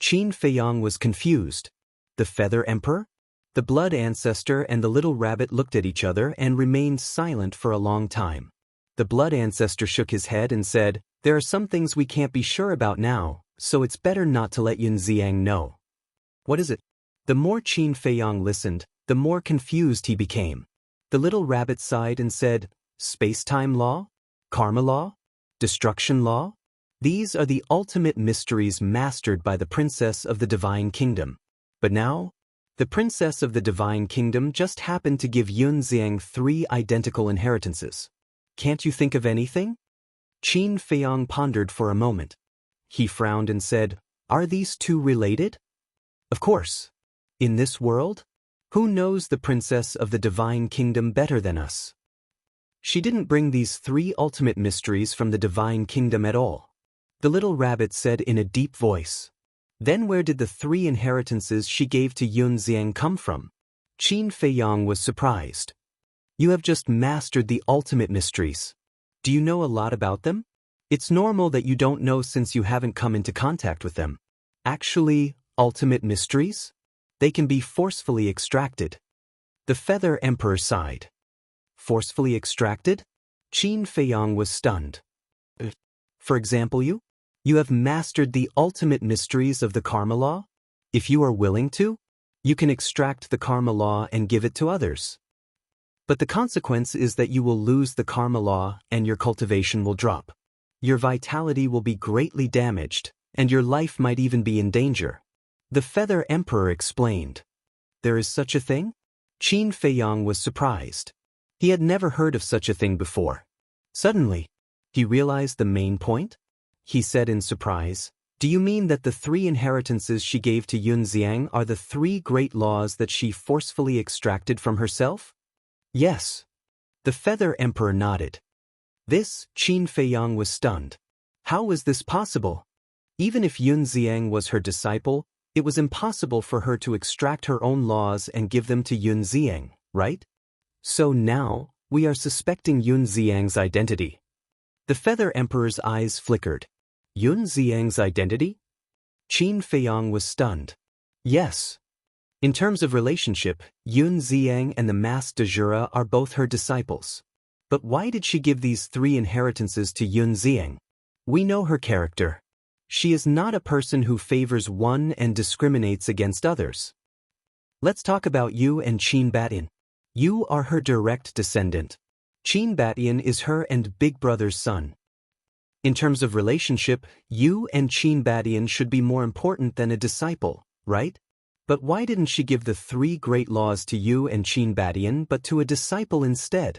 Qin Feiyang was confused. The Feather Emperor? The blood ancestor and the little rabbit looked at each other and remained silent for a long time. The blood ancestor shook his head and said, There are some things we can't be sure about now, so it's better not to let Yun Xiang know. What is it? The more Qin Feiyang listened, the more confused he became. The little rabbit sighed and said, Space-time law? Karma law? Destruction law? These are the ultimate mysteries mastered by the Princess of the Divine Kingdom. But now, the Princess of the Divine Kingdom just happened to give Yun Xiang 3 identical inheritances. Can't you think of anything? Qin Feiyang pondered for a moment. He frowned and said, Are these 2 related? Of course. In this world? Who knows the Princess of the Divine Kingdom better than us? She didn't bring these 3 ultimate mysteries from the Divine Kingdom at all. The little rabbit said in a deep voice. Then where did the 3 inheritances she gave to Yun Xiang come from? Qin Feiyang was surprised. You have just mastered the ultimate mysteries. Do you know a lot about them? It's normal that you don't know since you haven't come into contact with them. Actually, ultimate mysteries? They can be forcefully extracted. The Feather Emperor sighed. Forcefully extracted? Qin Feiyang was stunned. For example, you have mastered the ultimate mysteries of the karma law? If you are willing to, you can extract the karma law and give it to others. But the consequence is that you will lose the karma law and your cultivation will drop. Your vitality will be greatly damaged, and your life might even be in danger. The Feather Emperor explained. There is such a thing? Qin Feiyang was surprised. He had never heard of such a thing before. Suddenly, he realized the main point. He said in surprise, "Do you mean that the 3 inheritances she gave to Yun Xiang are the 3 great laws that she forcefully extracted from herself?" Yes. The Feather Emperor nodded. This, Qin Feiyang was stunned. How was this possible? Even if Yun Xiang was her disciple, it was impossible for her to extract her own laws and give them to Yun Xiang, right? So now, we are suspecting Yun Xiang's identity. The Feather Emperor's eyes flickered. Yun Xiang's identity? Qin Feiyang was stunned. Yes. In terms of relationship, Yun Xiang and the Master de Jura are both her disciples. But why did she give these 3 inheritances to Yun Xiang? We know her character. She is not a person who favors one and discriminates against others. Let's talk about Yu and Qin Batian. You are her direct descendant. Qin Batian is her and big brother's son. In terms of relationship, Yu and Qin Batian should be more important than a disciple, right? But why didn't she give the 3 great laws to Yu and Qin Batian but to a disciple instead?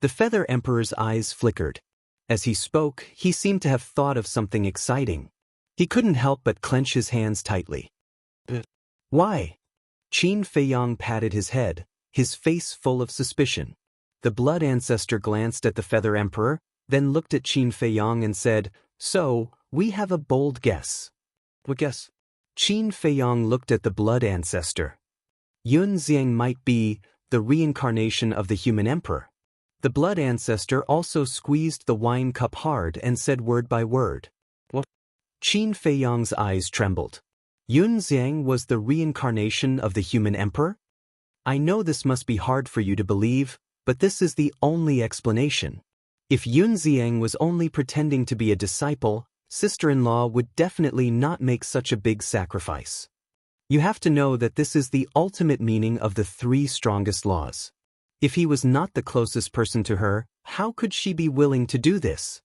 The Feather Emperor's eyes flickered. As he spoke, he seemed to have thought of something exciting. He couldn't help but clench his hands tightly. Why? Qin Feiyang patted his head, his face full of suspicion. The Blood Ancestor glanced at the Feather Emperor, then looked at Qin Feiyang and said, "So, we have a bold guess." What guess? Qin Feiyang looked at the Blood Ancestor. Yun Xiang might be the reincarnation of the human emperor. The Blood Ancestor also squeezed the wine cup hard and said word by word. What? Qin Feiyang's eyes trembled. Yun Xiang was the reincarnation of the human emperor? I know this must be hard for you to believe, but this is the only explanation. If Yun Xiang was only pretending to be a disciple, sister-in-law would definitely not make such a big sacrifice. You have to know that this is the ultimate meaning of the 3 strongest laws. If he was not the closest person to her, how could she be willing to do this?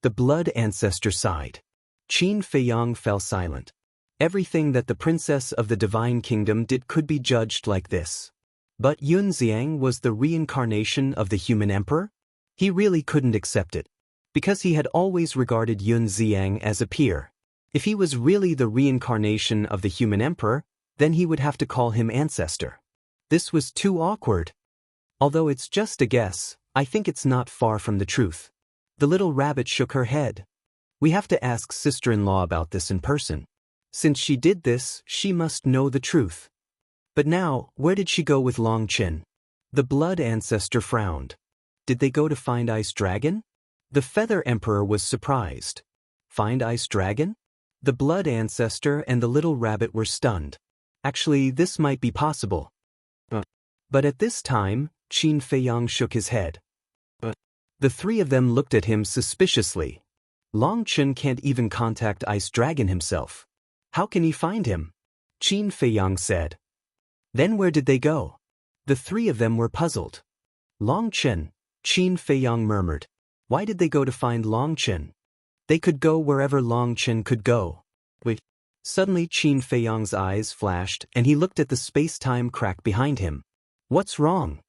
The Blood Ancestor sighed. Qin Feiyang fell silent. Everything that the Princess of the Divine Kingdom did could be judged like this. But Yun Xiang was the reincarnation of the human emperor? He really couldn't accept it. Because he had always regarded Yun Xiang as a peer. If he was really the reincarnation of the human emperor, then he would have to call him ancestor. This was too awkward. Although it's just a guess, I think it's not far from the truth. The little rabbit shook her head. We have to ask sister-in-law about this in person. Since she did this, she must know the truth. But now, where did she go with Long Qin? The Blood Ancestor frowned. Did they go to find Ice Dragon? The Feather Emperor was surprised. Find Ice Dragon? The Blood Ancestor and the little rabbit were stunned. Actually, this might be possible. But at this time, Qin Feiyang shook his head. The 3 of them looked at him suspiciously. Long Qin can't even contact Ice Dragon himself. How can he find him? Qin Feiyang said. Then where did they go? The 3 of them were puzzled. Long Qin, Qin Feiyang murmured. Why did they go to find Long Qin? They could go wherever Long Qin could go. Wait. Suddenly Qin Feiyang's eyes flashed and he looked at the space-time crack behind him. What's wrong?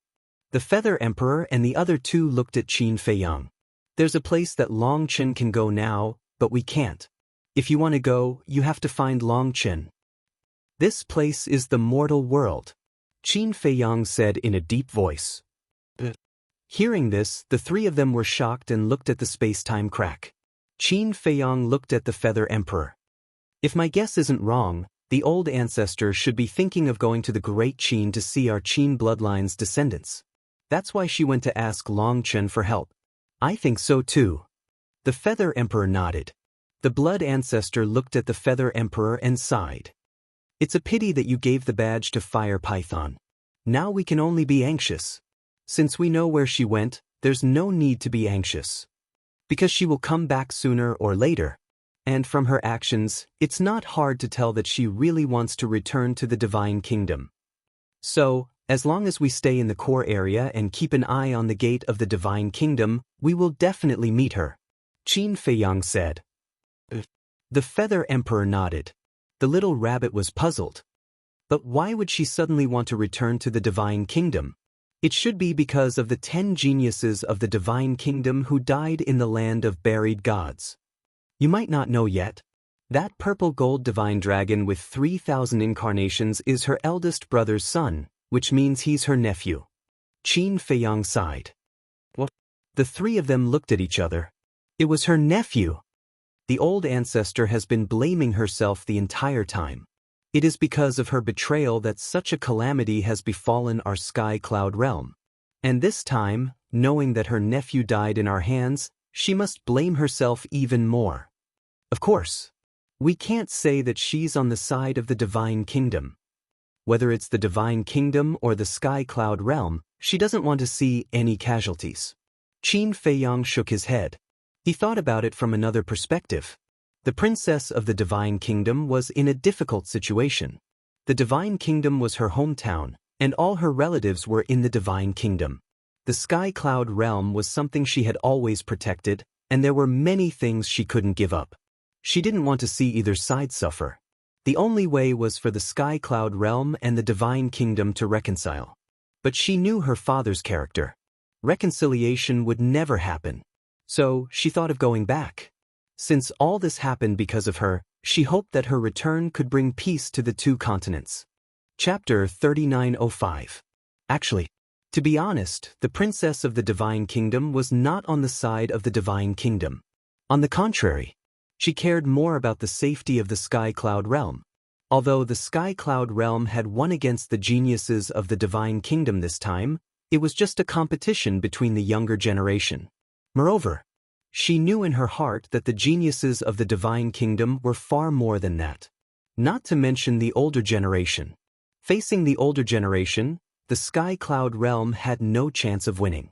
The Feather Emperor and the other 2 looked at Qin Feiyang. There's a place that Long Qin can go now, but we can't. If you want to go, you have to find Long Qin. This place is the mortal world, Qin Feiyang said in a deep voice. Hearing this, the 3 of them were shocked and looked at the space-time crack. Qin Feiyang looked at the Feather Emperor. If my guess isn't wrong, the old ancestor should be thinking of going to the Great Qin to see our Qin bloodline's descendants. That's why she went to ask Long Qin for help. I think so too. The Feather Emperor nodded. The Blood Ancestor looked at the Feather Emperor and sighed. It's a pity that you gave the badge to Fire Python. Now we can only be anxious. Since we know where she went, there's no need to be anxious. Because she will come back sooner or later. And from her actions, it's not hard to tell that she really wants to return to the Divine Kingdom. So, as long as we stay in the core area and keep an eye on the gate of the Divine Kingdom, we will definitely meet her, Qin Feiyang said. The Feather Emperor nodded. The little rabbit was puzzled. But why would she suddenly want to return to the Divine Kingdom? It should be because of the 10 geniuses of the Divine Kingdom who died in the land of buried gods. You might not know yet. That purple gold divine dragon with 3,000 incarnations is her eldest brother's son, which means he's her nephew. Qin Feiyang sighed. What? The three of them looked at each other. It was her nephew. The old ancestor has been blaming herself the entire time. It is because of her betrayal that such a calamity has befallen our sky cloud realm. And this time, knowing that her nephew died in our hands, she must blame herself even more. Of course, we can't say that she's on the side of the Divine Kingdom. Whether it's the Divine Kingdom or the sky cloud realm, she doesn't want to see any casualties. Qin Feiyang shook his head. He thought about it from another perspective. The princess of the Divine Kingdom was in a difficult situation. The Divine Kingdom was her hometown, and all her relatives were in the Divine Kingdom. The Sky Cloud realm was something she had always protected, and there were many things she couldn't give up. She didn't want to see either side suffer. The only way was for the Sky Cloud realm and the Divine Kingdom to reconcile. But she knew her father's character. Reconciliation would never happen. So she thought of going back. Since all this happened because of her, she hoped that her return could bring peace to the two continents. Chapter 3905. Actually, to be honest, the princess of the Divine Kingdom was not on the side of the Divine Kingdom. On the contrary, she cared more about the safety of the Sky Cloud realm. Although the Sky Cloud realm had won against the geniuses of the Divine Kingdom this time, it was just a competition between the younger generation. Moreover, she knew in her heart that the geniuses of the Divine Kingdom were far more than that. Not to mention the older generation. Facing the older generation, the Sky Cloud realm had no chance of winning.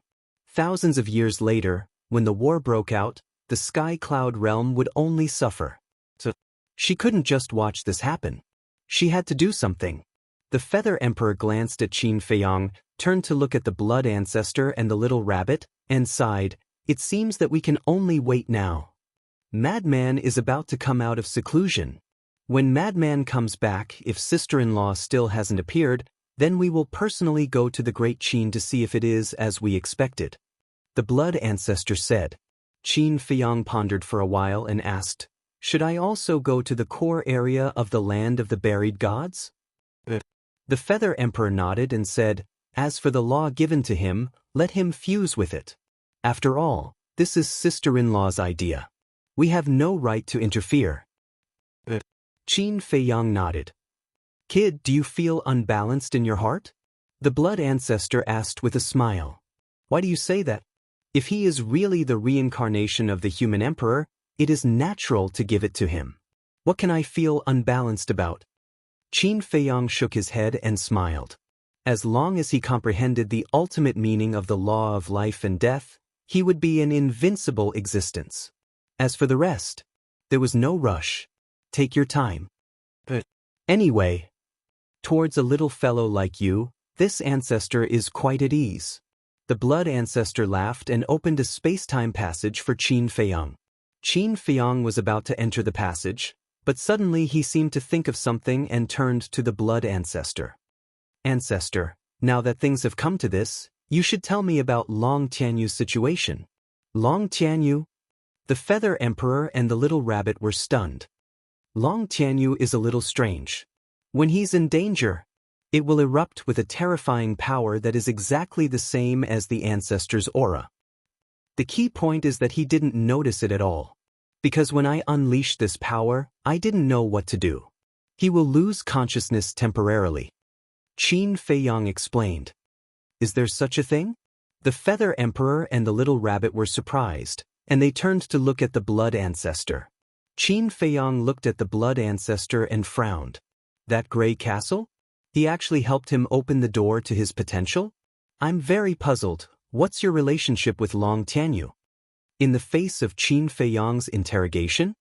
Thousands of years later, when the war broke out, the Sky Cloud realm would only suffer. So, she couldn't just watch this happen. She had to do something. The Feather Emperor glanced at Qin Feiyang, turned to look at the Blood Ancestor and the little rabbit, and sighed. It seems that we can only wait now. Madman is about to come out of seclusion. When Madman comes back, if sister-in-law still hasn't appeared, then we will personally go to the Great Qin to see if it is as we expected. The Blood Ancestor said. Qin Feiyang pondered for a while and asked, should I also go to the core area of the land of the buried gods? The Feather Emperor nodded and said, as for the law given to him, let him fuse with it. After all, this is sister-in-law's idea. We have no right to interfere. Qin Feiyang nodded. Kid, do you feel unbalanced in your heart? The Blood Ancestor asked with a smile. Why do you say that? If he is really the reincarnation of the human emperor, it is natural to give it to him. What can I feel unbalanced about? Qin Feiyang shook his head and smiled. As long as he comprehended the ultimate meaning of the law of life and death, he would be an invincible existence. As for the rest, there was no rush. Take your time. But anyway, towards a little fellow like you, this ancestor is quite at ease. The Blood Ancestor laughed and opened a space-time passage for Qin Feiyang. Qin Feiyang was about to enter the passage, but suddenly he seemed to think of something and turned to the Blood Ancestor. Ancestor, now that things have come to this, you should tell me about Long Tianyu's situation. Long Tianyu? The Feather Emperor and the little rabbit were stunned. Long Tianyu is a little strange. When he's in danger, it will erupt with a terrifying power that is exactly the same as the ancestor's aura. The key point is that he didn't notice it at all. Because when I unleashed this power, I didn't know what to do. He will lose consciousness temporarily. Qin Feiyang explained. Is there such a thing? The Feather Emperor and the little rabbit were surprised, and they turned to look at the Blood Ancestor. Qin Feiyang looked at the Blood Ancestor and frowned. That gray castle? He actually helped him open the door to his potential? I'm very puzzled. What's your relationship with Long Tianyu? In the face of Qin Feiyang's interrogation,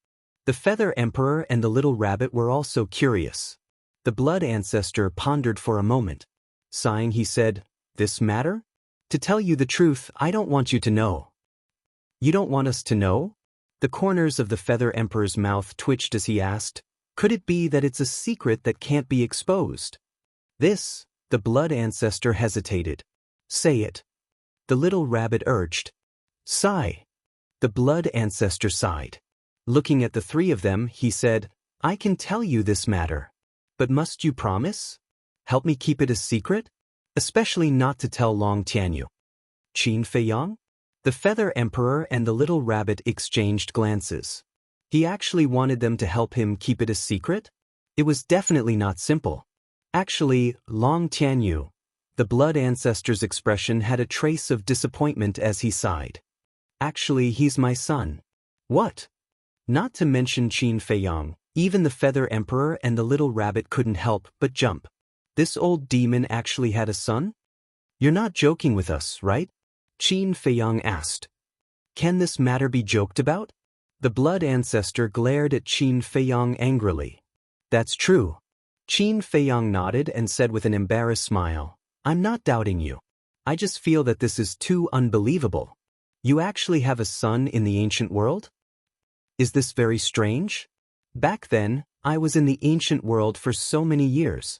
The Feather Emperor and the little rabbit were also curious. The blood ancestor pondered for a moment. Sighing, he said, "This matter? To tell you the truth, I don't want you to know." "You don't want us to know?" The corners of the Feather Emperor's mouth twitched as he asked, "Could it be that it's a secret that can't be exposed?" The blood ancestor hesitated. "Say it." The little rabbit urged. "Sigh." The blood ancestor sighed. Looking at the three of them, he said, "I can tell you this matter. But must you promise? Help me keep it a secret? Especially not to tell Long Tianyu." Qin Feiyang? The Feather Emperor and the little rabbit exchanged glances. He actually wanted them to help him keep it a secret? It was definitely not simple. Actually, Long Tianyu, the blood ancestor's expression had a trace of disappointment as he sighed. "Actually, he's my son." "What?" Not to mention Qin Feiyang, even the Feather Emperor and the little rabbit couldn't help but jump. This old demon actually had a son? "You're not joking with us, right?" Qin Feiyang asked. "Can this matter be joked about?" The blood ancestor glared at Qin Feiyang angrily. "That's true." Qin Feiyang nodded and said with an embarrassed smile, "I'm not doubting you. I just feel that this is too unbelievable. You actually have a son in the ancient world? Is this very strange? Back then, I was in the ancient world for so many years."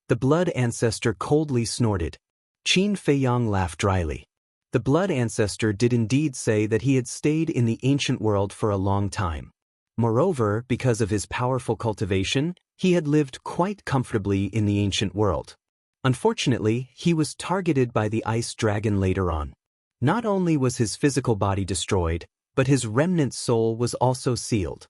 The blood ancestor coldly snorted. Qin Feiyang laughed dryly. The blood ancestor did indeed say that he had stayed in the ancient world for a long time. Moreover, because of his powerful cultivation, he had lived quite comfortably in the ancient world. Unfortunately, he was targeted by the ice dragon later on. Not only was his physical body destroyed, but his remnant soul was also sealed.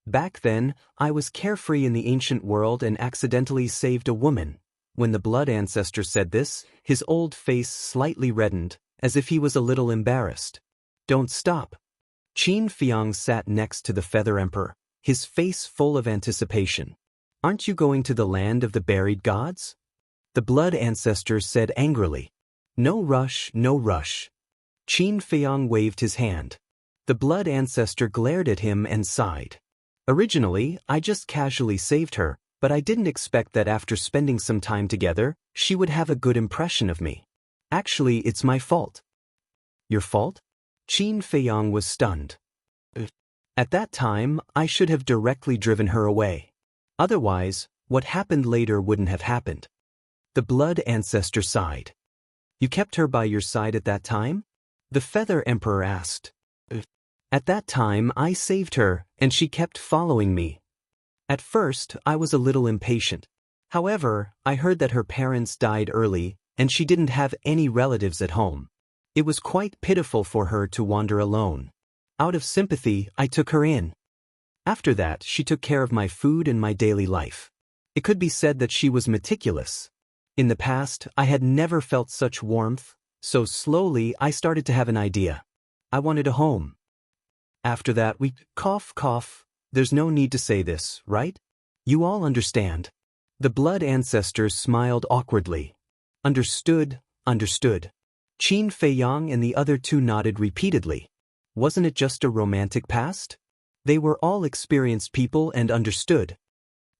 "Back then, I was carefree in the ancient world and accidentally saved a woman." When the blood ancestor said this, his old face slightly reddened, as if he was a little embarrassed. "Don't stop." Qin Feiyang sat next to the Feather Emperor, his face full of anticipation. "Aren't you going to the land of the buried gods?" The blood ancestor said angrily. "No rush, no rush." Qin Feiyang waved his hand. The blood ancestor glared at him and sighed. "Originally, I just casually saved her, but I didn't expect that after spending some time together, she would have a good impression of me. Actually, it's my fault." "Your fault?" Qin Feiyang was stunned. "At that time, I should have directly driven her away. Otherwise, what happened later wouldn't have happened." The blood ancestor sighed. "You kept her by your side at that time?" The Feather Emperor asked. "At that time, I saved her, and she kept following me. At first, I was a little impatient. However, I heard that her parents died early, and she didn't have any relatives at home. It was quite pitiful for her to wander alone. Out of sympathy, I took her in. After that, she took care of my food and my daily life. It could be said that she was meticulous. In the past, I had never felt such warmth, so slowly I started to have an idea. I wanted a home. After that, we cough. There's no need to say this, right? You all understand." The blood ancestor smiled awkwardly. Understood. Qin Feiyang and the other two nodded repeatedly. Wasn't it just a romantic past? They were all experienced people and understood.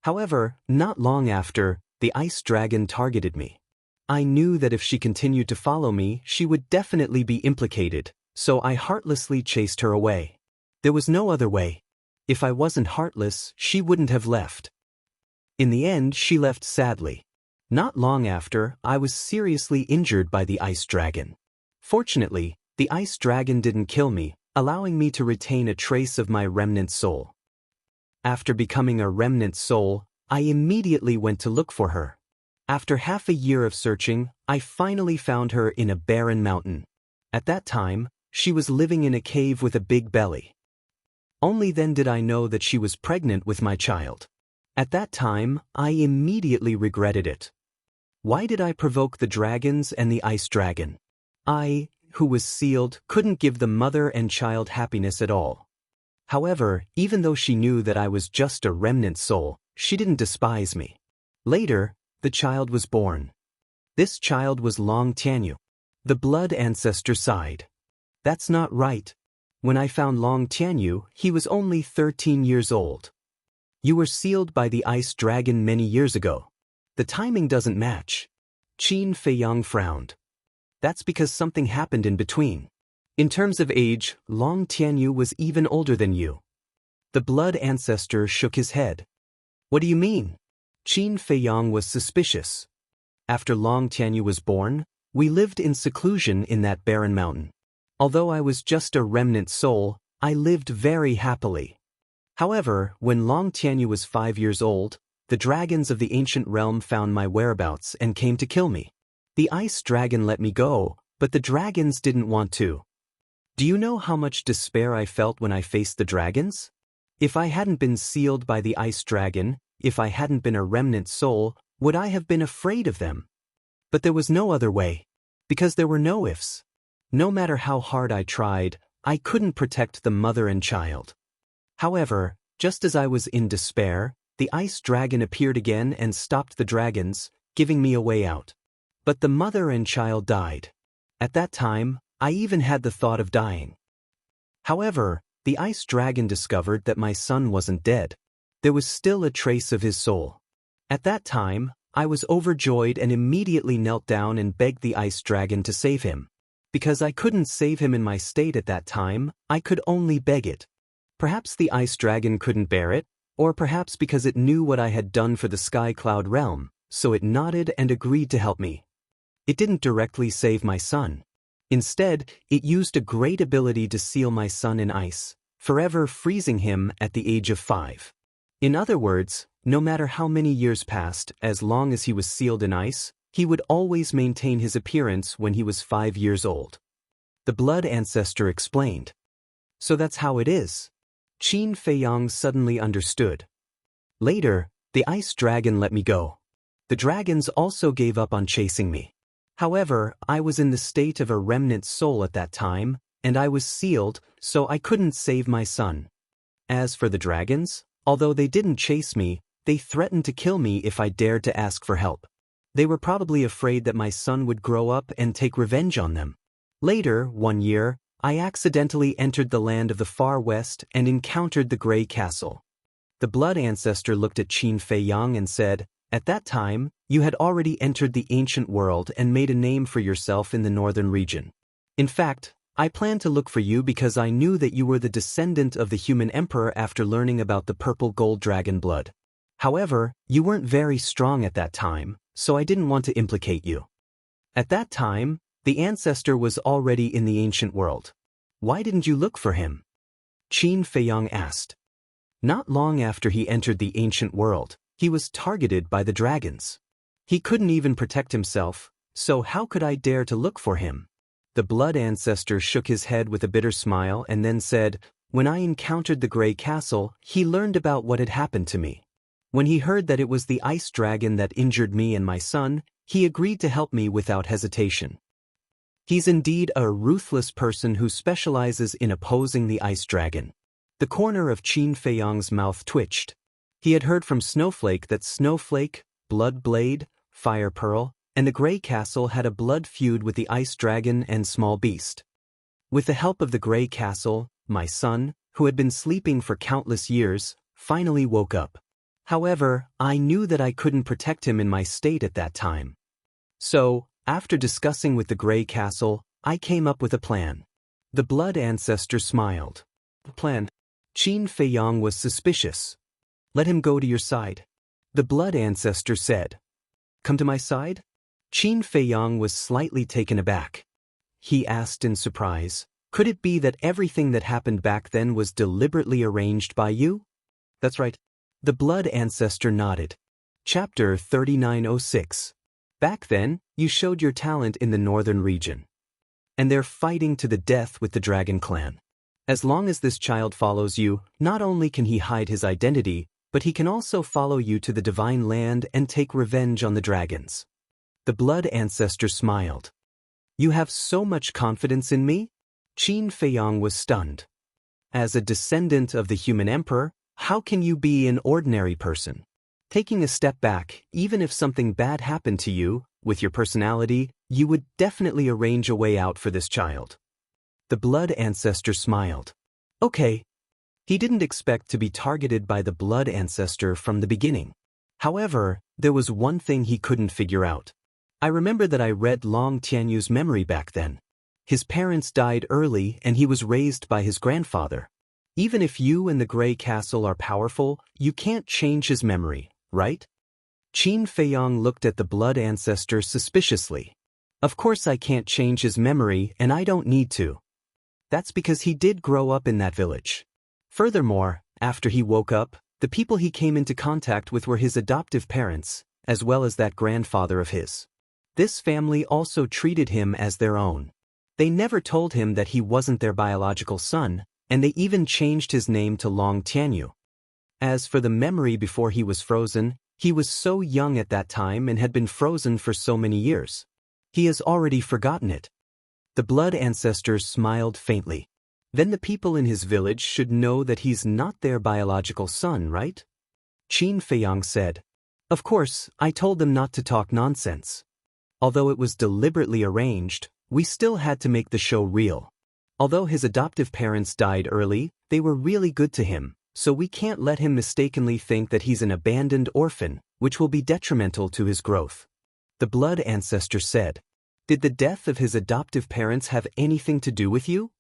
However, not long after, the ice dragon targeted me. I knew that if she continued to follow me, she would definitely be implicated, so I heartlessly chased her away. There was no other way. If I wasn't heartless, she wouldn't have left. In the end, she left sadly. Not long after, I was seriously injured by the ice dragon. Fortunately, the ice dragon didn't kill me, allowing me to retain a trace of my remnant soul. After becoming a remnant soul, I immediately went to look for her. After half a year of searching, I finally found her in a barren mountain. At that time, she was living in a cave with a big belly. Only then did I know that she was pregnant with my child. At that time, I immediately regretted it. Why did I provoke the dragons and the ice dragon? I, who was sealed, couldn't give the mother and child happiness at all. However, even though she knew that I was just a remnant soul, she didn't despise me. Later, the child was born. This child was Long Tianyu. The blood ancestor sighed. "That's not right." When I found Long Tianyu, he was only 13 years old. You were sealed by the ice dragon many years ago. The timing doesn't match. Qin Feiyang frowned. That's because something happened in between. In terms of age, Long Tianyu was even older than you. The blood ancestor shook his head. What do you mean? Qin Feiyang was suspicious. After Long Tianyu was born, we lived in seclusion in that barren mountain. Although I was just a remnant soul, I lived very happily. However, when Long Tianyu was 5 years old, the dragons of the ancient realm found my whereabouts and came to kill me. The ice dragon let me go, but the dragons didn't want to. Do you know how much despair I felt when I faced the dragons? If I hadn't been sealed by the ice dragon, if I hadn't been a remnant soul, would I have been afraid of them? But there was no other way. Because there were no ifs. No matter how hard I tried, I couldn't protect the mother and child. However, just as I was in despair, the ice dragon appeared again and stopped the dragons, giving me a way out. But the mother and child died. At that time, I even had the thought of dying. However, the ice dragon discovered that my son wasn't dead. There was still a trace of his soul. At that time, I was overjoyed and immediately knelt down and begged the ice dragon to save him. Because I couldn't save him in my state at that time, I could only beg it. Perhaps the ice dragon couldn't bear it, or perhaps because it knew what I had done for the sky cloud realm, so it nodded and agreed to help me. It didn't directly save my son. Instead, it used a great ability to seal my son in ice, forever freezing him at the age of 5. In other words, no matter how many years passed, as long as he was sealed in ice, he would always maintain his appearance when he was 5 years old. The blood ancestor explained. So that's how it is. Qin Feiyang suddenly understood. Later, the ice dragon let me go. The dragons also gave up on chasing me. However, I was in the state of a remnant soul at that time, and I was sealed, so I couldn't save my son. As for the dragons, although they didn't chase me, they threatened to kill me if I dared to ask for help. They were probably afraid that my son would grow up and take revenge on them. Later, one year, I accidentally entered the land of the far west and encountered the Grey Castle. The blood ancestor looked at Qin Feiyang and said, "At that time, you had already entered the ancient world and made a name for yourself in the northern region. In fact, I planned to look for you because I knew that you were the descendant of the human emperor after learning about the purple gold dragon blood. However, you weren't very strong at that time, so I didn't want to implicate you. At that time, the ancestor was already in the ancient world. Why didn't you look for him?" Qin Feiyang asked. Not long after he entered the ancient world, he was targeted by the dragons. He couldn't even protect himself, so how could I dare to look for him? The blood ancestor shook his head with a bitter smile and then said, "When I encountered the Grey Castle, he learned about what had happened to me. When he heard that it was the ice dragon that injured me and my son, he agreed to help me without hesitation. He's indeed a ruthless person who specializes in opposing the ice dragon." The corner of Qin Feiyang's mouth twitched. He had heard from Snowflake that Snowflake, Blood Blade, Fire Pearl, and the Grey Castle had a blood feud with the ice dragon and small beast. With the help of the Grey Castle, my son, who had been sleeping for countless years, finally woke up. However, I knew that I couldn't protect him in my state at that time. So, after discussing with the Grey Castle, I came up with a plan. The blood ancestor smiled. Plan? Qin Feiyang was suspicious. "Let him go to your side," the blood ancestor said. "Come to my side?" Qin Feiyang was slightly taken aback. He asked in surprise, "Could it be that everything that happened back then was deliberately arranged by you?" "That's right." The blood ancestor nodded. Chapter 3906. Back then, you showed your talent in the northern region. And they're fighting to the death with the dragon clan. As long as this child follows you, not only can he hide his identity, but he can also follow you to the divine land and take revenge on the dragons. The blood ancestor smiled. "You have so much confidence in me?" Qin Feiyang was stunned. As a descendant of the human emperor, how can you be an ordinary person? Taking a step back, even if something bad happened to you, with your personality, you would definitely arrange a way out for this child. The blood ancestor smiled. Okay. He didn't expect to be targeted by the blood ancestor from the beginning. However, there was one thing he couldn't figure out. I remember that I read Long Tianyu's memory back then. His parents died early and he was raised by his grandfather. Even if you and the Grey Castle are powerful, you can't change his memory, right? Qin Feiyong looked at the blood ancestor suspiciously. Of course I can't change his memory and I don't need to. That's because he did grow up in that village. Furthermore, after he woke up, the people he came into contact with were his adoptive parents, as well as that grandfather of his. This family also treated him as their own. They never told him that he wasn't their biological son, and they even changed his name to Long Tianyu. As for the memory before he was frozen, he was so young at that time and had been frozen for so many years. He has already forgotten it. The blood ancestor smiled faintly. Then the people in his village should know that he's not their biological son, right? Qin Feiyong said. Of course, I told them not to talk nonsense. Although it was deliberately arranged, we still had to make the show real. Although his adoptive parents died early, they were really good to him, so we can't let him mistakenly think that he's an abandoned orphan, which will be detrimental to his growth. The blood ancestor said. Did the death of his adoptive parents have anything to do with you?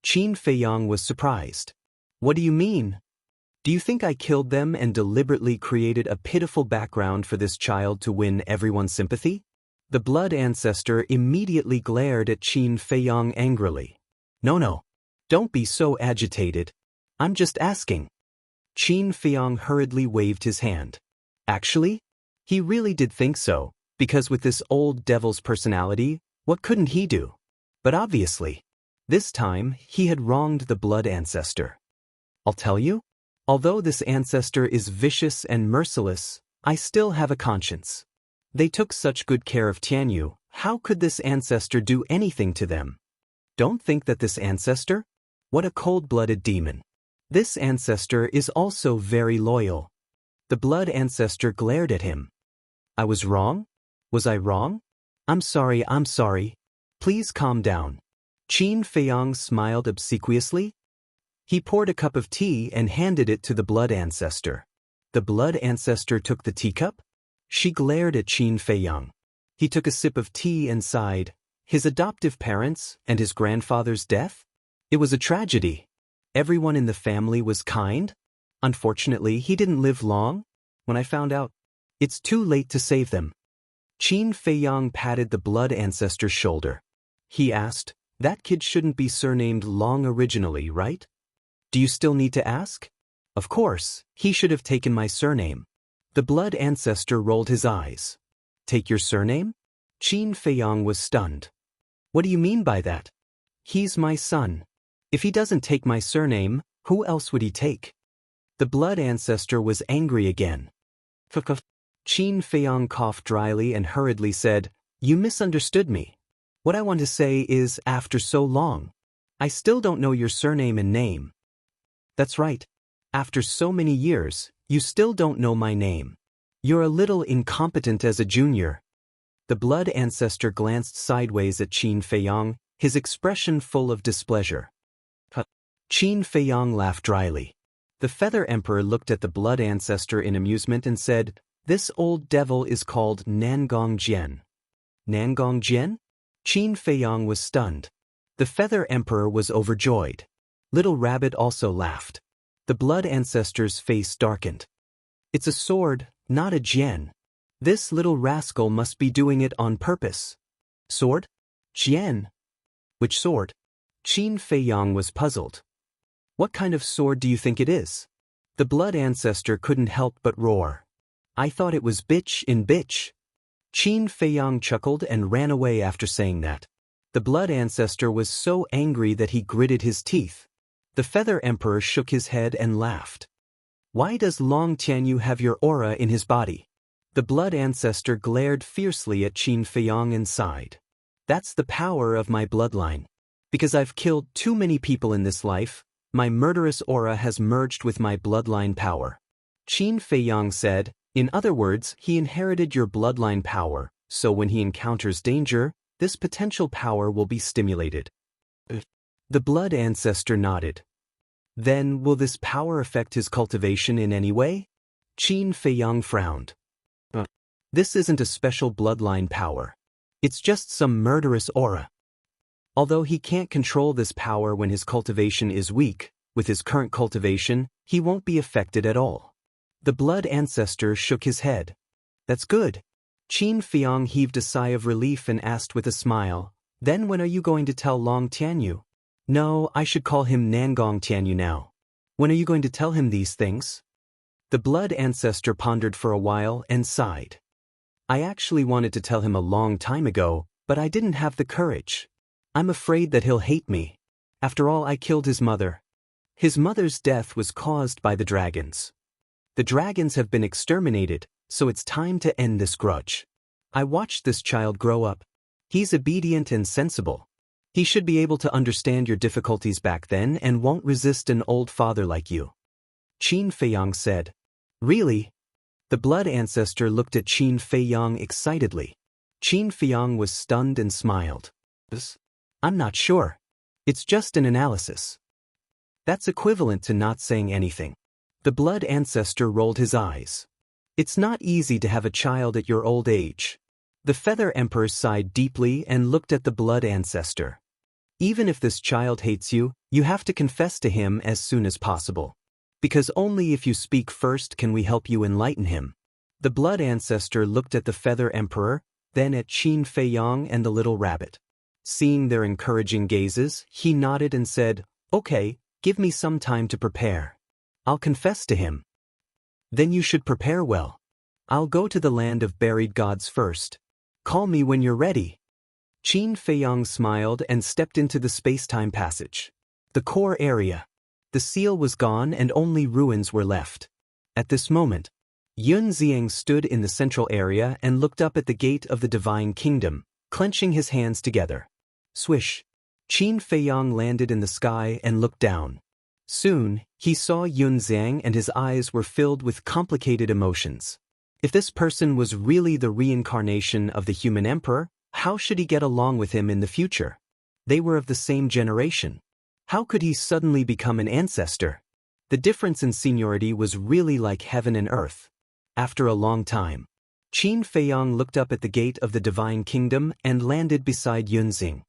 Qin Feiyong was surprised. What do you mean? Do you think I killed them and deliberately created a pitiful background for this child to win everyone's sympathy? The blood ancestor immediately glared at Qin Feiyong angrily. No. Don't be so agitated. I'm just asking. Qin Feiyong hurriedly waved his hand. Actually, he really did think so, because with this old devil's personality, what couldn't he do? But obviously, this time he had wronged the blood ancestor. I'll tell you, although this ancestor is vicious and merciless, I still have a conscience. They took such good care of Tianyu, how could this ancestor do anything to them? Don't think that this ancestor? What a cold-blooded demon. This ancestor is also very loyal. The blood ancestor glared at him. I was wrong? Was I wrong? I'm sorry. Please calm down. Qin Feiyong smiled obsequiously. He poured a cup of tea and handed it to the blood ancestor. The blood ancestor took the teacup. She glared at Qin Feiyong. He took a sip of tea and sighed. His adoptive parents and his grandfather's death? It was a tragedy. Everyone in the family was kind. Unfortunately, he didn't live long. When I found out, it's too late to save them. Qin Feiyong patted the blood ancestor's shoulder. He asked, that kid shouldn't be surnamed Long originally, right? Do you still need to ask? Of course, he should have taken my surname. The blood ancestor rolled his eyes. Take your surname? Qin Feiyong was stunned. What do you mean by that? He's my son. If he doesn't take my surname, who else would he take? The blood ancestor was angry again. Qin Feiyong coughed dryly and hurriedly said, You misunderstood me. What I want to say is, after so long, I still don't know your surname and name. That's right. After so many years, you still don't know my name. You're a little incompetent as a junior. The blood ancestor glanced sideways at Qin Feiyong, his expression full of displeasure. Qin Feiyong laughed dryly. The Feather Emperor looked at the blood ancestor in amusement and said, This old devil is called Nangong Jian. Nangong Jian? Qin Feiyong was stunned. The Feather Emperor was overjoyed. Little Rabbit also laughed. The blood ancestor's face darkened. It's a sword, not a jian. This little rascal must be doing it on purpose. Sword? Jian? Which sword? Qin Feiyong was puzzled. What kind of sword do you think it is? The blood ancestor couldn't help but roar. I thought it was bitch in bitch. Qin Feiyong chuckled and ran away after saying that. The blood ancestor was so angry that he gritted his teeth. The Feather Emperor shook his head and laughed. Why does Long Tianyu have your aura in his body? The blood ancestor glared fiercely at Qin Feiyong and sighed. That's the power of my bloodline. Because I've killed too many people in this life, my murderous aura has merged with my bloodline power. Qin Feiyong said, in other words, he inherited your bloodline power, so when he encounters danger, this potential power will be stimulated. The blood ancestor nodded. Then, will this power affect his cultivation in any way? Qin Feiyang frowned. This isn't a special bloodline power. It's just some murderous aura. Although he can't control this power when his cultivation is weak, with his current cultivation, he won't be affected at all. The blood ancestor shook his head. That's good. Qin Feiyang heaved a sigh of relief and asked with a smile, then when are you going to tell Long Tianyu? No, I should call him Nangong Tianyu now. When are you going to tell him these things? The blood ancestor pondered for a while and sighed. I actually wanted to tell him a long time ago, but I didn't have the courage. I'm afraid that he'll hate me. After all, I killed his mother. His mother's death was caused by the dragons. The dragons have been exterminated, so it's time to end this grudge. I watched this child grow up. He's obedient and sensible. He should be able to understand your difficulties back then and won't resist an old father like you. Qin Feiyang said. Really? The blood ancestor looked at Qin Feiyang excitedly. Qin Feiyang was stunned and smiled. I'm not sure. It's just an analysis. That's equivalent to not saying anything. The blood ancestor rolled his eyes. It's not easy to have a child at your old age. The Feather Emperor sighed deeply and looked at the blood ancestor. Even if this child hates you, you have to confess to him as soon as possible. Because only if you speak first can we help you enlighten him. The blood ancestor looked at the Feather Emperor, then at Qin Feiyang and the little rabbit. Seeing their encouraging gazes, he nodded and said, Okay, give me some time to prepare. I'll confess to him. Then you should prepare well. I'll go to the land of buried gods first. Call me when you're ready. Qin Feiyang smiled and stepped into the space-time passage. The core area. The seal was gone and only ruins were left. At this moment, Yun Xiang stood in the central area and looked up at the gate of the divine kingdom, clenching his hands together. Swish. Qin Feiyang landed in the sky and looked down. Soon, he saw Yun Xiang and his eyes were filled with complicated emotions. If this person was really the reincarnation of the human emperor, how should he get along with him in the future? They were of the same generation. How could he suddenly become an ancestor? The difference in seniority was really like heaven and earth. After a long time, Qin Feiyang looked up at the gate of the divine kingdom and landed beside Yun Xiang.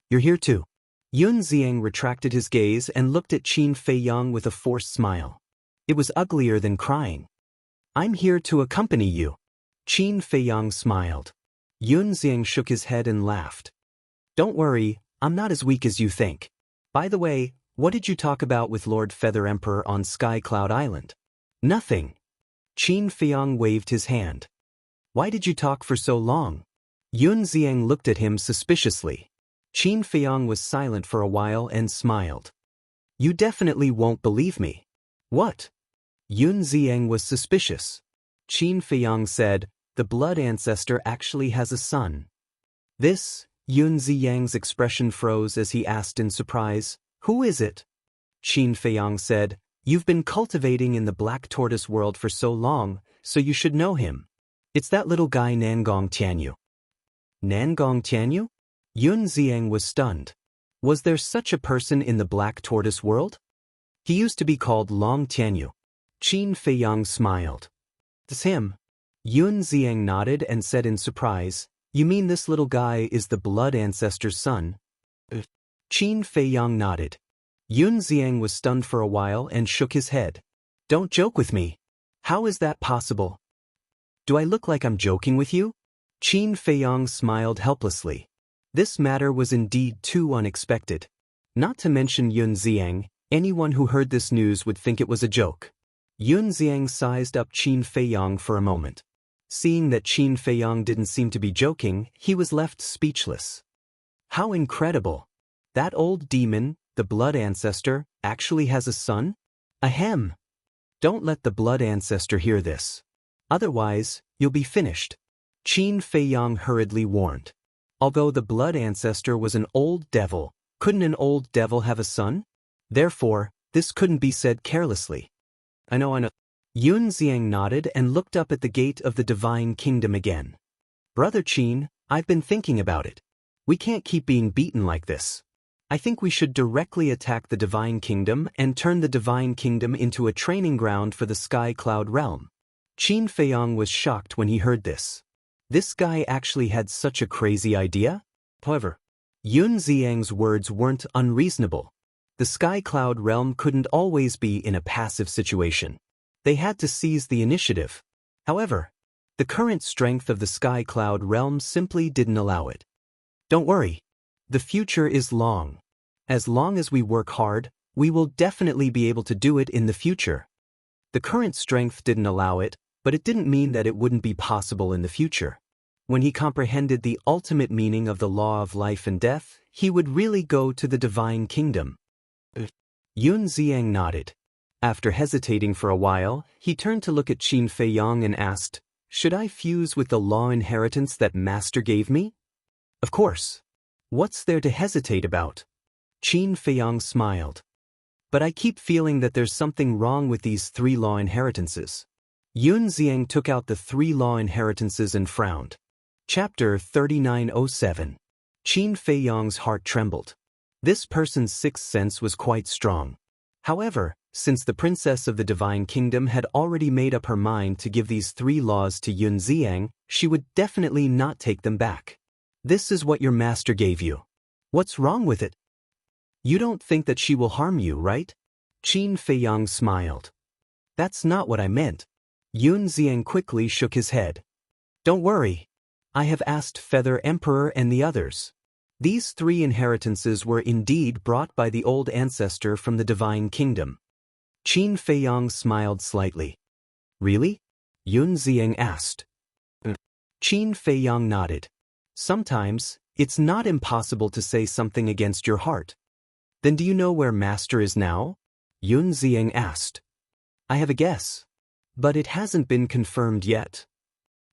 You're here too. Yun Xiang retracted his gaze and looked at Qin Feiyang with a forced smile. It was uglier than crying. I'm here to accompany you. Qin Feiyang smiled. Yun Xiang shook his head and laughed. Don't worry, I'm not as weak as you think. By the way, what did you talk about with Lord Feather Emperor on Sky Cloud Island? Nothing. Qin Feiyang waved his hand. Why did you talk for so long? Yun Xiang looked at him suspiciously. Qin Feiyang was silent for a while and smiled. You definitely won't believe me. What? Yun Xiang was suspicious. Qin Feiyang said, the blood ancestor actually has a son. This, Yun Xiang's expression froze as he asked in surprise, who is it? Qin Feiyang said, you've been cultivating in the Black Tortoise world for so long, so you should know him. It's that little guy Nangong Tianyu. Nangong Tianyu? Yun Xiang was stunned. Was there such a person in the Black Tortoise world? He used to be called Long Tianyu. Qin Feiyang smiled. It's him. Yun Xiang nodded and said in surprise, you mean this little guy is the blood ancestor's son? Qin Feiyang nodded. Yun Xiang was stunned for a while and shook his head. Don't joke with me. How is that possible? Do I look like I'm joking with you? Qin Feiyang smiled helplessly. This matter was indeed too unexpected. Not to mention Yun Xiang, anyone who heard this news would think it was a joke. Yun Xiang sized up Qin Feiyang for a moment. Seeing that Qin Feiyang didn't seem to be joking, he was left speechless. How incredible! That old demon, the blood ancestor, actually has a son? Ahem! Don't let the blood ancestor hear this. Otherwise, you'll be finished. Qin Feiyang hurriedly warned. Although the blood ancestor was an old devil, couldn't an old devil have a son? Therefore, this couldn't be said carelessly. I know. Yun Xiang nodded and looked up at the gate of the divine kingdom again. Brother Qin, I've been thinking about it. We can't keep being beaten like this. I think we should directly attack the Divine Kingdom and turn the Divine Kingdom into a training ground for the Sky Cloud realm. Qin Feiyong was shocked when he heard this. This guy actually had such a crazy idea? However, Yun Xiang's words weren't unreasonable. The Sky Cloud realm couldn't always be in a passive situation. They had to seize the initiative. However, the current strength of the Sky Cloud realm simply didn't allow it. Don't worry. The future is long. As long as we work hard, we will definitely be able to do it in the future. The current strength didn't allow it, but it didn't mean that it wouldn't be possible in the future. When he comprehended the ultimate meaning of the law of life and death, he would really go to the Divine Kingdom. Yun Xiang nodded. After hesitating for a while, he turned to look at Qin Feiyong and asked, "Should I fuse with the law inheritance that Master gave me?" "Of course. What's there to hesitate about?" Qin Feiyong smiled. "But I keep feeling that there's something wrong with these 3 law inheritances." Yun Xiang took out the 3 law inheritances and frowned. Chapter 3907. Qin Feiyong's heart trembled. This person's sixth sense was quite strong. However, since the princess of the Divine Kingdom had already made up her mind to give these 3 laws to Yun Xiang, she would definitely not take them back. "This is what your master gave you. What's wrong with it? You don't think that she will harm you, right?" Qin Feiyong smiled. "That's not what I meant." Yun Xiang quickly shook his head. "Don't worry. I have asked Feather Emperor and the others. These 3 inheritances were indeed brought by the old ancestor from the Divine Kingdom." Qin Feiyong smiled slightly. "Really?" Yun Xiang asked. Qin Feiyong nodded. "Sometimes, it's not impossible to say something against your heart." "Then do you know where Master is now?" Yun Xiang asked. "I have a guess, but it hasn't been confirmed yet.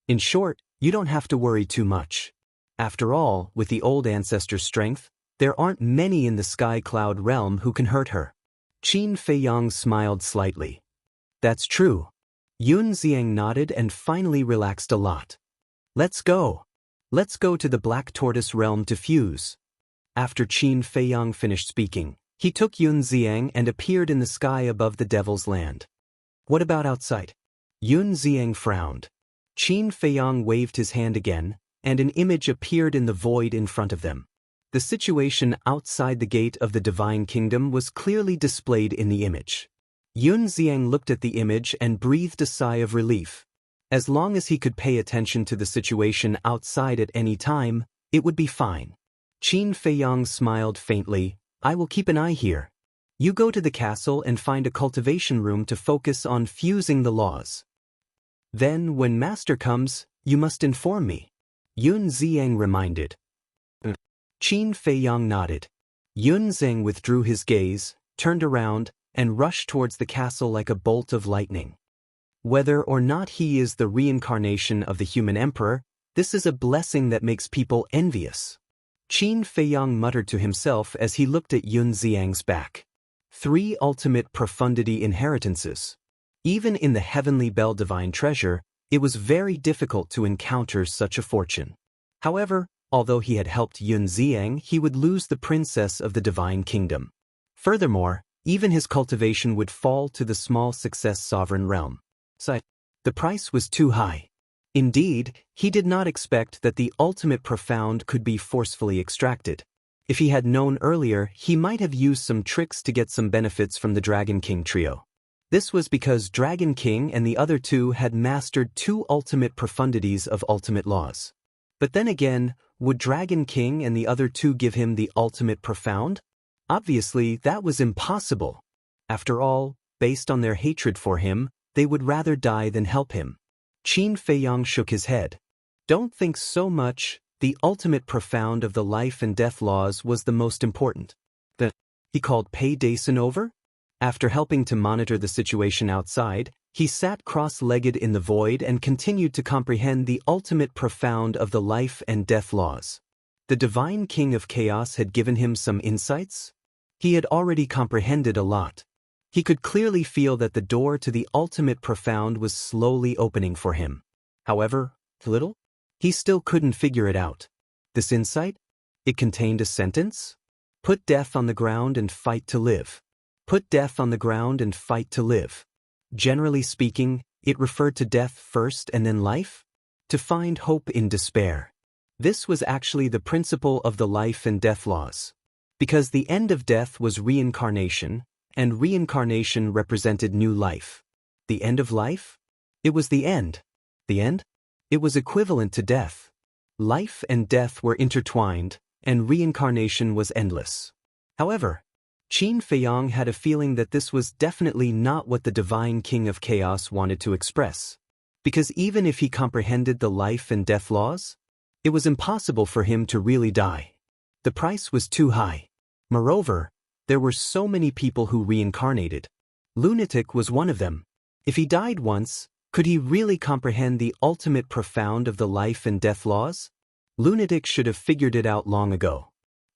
In short, you don't have to worry too much. After all, with the old ancestor's strength, there aren't many in the Sky Cloud realm who can hurt her." Qin Feiyong smiled slightly. "That's true." Yun Xiang nodded and finally relaxed a lot. "Let's go. Let's go to the Black Tortoise realm to fuse." After Qin Feiyong finished speaking, he took Yun Xiang and appeared in the sky above the Devil's Land. "What about outside?" Yun Xiang frowned. Qin Feiyong waved his hand again, and an image appeared in the void in front of them. The situation outside the gate of the Divine Kingdom was clearly displayed in the image. Yun Xiang looked at the image and breathed a sigh of relief. As long as he could pay attention to the situation outside at any time, it would be fine. Qin Feiyong smiled faintly. "I will keep an eye here. You go to the castle and find a cultivation room to focus on fusing the laws. Then, when Master comes, you must inform me," Yun Xiang reminded. Qin Feiyong nodded. Yun Xiang withdrew his gaze, turned around, and rushed towards the castle like a bolt of lightning. Whether or not he is the reincarnation of the human emperor, this is a blessing that makes people envious. Qin Feiyong muttered to himself as he looked at Yun Xiang's back. 3 ultimate profundity inheritances. Even in the Heavenly Bell Divine Treasure, it was very difficult to encounter such a fortune. However, although he had helped Yun Xiang, he would lose the princess of the Divine Kingdom. Furthermore, even his cultivation would fall to the small success sovereign realm. So, the price was too high. Indeed, he did not expect that the ultimate profound could be forcefully extracted. If he had known earlier, he might have used some tricks to get some benefits from the Dragon King trio. This was because Dragon King and the other 2 had mastered 2 ultimate profundities of ultimate laws. But then again, would Dragon King and the other 2 give him the ultimate profound? Obviously, that was impossible. After all, based on their hatred for him, they would rather die than help him. Qin Feiyong shook his head. "Don't think so much. The ultimate profound of the life and death laws was the most important." He called Pei Dason over? After helping to monitor the situation outside, he sat cross-legged in the void and continued to comprehend the ultimate profound of the life and death laws. The Divine King of Chaos had given him some insights? He had already comprehended a lot. He could clearly feel that the door to the ultimate profound was slowly opening for him. However, little? He still couldn't figure it out. This insight? It contained a sentence? Put death on the ground and fight to live. Put death on the ground and fight to live. Generally speaking, it referred to death first and then life? To find hope in despair. This was actually the principle of the life and death laws. Because the end of death was reincarnation, and reincarnation represented new life. The end of life? It was the end. The end? It was equivalent to death. Life and death were intertwined, and reincarnation was endless. However, Qin Feiyang had a feeling that this was definitely not what the Divine King of Chaos wanted to express. Because even if he comprehended the life and death laws, it was impossible for him to really die. The price was too high. Moreover, there were so many people who reincarnated. Lunatic was one of them. If he died once, could he really comprehend the ultimate profound of the life and death laws? Lunatic should have figured it out long ago.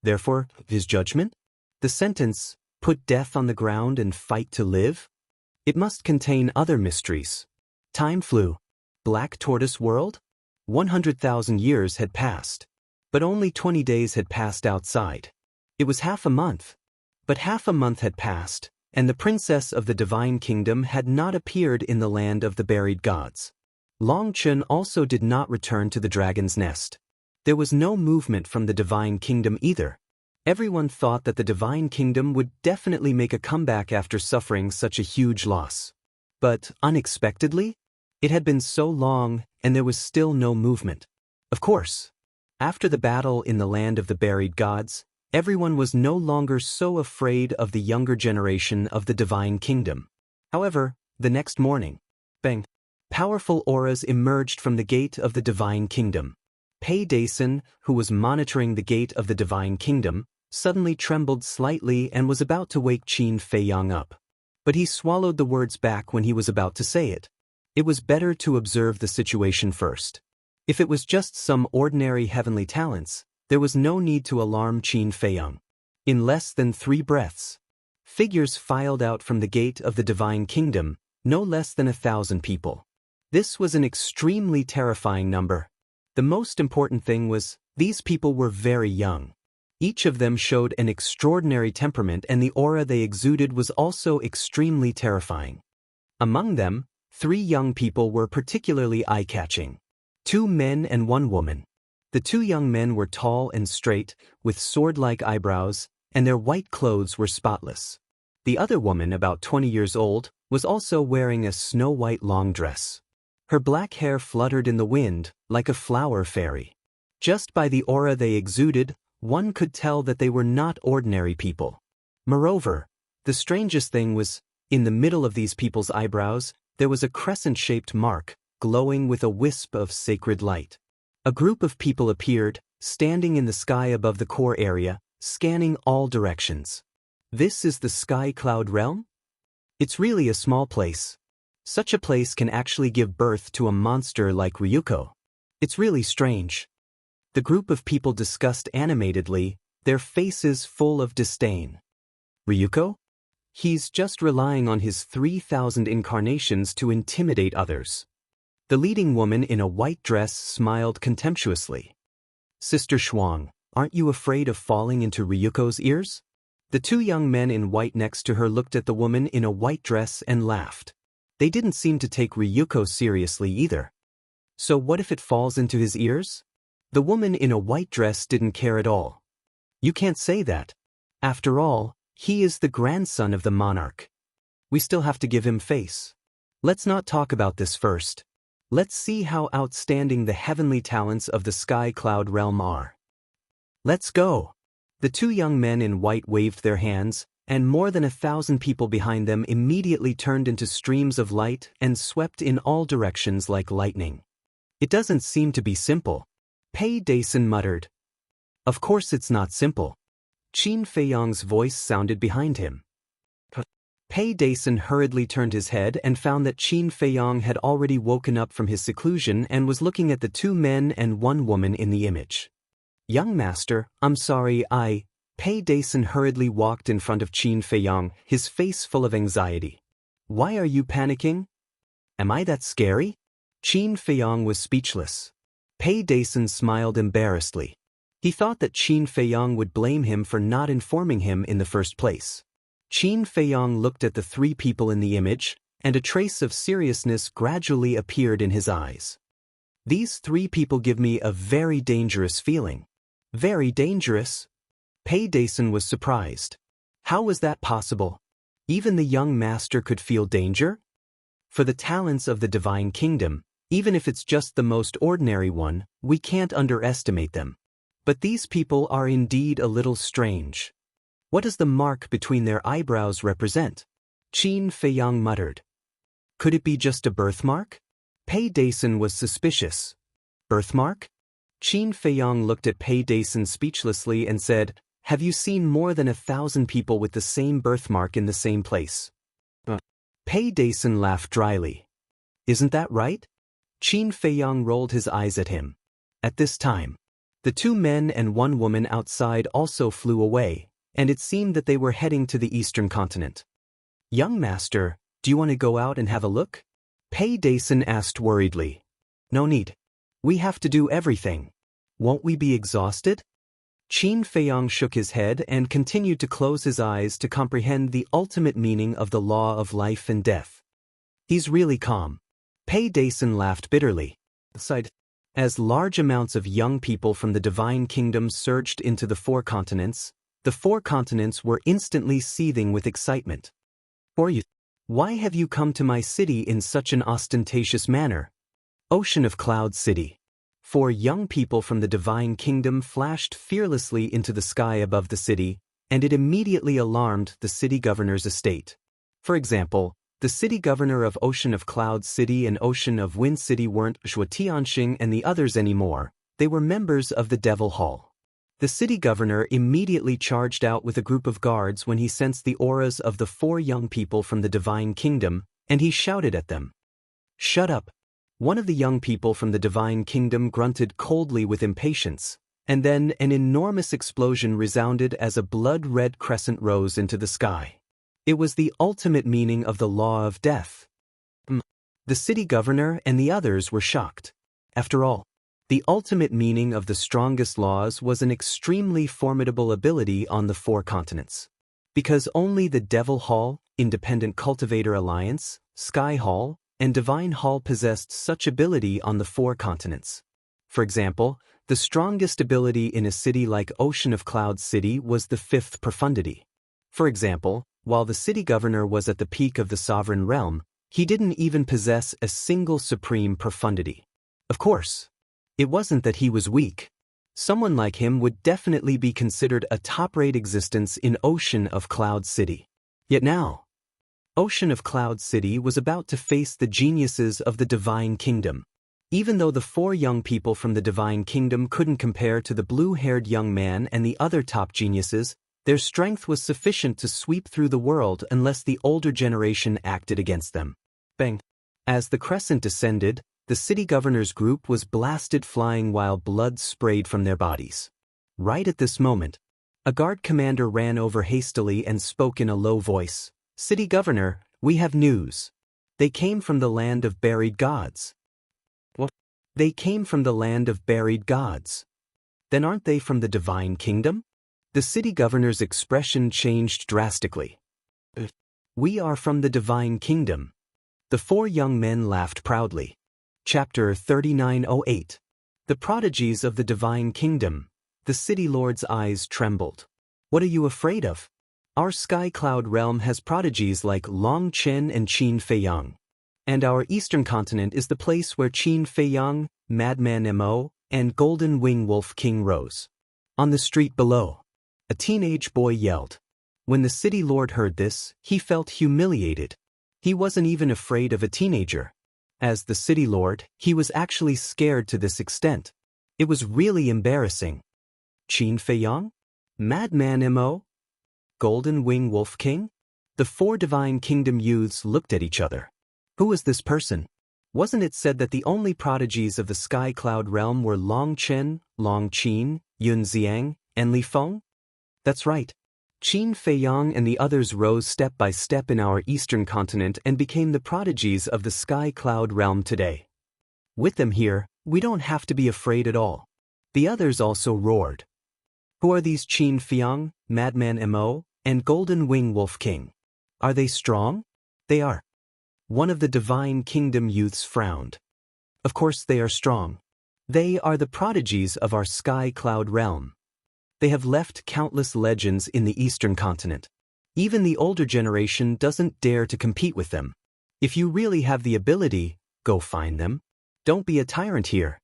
Therefore, his judgment? The sentence, put death on the ground and fight to live? It must contain other mysteries. Time flew. Black Tortoise World? 100,000 years had passed. But only 20 days had passed outside. It was half a month. But half a month had passed, and the princess of the Divine Kingdom had not appeared in the land of the buried gods. Long Chun also did not return to the dragon's nest. There was no movement from the Divine Kingdom either. Everyone thought that the Divine Kingdom would definitely make a comeback after suffering such a huge loss. But, unexpectedly, it had been so long, and there was still no movement. Of course, after the battle in the land of the buried gods, everyone was no longer so afraid of the younger generation of the Divine Kingdom. However, the next morning, bang, powerful auras emerged from the gate of the Divine Kingdom. Pei Dason, who was monitoring the gate of the Divine Kingdom, suddenly trembled slightly and was about to wake Qin Feiyang up. But he swallowed the words back when he was about to say it. It was better to observe the situation first. If it was just some ordinary heavenly talents, there was no need to alarm Qin Feiyang. In less than 3 breaths, figures filed out from the gate of the Divine Kingdom, no less than 1,000 people. This was an extremely terrifying number. The most important thing was, these people were very young. Each of them showed an extraordinary temperament, and the aura they exuded was also extremely terrifying. Among them, 3 young people were particularly eye-catching. 2 men and 1 woman. The 2 young men were tall and straight, with sword-like eyebrows, and their white clothes were spotless. The other woman, about 20 years old, was also wearing a snow-white long dress. Her black hair fluttered in the wind, like a flower fairy. Just by the aura they exuded, one could tell that they were not ordinary people. Moreover, the strangest thing was, in the middle of these people's eyebrows, there was a crescent-shaped mark, glowing with a wisp of sacred light. A group of people appeared, standing in the sky above the core area, scanning all directions. This is the Sky Cloud Realm? It's really a small place. Such a place can actually give birth to a monster like Ryuko. It's really strange. The group of people discussed animatedly, their faces full of disdain. Ryuko? He's just relying on his 3,000 incarnations to intimidate others. The leading woman in a white dress smiled contemptuously. Sister Shuang, aren't you afraid of falling into Ryuko's ears? The 2 young men in white next to her looked at the woman in a white dress and laughed. They didn't seem to take Ryuko seriously either. So what if it falls into his ears? The woman in a white dress didn't care at all. You can't say that. After all, he is the grandson of the monarch. We still have to give him face. Let's not talk about this first. Let's see how outstanding the heavenly talents of the Sky Cloud Realm are. Let's go. The 2 young men in white waved their hands, and more than 1,000 people behind them immediately turned into streams of light and swept in all directions like lightning. It doesn't seem to be simple. Pei Dason muttered. Of course it's not simple. Qin Feiyang's voice sounded behind him. Pei Dason hurriedly turned his head and found that Qin Feiyang had already woken up from his seclusion and was looking at the 2 men and 1 woman in the image. Young master, I'm sorry, Pei Dason hurriedly walked in front of Qin Feiyang, his face full of anxiety. Why are you panicking? Am I that scary? Qin Feiyang was speechless. Pei Dason smiled embarrassedly. He thought that Qin Feiyong would blame him for not informing him in the first place. Qin Feiyong looked at the three people in the image, and a trace of seriousness gradually appeared in his eyes. These three people give me a very dangerous feeling. Very dangerous? Pei Dason was surprised. How was that possible? Even the young master could feel danger? For the talents of the Divine Kingdom, even if it's just the most ordinary one, we can't underestimate them. But these people are indeed a little strange. What does the mark between their eyebrows represent? Qin Feiyong muttered. Could it be just a birthmark? Pei Dason was suspicious. Birthmark? Qin Feiyong looked at Pei Dason speechlessly and said, "Have you seen more than 1,000 people with the same birthmark in the same place?" Pei Dason laughed dryly. "Isn't that right?" Qin Feiyong rolled his eyes at him. At this time, the two men and one woman outside also flew away, and it seemed that they were heading to the eastern continent. "Young master, do you want to go out and have a look?" Pei Dason asked worriedly. "No need. We have to do everything. Won't we be exhausted?" Qin Feiyong shook his head and continued to close his eyes to comprehend the ultimate meaning of the law of life and death. "He's really calm." Pei Dason laughed bitterly. As large amounts of young people from the Divine Kingdom surged into the four continents were instantly seething with excitement. Why have you come to my city in such an ostentatious manner? Ocean of Cloud City. 4 young people from the Divine Kingdom flashed fearlessly into the sky above the city, and it immediately alarmed the city governor's estate. For example, the city governor of Ocean of Cloud City and Ocean of Wind City weren't Zhuo Tianxing and the others anymore, they were members of the Devil Hall. The city governor immediately charged out with a group of guards when he sensed the auras of the 4 young people from the Divine Kingdom, and he shouted at them. "Shut up!" One of the young people from the Divine Kingdom grunted coldly with impatience, and then an enormous explosion resounded as a blood-red crescent rose into the sky. It was the ultimate meaning of the law of death. The city governor and the others were shocked. After all, the ultimate meaning of the strongest laws was an extremely formidable ability on the 4 continents. Because only the Devil Hall, Independent Cultivator Alliance, Sky Hall, and Divine Hall possessed such ability on the 4 continents. For example, the strongest ability in a city like Ocean of Cloud City was the 5th profundity. For example, while the city governor was at the peak of the sovereign realm, he didn't even possess a single supreme profundity. Of course, it wasn't that he was weak. Someone like him would definitely be considered a top-rate existence in Ocean of Cloud City. Yet now, Ocean of Cloud City was about to face the geniuses of the Divine Kingdom. Even though the 4 young people from the Divine Kingdom couldn't compare to the blue-haired young man and the other top geniuses, their strength was sufficient to sweep through the world unless the older generation acted against them. Bang! As the crescent descended, the city governor's group was blasted flying while blood sprayed from their bodies. Right at this moment, a guard commander ran over hastily and spoke in a low voice. "City governor, we have news. They came from the land of buried gods." "What? They came from the land of buried gods. Then aren't they from the Divine Kingdom?" The city governor's expression changed drastically. "We are from the Divine Kingdom." The 4 young men laughed proudly. Chapter 3908. The Prodigies of the Divine Kingdom. The city lord's eyes trembled. "What are you afraid of? Our Sky Cloud realm has prodigies like Long Chen and Qin Feiyong. And our eastern continent is the place where Qin Feiyong, Madman Mo, and Golden Wing Wolf King rose." On the street below, a teenage boy yelled. When the city lord heard this, he felt humiliated. He wasn't even afraid of a teenager. As the city lord, he was actually scared to this extent. It was really embarrassing. Qin Feiyong? Madman Mo? Golden Wing Wolf King? The 4 Divine Kingdom youths looked at each other. Who was this person? Wasn't it said that the only prodigies of the Sky Cloud realm were Long Chen, Long Qin, Yun Xiang, and Li Feng? That's right. Qin Feiyong and the others rose step by step in our eastern continent and became the prodigies of the Sky Cloud realm today. With them here, we don't have to be afraid at all. The others also roared. Who are these Qin Fiang, Madman Mo, and Golden Wing Wolf King? Are they strong? They are. One of the Divine Kingdom youths frowned. Of course they are strong. They are the prodigies of our Sky Cloud realm. They have left countless legends in the Eastern continent. Even the older generation doesn't dare to compete with them. If you really have the ability, go find them. Don't be a tyrant here.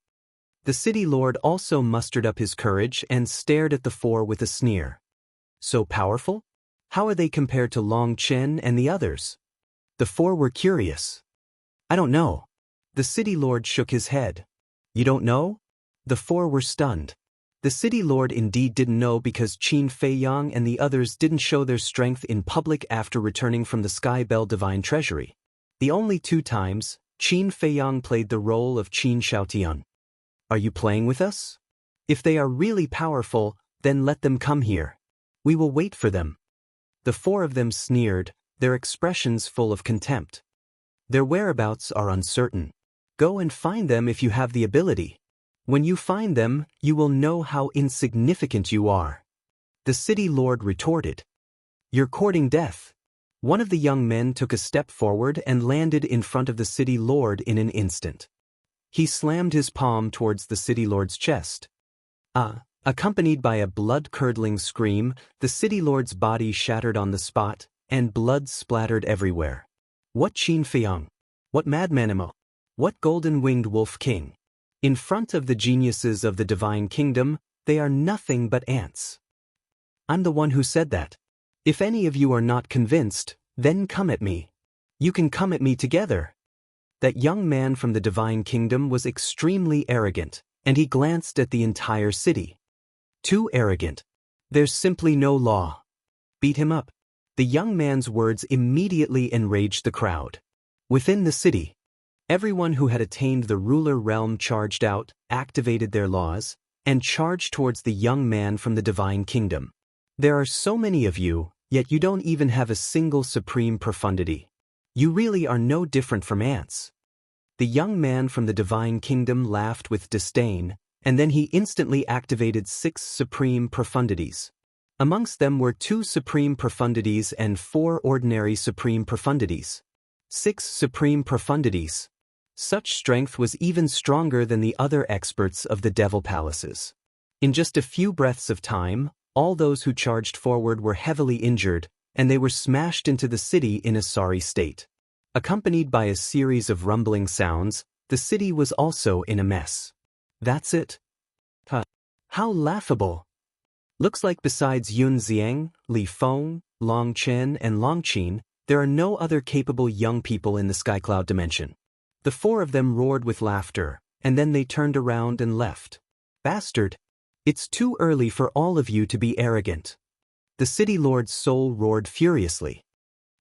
The city lord also mustered up his courage and stared at the four with a sneer. So powerful? How are they compared to Long Chen and the others? The four were curious. I don't know. The city lord shook his head. You don't know? The four were stunned. The city lord indeed didn't know because Qin Feiyang and the others didn't show their strength in public after returning from the Sky Bell Divine Treasury. The only 2 times, Qin Feiyang played the role of Qin Xiaotian. Are you playing with us? If they are really powerful, then let them come here. We will wait for them. The 4 of them sneered, their expressions full of contempt. Their whereabouts are uncertain. Go and find them if you have the ability. When you find them, you will know how insignificant you are. The city lord retorted. You're courting death. One of the young men took a step forward and landed in front of the city lord in an instant. He slammed his palm towards the city lord's chest. Accompanied by a blood-curdling scream, the city lord's body shattered on the spot, and blood splattered everywhere. What Qin Fiang? What Madman Mo? What Golden-Winged Wolf King? In front of the geniuses of the Divine Kingdom, they are nothing but ants. I'm the one who said that. If any of you are not convinced, then come at me. You can come at me together. That young man from the Divine Kingdom was extremely arrogant, and he glanced at the entire city. Too arrogant. There's simply no law. Beat him up. The young man's words immediately enraged the crowd. Within the city, everyone who had attained the ruler realm charged out, activated their laws, and charged towards the young man from the Divine Kingdom. There are so many of you, yet you don't even have a single supreme profundity. You really are no different from ants. The young man from the Divine Kingdom laughed with disdain, and then he instantly activated 6 supreme profundities. Amongst them were 2 supreme profundities and 4 ordinary supreme profundities. 6 supreme profundities. Such strength was even stronger than the other experts of the Devil Palaces. In just a few breaths of time, all those who charged forward were heavily injured, and they were smashed into the city in a sorry state. Accompanied by a series of rumbling sounds, the city was also in a mess. That's it. How laughable. Looks like besides Yun Xiang, Li Feng, Long Chen and Long Qin, there are no other capable young people in the Skycloud dimension. The 4 of them roared with laughter, and then they turned around and left. Bastard! It's too early for all of you to be arrogant. The city lord's soul roared furiously.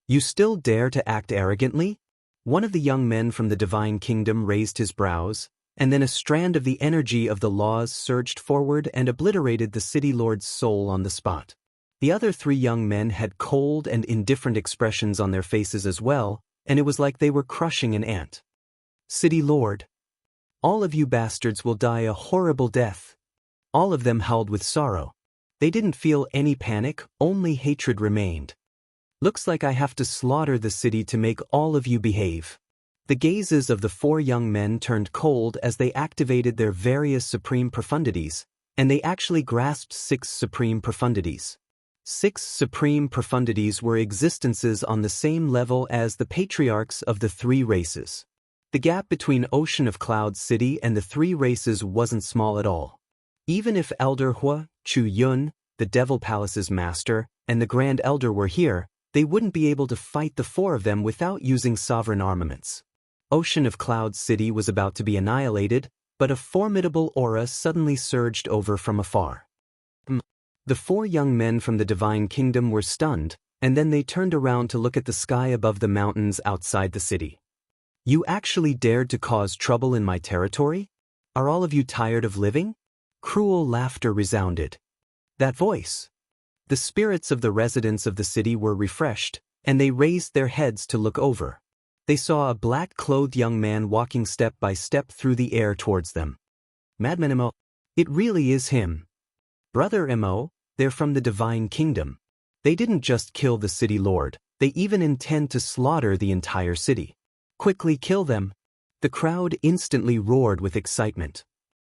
You still dare to act arrogantly? One of the young men from the Divine Kingdom raised his brows, and then a strand of the energy of the laws surged forward and obliterated the city lord's soul on the spot. The other 3 young men had cold and indifferent expressions on their faces as well, and it was like they were crushing an ant. City Lord. All of you bastards will die a horrible death. All of them howled with sorrow. They didn't feel any panic, only hatred remained. Looks like I have to slaughter the city to make all of you behave. The gazes of the 4 young men turned cold as they activated their various supreme profundities, and they actually grasped 6 supreme profundities. 6 supreme profundities were existences on the same level as the patriarchs of the 3 races. The gap between Ocean of Cloud City and the 3 races wasn't small at all. Even if Elder Hua, Chu Yun, the Devil Palace's master, and the Grand Elder were here, they wouldn't be able to fight the 4 of them without using sovereign armaments. Ocean of Cloud City was about to be annihilated, but a formidable aura suddenly surged over from afar. The 4 young men from the Divine Kingdom were stunned, and then they turned around to look at the sky above the mountains outside the city. You actually dared to cause trouble in my territory? Are all of you tired of living? Cruel laughter resounded. That voice. The spirits of the residents of the city were refreshed, and they raised their heads to look over. They saw a black-clothed young man walking step by step through the air towards them. Madman Mo. It really is him. Brother Mo, they're from the divine kingdom. They didn't just kill the city lord, they even intend to slaughter the entire city. Quickly kill them. The crowd instantly roared with excitement.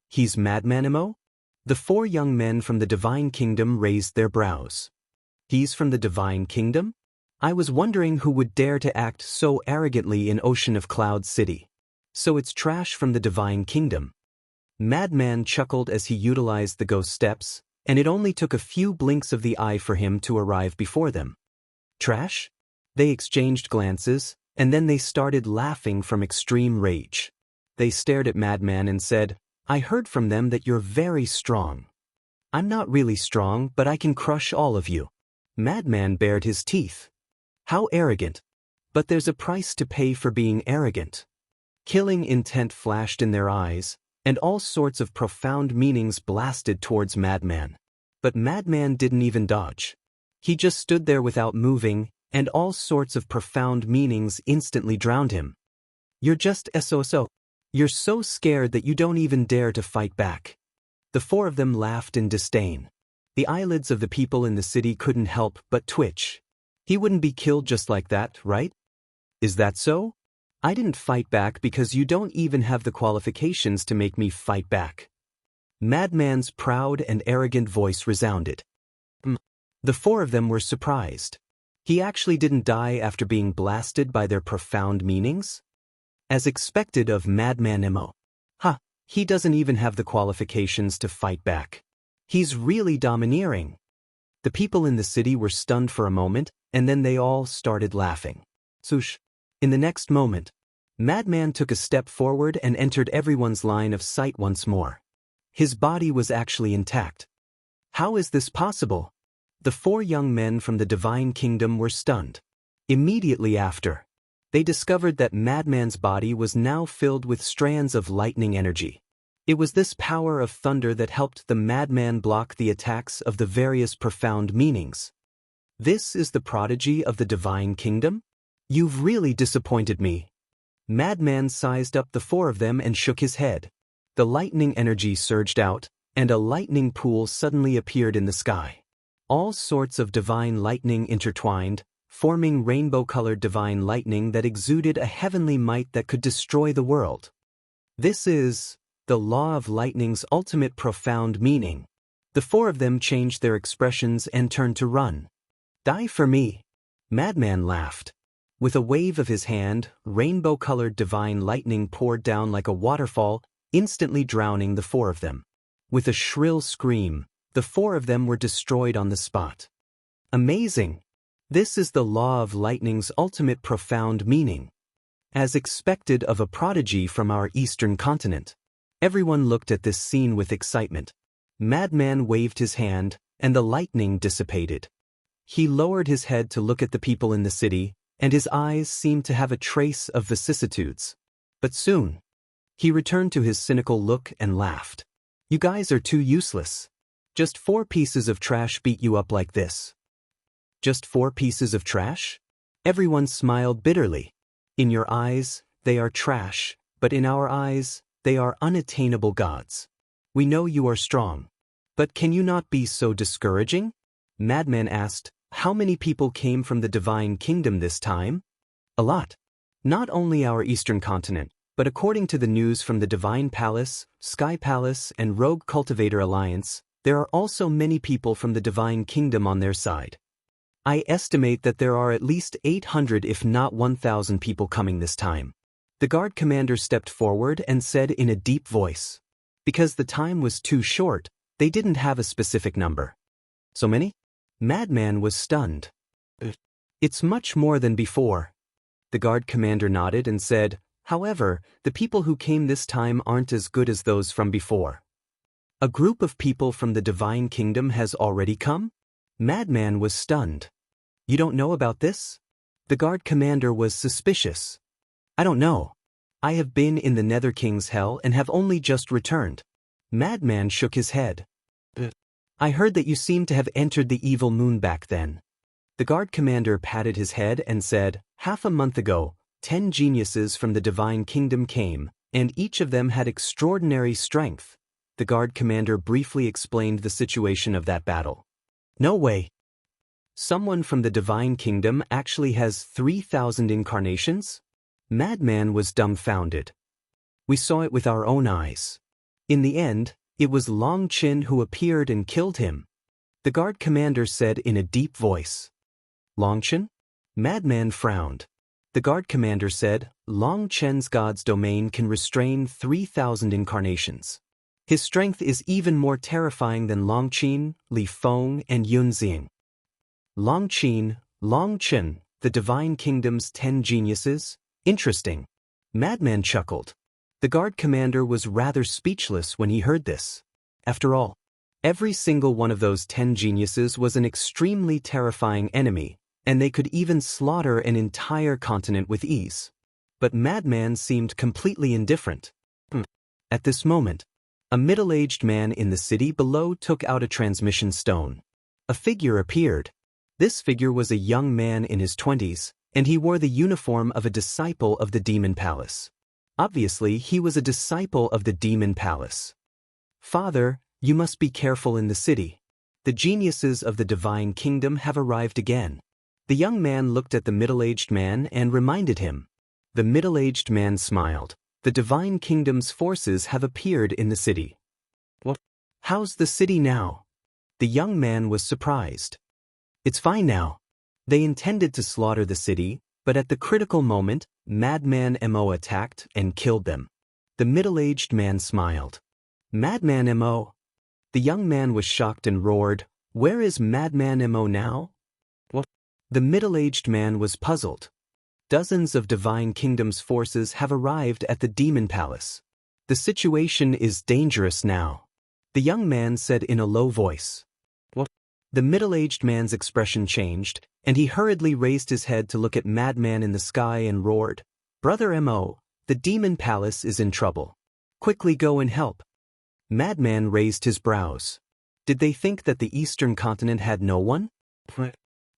He's Madman Mo? The four young men from the divine kingdom raised their brows. He's from the divine kingdom? I was wondering who would dare to act so arrogantly in Ocean of Cloud City. So it's trash from the divine kingdom. Madman chuckled as he utilized the ghost steps, and it only took a few blinks of the eye for him to arrive before them. Trash? They exchanged glances, and then they started laughing from extreme rage. They stared at Madman and said, I heard from them that you're very strong. I'm not really strong, but I can crush all of you. Madman bared his teeth. How arrogant. But there's a price to pay for being arrogant. Killing intent flashed in their eyes, and all sorts of profound meanings blasted towards Madman. But Madman didn't even dodge. He just stood there without moving, and all sorts of profound meanings instantly drowned him. You're just so. You're so scared that you don't even dare to fight back. The four of them laughed in disdain. The eyelids of the people in the city couldn't help but twitch. He wouldn't be killed just like that, right? Is that so? I didn't fight back because you don't even have the qualifications to make me fight back. Madman's proud and arrogant voice resounded. The four of them were surprised. He actually didn't die after being blasted by their profound meanings? As expected of Madman Mo. He doesn't even have the qualifications to fight back. He's really domineering. The people in the city were stunned for a moment, and then they all started laughing. Swoosh. In the next moment, Madman took a step forward and entered everyone's line of sight once more. His body was actually intact. How is this possible? The four young men from the divine kingdom were stunned. Immediately after, they discovered that Madman's body was now filled with strands of lightning energy. It was this power of thunder that helped the Madman block the attacks of the various profound meanings. This is the prodigy of the divine kingdom? You've really disappointed me. Madman sized up the four of them and shook his head. The lightning energy surged out, and a lightning pool suddenly appeared in the sky. All sorts of divine lightning intertwined, forming rainbow-colored divine lightning that exuded a heavenly might that could destroy the world. This is the law of lightning's ultimate profound meaning. The four of them changed their expressions and turned to run. Die for me. Madman laughed. With a wave of his hand, rainbow-colored divine lightning poured down like a waterfall, instantly drowning the four of them. With a shrill scream, the four of them were destroyed on the spot. Amazing! This is the law of lightning's ultimate profound meaning. As expected of a prodigy from our eastern continent. Everyone looked at this scene with excitement. Madman waved his hand, and the lightning dissipated. He lowered his head to look at the people in the city, and his eyes seemed to have a trace of vicissitudes. But soon, he returned to his cynical look and laughed. You guys are too useless. Just 4 pieces of trash beat you up like this. Just 4 pieces of trash? Everyone smiled bitterly. In your eyes, they are trash, but in our eyes, they are unattainable gods. We know you are strong. But can you not be so discouraging? Madman asked, how many people came from the divine kingdom this time? A lot. Not only our eastern continent, but according to the news from the Divine Palace, Sky Palace, and Rogue Cultivator Alliance, there are also many people from the divine kingdom on their side. I estimate that there are at least 800 if not 1,000 people coming this time. The guard commander stepped forward and said in a deep voice. Because the time was too short, they didn't have a specific number. So many? Madman was stunned. It's much more than before. The guard commander nodded and said, however, the people who came this time aren't as good as those from before. A group of people from the divine kingdom has already come? Madman was stunned. You don't know about this? The guard commander was suspicious. I don't know. I have been in the Nether King's hell and have only just returned. Madman shook his head. I heard that you seemed to have entered the evil moon back then. The guard commander patted his head and said, half a month ago, 10 geniuses from the divine kingdom came, and each of them had extraordinary strength. The guard commander briefly explained the situation of that battle. No way. Someone from the Divine Kingdom actually has 3,000 incarnations? Madman was dumbfounded. We saw it with our own eyes. In the end, it was Long Qin who appeared and killed him. The guard commander said in a deep voice. Long Qin? Madman frowned. The guard commander said, Long Qin's god's domain can restrain 3,000 incarnations. His strength is even more terrifying than Long Qin, Li Feng, and Yun Xing. Long Qin, the Divine Kingdom's 10 geniuses? Interesting. Madman chuckled. The guard commander was rather speechless when he heard this. After all, every single one of those 10 geniuses was an extremely terrifying enemy, and they could even slaughter an entire continent with ease. But Madman seemed completely indifferent. At this moment, a middle-aged man in the city below took out a transmission stone. A figure appeared. This figure was a young man in his 20s, and he wore the uniform of a disciple of the Demon Palace. Obviously, he was a disciple of the Demon Palace. Father, you must be careful in the city. The geniuses of the Divine Kingdom have arrived again. The young man looked at the middle-aged man and reminded him. The middle-aged man smiled. The Divine Kingdom's forces have appeared in the city. What? How's the city now? The young man was surprised. It's fine now. They intended to slaughter the city, but at the critical moment, Madman Mo attacked and killed them. The middle-aged man smiled. Madman Mo? The young man was shocked and roared, Where is Madman Mo now? What? The middle-aged man was puzzled. Dozens of Divine Kingdom's forces have arrived at the Demon Palace. The situation is dangerous now. The young man said in a low voice. What? The middle-aged man's expression changed, and he hurriedly raised his head to look at Madman in the sky and roared, Brother Mo, the Demon Palace is in trouble. Quickly go and help. Madman raised his brows. Did they think that the Eastern continent had no one?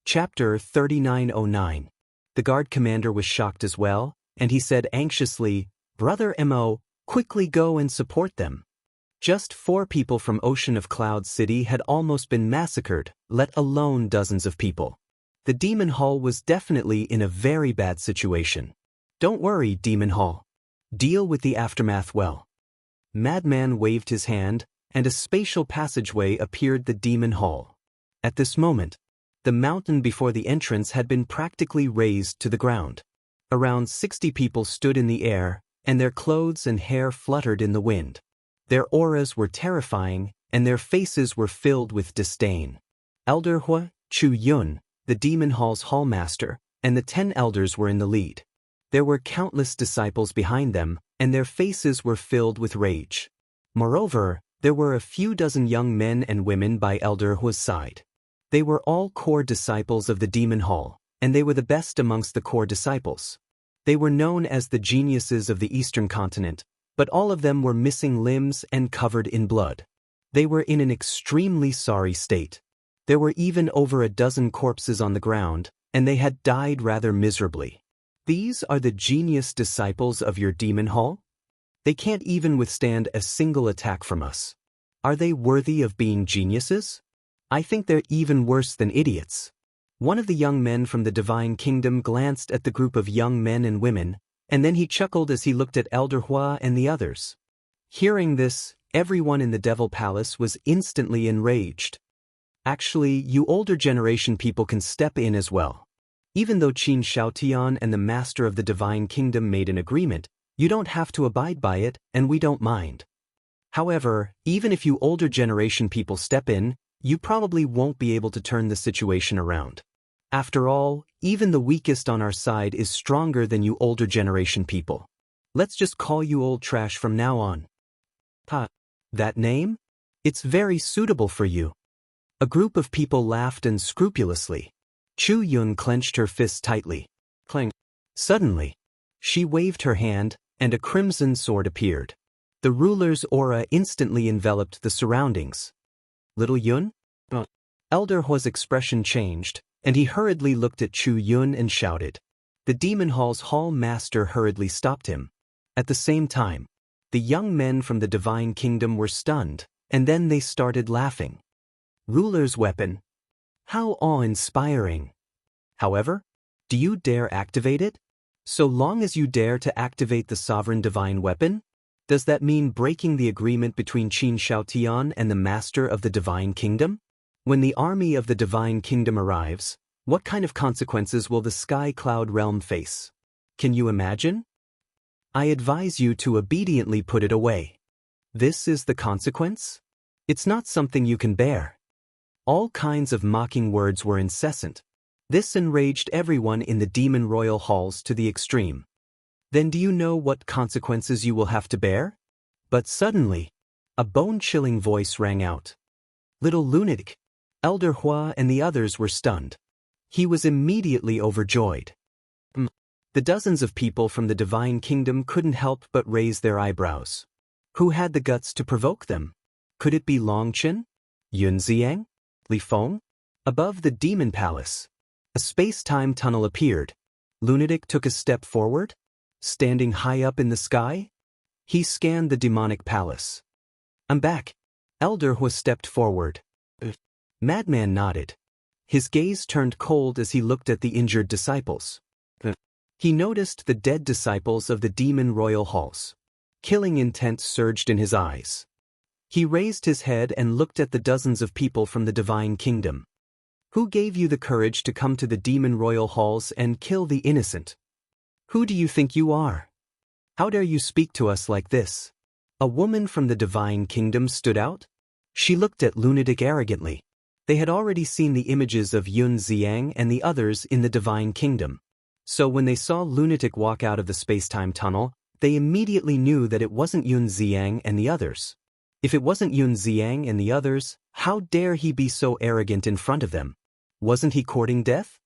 Chapter 3909. The guard commander was shocked as well, and he said anxiously, Brother Mo, quickly go and support them. Just 4 people from Ocean of Cloud City had almost been massacred, let alone dozens of people. The Demon Hall was definitely in a very bad situation. Don't worry, Demon Hall. Deal with the aftermath well. Madman waved his hand, and a spatial passageway appeared the Demon Hall. At this moment, the mountain before the entrance had been practically razed to the ground. Around 60 people stood in the air, and their clothes and hair fluttered in the wind. Their auras were terrifying, and their faces were filled with disdain. Elder Hua, Chu Yun, the Demon Hall's hallmaster, and the 10 elders were in the lead. There were countless disciples behind them, and their faces were filled with rage. Moreover, there were a few dozen young men and women by Elder Hua's side. They were all core disciples of the Demon Hall, and they were the best amongst the core disciples. They were known as the geniuses of the Eastern continent, but all of them were missing limbs and covered in blood. They were in an extremely sorry state. There were even over a dozen corpses on the ground, and they had died rather miserably. These are the genius disciples of your Demon Hall? They can't even withstand a single attack from us. Are they worthy of being geniuses? I think they're even worse than idiots. One of the young men from the Divine Kingdom glanced at the group of young men and women, and then he chuckled as he looked at Elder Hua and the others. Hearing this, everyone in the Devil Palace was instantly enraged. Actually, you older generation people can step in as well. Even though Qin Shaotian and the Master of the Divine Kingdom made an agreement, you don't have to abide by it, and we don't mind. However, even if you older generation people step in, you probably won't be able to turn the situation around. After all, even the weakest on our side is stronger than you older generation people. Let's just call you old trash from now on. That name? It's very suitable for you. A group of people laughed unscrupulously. Chu Yun clenched her fists tightly. Clang. Suddenly, she waved her hand, and a crimson sword appeared. The ruler's aura instantly enveloped the surroundings. Little Yun? Elder Hua's expression changed, and he hurriedly looked at Chu Yun and shouted. The Demon Hall's hall master hurriedly stopped him. At the same time, The young men from the divine kingdom were stunned, and then they started laughing. Ruler's weapon. How awe-inspiring. However, do you dare activate it? So long as you dare to activate the sovereign divine weapon? Does that mean breaking the agreement between Qin Shaotian and the master of the divine kingdom? When the army of the divine kingdom arrives, what kind of consequences will the sky cloud realm face? Can you imagine? I advise you to obediently put it away. This is the consequence? It's not something you can bear. All kinds of mocking words were incessant. This enraged everyone in the demon royal halls to the extreme. Then do you know what consequences you will have to bear? But suddenly, a bone-chilling voice rang out. Little lunatic. Elder Hua and the others were stunned. He was immediately overjoyed. The dozens of people from the divine kingdom couldn't help but raise their eyebrows. Who had the guts to provoke them? Could it be Longchen? Yunxiang? Li Feng? Above the demon palace, a space-time tunnel appeared. Lunatic took a step forward. Standing high up in the sky, he scanned the demonic palace. I'm back. Elder Hua stepped forward. Madman nodded. His gaze turned cold as he looked at the injured disciples. He noticed the dead disciples of the demon royal halls. Killing intent surged in his eyes. He raised his head and looked at the dozens of people from the divine kingdom. Who gave you the courage to come to the demon royal halls and kill the innocent? Who do you think you are? How dare you speak to us like this? A woman from the divine kingdom stood out. She looked at Lunatic arrogantly. They had already seen the images of Yun Xiang and the others in the divine kingdom. So when they saw Lunatic walk out of the space-time tunnel, they immediately knew that it wasn't Yun Xiang and the others. If it wasn't Yun Xiang and the others, how dare he be so arrogant in front of them? Wasn't he courting death?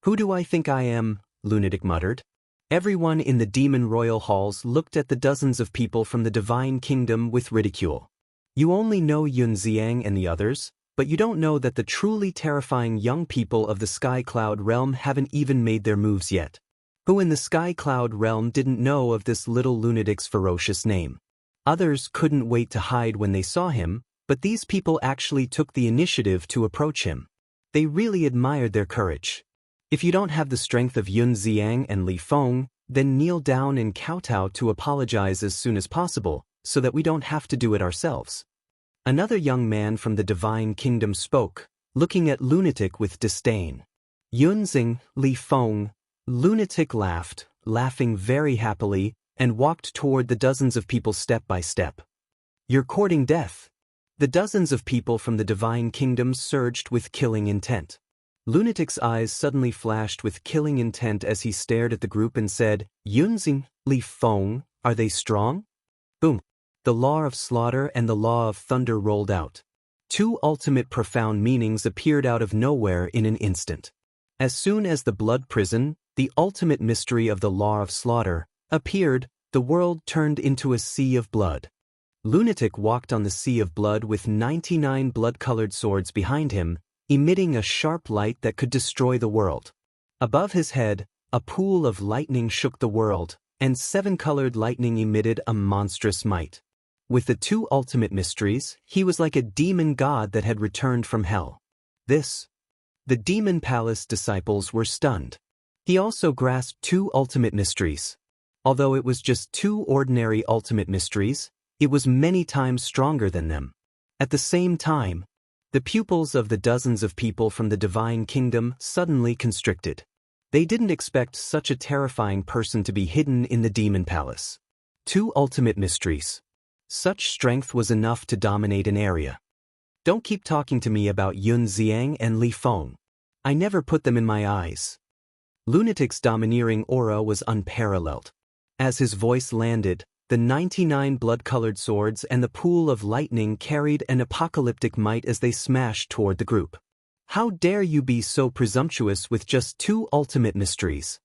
Who do I think I am? Lunatic muttered. Everyone in the demon royal halls looked at the dozens of people from the divine kingdom with ridicule. You only know Yun Xiang and the others, but you don't know that the truly terrifying young people of the Sky Cloud realm haven't even made their moves yet. Who in the Sky Cloud realm didn't know of this little lunatic's ferocious name? Others couldn't wait to hide when they saw him, but these people actually took the initiative to approach him. They really admired their courage. If you don't have the strength of Yun Xiang and Li Feng, then kneel down and kowtow to apologize as soon as possible, so that we don't have to do it ourselves. Another young man from the divine kingdom spoke, looking at Lunatic with disdain. Yunxing, Li Feng. Lunatic laughed, laughing very happily, and walked toward the dozens of people step by step. You're courting death. The dozens of people from the divine kingdom surged with killing intent. Lunatic's eyes suddenly flashed with killing intent as he stared at the group and said, Yunxing, Li Feng, are they strong? Boom. The law of slaughter and the law of thunder rolled out. Two ultimate profound meanings appeared out of nowhere in an instant. As soon as the blood prison, the ultimate mystery of the law of slaughter, appeared, the world turned into a sea of blood. Lunatic walked on the sea of blood with 99 blood-colored swords behind him, emitting a sharp light that could destroy the world. Above his head, a pool of lightning shook the world, and 7-colored lightning emitted a monstrous might. With the two ultimate mysteries, he was like a demon god that had returned from hell. The demon palace disciples were stunned. He also grasped two ultimate mysteries. Although it was just two ordinary ultimate mysteries, it was many times stronger than them. At the same time, the pupils of the dozens of people from the divine kingdom suddenly constricted. They didn't expect such a terrifying person to be hidden in the demon palace. Two ultimate mysteries. Such strength was enough to dominate an area. Don't keep talking to me about Yun Xiang and Li Feng. I never put them in my eyes. Lunatic's domineering aura was unparalleled. As his voice landed, the 99 blood-colored swords and the pool of lightning carried an apocalyptic might as they smashed toward the group. How dare you be so presumptuous with just two ultimate mysteries?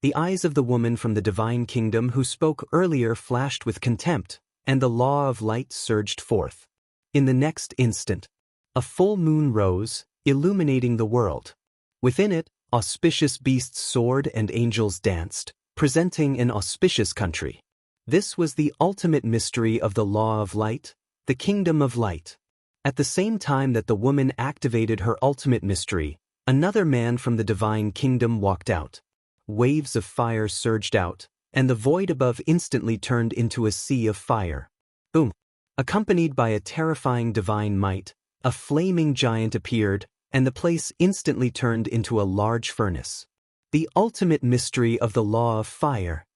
The eyes of the woman from the divine kingdom who spoke earlier flashed with contempt, and the law of light surged forth. In the next instant, a full moon rose, illuminating the world. Within it, auspicious beasts soared and angels danced, presenting an auspicious country. This was the ultimate mystery of the law of light, the kingdom of light. At the same time that the woman activated her ultimate mystery, another man from the divine kingdom walked out. Waves of fire surged out, and the void above instantly turned into a sea of fire. Boom! Accompanied by a terrifying divine might, a flaming giant appeared, and the place instantly turned into a large furnace. The ultimate mystery of the law of fire.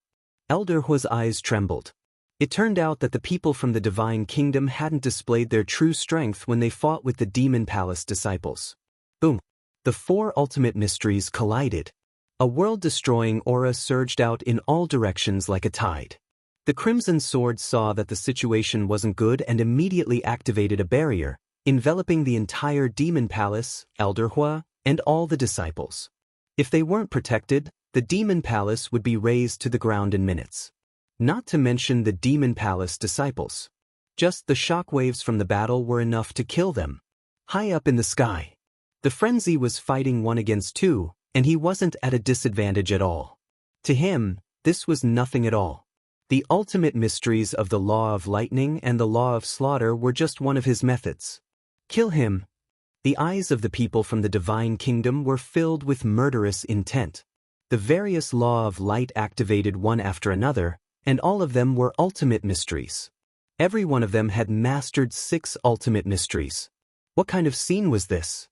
Elder Hua's eyes trembled. It turned out that the people from the divine kingdom hadn't displayed their true strength when they fought with the demon palace disciples. Boom! The four ultimate mysteries collided. A world-destroying aura surged out in all directions like a tide. The Crimson Sword saw that the situation wasn't good and immediately activated a barrier, enveloping the entire demon palace, Elder Hua, and all the disciples. If they weren't protected, the demon palace would be razed to the ground in minutes. Not to mention the demon palace disciples. Just the shockwaves from the battle were enough to kill them. High up in the sky, the frenzy was fighting 1 against 2, and he wasn't at a disadvantage at all. To him, this was nothing at all. The ultimate mysteries of the law of lightning and the law of slaughter were just one of his methods. Kill him. The eyes of the people from the divine kingdom were filled with murderous intent. The various law of light activated one after another, and all of them were ultimate mysteries. Every one of them had mastered 6 ultimate mysteries. What kind of scene was this?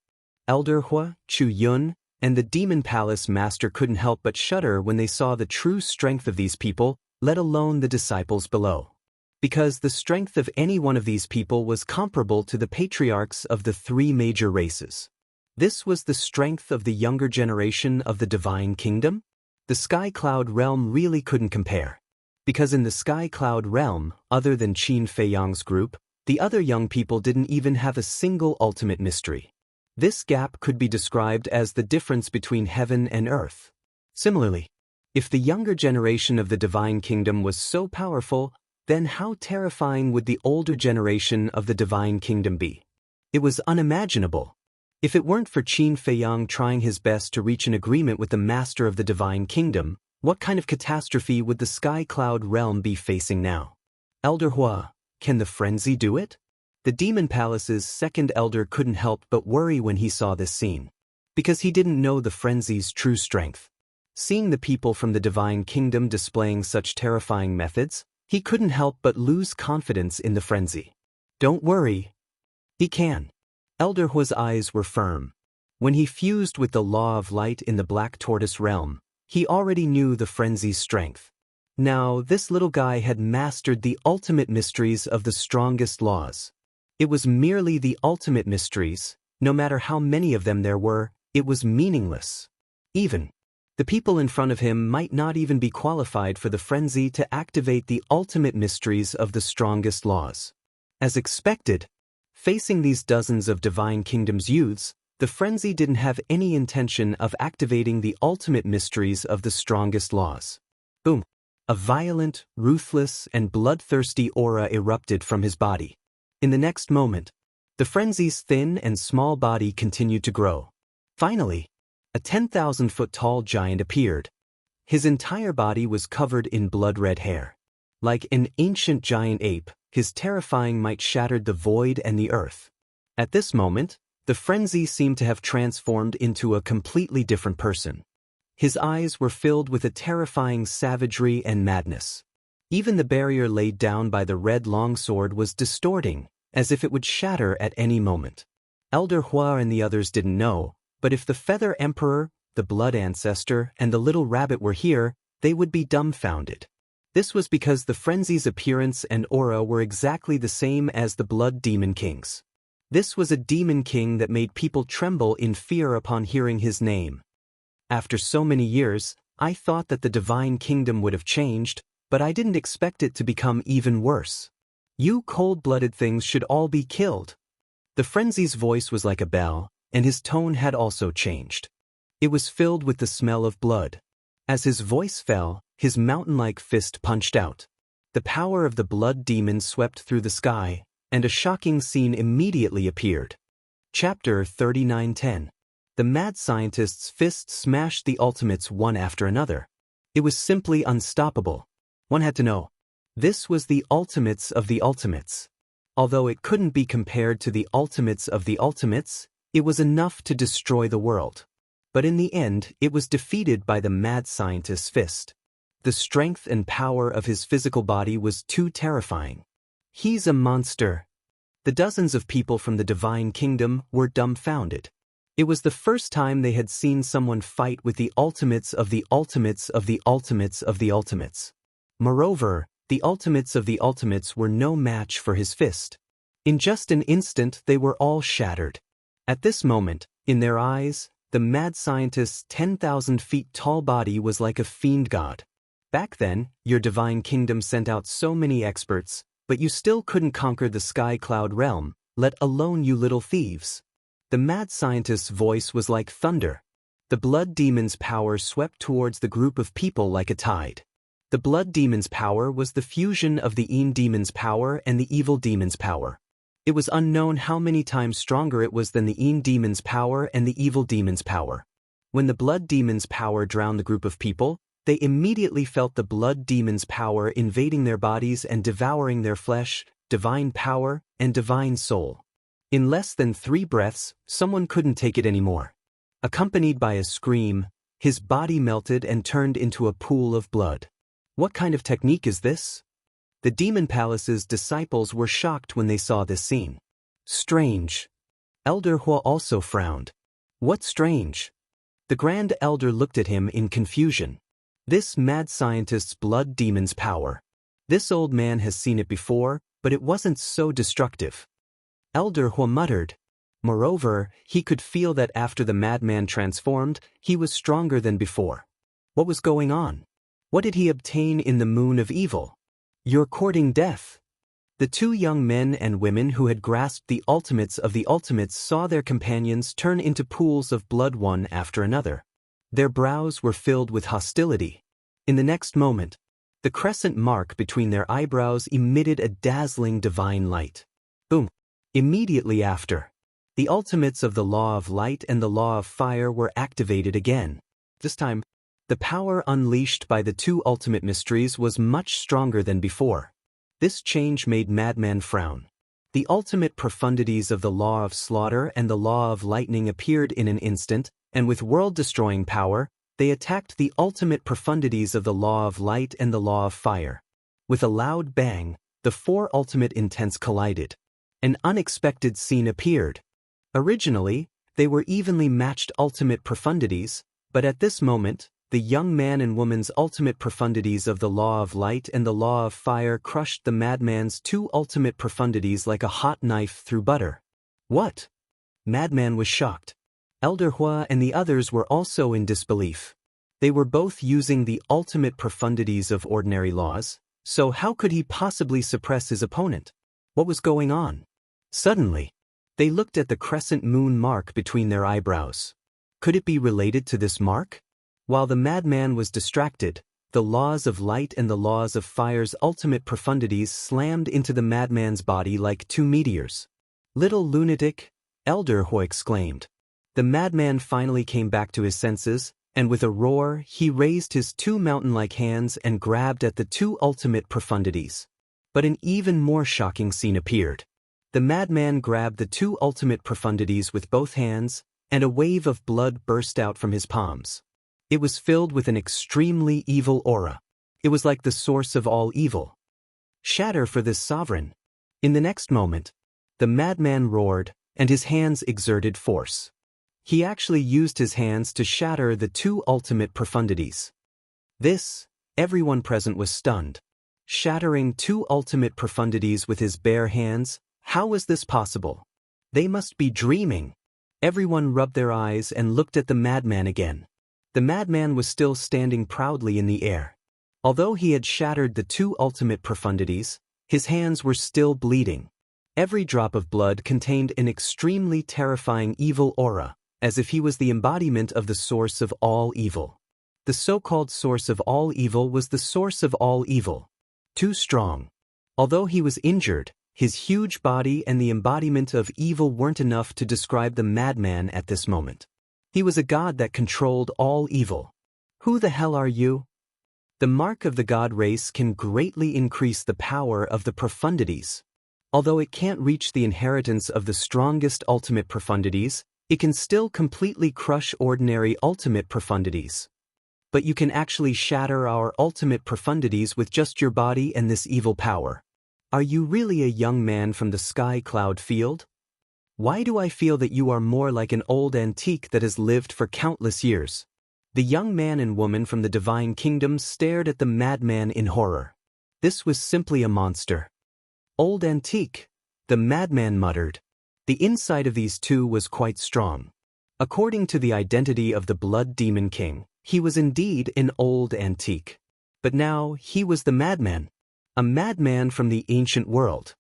Elder Hua, Chu Yun, and the Demon Palace Master couldn't help but shudder when they saw the true strength of these people, let alone the disciples below. Because the strength of any one of these people was comparable to the patriarchs of the 3 major races. This was the strength of the younger generation of the divine kingdom? The Sky Cloud realm really couldn't compare. Because in the Sky Cloud realm, other than Qin Feiyang's group, the other young people didn't even have a single ultimate mystery. This gap could be described as the difference between heaven and earth. Similarly, if the younger generation of the divine kingdom was so powerful, then how terrifying would the older generation of the divine kingdom be? It was unimaginable. If it weren't for Qin Feiyang trying his best to reach an agreement with the master of the divine kingdom, what kind of catastrophe would the Sky Cloud realm be facing now? Elder Hua, can the frenzy do it? The Demon Palace's second elder couldn't help but worry when he saw this scene. Because he didn't know the frenzy's true strength. Seeing the people from the divine kingdom displaying such terrifying methods, he couldn't help but lose confidence in the frenzy. Don't worry. He can. Elder Hua's eyes were firm. When he fused with the law of light in the Black Tortoise realm, he already knew the frenzy's strength. Now, this little guy had mastered the ultimate mysteries of the strongest laws. It was merely the ultimate mysteries, no matter how many of them there were, it was meaningless. Even the people in front of him might not even be qualified for the frenzy to activate the ultimate mysteries of the strongest laws. As expected, facing these dozens of divine kingdom's youths, the frenzy didn't have any intention of activating the ultimate mysteries of the strongest laws. Boom! A violent, ruthless, and bloodthirsty aura erupted from his body. In the next moment, the frenzy's thin and small body continued to grow. Finally, a 10,000-foot-tall giant appeared. His entire body was covered in blood-red hair. Like an ancient giant ape, his terrifying might shattered the void and the earth. At this moment, the frenzy seemed to have transformed into a completely different person. His eyes were filled with a terrifying savagery and madness. Even the barrier laid down by the red longsword was distorting, as if it would shatter at any moment. Elder Hua and the others didn't know, but if the Feather Emperor, the Blood Ancestor, and the Little Rabbit were here, they would be dumbfounded. This was because the frenzy's appearance and aura were exactly the same as the Blood Demon King's. This was a demon king that made people tremble in fear upon hearing his name. After so many years, I thought that the divine kingdom would have changed, but I didn't expect it to become even worse. You cold-blooded things should all be killed. The frenzy's voice was like a bell, and his tone had also changed. It was filled with the smell of blood. As his voice fell, his mountain-like fist punched out. The power of the blood demon swept through the sky, and a shocking scene immediately appeared. Chapter 39:10. The mad scientist's fist smashed the ultimates one after another. It was simply unstoppable. One had to know. This was the ultimates of the ultimates. Although it couldn't be compared to the ultimates of the ultimates, it was enough to destroy the world. But in the end, it was defeated by the mad scientist's fist. The strength and power of his physical body was too terrifying. He's a monster. The dozens of people from the divine kingdom were dumbfounded. It was the first time they had seen someone fight with the ultimates of the ultimates of the ultimates of the ultimates. Moreover, the ultimates of the ultimates were no match for his fist. In just an instant they were all shattered. At this moment, in their eyes, the mad scientist's 10,000 feet tall body was like a fiend god. Back then, your divine kingdom sent out so many experts, but you still couldn't conquer the sky cloud realm, let alone you little thieves. The mad scientist's voice was like thunder. The blood demon's power swept towards the group of people like a tide. The blood demon's power was the fusion of the Een demon's power and the evil demon's power. It was unknown how many times stronger it was than the Een demon's power and the evil demon's power. When the blood demon's power drowned the group of people, they immediately felt the blood demon's power invading their bodies and devouring their flesh, divine power, and divine soul. In less than 3 breaths, someone couldn't take it anymore. Accompanied by a scream, his body melted and turned into a pool of blood. What kind of technique is this? The Demon Palace's disciples were shocked when they saw this scene. Strange. Elder Hua also frowned. What strange? The Grand Elder looked at him in confusion. This mad scientist's blood demon's power. This old man has seen it before, but it wasn't so destructive. Elder Hua muttered. Moreover, he could feel that after the madman transformed, he was stronger than before. What was going on? What did he obtain in the moon of evil? You're courting death. The 2 young men and women who had grasped the ultimates of the ultimates saw their companions turn into pools of blood one after another. Their brows were filled with hostility. In the next moment, the crescent mark between their eyebrows emitted a dazzling divine light. Boom! Immediately after, the ultimates of the law of light and the law of fire were activated again. This time, the power unleashed by the 2 ultimate mysteries was much stronger than before. This change made Madman frown. The ultimate profundities of the law of slaughter and the law of lightning appeared in an instant, and with world-destroying power, they attacked the ultimate profundities of the law of light and the law of fire. With a loud bang, the 4 ultimate intents collided. An unexpected scene appeared. Originally, they were evenly matched ultimate profundities, but at this moment, the young man and woman's ultimate profundities of the law of light and the law of fire crushed the madman's 2 ultimate profundities like a hot knife through butter. What? Madman was shocked. Elder Hua and the others were also in disbelief. They were both using the ultimate profundities of ordinary laws, so how could he possibly suppress his opponent? What was going on? Suddenly, they looked at the crescent moon mark between their eyebrows. Could it be related to this mark? While the madman was distracted, the laws of light and the laws of fire's ultimate profundities slammed into the madman's body like 2 meteors. Little lunatic, Elder Hua exclaimed. The madman finally came back to his senses, and with a roar, he raised his 2 mountain-like hands and grabbed at the 2 ultimate profundities. But an even more shocking scene appeared. The madman grabbed the 2 ultimate profundities with both hands, and a wave of blood burst out from his palms. It was filled with an extremely evil aura. It was like the source of all evil. Shatter for this sovereign. In the next moment, the madman roared, and his hands exerted force. He actually used his hands to shatter the 2 ultimate profundities. This, everyone present was stunned. Shattering 2 ultimate profundities with his bare hands, how was this possible? They must be dreaming. Everyone rubbed their eyes and looked at the madman again. The madman was still standing proudly in the air. Although he had shattered the 2 ultimate profundities, his hands were still bleeding. Every drop of blood contained an extremely terrifying evil aura, as if he was the embodiment of the source of all evil. The so-called source of all evil was the source of all evil. Too strong. Although he was injured, his huge body and the embodiment of evil weren't enough to describe the madman at this moment. He was a god that controlled all evil. Who the hell are you? The mark of the god race can greatly increase the power of the profundities. Although it can't reach the inheritance of the strongest ultimate profundities, it can still completely crush ordinary ultimate profundities. But you can actually shatter our ultimate profundities with just your body and this evil power. Are you really a young man from the sky cloud field? Why do I feel that you are more like an old antique that has lived for countless years? The young man and woman from the divine kingdom stared at the madman in horror. This was simply a monster. Old antique, the madman muttered. The inside of these two was quite strong. According to the identity of the blood demon king, he was indeed an old antique. But now he was the madman. A madman from the ancient world.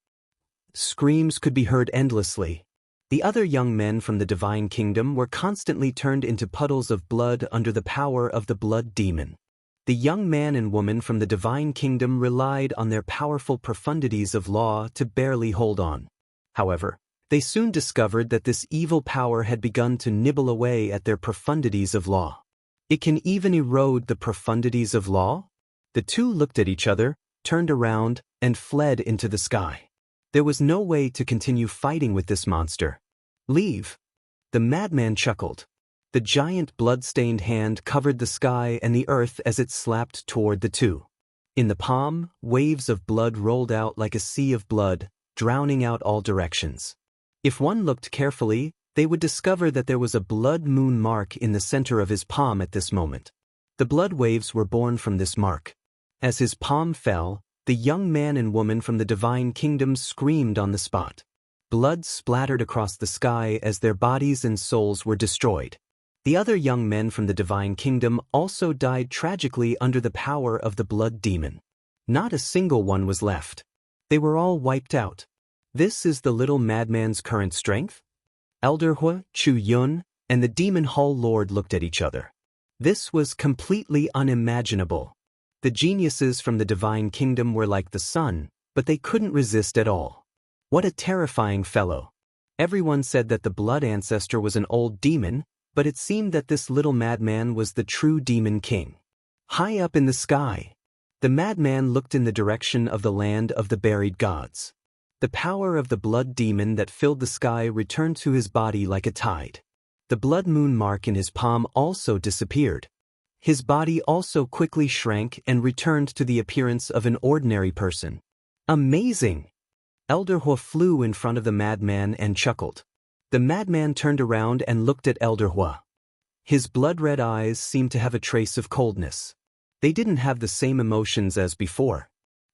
Screams could be heard endlessly. The other young men from the divine kingdom were constantly turned into puddles of blood under the power of the blood demon. The young man and woman from the divine kingdom relied on their powerful profundities of law to barely hold on. However, they soon discovered that this evil power had begun to nibble away at their profundities of law. It can even erode the profundities of law? The two looked at each other, turned around, and fled into the sky. There was no way to continue fighting with this monster. Leave. The madman chuckled. The giant blood-stained hand covered the sky and the earth as it slapped toward the two. In the palm, waves of blood rolled out like a sea of blood, drowning out all directions. If one looked carefully, they would discover that there was a blood moon mark in the center of his palm at this moment. The blood waves were born from this mark. As his palm fell, the young man and woman from the divine kingdom screamed on the spot. Blood splattered across the sky as their bodies and souls were destroyed. The other young men from the divine kingdom also died tragically under the power of the blood demon. Not a single one was left. They were all wiped out. This is the little madman's current strength? Elder Hua, Chu Yun, and the demon hall lord looked at each other. This was completely unimaginable. The geniuses from the divine kingdom were like the sun, but they couldn't resist at all. What a terrifying fellow. Everyone said that the blood ancestor was an old demon, but it seemed that this little madman was the true demon king. High up in the sky, the madman looked in the direction of the land of the buried gods. The power of the blood demon that filled the sky returned to his body like a tide. The blood moon mark in his palm also disappeared. His body also quickly shrank and returned to the appearance of an ordinary person. Amazing! Elder Hua flew in front of the madman and chuckled. The madman turned around and looked at Elder Hua. His blood-red eyes seemed to have a trace of coldness. They didn't have the same emotions as before.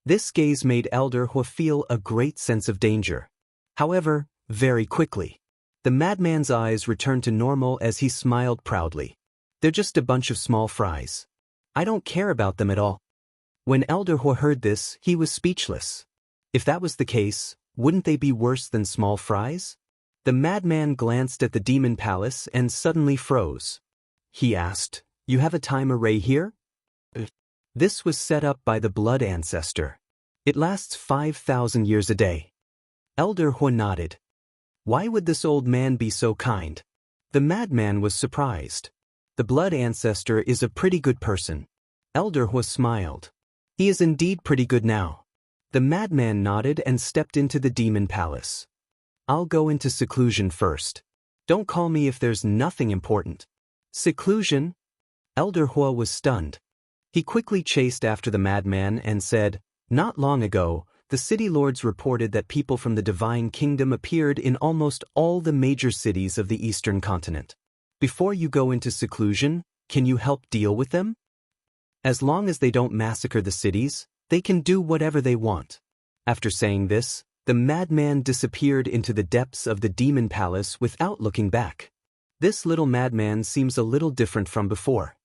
This gaze made Elder Hua feel a great sense of danger. However, very quickly, the madman's eyes returned to normal as he smiled proudly. They're just a bunch of small fries. I don't care about them at all. When Elder Hua heard this, he was speechless. If that was the case, wouldn't they be worse than small fries? The madman glanced at the demon palace and suddenly froze. He asked, "You have a time array here?" This was set up by the blood ancestor. It lasts 5,000 years a day. Elder Hua nodded. Why would this old man be so kind? The madman was surprised. The blood ancestor is a pretty good person. Elder Hua smiled. He is indeed pretty good now. The madman nodded and stepped into the demon palace. I'll go into seclusion first. Don't call me if there's nothing important. Seclusion? Elder Hua was stunned. He quickly chased after the madman and said, "Not long ago, the city lords reported that people from the divine kingdom appeared in almost all the major cities of the eastern continent. Before you go into seclusion, can you help deal with them? As long as they don't massacre the cities, they can do whatever they want." After saying this, the madman disappeared into the depths of the demon palace without looking back. This little madman seems a little different from before.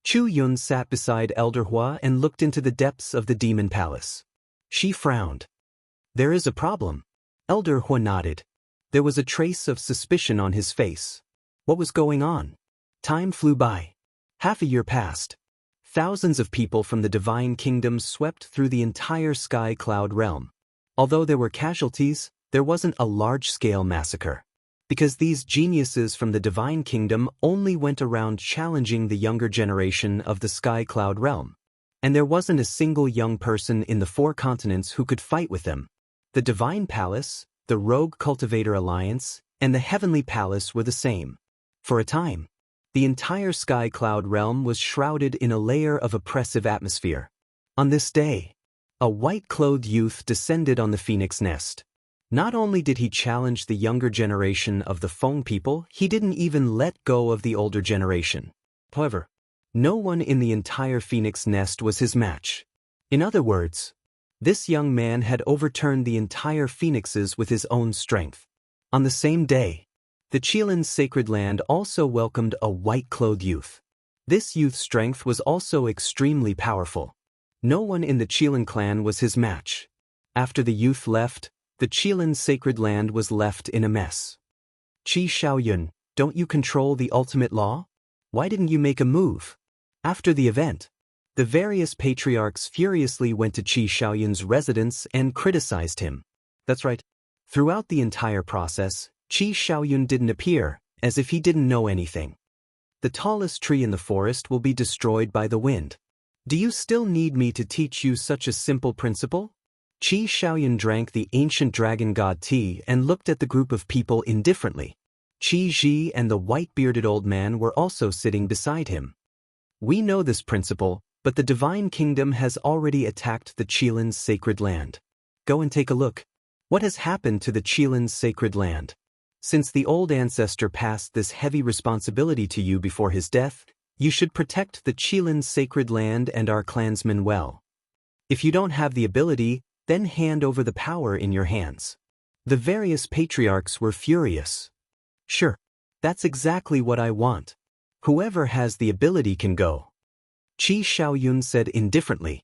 Chu Yun sat beside Elder Hua and looked into the depths of the demon palace. She frowned. There is a problem. Elder Hua nodded. There was a trace of suspicion on his face. What was going on? Time flew by. Half a year passed. Thousands of people from the divine kingdom swept through the entire sky cloud realm. Although there were casualties, there wasn't a large-scale massacre. Because these geniuses from the divine kingdom only went around challenging the younger generation of the sky cloud realm. And there wasn't a single young person in the 4 continents who could fight with them. The Divine Palace, the Rogue Cultivator Alliance, and the Heavenly Palace were the same. For a time, the entire Sky Cloud realm was shrouded in a layer of oppressive atmosphere. On this day, a white-clothed youth descended on the Phoenix Nest. Not only did he challenge the younger generation of the Feng people, he didn't even let go of the older generation. However, no one in the entire Phoenix Nest was his match. In other words, this young man had overturned the entire phoenixes with his own strength. On the same day, the Qilin's sacred land also welcomed a white-clothed youth. This youth's strength was also extremely powerful. No one in the Qilin clan was his match. After the youth left, the Qilin's sacred land was left in a mess. Qi Shaoyun, don't you control the ultimate law? Why didn't you make a move? After the event, the various patriarchs furiously went to Qi Shaoyun's residence and criticized him. That's right. Throughout the entire process, Qi Shaoyun didn't appear, as if he didn't know anything. The tallest tree in the forest will be destroyed by the wind. Do you still need me to teach you such a simple principle? Qi Shaoyun drank the ancient dragon god tea and looked at the group of people indifferently. Qi Ji and the white-bearded old man were also sitting beside him. We know this principle, but the Divine Kingdom has already attacked the Qilin's sacred land. Go and take a look. What has happened to the Qilin's sacred land? Since the old ancestor passed this heavy responsibility to you before his death, you should protect the Qilin's sacred land and our clansmen well. If you don't have the ability, then hand over the power in your hands. The various patriarchs were furious. Sure, that's exactly what I want. Whoever has the ability can go. Qi Shaoyun said indifferently.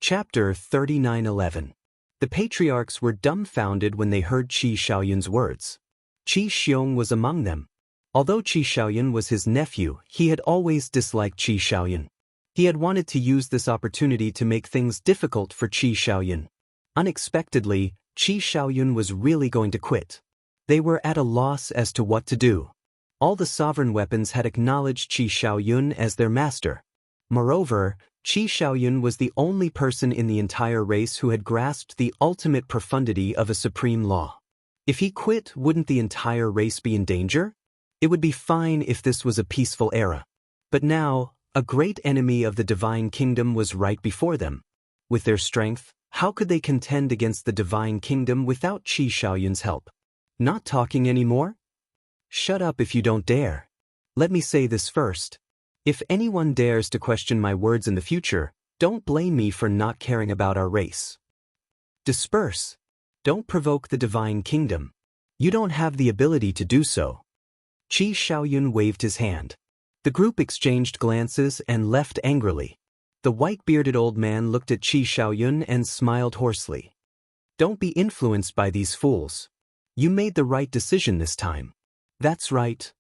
Chapter 39:11. The patriarchs were dumbfounded when they heard Qi Shaoyun's words. Qi Xiong was among them. Although Qi Shaoyun was his nephew, he had always disliked Qi Shaoyun. He had wanted to use this opportunity to make things difficult for Qi Shaoyun. Unexpectedly, Qi Shaoyun was really going to quit. They were at a loss as to what to do. All the sovereign weapons had acknowledged Qi Shaoyun as their master. Moreover, Qi Shaoyun was the only person in the entire race who had grasped the ultimate profundity of a supreme law. If he quit, wouldn't the entire race be in danger? It would be fine if this was a peaceful era. But now, a great enemy of the Divine Kingdom was right before them. With their strength, how could they contend against the Divine Kingdom without Qi Shaoyun's help? Not talking anymore? Shut up if you don't dare. Let me say this first. If anyone dares to question my words in the future, don't blame me for not caring about our race. Disperse. Don't provoke the Divine Kingdom. You don't have the ability to do so. Qi Shaoyun waved his hand. The group exchanged glances and left angrily. The white-bearded old man looked at Qi Shaoyun and smiled hoarsely. Don't be influenced by these fools. You made the right decision this time. That's right.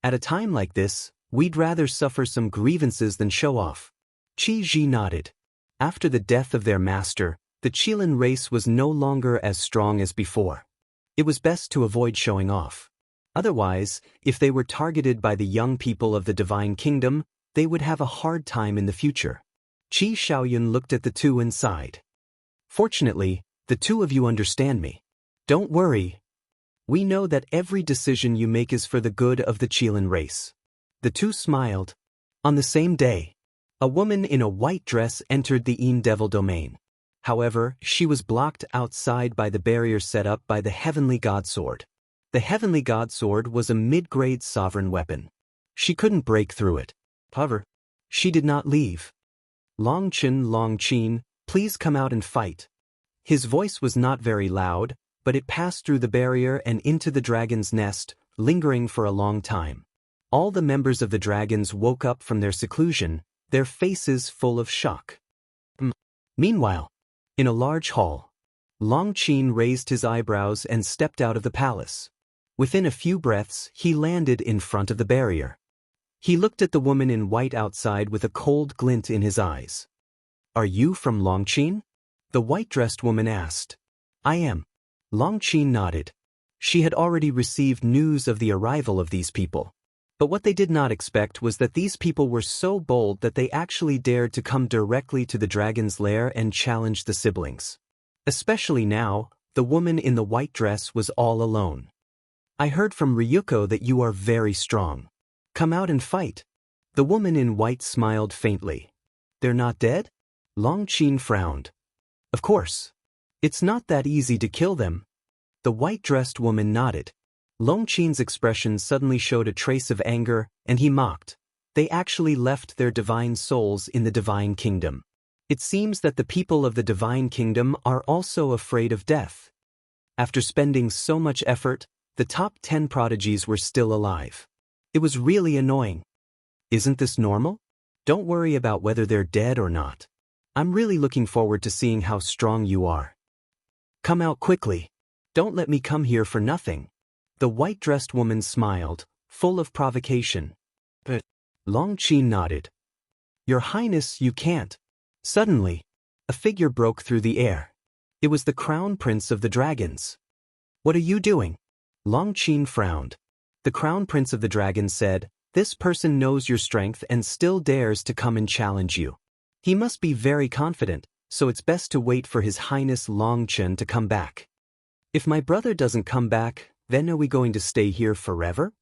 At a time like this, we'd rather suffer some grievances than show off. Qi Ji nodded. After the death of their master, the Qilin race was no longer as strong as before. It was best to avoid showing off. Otherwise, if they were targeted by the young people of the Divine Kingdom, they would have a hard time in the future. Qi Shaoyun looked at the two and sighed. Fortunately, the two of you understand me. Don't worry. We know that every decision you make is for the good of the Qilin race. The two smiled. On the same day, a woman in a white dress entered the Yin Devil domain. However, she was blocked outside by the barrier set up by the Heavenly God Sword. The Heavenly God Sword was a mid-grade sovereign weapon. She couldn't break through it. However, she did not leave. Longqin, please come out and fight. His voice was not very loud, but it passed through the barrier and into the dragon's nest, lingering for a long time. All the members of the dragons woke up from their seclusion, their faces full of shock. Meanwhile, in a large hall, Longqin raised his eyebrows and stepped out of the palace. Within a few breaths, he landed in front of the barrier. He looked at the woman in white outside with a cold glint in his eyes. Are you from Longqin? The white-dressed woman asked. I am. Longqin nodded. She had already received news of the arrival of these people. But what they did not expect was that these people were so bold that they actually dared to come directly to the dragon's lair and challenge the siblings. Especially now, the woman in the white dress was all alone. I heard from Ryuko that you are very strong. Come out and fight. The woman in white smiled faintly. They're not dead? Longqin frowned. Of course. It's not that easy to kill them. The white-dressed woman nodded. Longqin's expression suddenly showed a trace of anger, and he mocked. They actually left their divine souls in the divine kingdom. It seems that the people of the divine kingdom are also afraid of death. After spending so much effort, the top 10 prodigies were still alive. It was really annoying. Isn't this normal? Don't worry about whether they're dead or not. I'm really looking forward to seeing how strong you are. Come out quickly. Don't let me come here for nothing. The white-dressed woman smiled, full of provocation. But Longqin nodded. Your Highness, you can't. Suddenly, a figure broke through the air. It was the Crown Prince of the Dragons. What are you doing? Longqin frowned. The Crown Prince of the Dragons said, this person knows your strength and still dares to come and challenge you. He must be very confident, so it's best to wait for His Highness Longqin to come back. If my brother doesn't come back, then are we going to stay here forever?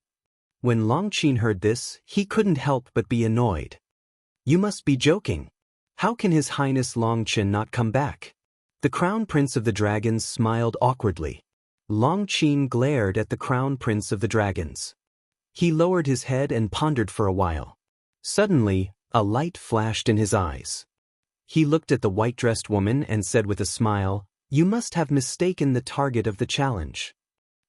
When Longqin heard this, he couldn't help but be annoyed. You must be joking. How can His Highness Longqin not come back? The Crown Prince of the Dragons smiled awkwardly. Longqin glared at the Crown Prince of the Dragons. He lowered his head and pondered for a while. Suddenly, a light flashed in his eyes. He looked at the white-dressed woman and said with a smile, you must have mistaken the target of the challenge.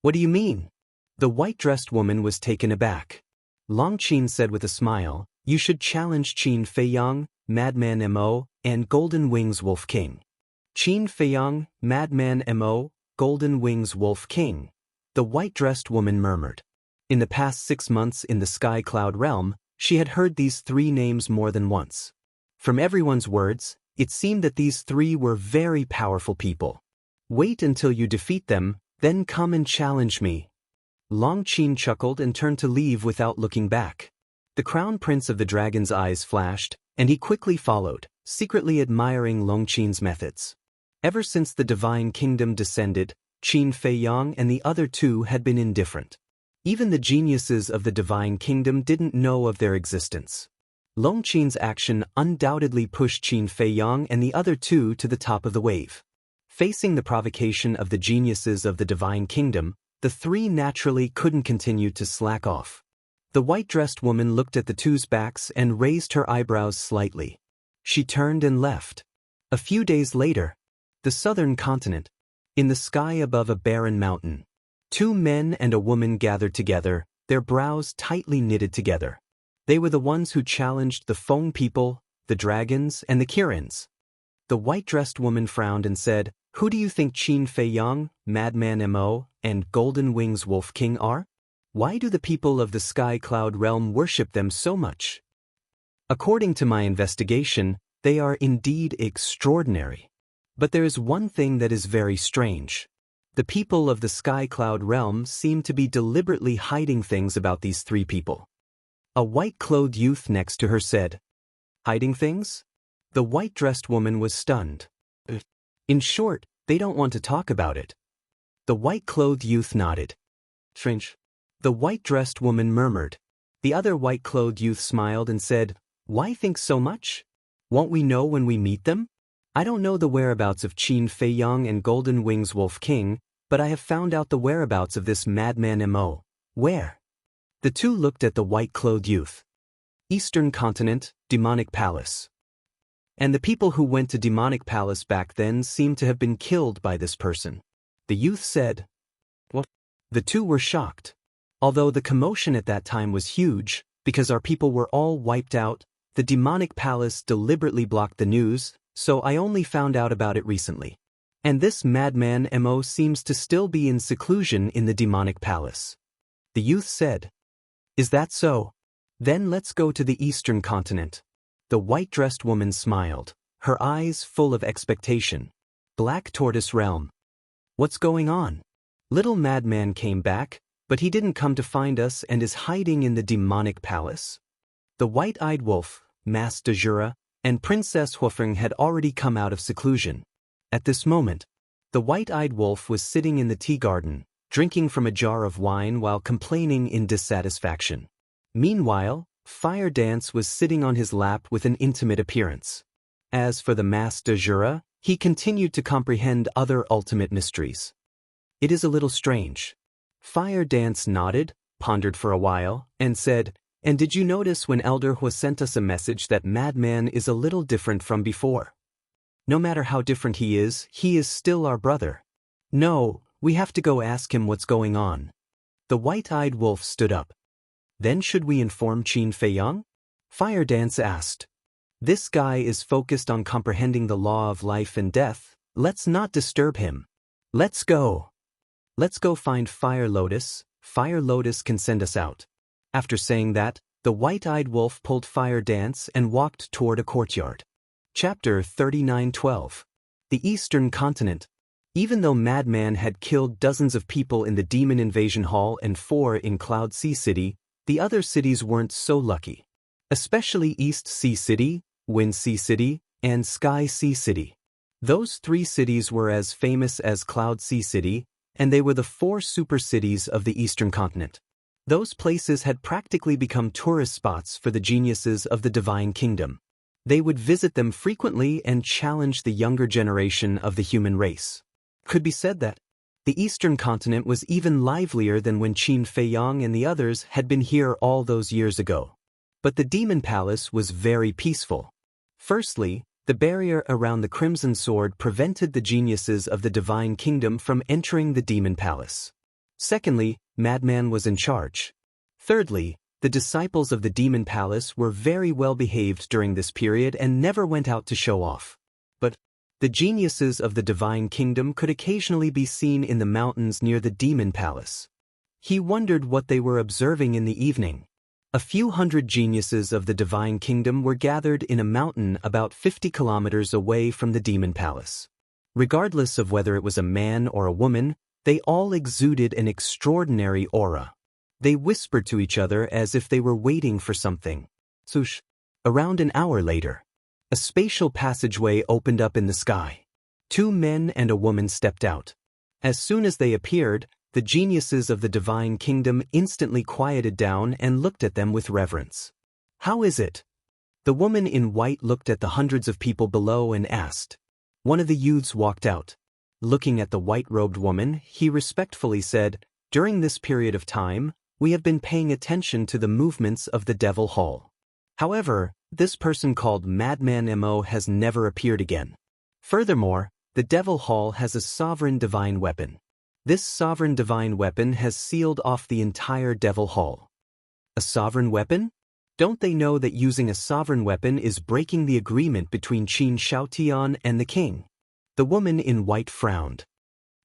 What do you mean? The white-dressed woman was taken aback. Longqin said with a smile, you should challenge Qin Feiyang, Madman Mo, and Golden Wings Wolf King. Qin Feiyang, Madman Mo, Golden Wings Wolf King. The white-dressed woman murmured. In the past 6 months in the Sky Cloud realm, she had heard these 3 names more than once. From everyone's words, it seemed that these 3 were very powerful people. Wait until you defeat them, then come and challenge me. Longqin chuckled and turned to leave without looking back. The Crown Prince of the Dragon's eyes flashed, and he quickly followed, secretly admiring Longqin's methods. Ever since the Divine Kingdom descended, Qin Feiyang and the other 2 had been indifferent. Even the geniuses of the Divine Kingdom didn't know of their existence. Longqin's action undoubtedly pushed Qin Feiyang and the other 2 to the top of the wave. Facing the provocation of the geniuses of the Divine Kingdom, the 3 naturally couldn't continue to slack off. The white-dressed woman looked at the 2's backs and raised her eyebrows slightly. She turned and left. A few days later, the southern continent, in the sky above a barren mountain, 2 men and a woman gathered together, their brows tightly knitted together. They were the ones who challenged the Feng people, the dragons, and the Kirins. The white-dressed woman frowned and said, who do you think Qin Feiyang, Madman Mo, and Golden Wings Wolf King are? Why do the people of the Sky Cloud realm worship them so much? According to my investigation, they are indeed extraordinary. But there is one thing that is very strange. The people of the Sky Cloud realm seem to be deliberately hiding things about these 3 people. A white-clothed youth next to her said, hiding things? The white-dressed woman was stunned. In short, they don't want to talk about it. The white-clothed youth nodded. Strange. The white-dressed woman murmured. The other white-clothed youth smiled and said, why think so much? Won't we know when we meet them? I don't know the whereabouts of Qin Feiyang and Golden Wings Wolf King, but I have found out the whereabouts of this Madman Mo. Where? The 2 looked at the white-clothed youth. Eastern Continent, Demonic Palace. And the people who went to Demonic Palace back then seem to have been killed by this person. The youth said. What? The 2 were shocked. Although the commotion at that time was huge, because our people were all wiped out, the Demonic Palace deliberately blocked the news, so I only found out about it recently. And this Madman Mo seems to still be in seclusion in the Demonic Palace. The youth said. Is that so? Then let's go to the Eastern Continent. The white-dressed woman smiled, her eyes full of expectation. Black Tortoise Realm. What's going on? Little Madman came back, But he didn't come to find us and is hiding in the demonic palace. The white-eyed wolf, Mas de Jura, and Princess Huofeng had already come out of seclusion. At this moment, the white-eyed wolf was sitting in the tea garden, drinking from a jar of wine while complaining in dissatisfaction. Meanwhile, Fire Dance was sitting on his lap with an intimate appearance. As for the Mas de Jura, he continued to comprehend other ultimate mysteries. It is a little strange. Fire Dance nodded, pondered for a while, and said, "And did you notice when Elder Hua sent us a message that Madman is a little different from before? No matter how different he is still our brother. No, we have to go ask him what's going on." The white-eyed wolf stood up. "Then should we inform Qin Feiyang?" Fire Dance asked. "This guy is focused on comprehending the law of life and death. Let's not disturb him. Let's go. Let's go find Fire Lotus. Fire Lotus can send us out." After saying that, the white-eyed wolf pulled Fire Dance and walked toward a courtyard. Chapter 39:12. The Eastern Continent. Even though Madman had killed dozens of people in the Demon Invasion Hall and 4 in Cloud Sea City, the other cities weren't so lucky. Especially East Sea City, Wind Sea City, and Sky Sea City. Those 3 cities were as famous as Cloud Sea City, and they were the 4 super cities of the Eastern Continent. Those places had practically become tourist spots for the geniuses of the Divine Kingdom. They would visit them frequently and challenge the younger generation of the human race. Could be said that the Eastern Continent was even livelier than when Qin Feiyang and the others had been here all those years ago. But the Demon Palace was very peaceful. Firstly, the barrier around the Crimson Sword prevented the geniuses of the Divine Kingdom from entering the Demon Palace. Secondly, Madman was in charge. Thirdly, the disciples of the Demon Palace were very well behaved during this period and never went out to show off. But the geniuses of the Divine Kingdom could occasionally be seen in the mountains near the Demon Palace. He wondered what they were observing in the evening. A few hundred geniuses of the Divine Kingdom were gathered in a mountain about 50 kilometers away from the Demon Palace. Regardless of whether it was a man or a woman, they all exuded an extraordinary aura. They whispered to each other as if they were waiting for something. Swoosh! Around an hour later, a spatial passageway opened up in the sky. 2 men and a woman stepped out. As soon as they appeared, the geniuses of the Divine Kingdom instantly quieted down and looked at them with reverence. "How is it?" The woman in white looked at the hundreds of people below and asked. One of the youths walked out. Looking at the white-robed woman, he respectfully said, "During this period of time, we have been paying attention to the movements of the Devil Hall. However, this person called Madman Mo has never appeared again. Furthermore, the Devil Hall has a sovereign divine weapon. This sovereign divine weapon has sealed off the entire Devil Hall." A sovereign weapon? Don't they know that using a sovereign weapon is breaking the agreement between Qin Shaotian and the king? The woman in white frowned.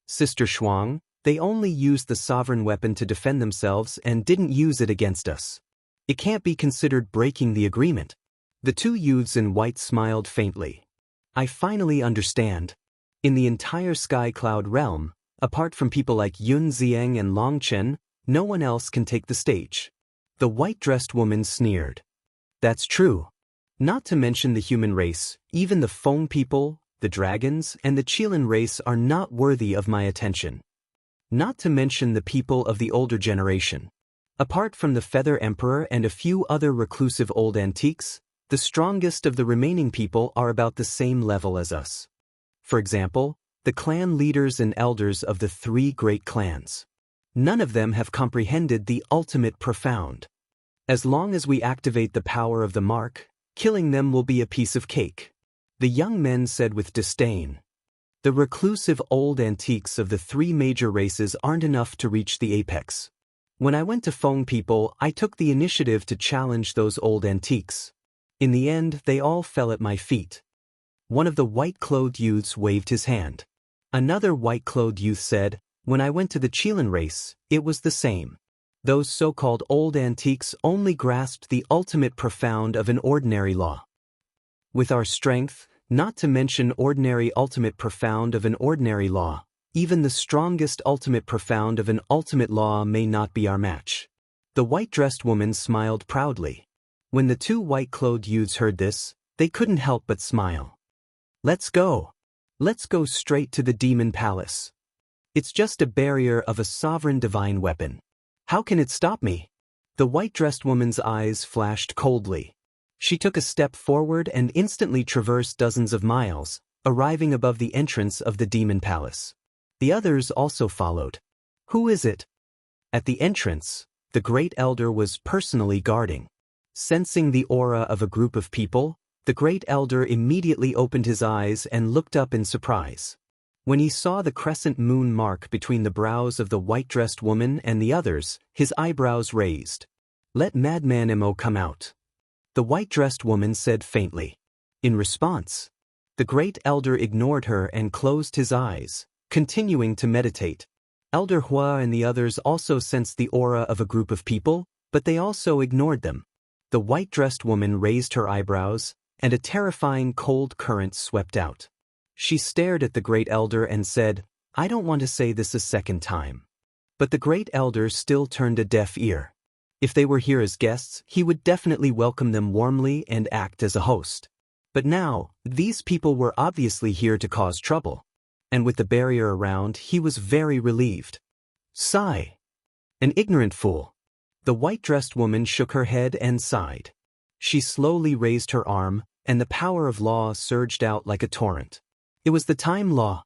"Sister Shuang, they only used the sovereign weapon to defend themselves and didn't use it against us. It can't be considered breaking the agreement." The 2 youths in white smiled faintly. "I finally understand. In the entire Sky Cloud realm, apart from people like Yun Ziang and Long Chen, no one else can take the stage." The white-dressed woman sneered. "That's true. Not to mention the human race, even the Feng people, the dragons, and the Qilin race are not worthy of my attention. Not to mention the people of the older generation. Apart from the Feather Emperor and a few other reclusive old antiques, the strongest of the remaining people are about the same level as us. For example, the clan leaders and elders of the 3 great clans. None of them have comprehended the ultimate profound. As long as we activate the power of the mark, killing them will be a piece of cake." The young men said with disdain. "The reclusive old antiques of the 3 major races aren't enough to reach the apex. When I went to Feng people, I took the initiative to challenge those old antiques. In the end, they all fell at my feet." One of the white-clothed youths waved his hand. Another white-clothed youth said, "When I went to the Qilin race, it was the same. Those so-called old antiques only grasped the ultimate profound of an ordinary law. With our strength, not to mention ordinary ultimate profound of an ordinary law, Even the strongest ultimate profound of an ultimate law may not be our match. The white-dressed woman smiled proudly. When the two white-clothed youths heard this, they couldn't help but smile. Let's go. Let's go straight to the demon palace. It's just a barrier of a sovereign divine weapon. How can it stop me? The white-dressed woman's eyes flashed coldly. She took a step forward and instantly traversed dozens of miles, arriving above the entrance of the demon palace. The others also followed. Who is it? At the entrance, the great elder was personally guarding. Sensing the aura of a group of people, the great elder immediately opened his eyes and looked up in surprise. When he saw the crescent moon mark between the brows of the white-dressed woman and the others, his eyebrows raised. Let Madman Mo come out. The white-dressed woman said faintly. In response, the great elder ignored her and closed his eyes, continuing to meditate. Elder Hua and the others also sensed the aura of a group of people, but they also ignored them. The white-dressed woman raised her eyebrows, and a terrifying cold current swept out. She stared at the great elder and said, I don't want to say this a second time. But the great elder still turned a deaf ear. If they were here as guests, he would definitely welcome them warmly and act as a host. But now, these people were obviously here to cause trouble. And with the barrier around, he was very relieved. Sigh. An ignorant fool. The white-dressed woman shook her head and sighed. She slowly raised her arm, and the power of law surged out like a torrent. It was the time law.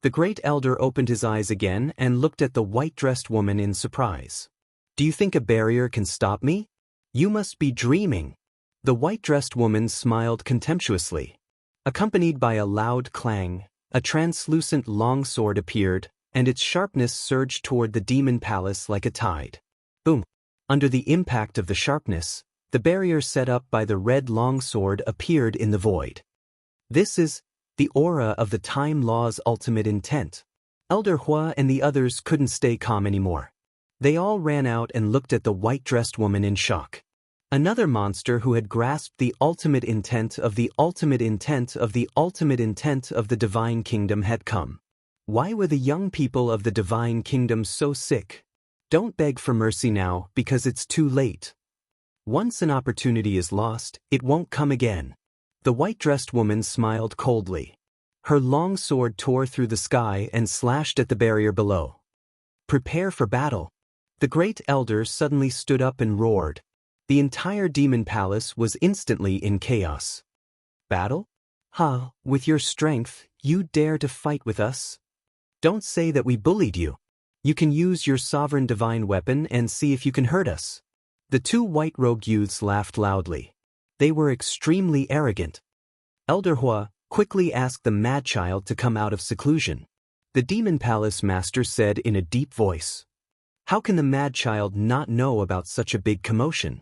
The great elder opened his eyes again and looked at the white-dressed woman in surprise. Do you think a barrier can stop me? You must be dreaming. The white-dressed woman smiled contemptuously. Accompanied by a loud clang, a translucent longsword appeared, and its sharpness surged toward the demon palace like a tide. Boom! Under the impact of the sharpness, the barrier set up by the red longsword appeared in the void. This is the aura of the time law's ultimate intent. Elder Hua and the others couldn't stay calm anymore. They all ran out and looked at the white-dressed woman in shock. Another monster who had grasped the ultimate intent of the ultimate intent of the ultimate intent of the divine kingdom had come. Why were the young people of the divine kingdom so sick? Don't beg for mercy now, because it's too late. Once an opportunity is lost, it won't come again. The white-dressed woman smiled coldly. Her long sword tore through the sky and slashed at the barrier below. Prepare for battle. The great elder suddenly stood up and roared. The entire demon palace was instantly in chaos. Battle? Ha, with your strength, you dare to fight with us? Don't say that we bullied you. You can use your sovereign divine weapon and see if you can hurt us. The two white-robed youths laughed loudly. They were extremely arrogant. Elder Hua quickly asked the mad child to come out of seclusion. The demon palace master said in a deep voice. How can the mad child not know about such a big commotion?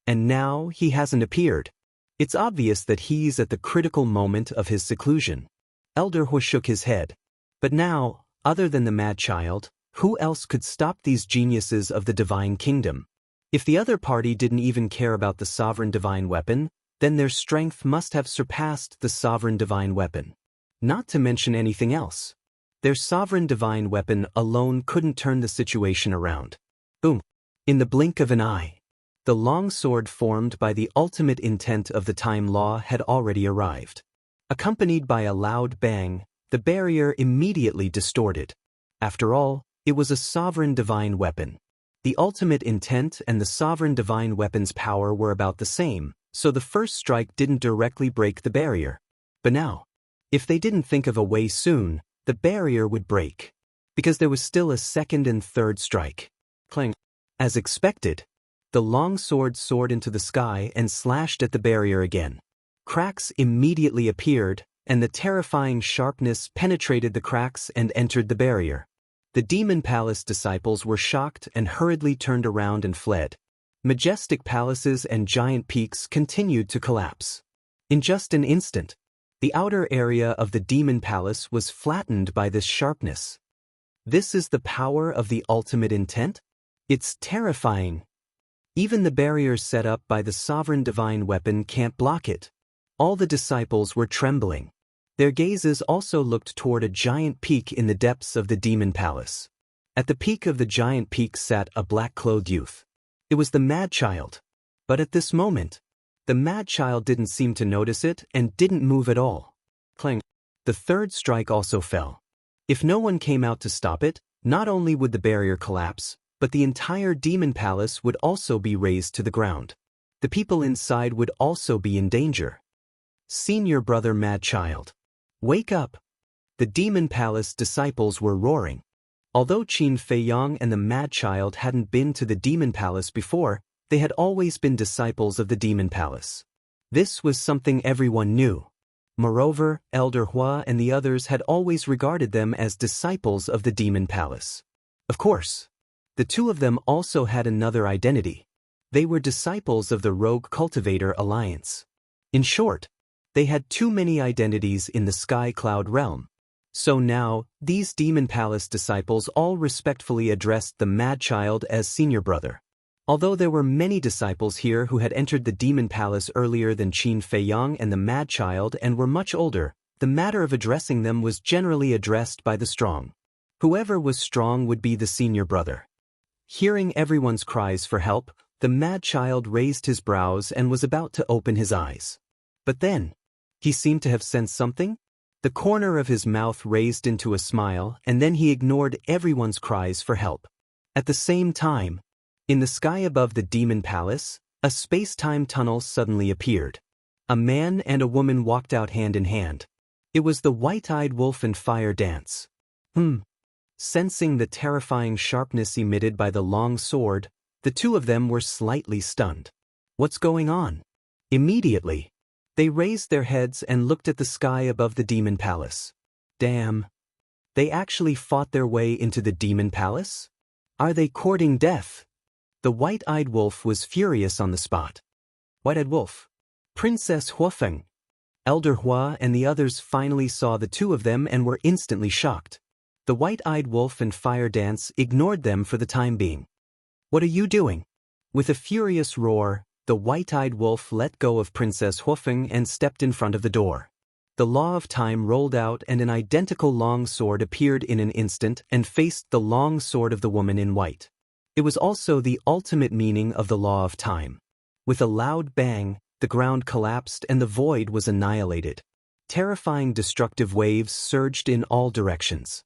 And now he hasn't appeared. It's obvious that he's at the critical moment of his seclusion. Elder Hua shook his head. But now, other than the mad child, who else could stop these geniuses of the divine kingdom? If the other party didn't even care about the sovereign divine weapon, then their strength must have surpassed the sovereign divine weapon. Not to mention anything else. Their sovereign divine weapon alone couldn't turn the situation around. Boom! In the blink of an eye, the long sword formed by the ultimate intent of the time law had already arrived. Accompanied by a loud bang, the barrier immediately distorted. After all, it was a sovereign divine weapon. The ultimate intent and the sovereign divine weapon's power were about the same, so the first strike didn't directly break the barrier. But now, if they didn't think of a way soon, the barrier would break. Because there was still a second and third strike. Clang. As expected, the long sword soared into the sky and slashed at the barrier again. Cracks immediately appeared, and the terrifying sharpness penetrated the cracks and entered the barrier. The demon palace disciples were shocked and hurriedly turned around and fled. Majestic palaces and giant peaks continued to collapse. In just an instant, the outer area of the demon palace was flattened by this sharpness. This is the power of the ultimate intent? It's terrifying. Even the barriers set up by the sovereign divine weapon can't block it. All the disciples were trembling. Their gazes also looked toward a giant peak in the depths of the demon palace. At the peak of the giant peak sat a black-clothed youth. It was the mad child. But at this moment, the mad child didn't seem to notice it and didn't move at all. Clang. The third strike also fell. If no one came out to stop it, not only would the barrier collapse, but the entire demon palace would also be razed to the ground. The people inside would also be in danger. Senior brother mad child. Wake up! The demon palace disciples were roaring. Although Qin Feiyang and the mad child hadn't been to the demon palace before, they had always been disciples of the demon palace. This was something everyone knew. Moreover, Elder Hua and the others had always regarded them as disciples of the demon palace. Of course, the two of them also had another identity. They were disciples of the Rogue Cultivator Alliance. In short, they had too many identities in the Sky Cloud realm. So now, these demon palace disciples all respectfully addressed the mad child as senior brother. Although there were many disciples here who had entered the demon palace earlier than Qin Feiyang and the mad child and were much older, the matter of addressing them was generally addressed by the strong. Whoever was strong would be the senior brother. Hearing everyone's cries for help, the mad child raised his brows and was about to open his eyes. But then, he seemed to have sensed something. The corner of his mouth raised into a smile, and then he ignored everyone's cries for help. At the same time, in the sky above the demon palace, a space-time tunnel suddenly appeared. A man and a woman walked out hand in hand. It was the white-eyed wolf and fire dance. Sensing the terrifying sharpness emitted by the long sword, the two of them were slightly stunned. What's going on? Immediately, they raised their heads and looked at the sky above the demon palace. Damn. They actually fought their way into the demon palace? Are they courting death? The white-eyed wolf was furious on the spot. White-eyed wolf. Princess Huafeng. Elder Hua and the others finally saw the two of them and were instantly shocked. The white-eyed wolf and fire dance ignored them for the time being. What are you doing? With a furious roar, the white-eyed wolf let go of Princess Huafeng and stepped in front of the door. The law of time rolled out and an identical long sword appeared in an instant and faced the long sword of the woman in white. It was also the ultimate meaning of the law of time. With a loud bang, the ground collapsed and the void was annihilated. Terrifying destructive waves surged in all directions.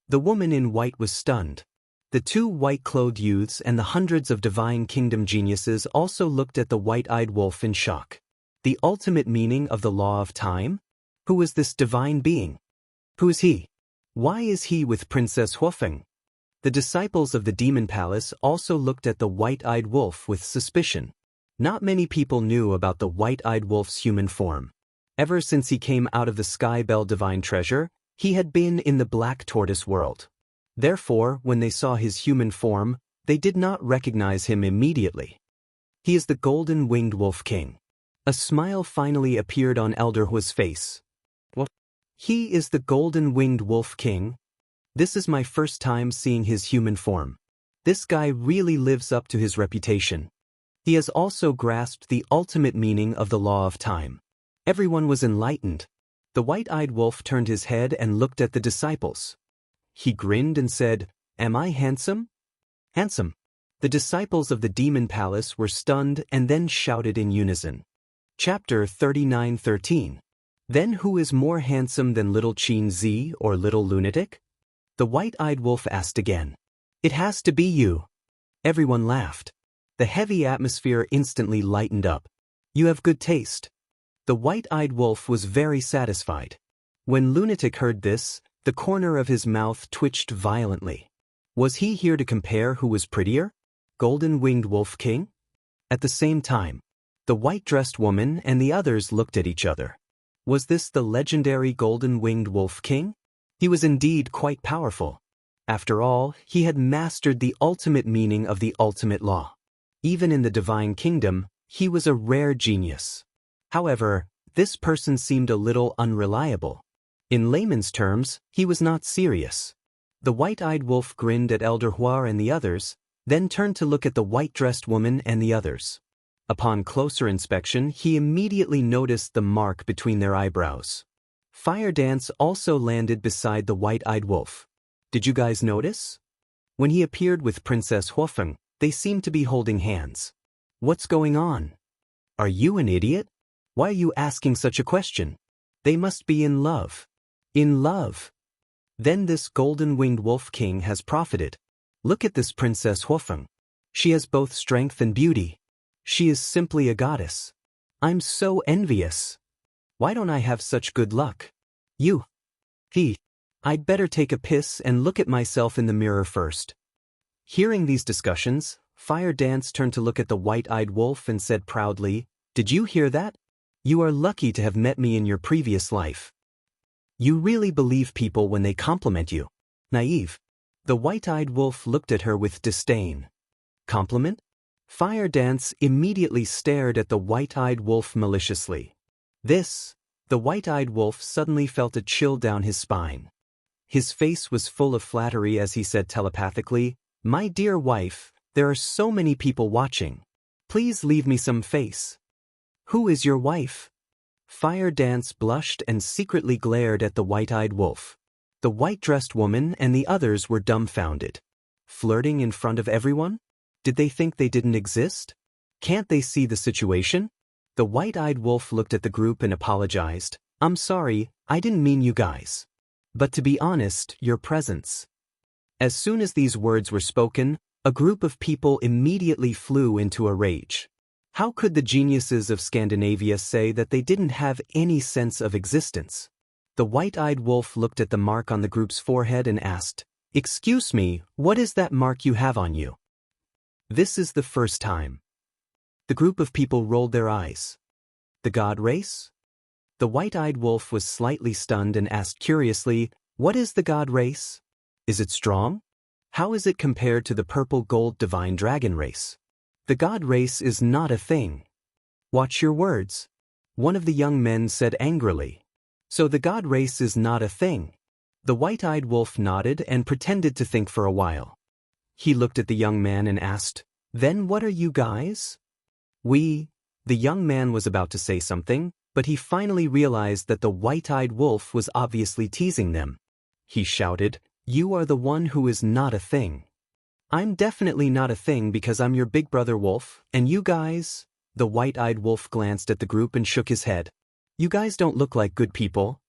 The woman in white was stunned. The two white-clothed youths and the hundreds of Divine Kingdom geniuses also looked at the white-eyed wolf in shock. The ultimate meaning of the law of time? Who is this divine being? Who is he? Why is he with Princess Huafeng? The disciples of the demon palace also looked at the white-eyed wolf with suspicion. Not many people knew about the white-eyed wolf's human form. Ever since he came out of the Sky Bell Divine Treasure, he had been in the Black Tortoise world. Therefore, when they saw his human form, they did not recognize him immediately. He is the Golden-Winged Wolf King. A smile finally appeared on Elder Hua's face. What? He is the Golden-Winged Wolf King? This is my first time seeing his human form. This guy really lives up to his reputation. He has also grasped the ultimate meaning of the law of time. Everyone was enlightened. The white-eyed wolf turned his head and looked at the disciples. He grinned and said, "Am I handsome?" Handsome. The disciples of the demon palace were stunned and then shouted in unison. Chapter 39:13. Then who is more handsome than little Qin Zi or little lunatic? The white-eyed wolf asked again. It has to be you. Everyone laughed. The heavy atmosphere instantly lightened up. You have good taste. The white-eyed wolf was very satisfied. When Lunatic heard this, the corner of his mouth twitched violently. Was he here to compare who was prettier? Golden-Winged Wolf King? At the same time, the white-dressed woman and the others looked at each other. Was this the legendary Golden-Winged Wolf King? He was indeed quite powerful. After all, he had mastered the ultimate meaning of the ultimate law. Even in the Divine Kingdom, he was a rare genius. However, this person seemed a little unreliable. In layman's terms, he was not serious. The white-eyed wolf grinned at Elder Hua and the others, then turned to look at the white-dressed woman and the others. Upon closer inspection, he immediately noticed the mark between their eyebrows. Fire Dance also landed beside the white-eyed wolf. Did you guys notice? When he appeared with Princess Huofeng, they seemed to be holding hands. What's going on? Are you an idiot? Why are you asking such a question? They must be in love. In love. Then this golden-winged wolf king has profited. Look at this Princess Huofeng. She has both strength and beauty. She is simply a goddess. I'm so envious. Why don't I have such good luck? I'd better take a piss and look at myself in the mirror first. Hearing these discussions, Fire Dance turned to look at the white-eyed wolf and said proudly, "Did you hear that? You are lucky to have met me in your previous life. You really believe people when they compliment you. Naive." The white-eyed wolf looked at her with disdain. Compliment? Fire Dance immediately stared at the white-eyed wolf maliciously. The white-eyed wolf suddenly felt a chill down his spine. His face was full of flattery as he said telepathically, "My dear wife, there are so many people watching. Please leave me some face." "Who is your wife?" Fire Dance blushed and secretly glared at the white-eyed wolf. The white-dressed woman and the others were dumbfounded. Flirting in front of everyone? Did they think they didn't exist? Can't they see the situation? The white-eyed wolf looked at the group and apologized. "I'm sorry, I didn't mean you guys. But to be honest, your presence." As soon as these words were spoken, a group of people immediately flew into a rage. How could the geniuses of Scandinavia say that they didn't have any sense of existence? The white-eyed wolf looked at the mark on the group's forehead and asked, "Excuse me, what is that mark you have on you?" "This is the first time." The group of people rolled their eyes. "The god race?" The white-eyed wolf was slightly stunned and asked curiously, "What is the god race? Is it strong? How is it compared to the purple-gold divine dragon race?" "The god race is not a thing." "Watch your words," one of the young men said angrily. "So the god race is not a thing." The white-eyed wolf nodded and pretended to think for a while. He looked at the young man and asked, "Then what are you guys?" The young man was about to say something, but he finally realized that the white-eyed wolf was obviously teasing them. He shouted, "You are the one who is not a thing." "I'm definitely not a thing because I'm your big brother wolf, and you guys..." The white-eyed wolf glanced at the group and shook his head. "You guys don't look like good people."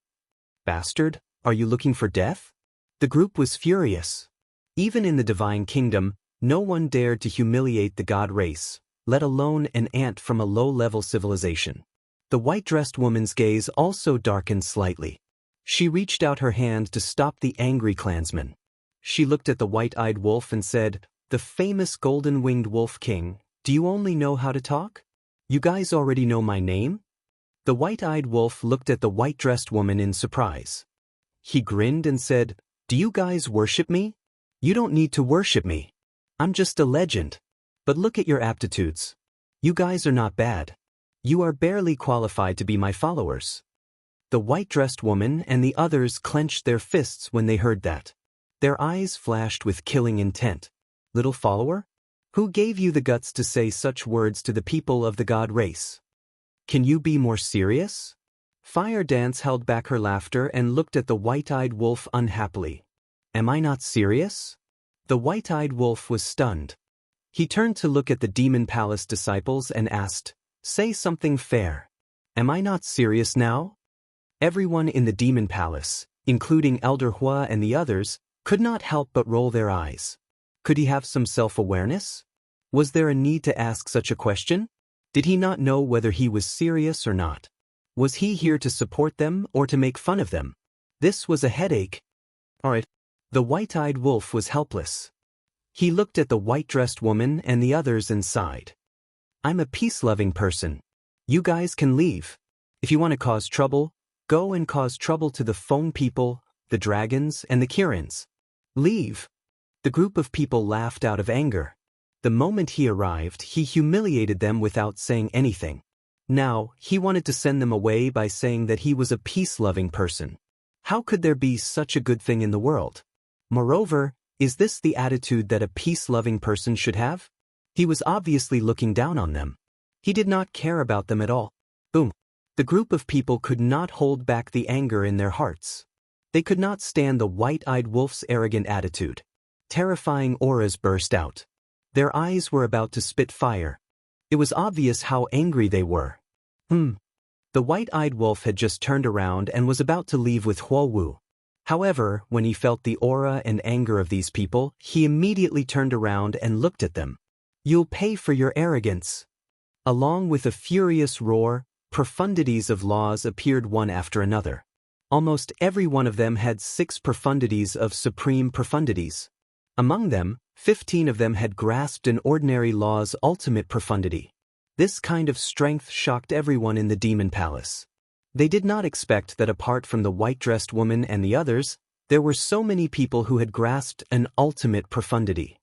"Bastard, are you looking for death?" The group was furious. Even in the divine kingdom, no one dared to humiliate the god race, let alone an ant from a low-level civilization. The white-dressed woman's gaze also darkened slightly. She reached out her hand to stop the angry clansman. She looked at the white-eyed wolf and said, "The famous golden-winged wolf king, do you only know how to talk? You guys already know my name?" The white-eyed wolf looked at the white-dressed woman in surprise. He grinned and said, "Do you guys worship me? You don't need to worship me. I'm just a legend. But look at your aptitudes. You guys are not bad. You are barely qualified to be my followers." The white-dressed woman and the others clenched their fists when they heard that. Their eyes flashed with killing intent. "Little follower? Who gave you the guts to say such words to the people of the god race? Can you be more serious?" Fire Dance held back her laughter and looked at the white-eyed wolf unhappily. "Am I not serious?" The white-eyed wolf was stunned. He turned to look at the Demon Palace disciples and asked, "Say something fair. Am I not serious now?" Everyone in the Demon Palace, including Elder Hua and the others, could not help but roll their eyes. Could he have some self-awareness? Was there a need to ask such a question? Did he not know whether he was serious or not? Was he here to support them or to make fun of them? This was a headache. All right. The white-eyed wolf was helpless. He looked at the white-dressed woman and the others and sighed. "I'm a peace-loving person. You guys can leave. If you want to cause trouble, go and cause trouble to the Feng people, the dragons, and the Kirins. Leave." The group of people laughed out of anger. The moment he arrived, he humiliated them without saying anything. Now, he wanted to send them away by saying that he was a peace-loving person. How could there be such a good thing in the world? Moreover, is this the attitude that a peace-loving person should have? He was obviously looking down on them. He did not care about them at all. Boom. The group of people could not hold back the anger in their hearts. They could not stand the white-eyed wolf's arrogant attitude. Terrifying auras burst out. Their eyes were about to spit fire. It was obvious how angry they were. The white-eyed wolf had just turned around and was about to leave with Huowu. However, when he felt the aura and anger of these people, he immediately turned around and looked at them. "You'll pay for your arrogance." Along with a furious roar, profundities of laws appeared one after another. Almost every one of them had 6 profundities of supreme profundities. Among them, 15 of them had grasped an ordinary law's ultimate profundity. This kind of strength shocked everyone in the demon palace. They did not expect that apart from the white-dressed woman and the others, there were so many people who had grasped an ultimate profundity.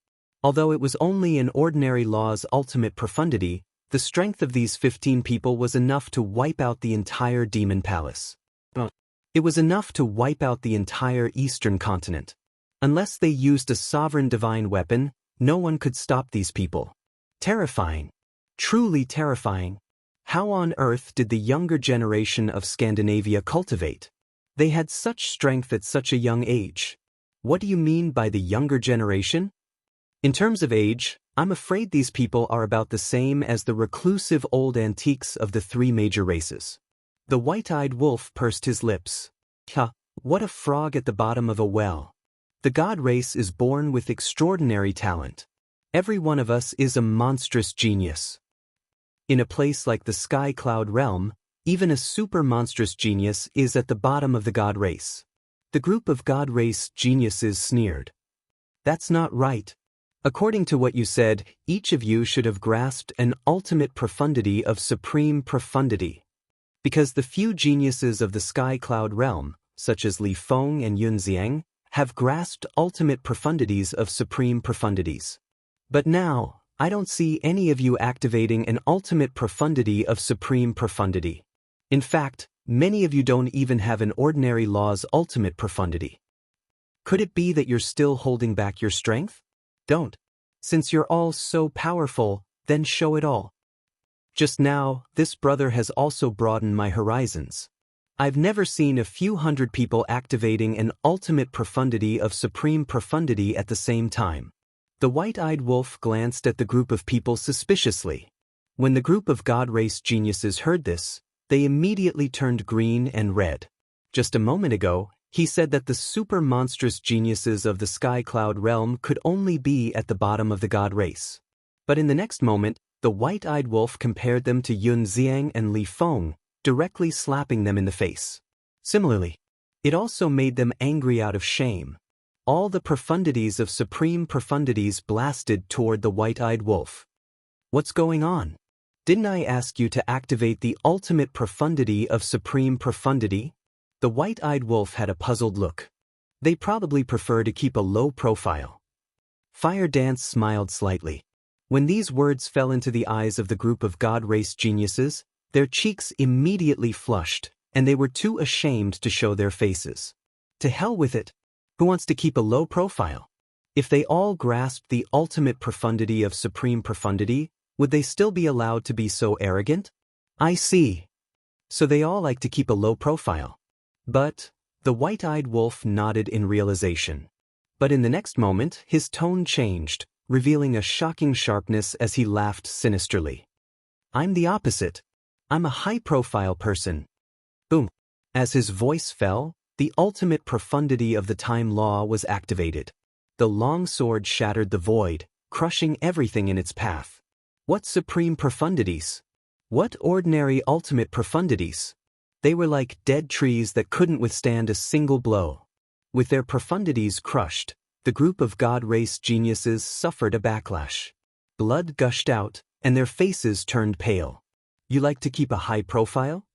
Although it was only an ordinary law's ultimate profundity, the strength of these 15 people was enough to wipe out the entire demon palace. It was enough to wipe out the entire eastern continent. Unless they used a sovereign divine weapon, no one could stop these people. Terrifying. Truly terrifying. How on earth did the younger generation of Scandinavia cultivate? They had such strength at such a young age. What do you mean by the younger generation? In terms of age, I'm afraid these people are about the same as the reclusive old antiques of the 3 major races. The white-eyed wolf pursed his lips. What a frog at the bottom of a well. The god race is born with extraordinary talent. Every one of us is a monstrous genius. In a place like the Sky Cloud realm, even a super monstrous genius is at the bottom of the god race. The group of god race geniuses sneered. That's not right. According to what you said, each of you should have grasped an ultimate profundity of supreme profundity. Because the few geniuses of the Sky Cloud realm, such as Li Feng and Yun Xiang, have grasped ultimate profundities of supreme profundities. But now, I don't see any of you activating an ultimate profundity of supreme profundity. In fact, many of you don't even have an ordinary law's ultimate profundity. Could it be that you're still holding back your strength? Don't. Since you're all so powerful, then show it all. Just now, this brother has also broadened my horizons. I've never seen a few hundred people activating an ultimate profundity of supreme profundity at the same time. The white-eyed wolf glanced at the group of people suspiciously. When the group of god race geniuses heard this, they immediately turned green and red. Just a moment ago, he said that the super monstrous geniuses of the Sky Cloud realm could only be at the bottom of the god race. But in the next moment, the white-eyed wolf compared them to Yun Xiang and Li Feng, directly slapping them in the face. Similarly, it also made them angry out of shame. All the profundities of supreme profundities blasted toward the white-eyed wolf. What's going on? Didn't I ask you to activate the ultimate profundity of supreme profundity? The white-eyed wolf had a puzzled look. They probably prefer to keep a low profile. Fire Dance smiled slightly. When these words fell into the eyes of the group of god race geniuses, their cheeks immediately flushed, and they were too ashamed to show their faces. To hell with it. Who wants to keep a low profile? If they all grasped the ultimate profundity of supreme profundity, would they still be allowed to be so arrogant? I see. So they all like to keep a low profile. But, the white-eyed wolf nodded in realization. But in the next moment, his tone changed, revealing a shocking sharpness as he laughed sinisterly. I'm the opposite. I'm a high-profile person. Boom. As his voice fell, the ultimate profundity of the time law was activated. The long sword shattered the void, crushing everything in its path. What supreme profundities? What ordinary ultimate profundities? They were like dead trees that couldn't withstand a single blow. With their profundities crushed, the group of god race geniuses suffered a backlash. Blood gushed out, and their faces turned pale. You like to keep a high profile?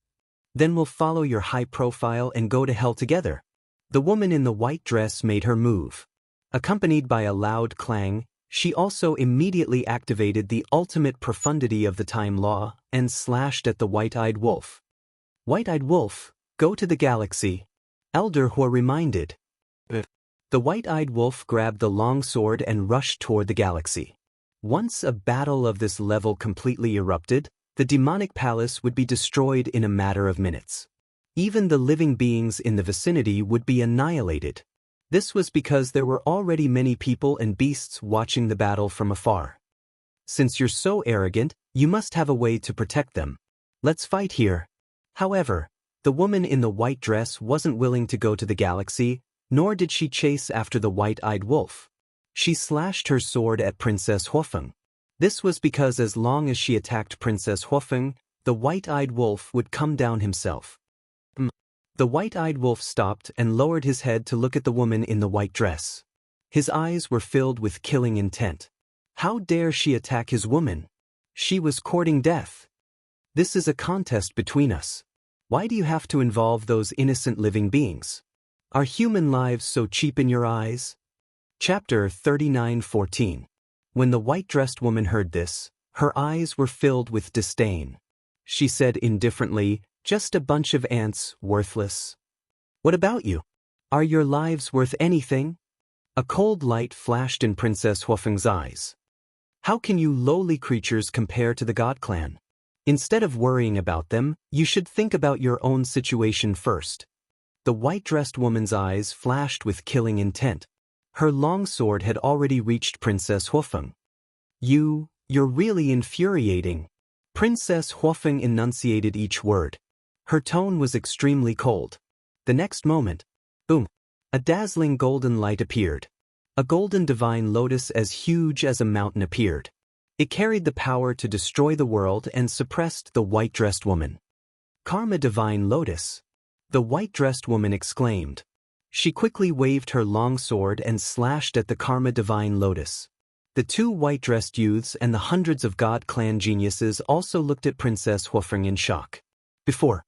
Then we'll follow your high profile and go to hell together. The woman in the white dress made her move. Accompanied by a loud clang, she also immediately activated the ultimate profundity of the time law and slashed at the white-eyed wolf. White-eyed wolf, go to the galaxy. Elder Hua reminded. The white-eyed wolf grabbed the long sword and rushed toward the galaxy. Once a battle of this level completely erupted, the demonic palace would be destroyed in a matter of minutes. Even the living beings in the vicinity would be annihilated. This was because there were already many people and beasts watching the battle from afar. Since you're so arrogant, you must have a way to protect them. Let's fight here. However, the woman in the white dress wasn't willing to go to the galaxy, nor did she chase after the white-eyed wolf. She slashed her sword at Princess Huofeng. This was because as long as she attacked Princess Huofeng, the white-eyed wolf would come down himself. The white-eyed wolf stopped and lowered his head to look at the woman in the white dress. His eyes were filled with killing intent. How dare she attack his woman? She was courting death. This is a contest between us. Why do you have to involve those innocent living beings? Are human lives so cheap in your eyes? Chapter 39:14. When the white-dressed woman heard this, her eyes were filled with disdain. She said indifferently, "Just a bunch of ants, worthless. What about you? Are your lives worth anything?" A cold light flashed in Princess Huofeng's eyes. How can you lowly creatures compare to the God Clan? Instead of worrying about them, you should think about your own situation first. The white-dressed woman's eyes flashed with killing intent. Her long sword had already reached Princess Huofeng. You're really infuriating. Princess Huofeng enunciated each word. Her tone was extremely cold. The next moment, boom, a dazzling golden light appeared. A golden divine lotus as huge as a mountain appeared. It carried the power to destroy the world and suppressed the white-dressed woman. Karma divine lotus, the white-dressed woman exclaimed. She quickly waved her long sword and slashed at the Karma divine lotus. The two white-dressed youths and the hundreds of God Clan geniuses also looked at Princess Huofeng in shock. Before,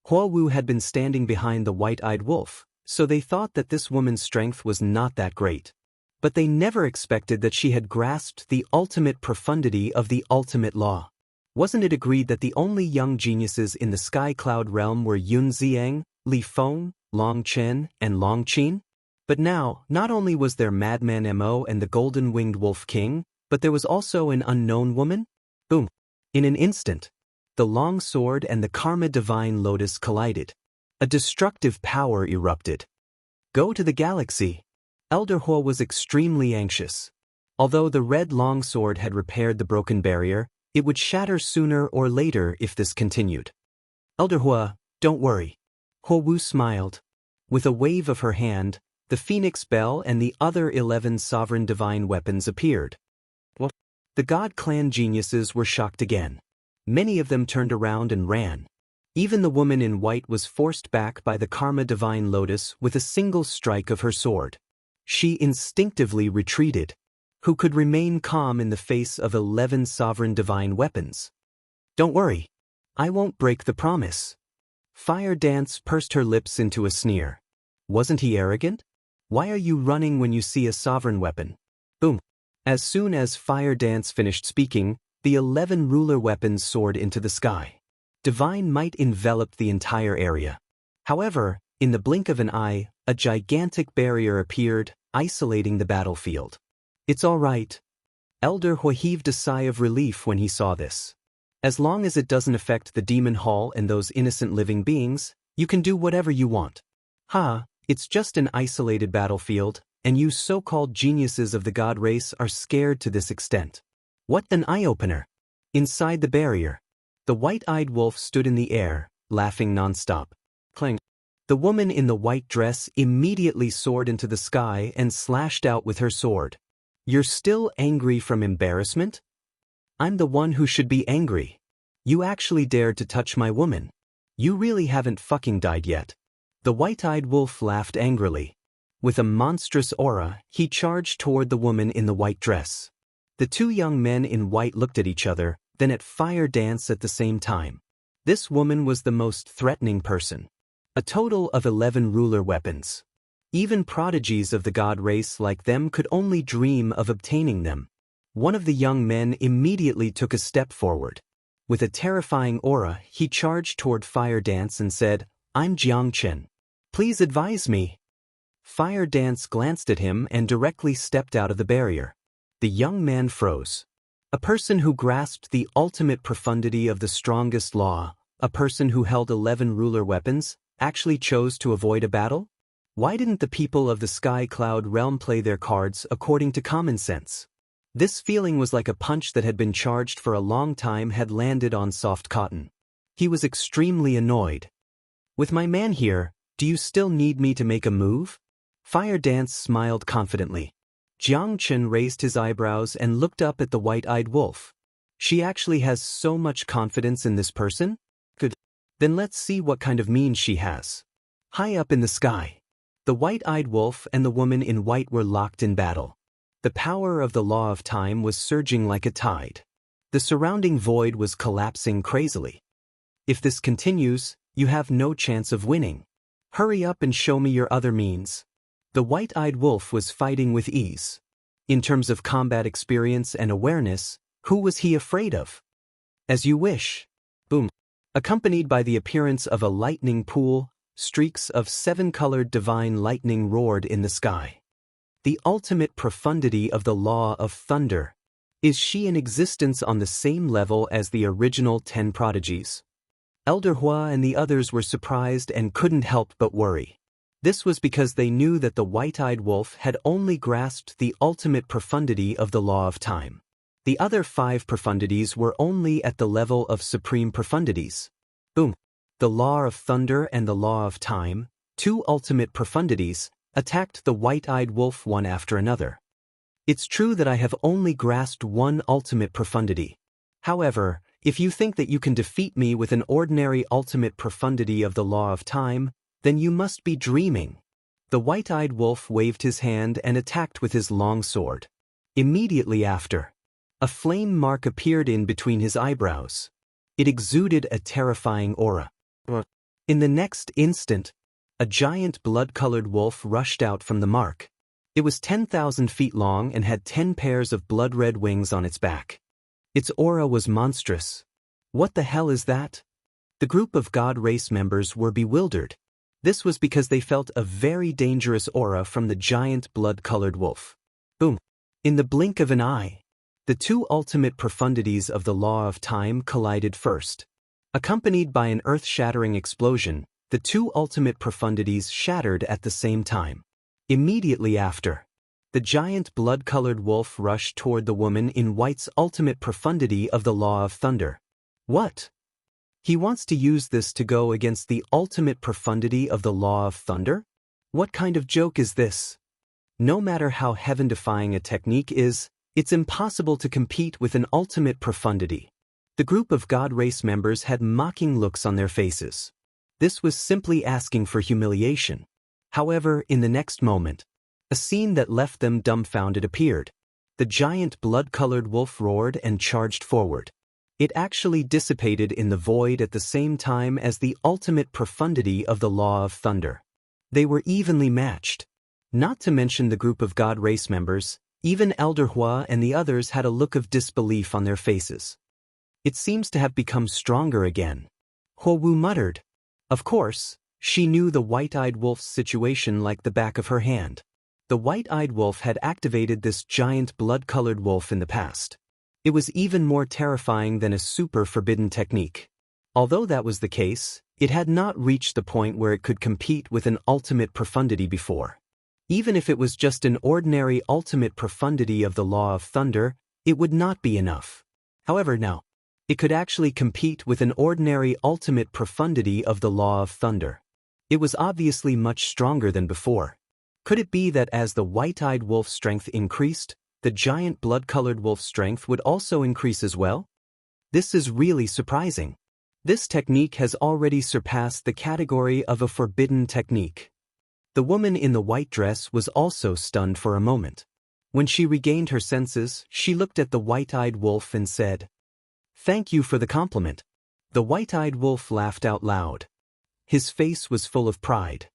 Hua Wu had been standing behind the white-eyed wolf, so they thought that this woman's strength was not that great. But they never expected that she had grasped the ultimate profundity of the ultimate law. Wasn't it agreed that the only young geniuses in the Sky Cloud realm were Yun Ziang, Li Feng, Long Chen, and Long Qin? But now, not only was there Madman Mo and the Golden-Winged Wolf King, but there was also an unknown woman? Boom! In an instant, the long sword and the Karma divine lotus collided. A destructive power erupted. Go to the galaxy. Elder Hua was extremely anxious. Although the red longsword had repaired the broken barrier, it would shatter sooner or later if this continued. Elder Hua, don't worry. Hua Wu smiled. With a wave of her hand, the Phoenix Bell and the other 11 sovereign divine weapons appeared. The God Clan geniuses were shocked again. Many of them turned around and ran. Even the woman in white was forced back by the Karma divine lotus with a single strike of her sword. She instinctively retreated. Who could remain calm in the face of 11 sovereign divine weapons? Don't worry. I won't break the promise. Fire Dance pursed her lips into a sneer. Wasn't he arrogant? Why are you running when you see a sovereign weapon? Boom. As soon as Fire Dance finished speaking, the 11 ruler weapons soared into the sky. Divine might enveloped the entire area. However, in the blink of an eye, a gigantic barrier appeared, isolating the battlefield. It's all right. Elder Hua heaved a sigh of relief when he saw this. As long as it doesn't affect the demon hall and those innocent living beings, you can do whatever you want. It's just an isolated battlefield, and you so-called geniuses of the god race are scared to this extent. What an eye-opener. Inside the barrier, the white-eyed wolf stood in the air, laughing non-stop. Clang. The woman in the white dress immediately soared into the sky and slashed out with her sword. You're still angry from embarrassment? I'm the one who should be angry. You actually dared to touch my woman. You really haven't fucking died yet. The white-eyed wolf laughed angrily. With a monstrous aura, he charged toward the woman in the white dress. The two young men in white looked at each other, then at Fire Dance at the same time. This woman was the most threatening person. A total of 11 ruler weapons. Even prodigies of the god race like them could only dream of obtaining them. One of the young men immediately took a step forward. With a terrifying aura, he charged toward Fire Dance and said, "I'm Jiang Chen. Please advise me." Fire Dance glanced at him and directly stepped out of the barrier. The young man froze. A person who grasped the ultimate profundity of the strongest law, a person who held 11 ruler weapons, actually chose to avoid a battle? Why didn't the people of the Sky Cloud realm play their cards according to common sense? This feeling was like a punch that had been charged for a long time had landed on soft cotton. He was extremely annoyed. With my man here, do you still need me to make a move? Fire Dance smiled confidently. Jiang Chen raised his eyebrows and looked up at the white-eyed wolf. She actually has so much confidence in this person? Good. Then let's see what kind of means she has. High up in the sky, the white-eyed wolf and the woman in white were locked in battle. The power of the law of time was surging like a tide. The surrounding void was collapsing crazily. If this continues, you have no chance of winning. Hurry up and show me your other means. The white-eyed wolf was fighting with ease. In terms of combat experience and awareness, who was he afraid of? As you wish. Boom. Accompanied by the appearance of a lightning pool, streaks of 7-colored divine lightning roared in the sky. The ultimate profundity of the law of thunder. Is she in existence on the same level as the original 10 prodigies? Elder Hua and the others were surprised and couldn't help but worry. This was because they knew that the white-eyed wolf had only grasped the ultimate profundity of the law of time. The other 5 profundities were only at the level of supreme profundities. Boom. The law of thunder and the law of time, 2 ultimate profundities, attacked the white-eyed wolf one after another. It's true that I have only grasped 1 ultimate profundity. However, if you think that you can defeat me with an ordinary ultimate profundity of the law of time, then you must be dreaming. The white-eyed wolf waved his hand and attacked with his long sword. Immediately after, a flame mark appeared in between his eyebrows. It exuded a terrifying aura. In the next instant, a giant blood-colored wolf rushed out from the mark. It was 10,000 feet long and had 10 pairs of blood-red wings on its back. Its aura was monstrous. What the hell is that? The group of God race members were bewildered. This was because they felt a very dangerous aura from the giant blood-colored wolf. Boom. In the blink of an eye, the 2 ultimate profundities of the law of time collided first. Accompanied by an earth-shattering explosion, the 2 ultimate profundities shattered at the same time. Immediately after, the giant blood-colored wolf rushed toward the woman in white's ultimate profundity of the law of thunder. What? He wants to use this to go against the ultimate profundity of the law of thunder? What kind of joke is this? No matter how heaven-defying a technique is, it's impossible to compete with an ultimate profundity. The group of God race members had mocking looks on their faces. This was simply asking for humiliation. However, in the next moment, a scene that left them dumbfounded appeared. The giant blood-colored wolf roared and charged forward. It actually dissipated in the void at the same time as the ultimate profundity of the law of thunder. They were evenly matched. Not to mention the group of God race members, even Elder Hua and the others had a look of disbelief on their faces. It seems to have become stronger again. Huo Wu muttered. Of course, she knew the white-eyed wolf's situation like the back of her hand. The white-eyed wolf had activated this giant blood-colored wolf in the past. It was even more terrifying than a super forbidden technique. Although that was the case, it had not reached the point where it could compete with an ultimate profundity before. Even if it was just an ordinary ultimate profundity of the law of thunder, it would not be enough. However, now, it could actually compete with an ordinary ultimate profundity of the law of thunder. It was obviously much stronger than before. Could it be that as the white-eyed wolf's strength increased, the giant blood-colored wolf's strength would also increase as well? This is really surprising. This technique has already surpassed the category of a forbidden technique. The woman in the white dress was also stunned for a moment. When she regained her senses, she looked at the white-eyed wolf and said, "Thank you for the compliment." The white-eyed wolf laughed out loud. His face was full of pride.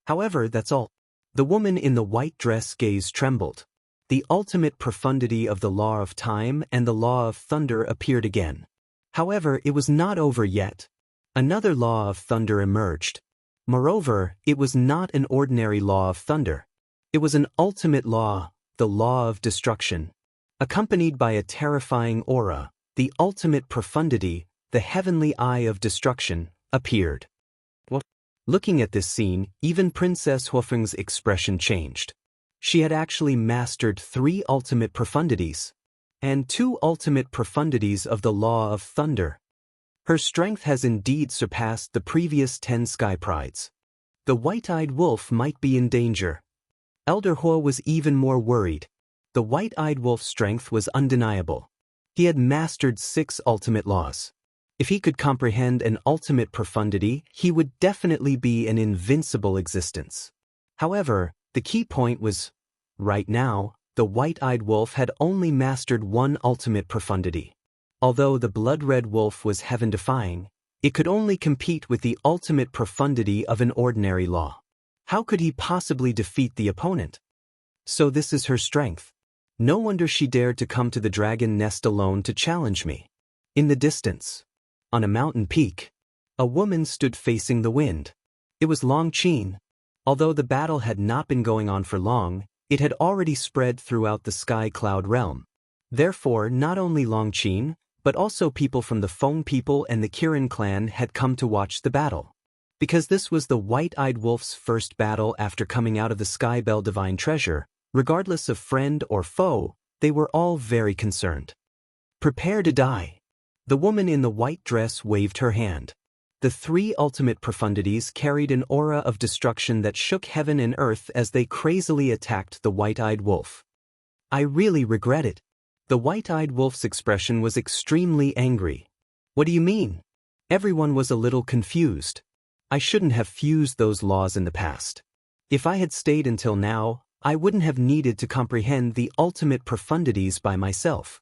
However, that's all. The woman in the white dress gaze trembled. The ultimate profundity of the law of time and the law of thunder appeared again. However, it was not over yet. Another law of thunder emerged. Moreover, it was not an ordinary law of thunder. It was an ultimate law, the law of destruction. Accompanied by a terrifying aura, the ultimate profundity, the heavenly eye of destruction, appeared. What? Looking at this scene, even Princess Huofeng's expression changed. She had actually mastered 3 ultimate profundities, and 2 ultimate profundities of the law of thunder. Her strength has indeed surpassed the previous 10 sky prides. The white-eyed wolf might be in danger. Elder Huo was even more worried. The white-eyed wolf's strength was undeniable. He had mastered 6 ultimate laws. If he could comprehend an ultimate profundity, he would definitely be an invincible existence. However, the key point was, right now, the white-eyed wolf had only mastered 1 ultimate profundity. Although the blood-red wolf was heaven-defying, it could only compete with the ultimate profundity of an ordinary law. How could he possibly defeat the opponent? So this is her strength. No wonder she dared to come to the dragon nest alone to challenge me. In the distance, on a mountain peak, a woman stood facing the wind. It was Long Qin. Although the battle had not been going on for long, it had already spread throughout the sky cloud realm. Therefore, not only Long Qin, but also people from the Feng people and the Kirin clan had come to watch the battle. Because this was the white-eyed wolf's first battle after coming out of the Sky Bell Divine Treasure, regardless of friend or foe, they were all very concerned. Prepare to die. The woman in the white dress waved her hand. The 3 ultimate profundities carried an aura of destruction that shook heaven and earth as they crazily attacked the white-eyed wolf. I really regret it. The white-eyed wolf's expression was extremely angry. What do you mean? Everyone was a little confused. I shouldn't have fused those laws in the past. If I had stayed until now, I wouldn't have needed to comprehend the ultimate profundities by myself.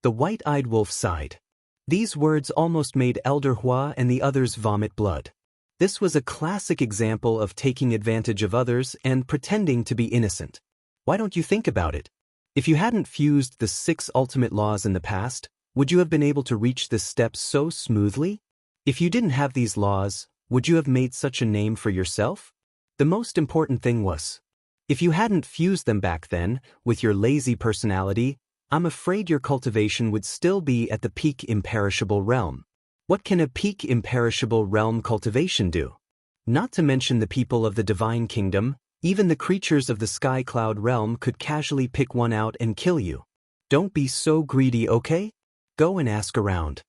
The white-eyed wolf sighed. These words almost made Elder Hua and the others vomit blood. This was a classic example of taking advantage of others and pretending to be innocent. Why don't you think about it? If you hadn't fused the 6 ultimate laws in the past, would you have been able to reach this step so smoothly? If you didn't have these laws, would you have made such a name for yourself? The most important thing was, if you hadn't fused them back then, with your lazy personality, I'm afraid your cultivation would still be at the peak imperishable realm. What can a peak imperishable realm cultivation do? Not to mention the people of the divine kingdom, even the creatures of the sky cloud realm could casually pick one out and kill you. Don't be so greedy, okay? Go and ask around.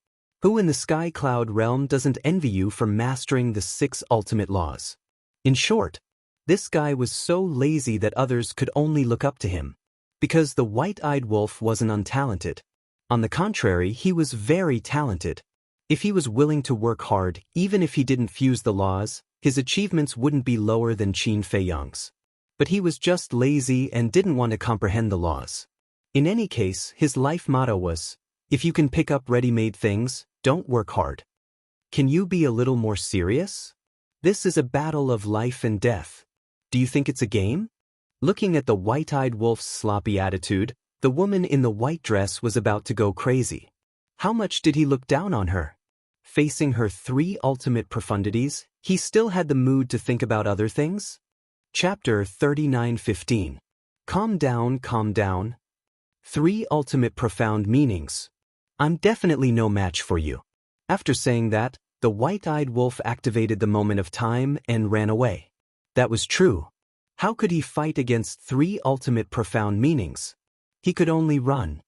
Who in the sky cloud realm doesn't envy you for mastering the 6 ultimate laws? In short, this guy was so lazy that others could only look up to him. Because the white-eyed wolf wasn't untalented. On the contrary, he was very talented. If he was willing to work hard, even if he didn't fuse the laws, his achievements wouldn't be lower than Qin Feiyang's. But he was just lazy and didn't want to comprehend the laws. In any case, his life motto was, if you can pick up ready-made things, don't work hard. Can you be a little more serious? This is a battle of life and death. Do you think it's a game? Looking at the white-eyed wolf's sloppy attitude, the woman in the white dress was about to go crazy. How much did he look down on her? Facing her 3 ultimate profundities, he still had the mood to think about other things? Chapter 39:15. Calm down, calm down. 3 ultimate profound meanings. I'm definitely no match for you. After saying that, the white-eyed wolf activated the moment of time and ran away. That was true. How could he fight against 3 ultimate profound meanings? He could only run.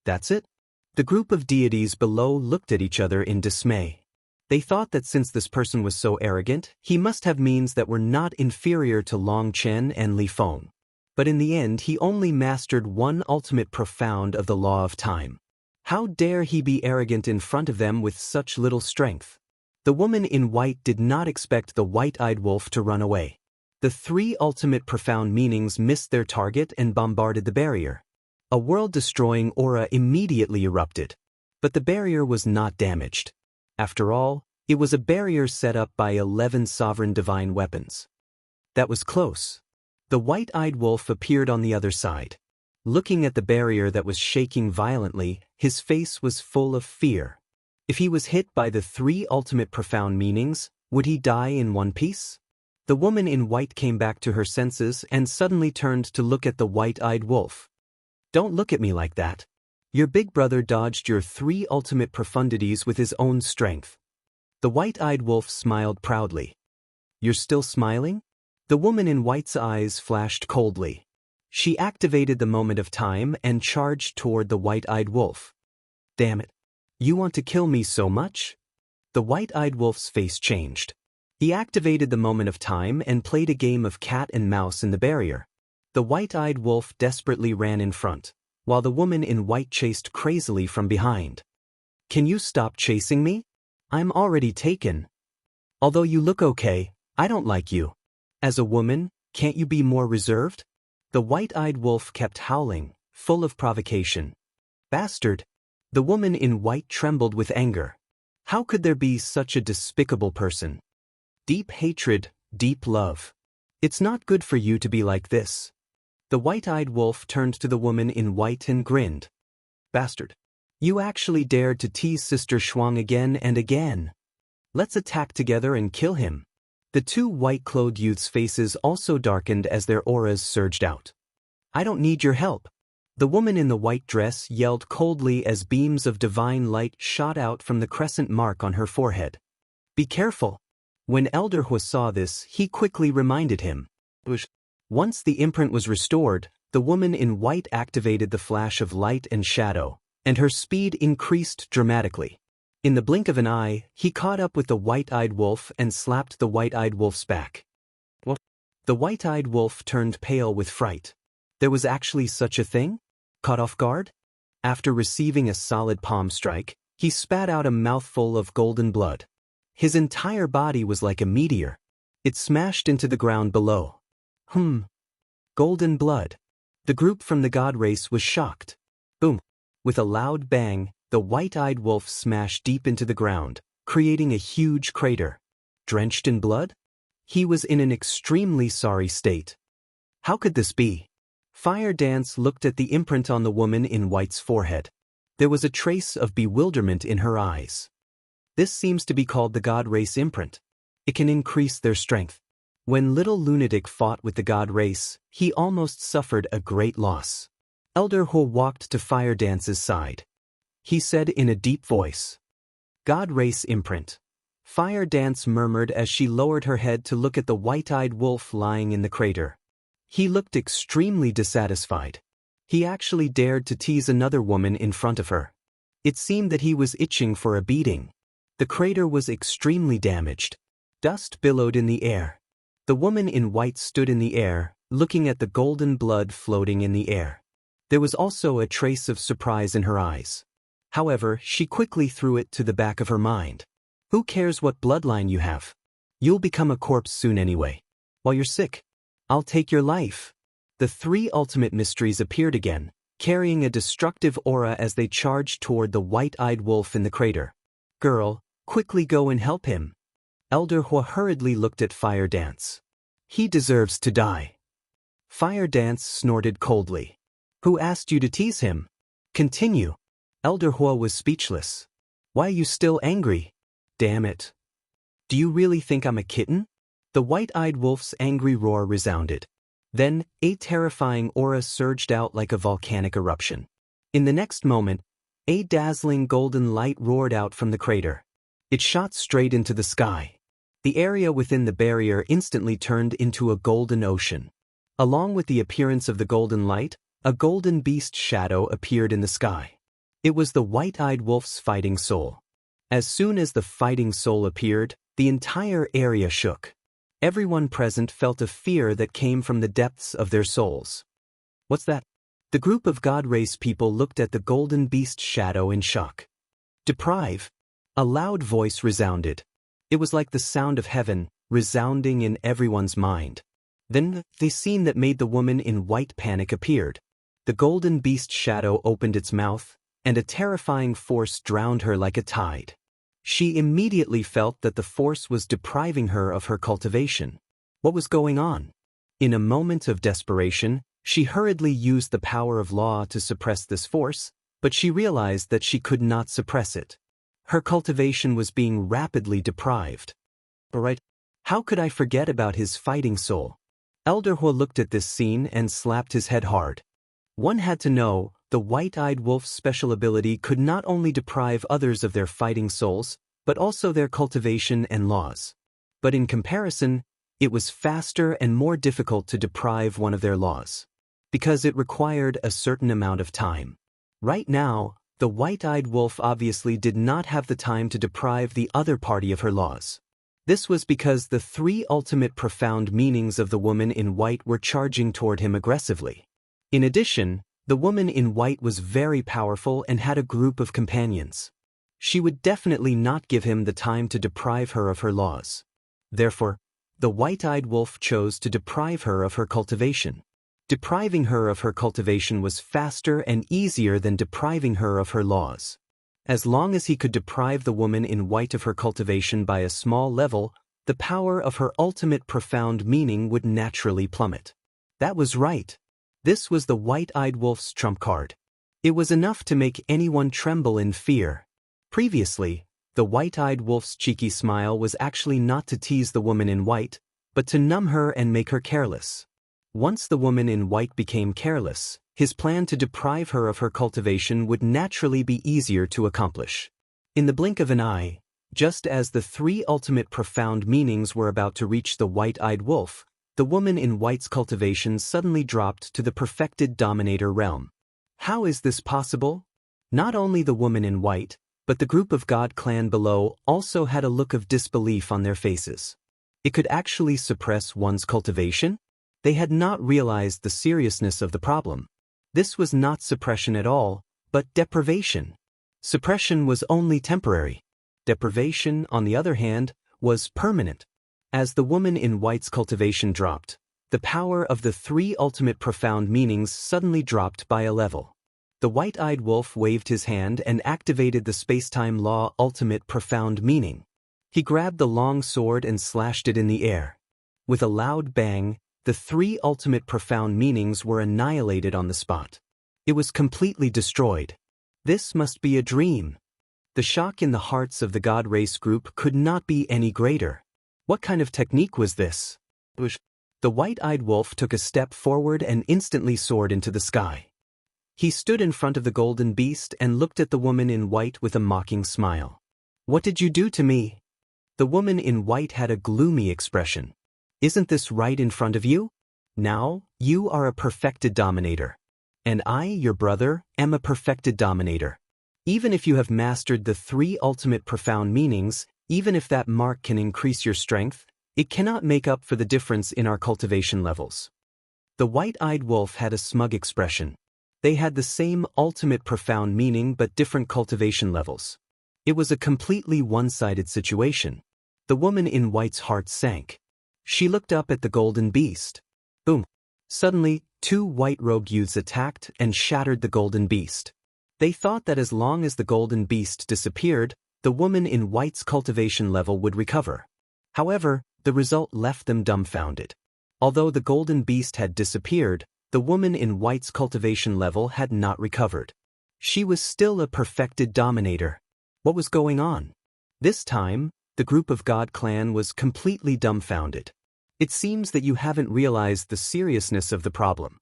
That's it? The group of deities below looked at each other in dismay. They thought that since this person was so arrogant, he must have means that were not inferior to Long Chen and Li Feng. But in the end, he only mastered 1 ultimate profound of the law of time. How dare he be arrogant in front of them with such little strength? The woman in white did not expect the white-eyed wolf to run away. The 3 ultimate profound meanings missed their target and bombarded the barrier. A world-destroying aura immediately erupted. But the barrier was not damaged. After all, it was a barrier set up by 11 sovereign divine weapons. That was close. The white-eyed wolf appeared on the other side. Looking at the barrier that was shaking violently, his face was full of fear. If he was hit by the 3 ultimate profound meanings, would he die in one piece? The woman in white came back to her senses and suddenly turned to look at the white-eyed wolf. Don't look at me like that. Your big brother dodged your 3 ultimate profundities with his own strength. The white-eyed wolf smiled proudly. You're still smiling? The woman in white's eyes flashed coldly. She activated the moment of time and charged toward the white-eyed wolf. Damn it. You want to kill me so much? The white-eyed wolf's face changed. He activated the moment of time and played a game of cat and mouse in the barrier. The white-eyed wolf desperately ran in front, while the woman in white chased crazily from behind. Can you stop chasing me? I'm already taken. Although you look okay, I don't like you. As a woman, can't you be more reserved? The white-eyed wolf kept howling, full of provocation. Bastard! The woman in white trembled with anger. How could there be such a despicable person? Deep hatred, deep love. It's not good for you to be like this. The white-eyed wolf turned to the woman in white and grinned. Bastard! You actually dared to tease Sister Shuang again and again. Let's attack together and kill him. The 2 white-clothed youths' faces also darkened as their auras surged out. I don't need your help. The woman in the white dress yelled coldly as beams of divine light shot out from the crescent mark on her forehead. Be careful. When Elder Hu saw this, he quickly reminded him. Once the imprint was restored, the woman in white activated the flash of light and shadow, and her speed increased dramatically. In the blink of an eye, he caught up with the white-eyed wolf and slapped the white-eyed wolf's back. What? The white-eyed wolf turned pale with fright. There was actually such a thing? Caught off guard? After receiving a solid palm strike, he spat out a mouthful of golden blood. His entire body was like a meteor. It smashed into the ground below. Golden blood. The group from the god race was shocked. Boom. With a loud bang, the white-eyed wolf smashed deep into the ground, creating a huge crater. Drenched in blood? He was in an extremely sorry state. How could this be? Fire Dance looked at the imprint on the woman in white's forehead. There was a trace of bewilderment in her eyes. This seems to be called the god race imprint. It can increase their strength. When little lunatic fought with the god race, he almost suffered a great loss. Elder Hu walked to Fire Dance's side. He said in a deep voice, God race imprint. Fire Dance murmured as she lowered her head to look at the white-eyed wolf lying in the crater. He looked extremely dissatisfied. He actually dared to tease another woman in front of her. It seemed that he was itching for a beating. The crater was extremely damaged. Dust billowed in the air. The woman in white stood in the air, looking at the golden blood floating in the air. There was also a trace of surprise in her eyes. However, she quickly threw it to the back of her mind. Who cares what bloodline you have? You'll become a corpse soon anyway. While you're sick, I'll take your life. The 3 ultimate mysteries appeared again, carrying a destructive aura as they charged toward the white-eyed wolf in the crater. Girl, quickly go and help him. Elder Hu hurriedly looked at Fire Dance. He deserves to die. Fire Dance snorted coldly. Who asked you to tease him? Continue. Elder Hu was speechless. Why are you still angry? Damn it. Do you really think I'm a kitten? The white-eyed wolf's angry roar resounded. Then, a terrifying aura surged out like a volcanic eruption. In the next moment, a dazzling golden light roared out from the crater. It shot straight into the sky. The area within the barrier instantly turned into a golden ocean. Along with the appearance of the golden light, a golden beast shadow appeared in the sky. It was the white-eyed wolf's fighting soul. As soon as the fighting soul appeared, the entire area shook. Everyone present felt a fear that came from the depths of their souls. What's that? The group of God Race people looked at the golden beast shadow in shock. Deprive. A loud voice resounded. It was like the sound of heaven, resounding in everyone's mind. Then, the scene that made the woman in white panic appeared. The golden beast shadow opened its mouth, and a terrifying force drowned her like a tide. She immediately felt that the force was depriving her of her cultivation. What was going on? In a moment of desperation, she hurriedly used the power of law to suppress this force, but she realized that she could not suppress it. Her cultivation was being rapidly deprived. Alright, how could I forget about his fighting soul? Elder Hu looked at this scene and slapped his head hard. One had to know, the white-eyed wolf's special ability could not only deprive others of their fighting souls, but also their cultivation and laws. But in comparison, it was faster and more difficult to deprive one of their laws, because it required a certain amount of time. Right now, the white-eyed wolf obviously did not have the time to deprive the other party of her laws. This was because the three ultimate profound meanings of the woman in white were charging toward him aggressively. In addition, the woman in white was very powerful and had a group of companions. She would definitely not give him the time to deprive her of her laws. Therefore, the white-eyed wolf chose to deprive her of her cultivation. Depriving her of her cultivation was faster and easier than depriving her of her laws. As long as he could deprive the woman in white of her cultivation by a small level, the power of her ultimate profound meaning would naturally plummet. That was right. This was the white-eyed wolf's trump card. It was enough to make anyone tremble in fear. Previously, the white-eyed wolf's cheeky smile was actually not to tease the woman in white, but to numb her and make her careless. Once the woman in white became careless, his plan to deprive her of her cultivation would naturally be easier to accomplish. In the blink of an eye, just as the three ultimate profound meanings were about to reach the white-eyed wolf, the woman in white's cultivation suddenly dropped to the perfected dominator realm. How is this possible? Not only the woman in white, but the group of God clan below also had a look of disbelief on their faces. It could actually suppress one's cultivation? They had not realized the seriousness of the problem. This was not suppression at all, but deprivation. Suppression was only temporary. Deprivation, on the other hand, was permanent. As the woman in white's cultivation dropped, the power of the three ultimate profound meanings suddenly dropped by a level. The white-eyed wolf waved his hand and activated the space-time law ultimate profound meaning. He grabbed the long sword and slashed it in the air. With a loud bang, the three ultimate profound meanings were annihilated on the spot. It was completely destroyed. This must be a dream. The shock in the hearts of the God race group could not be any greater. What kind of technique was this? The white-eyed wolf took a step forward and instantly soared into the sky. He stood in front of the golden beast and looked at the woman in white with a mocking smile. "What did you do to me?" The woman in white had a gloomy expression. "Isn't this right in front of you? Now, you are a perfected dominator. And I, your brother, am a perfected dominator. Even if you have mastered the three ultimate profound meanings, even if that mark can increase your strength, it cannot make up for the difference in our cultivation levels." The white-eyed wolf had a smug expression. They had the same ultimate profound meaning but different cultivation levels. It was a completely one-sided situation. The woman in white's heart sank. She looked up at the golden beast. Boom! Suddenly, two white-robed youths attacked and shattered the golden beast. They thought that as long as the golden beast disappeared, the woman in white's cultivation level would recover. However, the result left them dumbfounded. Although the golden beast had disappeared, the woman in white's cultivation level had not recovered. She was still a perfected dominator. What was going on? This time, the group of God clan was completely dumbfounded. It seems that you haven't realized the seriousness of the problem.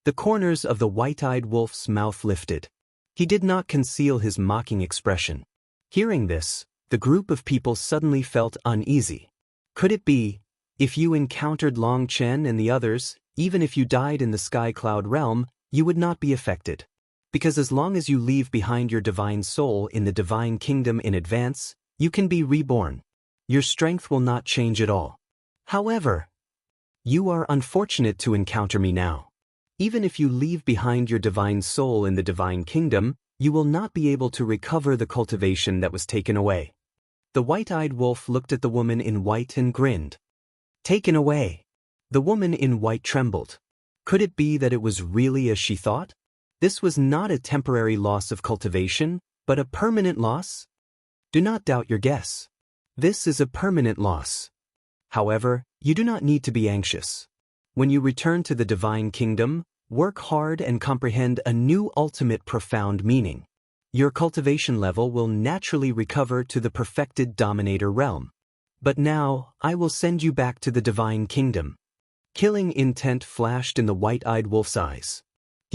The corners of the white-eyed wolf's mouth lifted. He did not conceal his mocking expression. Hearing this, the group of people suddenly felt uneasy. Could it be, if you encountered Long Chen and the others, even if you died in the Sky Cloud realm, you would not be affected? Because as long as you leave behind your divine soul in the divine kingdom in advance, you can be reborn. Your strength will not change at all. However, you are unfortunate to encounter me now. Even if you leave behind your divine soul in the divine kingdom, you will not be able to recover the cultivation that was taken away. The white-eyed wolf looked at the woman in white and grinned. Taken away. The woman in white trembled. Could it be that it was really as she thought? This was not a temporary loss of cultivation, but a permanent loss? Do not doubt your guess. This is a permanent loss. However, you do not need to be anxious. When you return to the divine kingdom, work hard and comprehend a new ultimate profound meaning. Your cultivation level will naturally recover to the perfected dominator realm. But now, I will send you back to the divine kingdom. Killing intent flashed in the white-eyed wolf's eyes.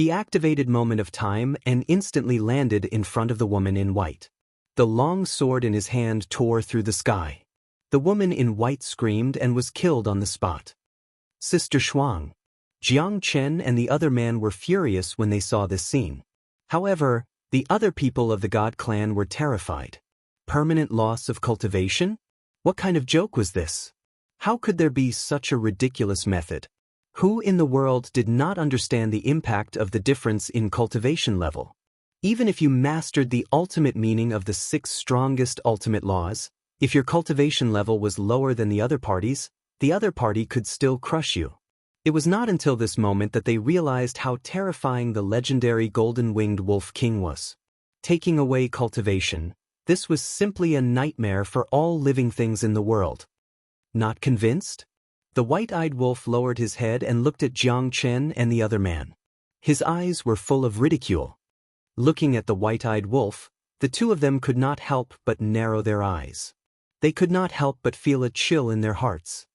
He activated Moment of Time and instantly landed in front of the woman in white. The long sword in his hand tore through the sky. The woman in white screamed and was killed on the spot. Sister Shuang, Jiang Chen and the other man were furious when they saw this scene. However, the other people of the God clan were terrified. Permanent loss of cultivation? What kind of joke was this? How could there be such a ridiculous method? Who in the world did not understand the impact of the difference in cultivation level? Even if you mastered the ultimate meaning of the 6 strongest ultimate laws, if your cultivation level was lower than the other party could still crush you. It was not until this moment that they realized how terrifying the legendary golden-winged wolf king was. Taking away cultivation, this was simply a nightmare for all living things in the world. Not convinced? The white-eyed wolf lowered his head and looked at Jiang Chen and the other man. His eyes were full of ridicule. Looking at the white-eyed wolf, the two of them could not help but narrow their eyes. They could not help but feel a chill in their hearts.